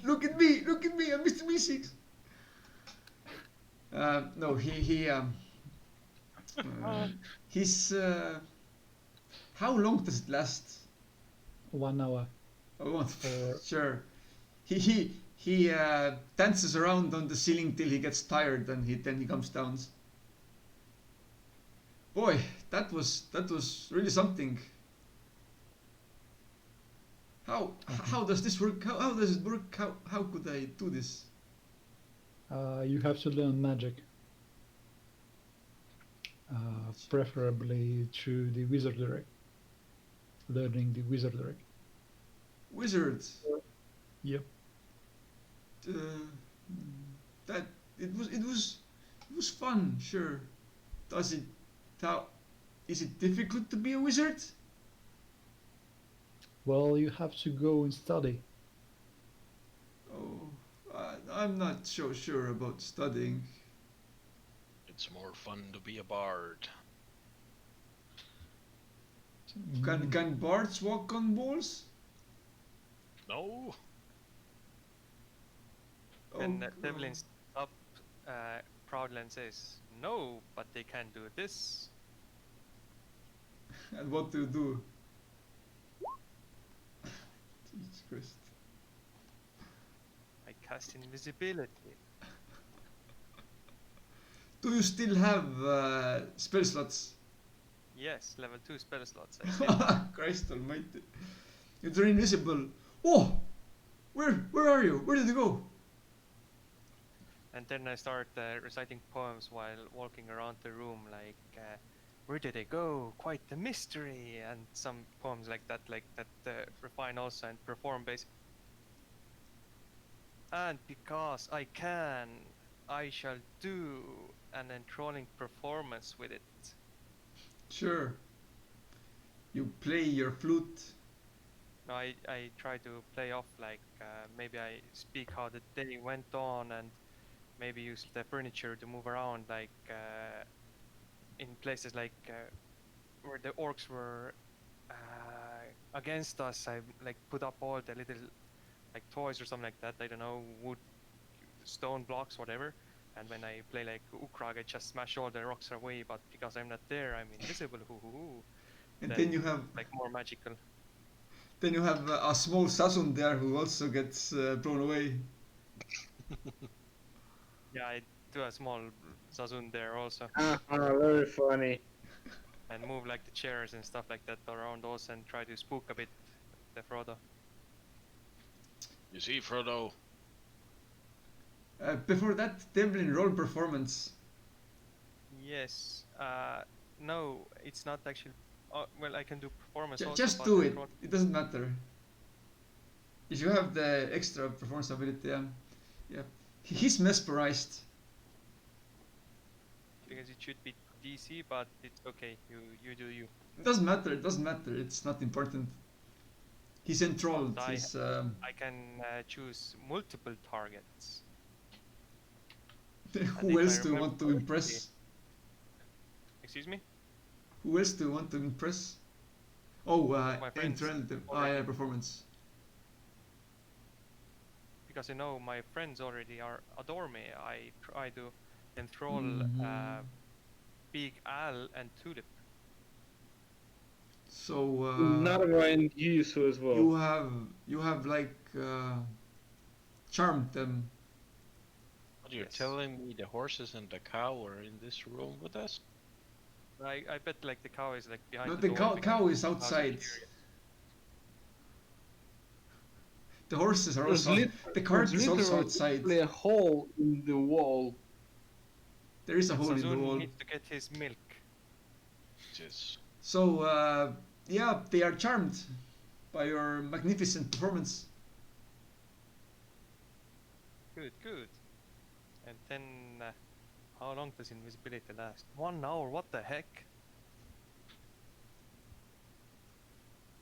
Look at me, I'm Mr. Meeseeks. No, he's. How long does it last? 1 hour. Oh, Or- sure. He dances around on the ceiling till he gets tired, and then he comes down. Boy, that was really something. How does this work? How does it work? How could I do this? You have to learn magic. Preferably through the wizardry. Learning the wizardry. Wizard. Yep. That it was fun. Sure. Does it? How? Is it difficult to be a wizard? Well, you have to go and study. Oh, I'm not so sure about studying. It's more fun to be a bard. Can bards walk on walls? No? And Oh, Devlin's up proudly and says, "No, but they can do this." And what do you do? Jesus Christ. I cast invisibility. Do you still have spell slots? Yes, level 2 spell slots. I still Christ almighty. You turn invisible. Oh! Where are you? Where did you go? And then I start reciting poems while walking around the room, like, where did they go? Quite the mystery, and some poems like that refine also and perform basic. And because I can, I shall do an enthralling performance with it. Sure. You play your flute. No, I try to play off like maybe I speak how the day went on and maybe use the furniture to move around like in places like where the orcs were against us, I like put up all the little like toys or something like that. I don't know, wood, stone blocks, whatever. And when I play like Ukrag, I just smash all the rocks away. But because I'm not there, I'm invisible. Hoo hoo hoo. And Then then you have like more magical. a small Sasson there who also gets blown away. Yeah, I do a small Zazun there also, Very funny. and move like the chairs and stuff like that around us and try to spook a bit the Frodo. You see, Frodo, Before that, Devlin, roll performance. Yes. No, it's not actually. Well, I can do performance also. Just but do I it. thought- It doesn't matter. If you have the extra performance ability, yeah. He's mesmerized. Because it should be DC, but it's okay. You do you. It doesn't matter. It doesn't matter. It's not important. He's enthralled. I- He's I can choose multiple targets. who if I else do you remember want to correctly- impress? Excuse me. Who else do you want to impress? Oh, My friends enthralled. Ah, already. yeah, performance. Because I know my friends already adore me. I try to enthrall Mhm. Big Al and Tulip. So Narva and Yisu as well. you have like charmed them. What, you're Yes. telling me the horses and the cow are in this room with us? I bet like the cow is like behind No, the the door. cow is because outside. curious. The horses are There's also. lit- The cart there's is also literally outside. a hole in the wall. There is a And hole in the Sazun wall. needs to get his milk. just So yeah, they are charmed by your magnificent performance. Good, good. And then, how long does invisibility last? 1 hour, what the heck?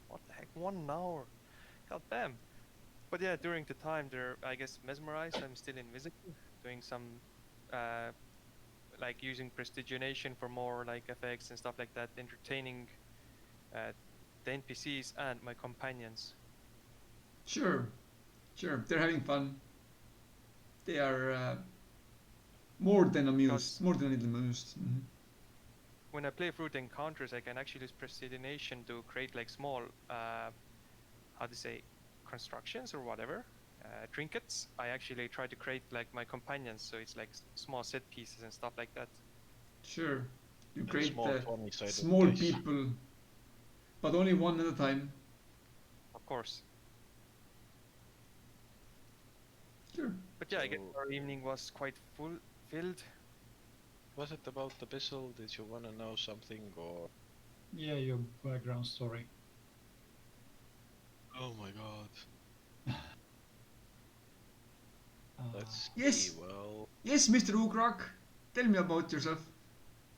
What the heck, 1 hour? God damn. But yeah, during the time they're, I guess, mesmerized, I'm still invisible, doing some, like using prestidigination for more like effects and stuff like that, entertaining the NPCs and my companions. Sure, they're having fun. They are more than amused. More than a little amused. Mhm. When I play through the encounters, I can actually use prestidigination to create like small, how to say, constructions or whatever, trinkets. I actually try to create like my companions, so it's like small set pieces and stuff like that. Sure, you And create small the 20-sided small dice. people, but only one at a time. Of course. Sure. But yeah, I guess So- our evening was quite filled. Was it about the Bissell? Did you want to know something or? Yeah, your background story. Oh my god. Let's Yes. see. Well, Yes, Mr. Ugrak, tell me about yourself.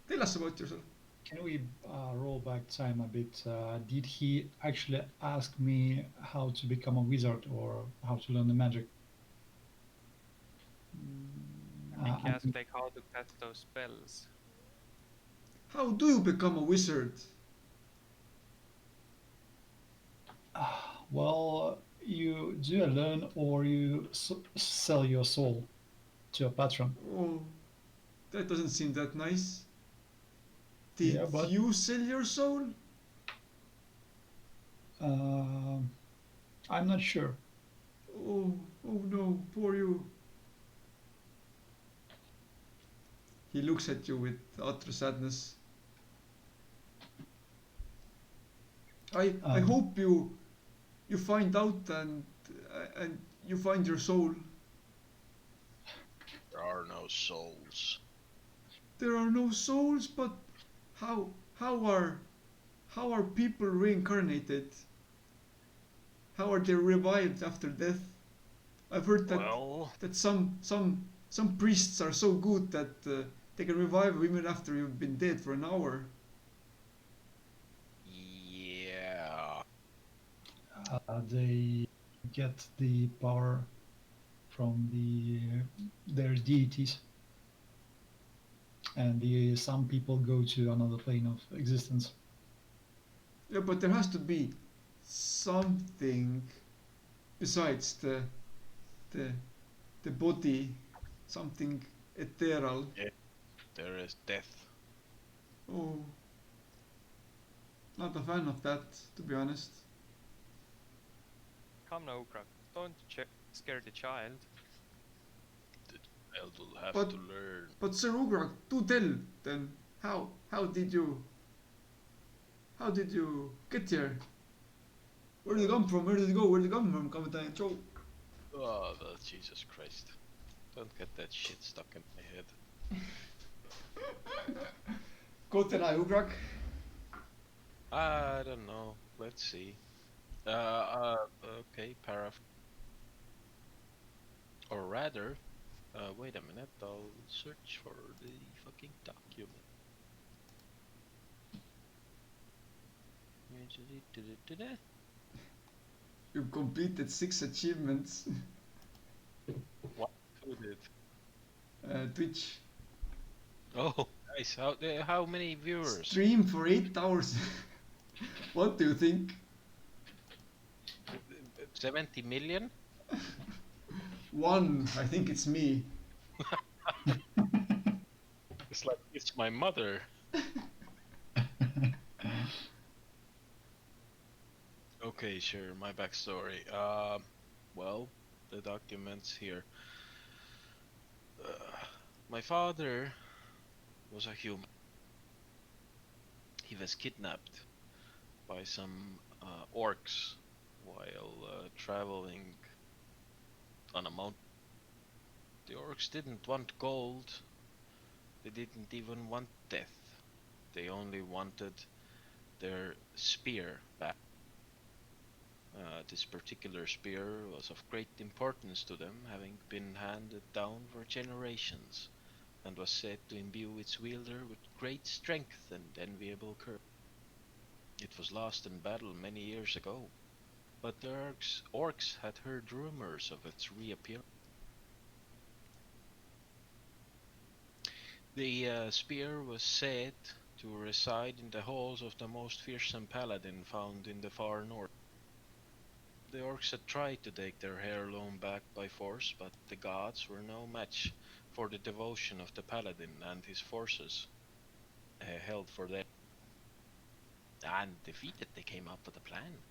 Tell us about yourself. Can we roll back time a bit? Did he actually ask me how to become a wizard or how to learn the magic? I think he I asked think- like how to cast those spells. How do you become a wizard? Well, you do learn or you sell your soul to a patron. Oh, that doesn't seem that nice. Did Yeah, but- you sell your soul? I'm not sure. Oh no, poor you. He looks at you with utter sadness. I hope you find out and you find your soul. there are no souls. There are no souls, but how are people reincarnated? How are they revived after death? I've heard that Well, some priests are so good that they can revive you even after you've been dead for an hour. yeah. They get the power from their deities, and some people go to another plane of existence. Yeah, but there has to be something besides the the body, something ethereal. Yeah. There is death. Oh, not a fan of that, to be honest. Come now, Ukrak. Don't scare the child. The child will have But to learn. but Sir Ugrak, do tell then how did you get here? Where did you come from? Where did you go? Where did you come from? Come and show. Oh, Jesus Christ. Don't get that shit stuck in my head. Go tell Ugrak. I don't know. Let's see. Okay, or rather, wait a minute, I'll search for the fucking document. You've completed 6 achievements. What? Who did? Twitch. Oh, nice. How many viewers? Stream for 8 hours. What do you think? 70 million? One, I think it's me. It's like it's my mother. Okay, sure. My backstory. Well, the documents here. My father was a human. He was kidnapped by some orcs while traveling on a mountain. The orcs didn't want gold. They didn't even want death. They only wanted their spear back. This particular spear was of great importance to them, having been handed down for generations, and was said to imbue its wielder with great strength and enviable courage. It was lost in battle many years ago, but the orcs had heard rumors of its reappearance. The spear was said to reside in the halls of the most fearsome paladin found in the far north. The orcs had tried to take their heirloom back by force, but the gods were no match for the devotion of the paladin and his forces held for them. And defeated, they came up with a plan.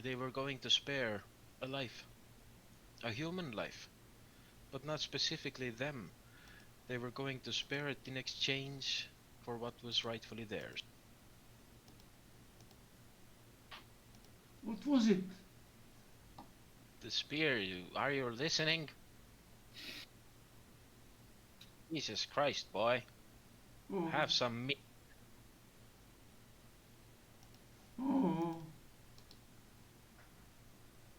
They were going to spare a life, a human life, but not specifically them. They were going to spare it in exchange for what was rightfully theirs. What was it? The spear, are you listening? Jesus Christ, boy. Oh. Have some meat. Oh.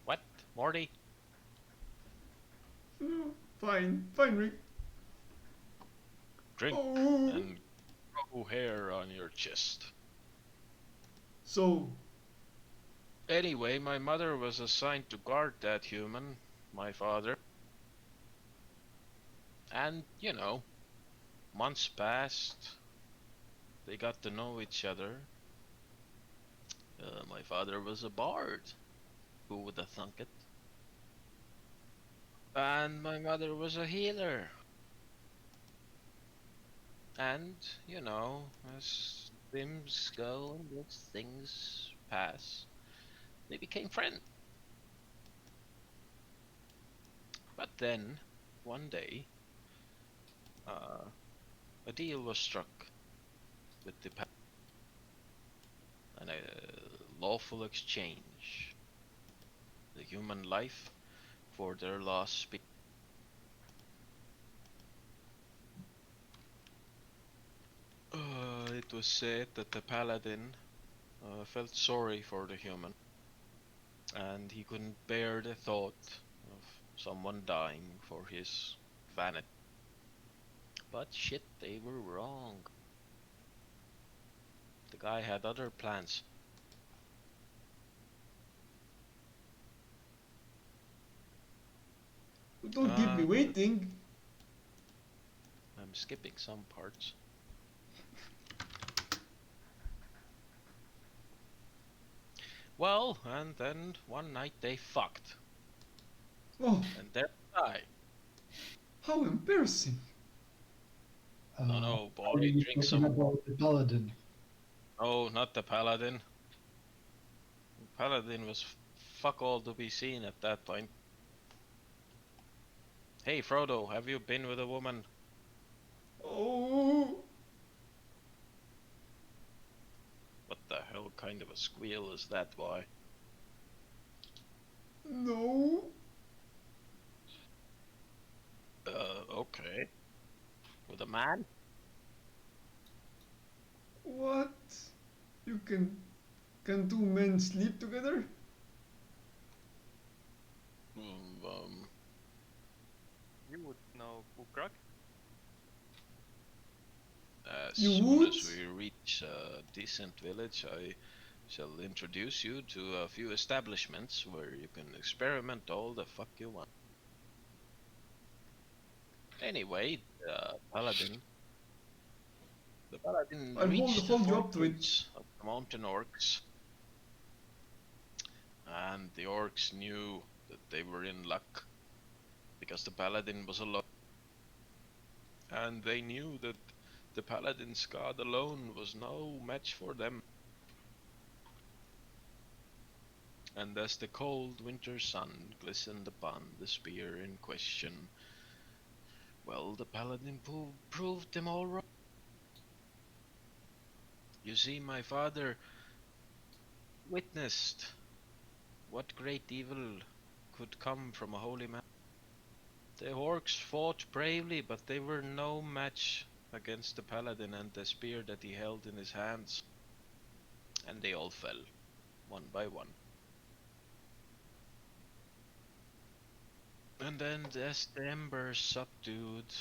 What, Morty? Oh, fine, Rick. Drink Oh. and grow hair on your chest. So, Anyway, my mother was assigned to guard that human, my father. And, months passed. They got to know each other. My father was a bard. Who would have thunk it? And my mother was a healer. And, as whims go and as things pass, they became friends. But then, one day, a deal was struck with the and a lawful exchange. The human life for their lost species. It was said that the paladin felt sorry for the human, and he couldn't bear the thought of someone dying for his vanity. But shit, they were wrong. The guy had other plans. don't keep me waiting. I'm skipping some parts. Well, and then one night they fucked, Oh, and there I. how embarrassing. No, no, Are boy, you drink talking some. about the paladin? No, not the paladin. Paladin was fuck all to be seen at that point. Hey, Frodo, have you been with a woman? Oh, What the hell kind of a squeal is that, boy? no. Okay. With a man? What? You can two men sleep together? Um, You would know Ukrak? as You soon would? as we reach a decent village, I shall introduce you to a few establishments where you can experiment all the fuck you want. Anyway, the paladin I'll reached the hold you up to it. fortress of the mountain orcs, and the orcs knew that they were in luck because the paladin was alone, and they knew that the paladin's god alone was no match for them. And as the cold winter sun glistened upon the spear in question, well, the paladin proved them all wrong. You see, my father witnessed what great evil could come from a holy man. The orcs fought bravely, but they were no match against the paladin and the spear that he held in his hands. And they all fell, one by one. And then as the embers subdued,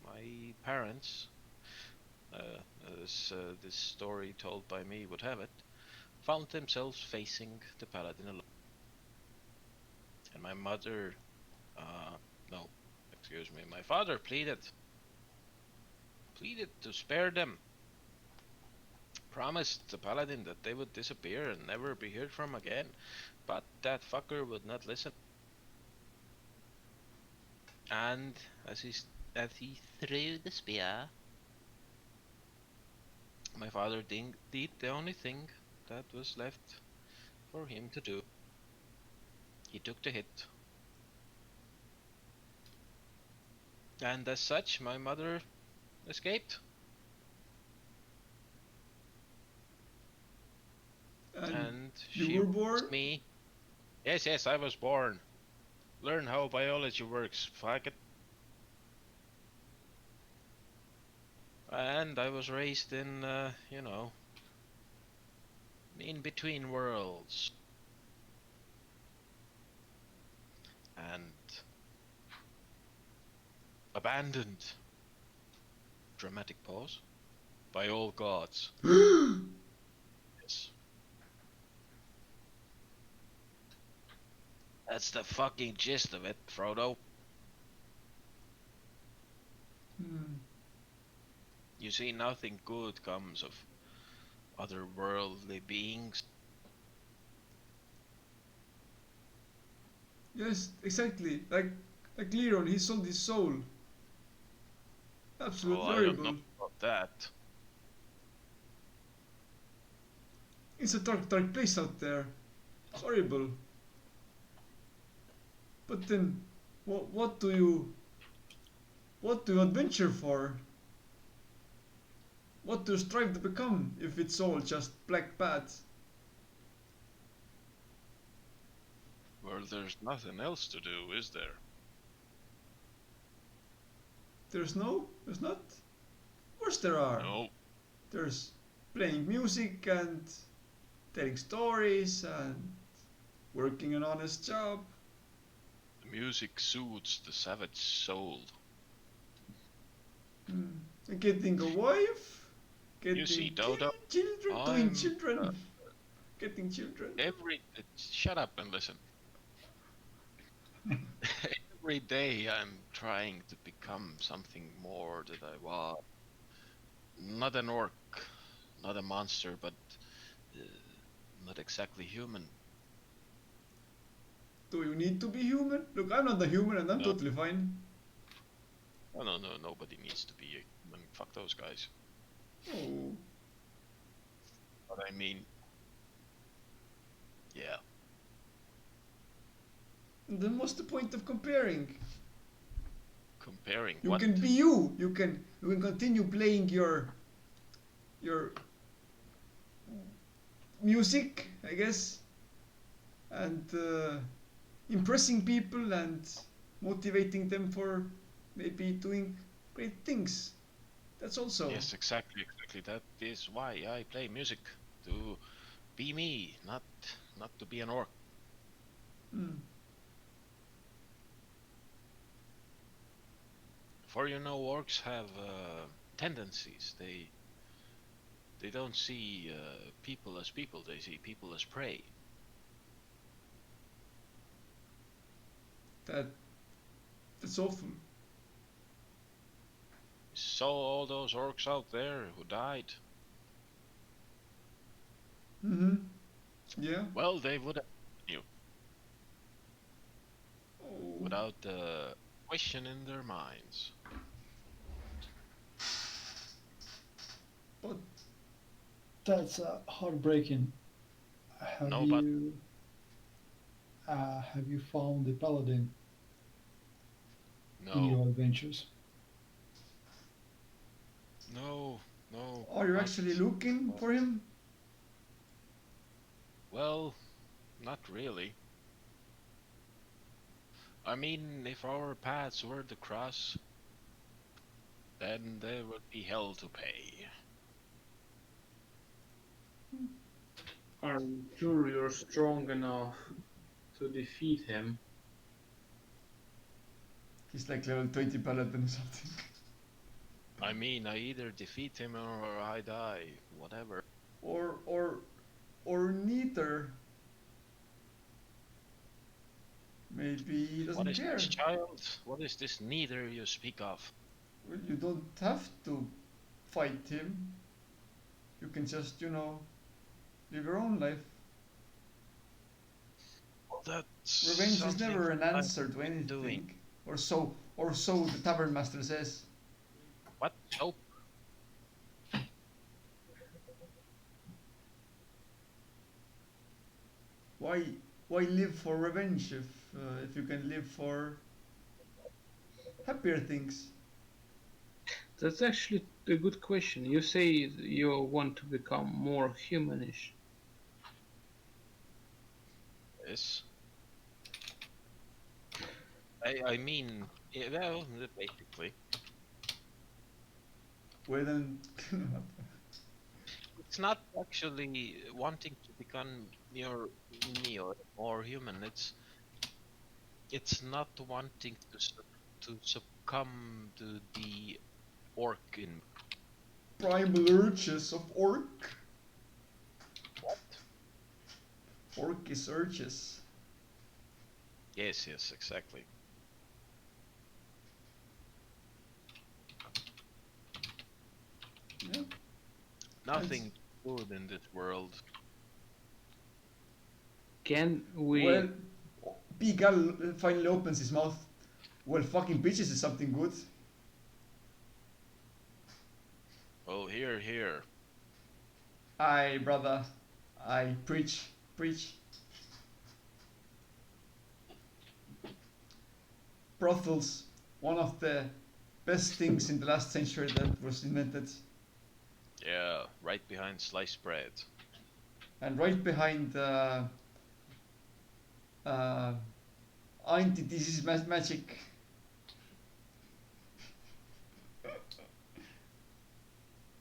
my parents, as this story told by me would have it, found themselves facing the paladin alone. And my mother, no, excuse me, my father pleaded to spare them, promised the paladin that they would disappear and never be heard from again, but that fucker would not listen. And as he threw the spear, my father did the only thing that was left for him to do. He took the hit. And as such, my mother escaped. And you she were raised born? me. Yes, I was born. Learn how biology works, fuck it. And I was raised in, in between worlds. And abandoned, dramatic pause, by all gods. Yes. That's the fucking gist of it, Frodo. You see, nothing good comes of otherworldly beings. Yes, exactly. Like Leron, he sold his soul. Oh, Absolutely I don't know horrible. about that. It's a dark place out there. It's horrible. But then, what do you adventure for? What do you strive to become if it's all just black bad? Well, there's nothing else to do, is there? There's not. Of course there are. No. There's playing music and telling stories and working an honest job. The music soothes the savage soul. And getting a wife, You see, Dodo, children, doing I'm children, getting children. shut up and listen. Every day I'm trying to become something more that I was. Not an orc, not a monster, but not exactly human. Do you need to be human? Look, I'm not a human and I'm No. totally fine. Oh, no, nobody needs to be a human. Fuck those guys. Oh. But I mean, yeah. Then what's the point of comparing? Comparing You what? can be you. You can continue playing your music, I guess, and impressing people and motivating them for maybe doing great things. That's also Yes, exactly. That is why I play music, to be me, not to be an orc. Mm. For you know, orcs have tendencies. They don't see people as people. They see people as prey. That's awful. Saw all those orcs out there who died. Mm-hmm. Yeah. Well, they would have you Oh. without the question in their minds. But That's heartbreaking. Have No, but you found the paladin in no, your adventures? no. are you not- actually looking for him? Well, not really. I mean, if our paths were to cross, then there would be hell to pay. Are you sure you're strong enough to defeat him? He's like level 20 paladin or something. I mean, I either defeat him or I die. Whatever. Or neither. Maybe he What doesn't is care. this, child? What is this neither you speak of? Well, you don't have to fight him. You can just, live your own life. Well, that's Revenge is something never an I've answer to been anything. doing. Or so the tavern master says. What? Nope. Why live for revenge if you can live for happier things? That's actually a good question. You say you want to become more humanish. Yes. I mean, yeah, well, basically. Well then, It's not actually wanting to become more human. It's not wanting to succumb to the orc in. primal urges of orc. What? Orc is urges. Yes, exactly. Yeah. Nothing good in this world. Can we? Well, Pigal finally opens his mouth. Well, fucking bitches is something good. Well, here. Aye, brother. Aye, preach. Brothels, one of the best things in the last century that was invented. Yeah, right behind sliced bread. And right behind anti-disease magic.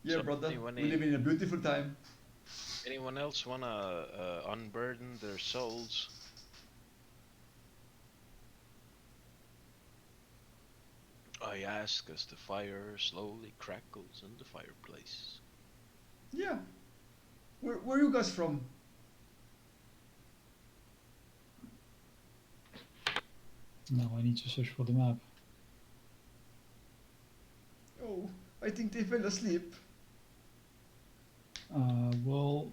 Yeah, So brother, anyone, we live in a beautiful time. anyone else wanna unburden their souls? I ask as the fire slowly crackles in the fireplace. Yeah. Where are you guys from? Now I need to search for the map. Oh, I think they fell asleep. Well,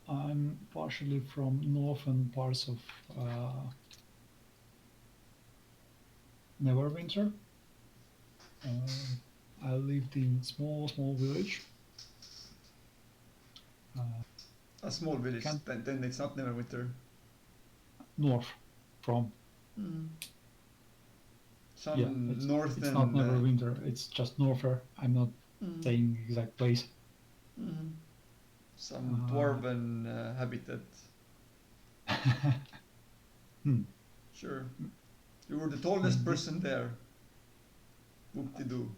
I'm partially from northern parts of Neverwinter. I lived in small village. A small village. Can't- Then it's not Neverwinter. North from. Some Yeah, northern. it's not Neverwinter. It's just norther. I'm not saying exact place. Some dwarven habitat. Sure. You were the tallest person there. Whoop-de-doo.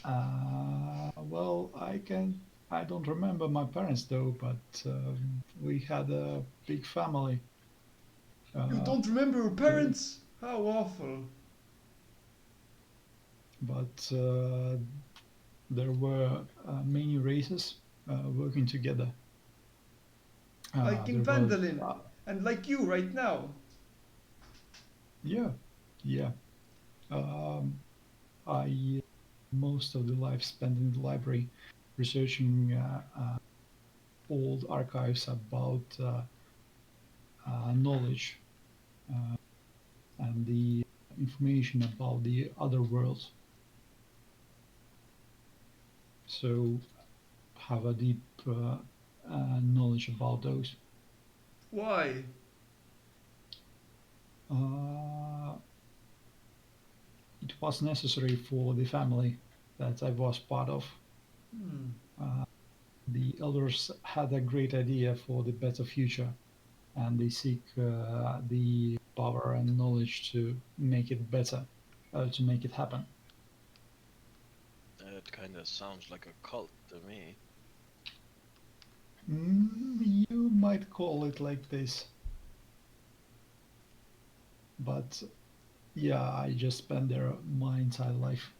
Well, I don't remember my parents though, but we had a big family. You don't remember your parents? How awful. But there were many races working together. Like in there was- Vandalin. And like you right now. Yeah. I most of the life spent in the library researching old archives about knowledge and the information about the other worlds. So have a deep knowledge about those. Why? It was necessary for the family that I was part of. The elders had a great idea for the better future, and they seek the power and knowledge to make it better, to make it happen. It kind of sounds like a cult to me. You might call it like this. But yeah, I just spent there my entire life.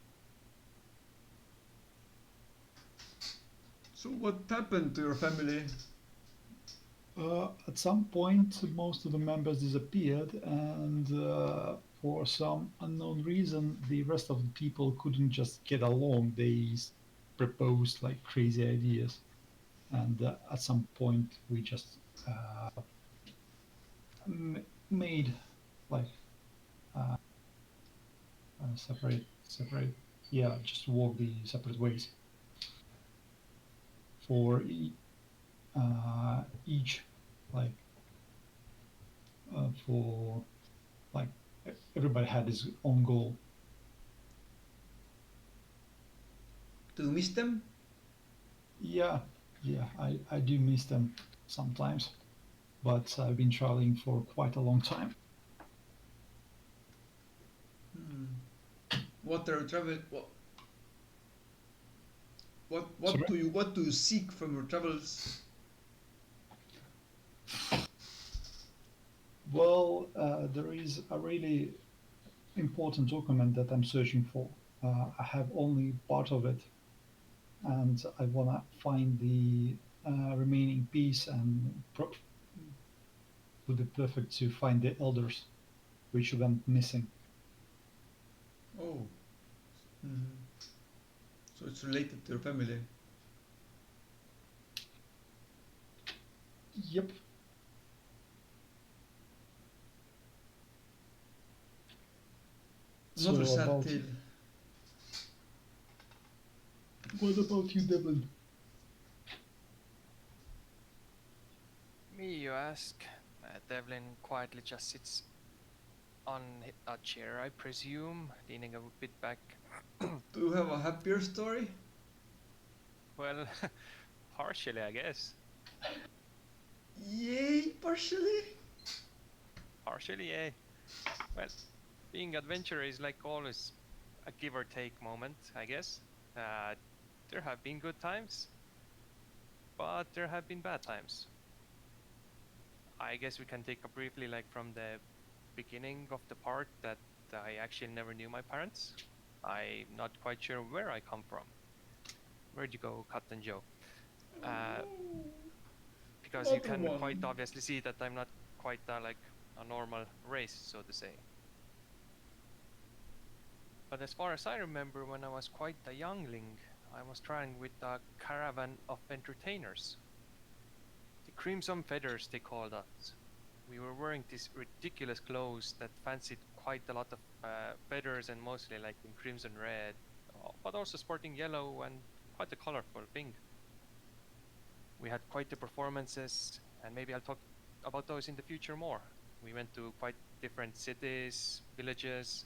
So what happened to your family? At some point, most of the members disappeared, and for some unknown reason, the rest of the people couldn't just get along. They proposed like crazy ideas, and at some point, we just made like separate. Yeah, just walk the separate ways. For each, like for like everybody had his own goal. Do you miss them? Yeah, I do miss them sometimes, but I've been traveling for quite a long time. What are travel? What Sorry? what do you seek from your travels? Well, there is a really important document that I'm searching for. I have only part of it, and I wanna find the remaining piece, and would be perfect to find the elders, which went missing. Oh. So it's related to your family. Yep. Another So sad about tale. what about you, Devlin? Me, you ask? Devlin quietly just sits on a chair, I presume, leaning a bit back. Do you have a happier story? Well, partially, I guess. Yay, partially. Partially, yeah. Well, being adventurer is like always a give or take moment, I guess. There have been good times, but there have been bad times. I guess we can take a briefly like from the beginning of the part that I actually never knew my parents. I'm not quite sure where I come from. Where'd you go, Captain Joe? Because you can quite obviously see that I'm not quite like a normal race, so to say. But as far as I remember, when I was quite a youngling, I was traveling with a caravan of entertainers. Crimson Feathers, they called us. We were wearing these ridiculous clothes that fancied quite a lot of feathers and mostly like in crimson red, but also sporting yellow and quite a colorful pink. We had quite the performances, and maybe I'll talk about those in the future more. We went to quite different cities, villages,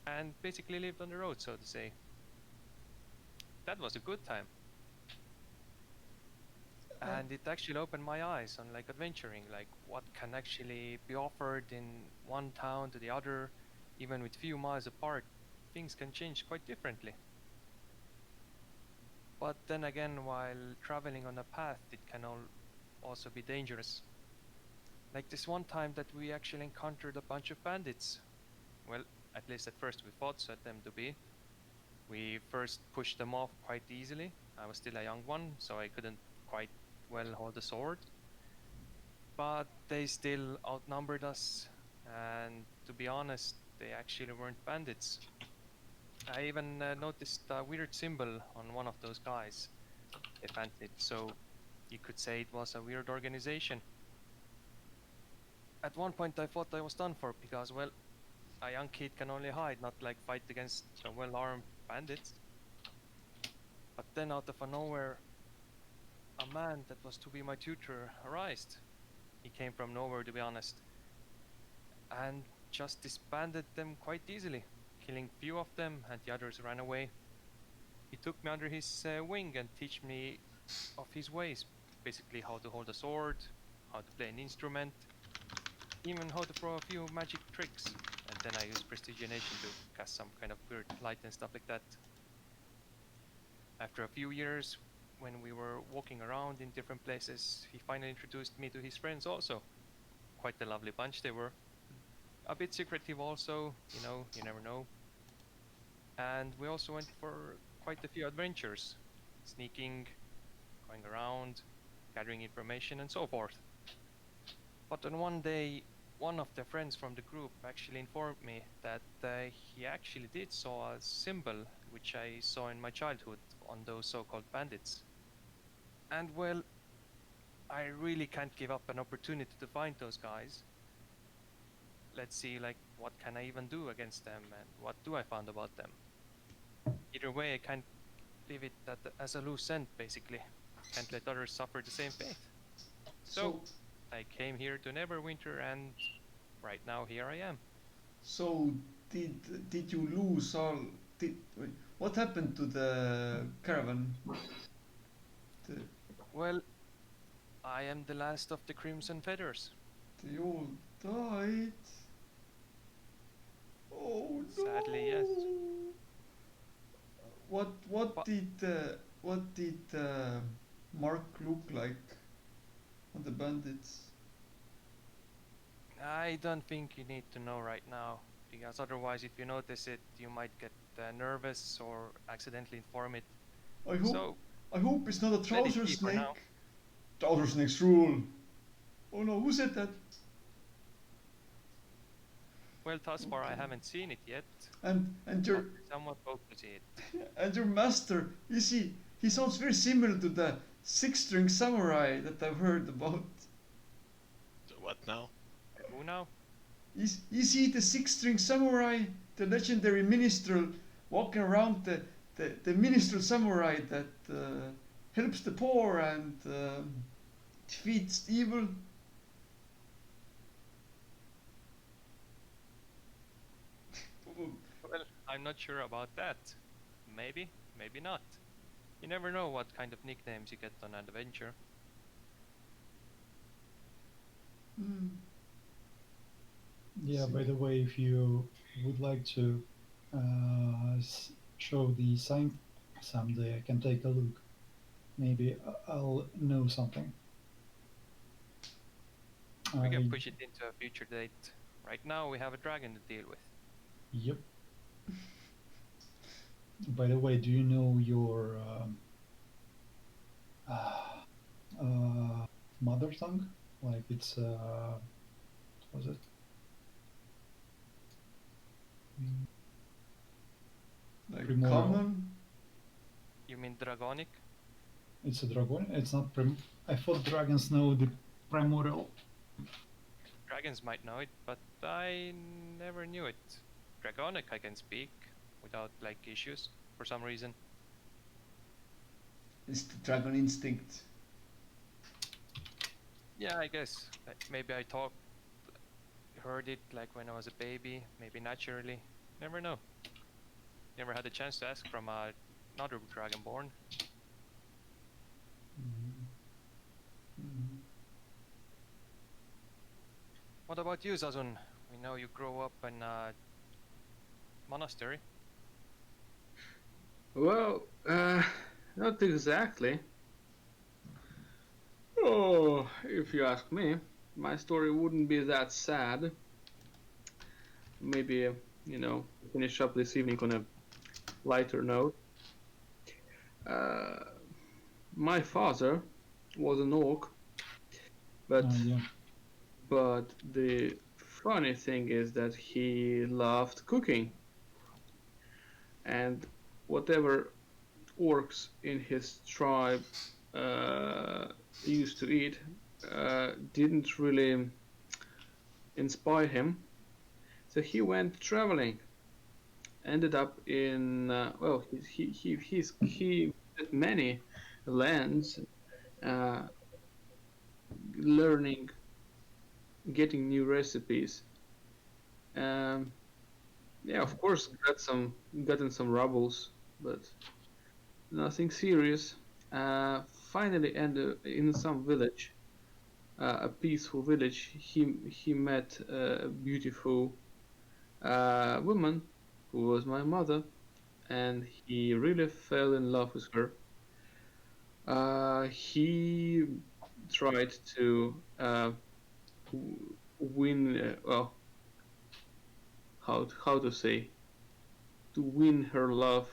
and basically lived on the road, so to say. That was a good time. And it actually opened my eyes on like adventuring, like what can actually be offered in one town to the other, even with few miles apart. Things can change quite differently. But then again, while traveling on a path, it can also be dangerous. Like this one time that we actually encountered a bunch of bandits. Well, at least at first we thought them to be. We first pushed them off quite easily. I was still a young one, so I couldn't quite well hold a sword. But they still outnumbered us, and to be honest, they actually weren't bandits. I even noticed a weird symbol on one of those guys they fancied, so you could say it was a weird organization. At one point I thought I was done for because, well, a young kid can only hide, not like fight against well-armed bandits. But then out of nowhere, a man that was to be my tutor arose. He came from nowhere, to be honest, and just disbanded them quite easily, killing few of them, and the others ran away. He took me under his wing and taught me of his ways, basically how to hold a sword, how to play an instrument, even how to throw a few magic tricks. And then I used prestidigitation to cast some kind of weird light and stuff like that. After a few years, when we were walking around in different places, he finally introduced me to his friends also. Quite a lovely bunch they were. A bit secretive also, you never know. And we also went for quite a few adventures, sneaking, going around, gathering information and so forth. But then one day, one of the friends from the group actually informed me that he actually did saw a symbol which I saw in my childhood on those so-called bandits. And well, I really can't give up an opportunity to find those guys. Let's see, like, what can I even do against them, and what do I find about them? Either way, I can't leave it as a loose end, basically. Can't let others suffer the same fate. So I came here to Neverwinter, and right now here I am. So did you lose all? What happened to the caravan? Well, I am the last of the Crimson Feathers. They all died. Oh no! Sadly, yes. What did Mark look like on the bandits? I don't think you need to know right now, because otherwise, if you notice it, you might get nervous or accidentally inform it. I hope it's not a trouser let it be for snake. now. Trouser snakes rule. Oh no, who said that? Well, thus far I haven't seen it yet. And your but someone hope to see it. and your master, you see, he sounds very similar to the six-string samurai that I've heard about. So what now? Who now? You see the six-string samurai, the legendary Ministrel, walking around the Ministrel samurai that helps the poor and defeats evil. Well, I'm not sure about that. Maybe, maybe not. You never know what kind of nicknames you get on an adventure. Yeah, by the way, if you would like to show the sign someday, I can take a look. Maybe I'll know something. We can push it into a future date. Right now we have a dragon to deal with. Yep. By the way, do you know your mother tongue? Like it's what was it? Like Primordial. common? You mean Dragonic? It's a dragon. It's not I thought dragons know the primordial. Dragons might know it, but I never knew it. Draconic I can speak without like issues for some reason. It's the dragon instinct. Yeah, I guess. Like, maybe I heard it like when I was a baby, maybe naturally. Never know. Never had the chance to ask from another dragonborn. What about you, Zazun? We know you grow up in a monastery. Well, not exactly. Oh, if you ask me, my story wouldn't be that sad. Maybe, finish up this evening on a lighter note. My father was an orc, but Yeah. but the funny thing is that he loved cooking, and whatever orcs in his tribe used to eat didn't really inspire him. So he went traveling. Ended up in he visited many lands, learning, getting new recipes. Um, yeah, of course, gotten some troubles, but nothing serious. Finally, ended in some village, a peaceful village. He met a beautiful woman who was my mother, and he really fell in love with her. He tried to win. Well, how to say, to win her love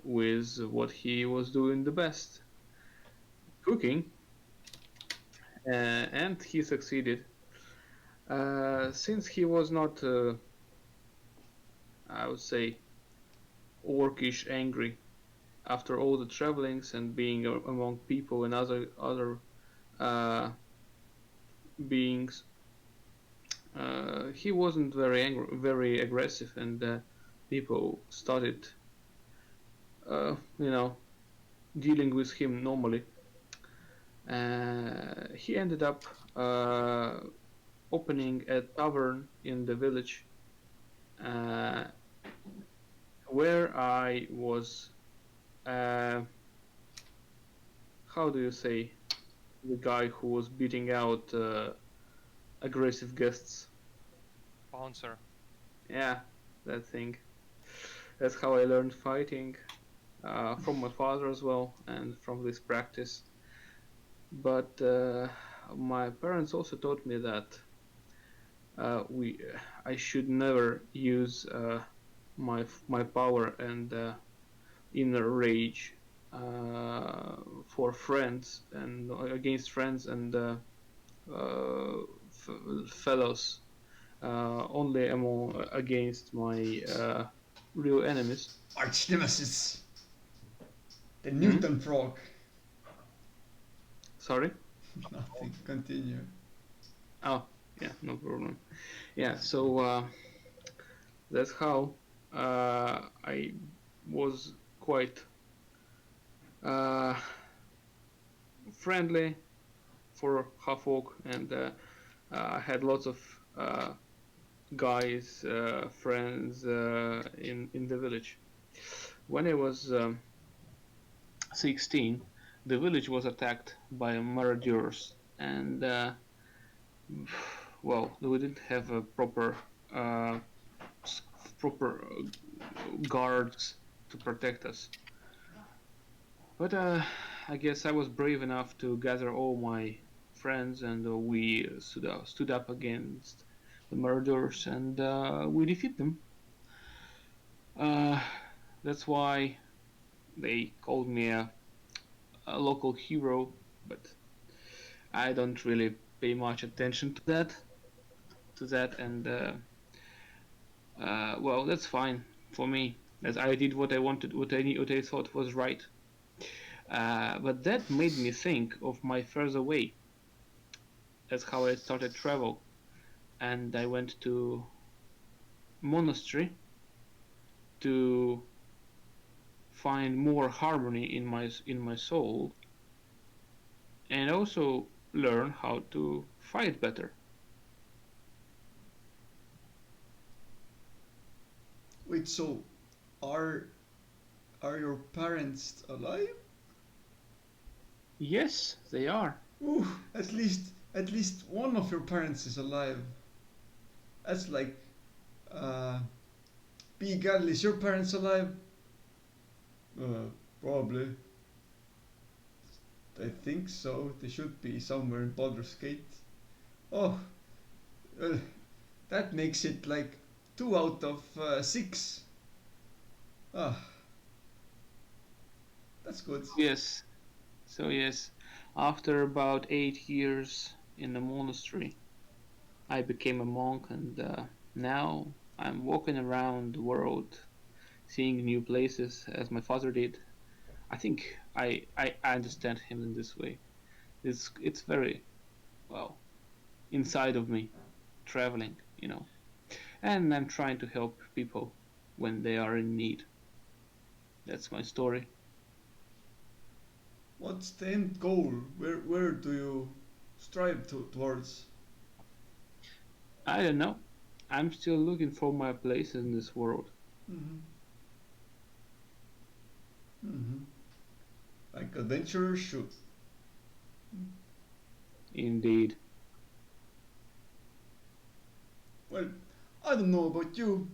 with what he was doing the best, cooking, and he succeeded. Since he was not, I would say, orcish angry after all the travelings and being among people and other uh, beings, he wasn't very angry, very aggressive, and people started, dealing with him normally. He ended up opening a tavern in the village, uh, where I was. How do you say, the guy who was beating out aggressive guests? Bouncer. Yeah, that thing. That's how I learned fighting, from my father as well, and from this practice. But my parents also taught me that I should never use my power and inner rage for friends and against friends and fellows, only against my real enemies. Arch nemesis. The Newton frog. Sorry? Nothing. Continue. Oh, yeah, no problem. Yeah, so that's how I was quite friendly for half orc, and I had lots of guys, friends in the village. When I was 16, the village was attacked by marauders, and well, we didn't have a proper guards to protect us. But I guess I was brave enough to gather all my friends, and we stood up against the murderers, and we defeat them. That's why they called me a local hero, but I don't really pay much attention to that, and well, that's fine for me, as I did what I wanted, what I thought was right. But that made me think of my further way. That's how I started travel, and I went to monastery to find more harmony in my soul, and also learn how to fight better. Wait, so are your parents alive? Yes, they are. Ooh, at least one of your parents is alive. That's like, uh, Pigal, is your parents alive? Probably. I think so. They should be somewhere in Baldur's Gate. Oh, well, that makes it like 2 out of 6. Ah, that's good. Yes. So yes, after about 8 years in the monastery, I became a monk, and now I'm walking around the world, seeing new places as my father did. I think I understand him in this way. It's very well inside of me, traveling, and I'm trying to help people when they are in need. That's my story. What's the end goal? Where do you strive towards? I don't know. I'm still looking for my place in this world. Mm-hmm. Mm-hmm. Like adventurers should. Indeed. Well, I don't know about you,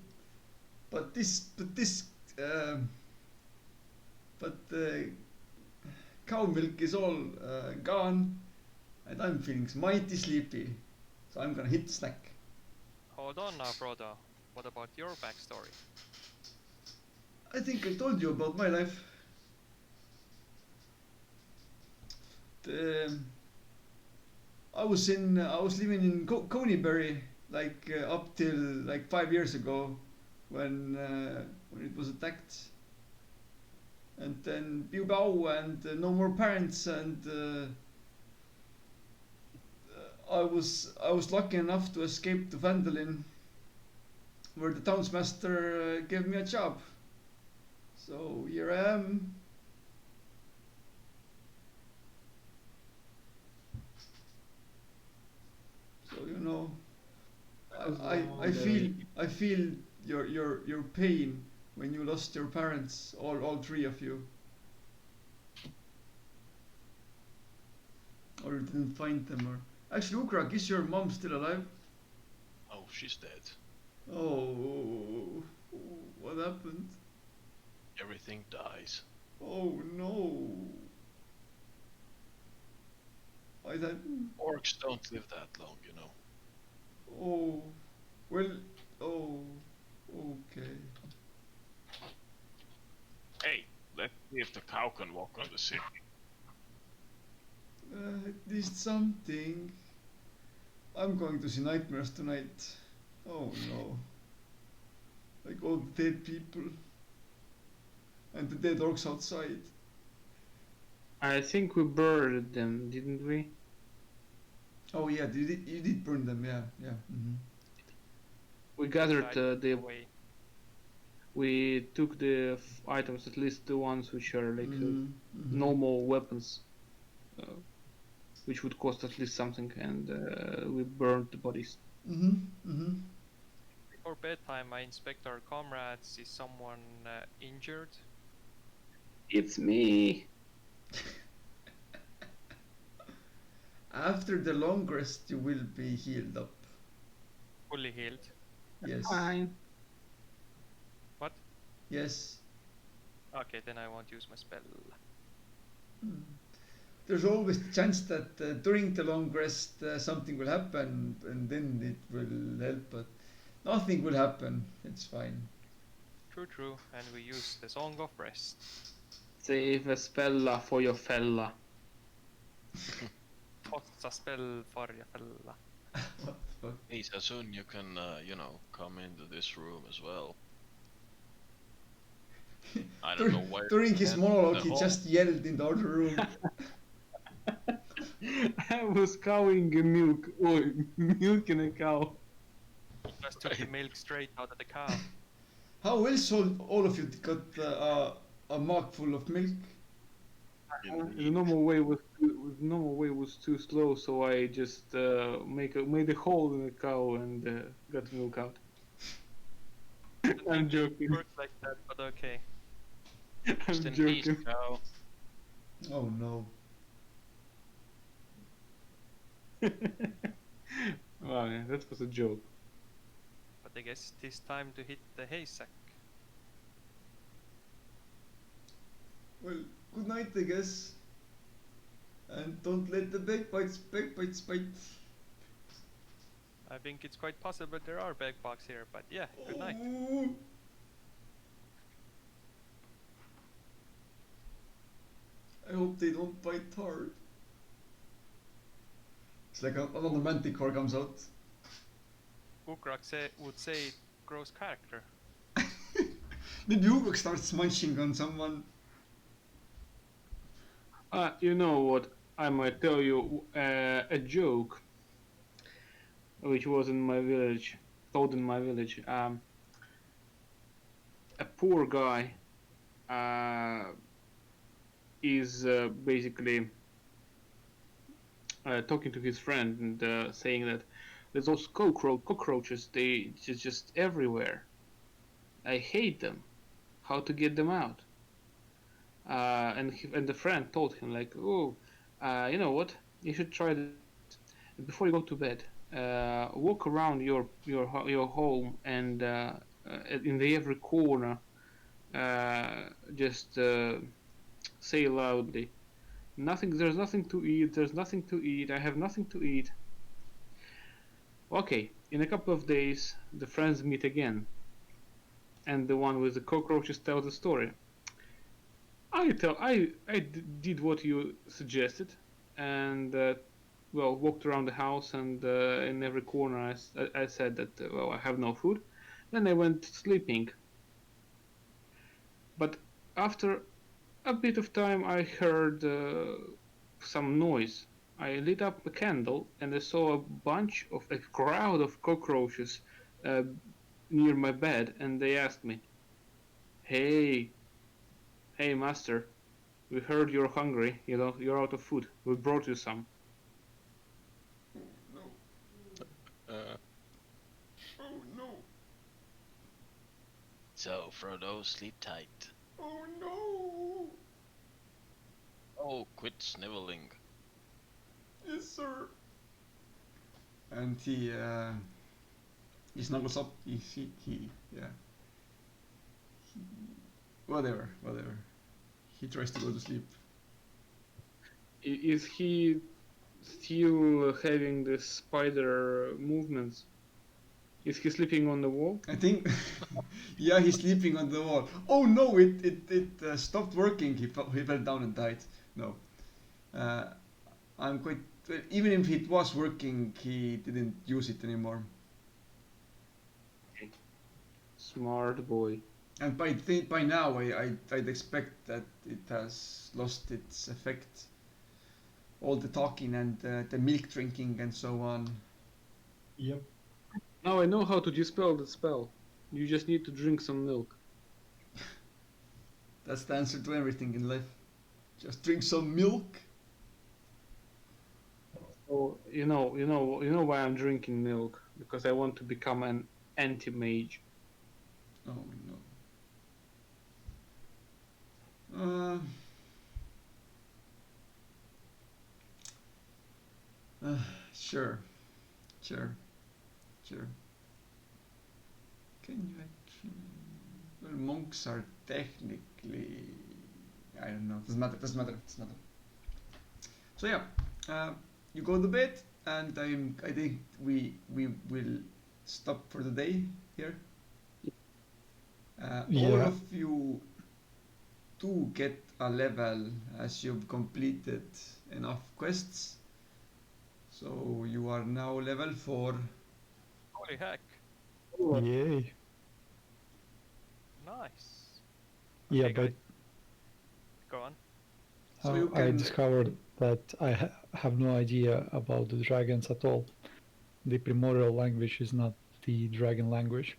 but um, cow milk is all gone, and I'm feeling mighty sleepy, so I'm gonna hit the snack. Hold on now, brother. What about your backstory? I think I told you about my life. The, I was living in Coneybury like up till like 5 years ago, when it was attacked, and then Bilbao and no more parents, and I was lucky enough to escape to Vandalin, where the townsmaster gave me a job. So here I am. So I feel your pain when you lost your parents, all three of you, or you didn't find them. Or actually, Ukrak, is your mom still alive? Oh, she's dead. Oh, what happened? Everything dies. Oh no! I thought. Orcs don't live that long, you know. Oh, well. Oh, okay. Hey, let's see if the cow can walk on the city. At least something. I'm going to see nightmares tonight. Oh no. Like all the dead people. And the dead orcs outside. I think we buried them, didn't we? Oh yeah, you did burn them, yeah, yeah. Mm-hmm. We gathered Away. we took the items, at least the ones which are like Mm-hmm. normal weapons, which would cost at least something, and we burned the bodies. Mm-hmm. Mm-hmm. Before bedtime, I inspect our comrades. Is someone injured? It's me. After the long rest, you will be healed up. Fully healed? Yes. Fine. What? Yes. Okay, then I won't use my spell. There's always the chance that during the long rest something will happen, and then it will help, but nothing will happen. It's fine. True. And we use the Song of Rest. Save a spella for your fella. What's a spell for ya fella? What the fuck? Hey, so soon you can, come into this room as well. I don't know where. During his and monologue, the he whole- just yelled in the other room. I was cowing a milk, milk in a cow. Just took the milk straight out of the cow. How else all of you got a mug full of milk? The normal way was too slow, so I just made a hole in the cow and got milk out. I'm joking. Works like that, but okay. Rest I'm in peace, joking. cow. Oh no. Oh, yeah, that was a joke. But I guess it is time to hit the haystack. Well, good night, I guess. And don't let the backbites bite. I think it's quite possible there are bagbugs here, but yeah, good night. Oh. I hope they don't bite hard. It's like another manticore comes out. Ukrak would say it grows character. Maybe Ugok starts munching on someone. You know what? I might tell you a joke, which was in my village, told in my village. A poor guy is basically talking to his friend and saying that there's those cockroaches. They just everywhere. I hate them. How to get them out? And the friend told him like, oh, you know what? You should try this before you go to bed. Walk around your home and in every corner, just say loudly, "Nothing. There's nothing to eat. There's nothing to eat. I have nothing to eat." Okay. In a couple of days, the friends meet again, and the one with the cockroaches tells the story. I did what you suggested, and well, walked around the house, and in every corner I said that well, I have no food. Then I went sleeping. But after a bit of time, I heard some noise. I lit up a candle, and I saw a crowd of cockroaches near my bed, and they asked me, "Hey, hey, master, we heard you're hungry. You know, you're out of food. We brought you some." Uh, Oh no. so, Frodo, sleep tight. Oh no. Oh, quit sniveling. Yes, sir. And he snuggles up. He yeah. Whatever. He tries to go to sleep. Is he still having the spider movements? Is he sleeping on the wall? I think, yeah, he's sleeping on the wall. Oh no! It stopped working. He fell down and died. No, I'm quite. Even if it was working, he didn't use it anymore. Smart boy. And by now, I'd expect that it has lost its effect. All the talking and the milk drinking and so on. Yep. Now I know how to dispel the spell. You just need to drink some milk. That's the answer to everything in life. Just drink some milk. So you know why I'm drinking milk, because I want to become an anti-mage. Oh no. Sure. Can you actually? Well, monks are technically. I don't know. Doesn't matter. So yeah, you go to bed, and I think we will stop for the day here. All Yeah. of you do get a level as you've completed enough quests. So you are now level 4. Holy heck! Yay. Nice. Yeah, Okay, but guys, go on. So you I can. discovered that I have no idea about the dragons at all. The primordial language is not the dragon language.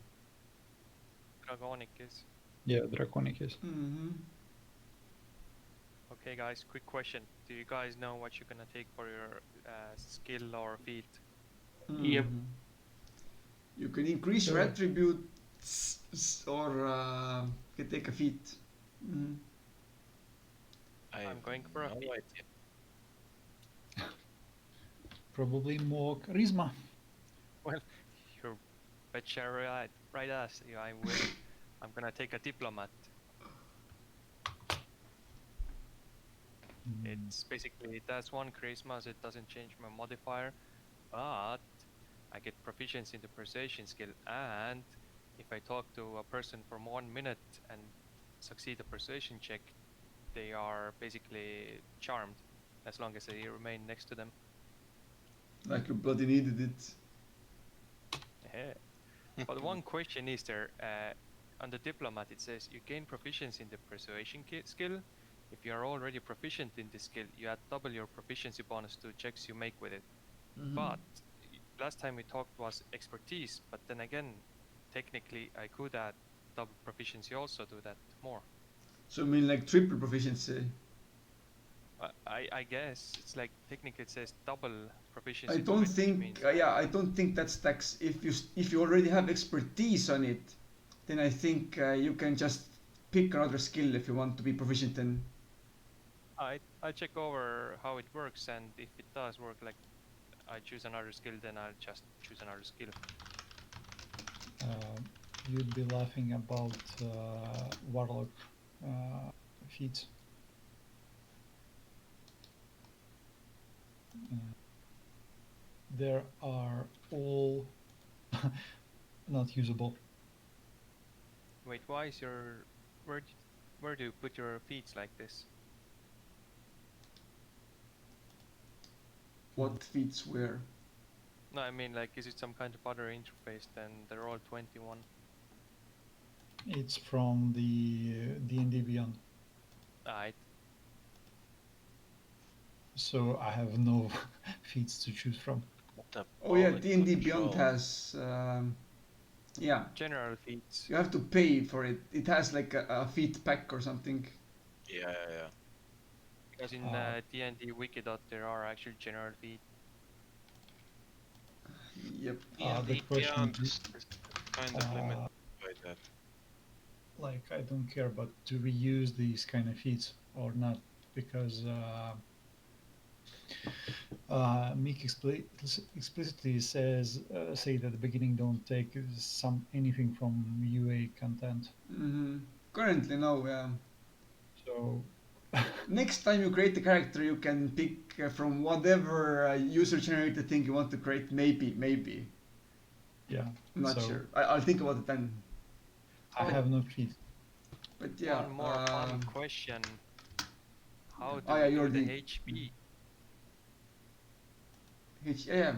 Dragonic is. Yeah, draconic is. Mm-hmm. Okay, guys, quick question. Do you guys know what you're gonna take for your skill or feat? Yep. Mm-hmm. You can increase your Sure. attributes or you can take a feat. Mm-hmm. I'm going for a no feat. idea. Probably more charisma. Well, you're bet you're right ass. Yeah, I will. I'm gonna take a diplomat. It's basically it has 1 charisma, so it doesn't change my modifier, but I get proficiency in the persuasion skill, and if I talk to a person for 1 minute and succeed a persuasion check, they are basically charmed as long as I remain next to them. Like you bloody needed it. Yeah. But one question is there, on the diplomat it says you gain proficiency in the persuasion skill. If you are already proficient in this skill, you add double your proficiency bonus to checks you make with it. Mm-hmm. But last time we talked was expertise, but then again, technically I could add double proficiency also to that more. So I mean like triple proficiency. I guess it's like technically it says double proficiency. I to don't it, which think. means Yeah, I don't think that stacks. If you already have expertise on it, then I think you can just pick another skill if you want to be proficient in. I check over how it works, and if it does work, like I choose another skill, then I'll just choose another skill. You'd be laughing about warlock feats. There are all not usable. Wait, why is your where do you put your feats like this? What feats where? No, I mean like is it some kind of other interface? Then they're all 21. It's from the D&D Beyond. Alright. So I have no feats to choose from. What the Oh yeah, bullet D&D Beyond control. has. Yeah, General feats. you have to pay for it. It has like a feat pack or something. Yeah. Because in D&D Wikidot there are actually general feats. Yep. The D&D question Beyond is, is kind of limited uh, by that. like, I don't care, but do we use these kind of feats or not? Because Meek explicitly say that at the beginning don't take anything from UA content. Mm-hmm. Currently, no. Yeah. So Next time you create a character, you can pick from whatever user-generated thing you want to create. Maybe. yeah, I'm not so sure. I'll think about it then. I have no feats. But yeah. One more fun question. How do Oh, yeah, you you're do the the- HP? Yeah.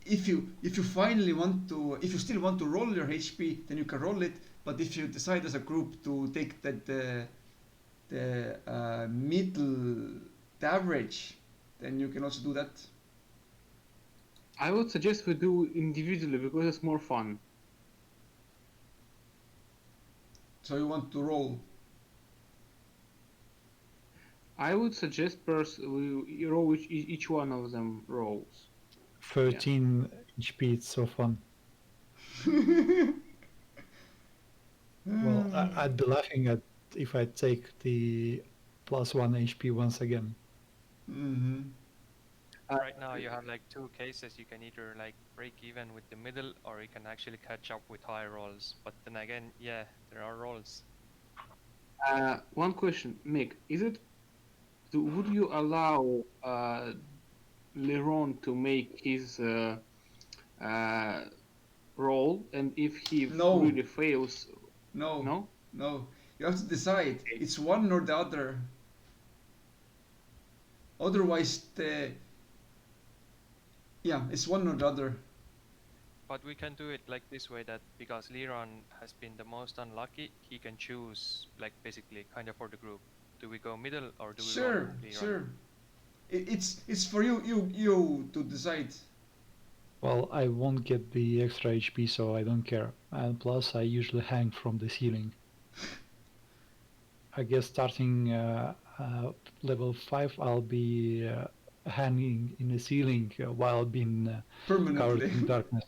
If you finally want to, if you still want to roll your HP, then you can roll it. But if you decide as a group to take the middle, the average, then you can also do that. I would suggest we do individually because it's more fun. So you want to roll. I would suggest we roll each one of them rolls. 13 HP, it's so fun. Well, I'd be laughing at if I take the +1 HP once again. Mm-hmm. Right now you have like 2 cases. You can either like break even with the middle, or you can actually catch up with high rolls. But then again, yeah, there are rolls. One question, Mick, would you allow Leron to make his roll, and if he No. really fails, No. no? No. You have to decide. It's one or the other. Otherwise, it's one or the other. but we can do it like this way, that because Liron has been the most unlucky, he can choose like basically kind of for the group. Do we go middle or do we Sure, run Liron? sure. It's for you to decide. Well, I won't get the extra HP, so I don't care. And plus, I usually hang from the ceiling. I guess starting level 5, I'll be hanging in the ceiling while being covered Permanently. in darkness.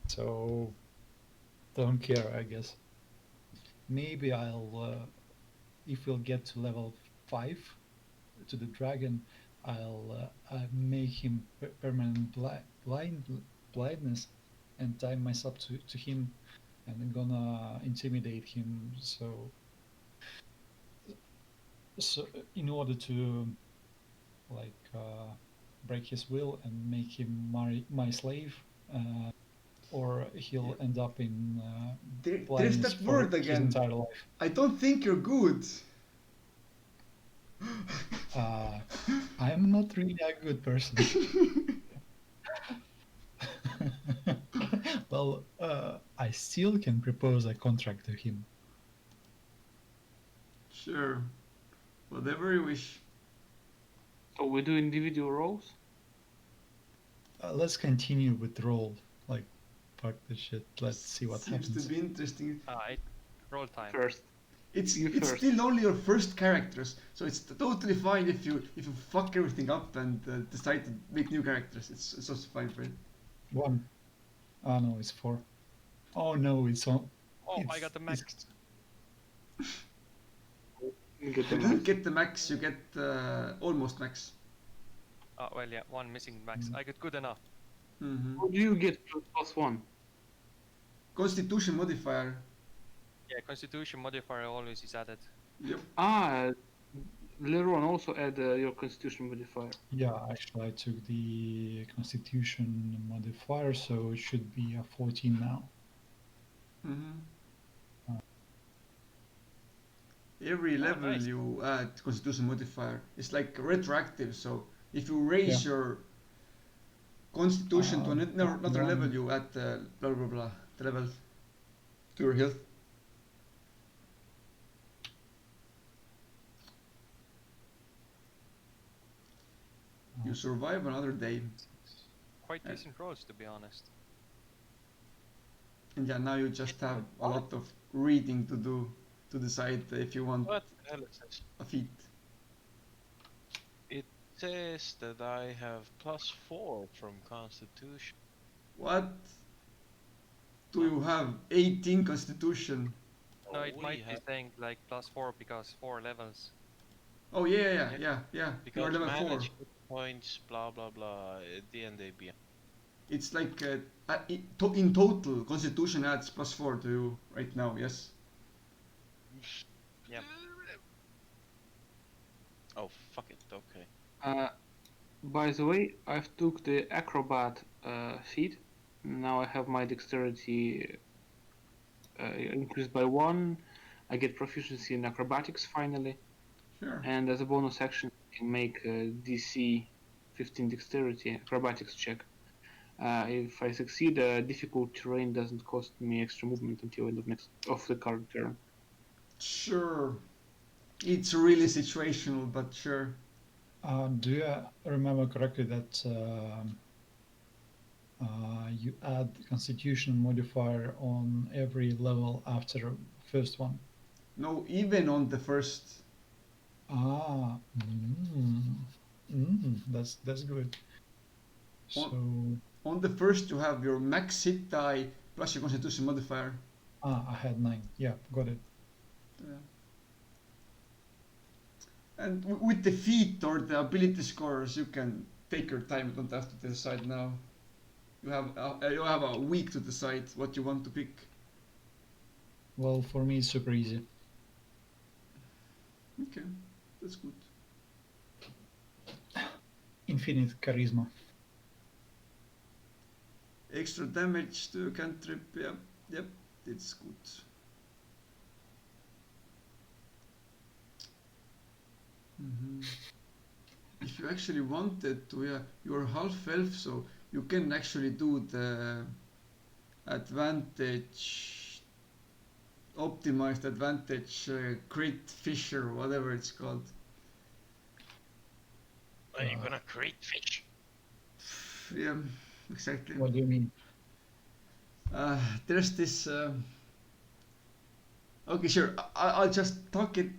So, don't care, I guess. Maybe if we'll get to level 5, to the dragon, I'll make him permanent blindness and tie myself to him, and I'm gonna intimidate him. So in order to break his will and make him my slave, or he'll end up in There's blindness that for word his again. entire life. I don't think you're good. I'm not really a good person. Well, I still can propose a contract to him. Sure. Whatever you wish. So we do individual roles? Let's continue with the roll. Like, fuck this shit. Let's see what Seems happens. to be interesting. Roll time. First. It's You first. still only your first characters, so it's totally fine if you fuck everything up and decide to make new characters. It's also fine for it. 1. Oh no, it's 4. Oh no, it's on. Oh, I It's- got the it's- max. You get the You didn't max. get the max, you get almost max. Oh, well, yeah, one missing max. I got good enough. Mm-hmm. How do you get +1? Constitution modifier. Yeah, constitution modifier always is added. Yep. Leron also add your constitution modifier. Yeah, actually, I took the Constitution modifier, so it should be a 14 now. Mm-hmm. Every level nice. you add constitution modifier. It's like retroactive, so if you raise your constitution to another level, you add blah blah blah the level to your health. You survive another day. Quite decent rolls, to be honest. And yeah, now you just have a lot of reading to do to decide if you want What the hell is this? a feat. It says that I have +4 from Constitution. What? Do you have 18 constitution? No, it we might be have- saying like +4 because 4 levels. Oh yeah. You're Because level 4. manage hit points, blah blah blah. At the end, they be. It's like in total, constitution adds +4 to you right now. Yes. Yep. Oh fuck it. Okay. By the way, I've took the acrobat feat. Now I have my dexterity increased by 1. I get proficiency in acrobatics finally, Sure. and as a bonus action, I can make a DC 15 dexterity acrobatics check. If I succeed, difficult terrain doesn't cost me extra movement until end of the current turn. Sure. It's really situational, but sure. Do you remember correctly that you add Constitution modifier on every level after first one? No, even on the first. That's good. So On the first, you have your max hit die plus your constitution modifier. I had 9. Yeah, got it. And with the feat or the ability scores, you can take your time. You don't have to decide now. You have a week to decide what you want to pick. Well, for me, it's super easy. Okay, that's good. Infinite charisma. Extra damage to cantrip. Yep, it's good. If you actually wanted to, you're half elf, so you can actually do the advantage, optimized advantage crit fisher, whatever it's called. Are you gonna create fish? Yeah, exactly. What do you mean? There's this. Okay, sure. I'll just talk it.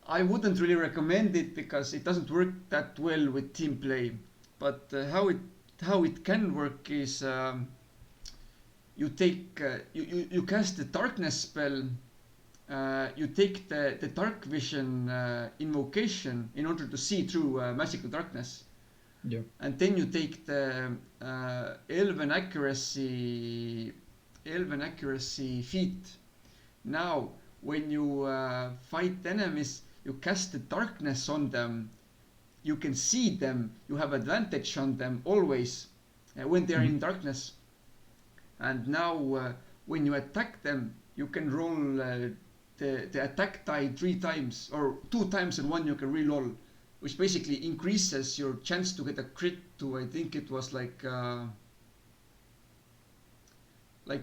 I wouldn't really recommend it because it doesn't work that well with team play. But how it can work is you take you cast the darkness spell. You take the dark vision invocation in order to see through magical darkness. Yeah. And then you take the elven accuracy feat. Now, when you fight enemies, you cast the darkness on them. You can see them. You have advantage on them always when they are in darkness. And now, when you attack them, you can roll the attack die 3 times or 2 times, and 1 you can re-roll, which basically increases your chance to get a crit to, I think it was like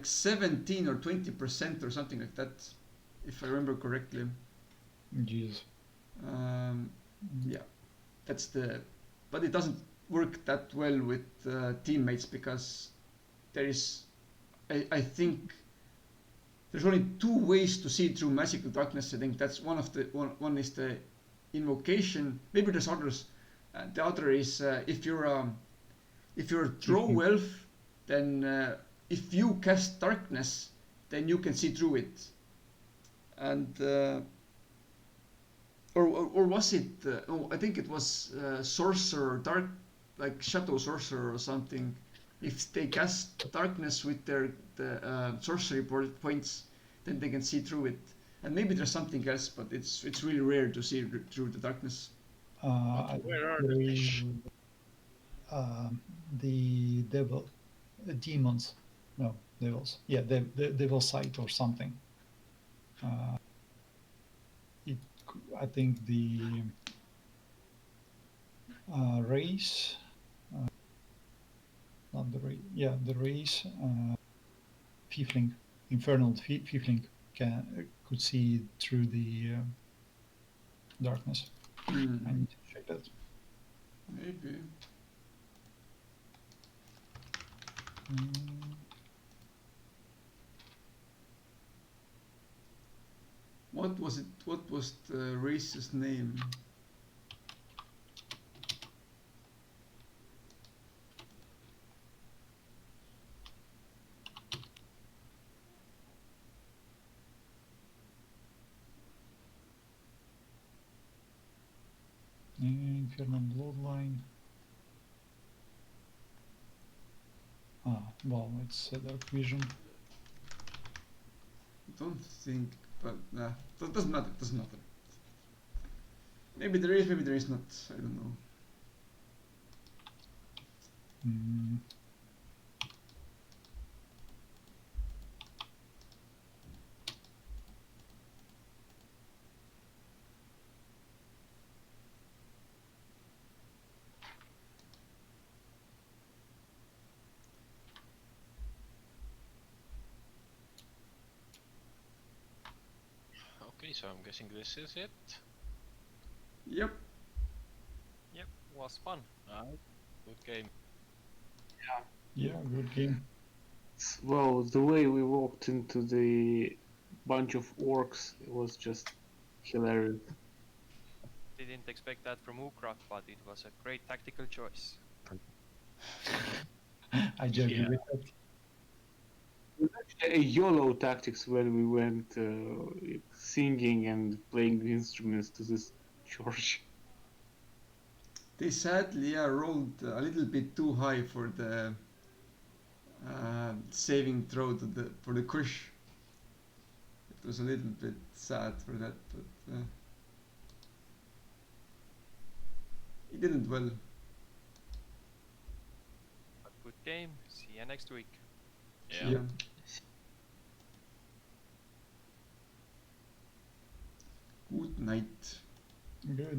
17 or 20% or something like that, if I remember correctly. Jeez. Yeah, that's the. But it doesn't work that well with teammates because there is, I think, there's only 2 ways to see through magical darkness. I think that's one of the one is the invocation. Maybe there's others. The other is if you're a throw elf, then if you cast darkness, then you can see through it. And or was it? Oh, I think it was sorcerer, dark, like shadow sorcerer or something. If they cast darkness with their sorcery points, then they can see through it. And maybe there's something else, but it's really rare to see through the darkness. Where are the fish? The demons, no, devils. Yeah, the devil sight or something. I think the race, not the race. Yeah, the race. Tiefling, infernal tiefling could see through the darkness. I need to check that. Maybe. What was it? What was the race's name? Infernal bloodline. Well, it's a dark vision. Don't think, but nah, that doesn't matter. Doesn't matter. Maybe there is, maybe there is not. I don't know. Okay, so I'm guessing this is it. Yep. Yep, was fun. Good game. Yeah, good game. Well, the way we walked into the bunch of orcs was just hilarious. Didn't expect that from Ukraine, but it was a great tactical choice. I joke Yeah. with that. It was actually a YOLO tactics when we went singing and playing the instruments to this church. They sadly rolled a little bit too high for the saving throw for the crush. It was a little bit sad for that, but he didn't well. But good game. See you next week. Yeah. Yeah. Good night. Good.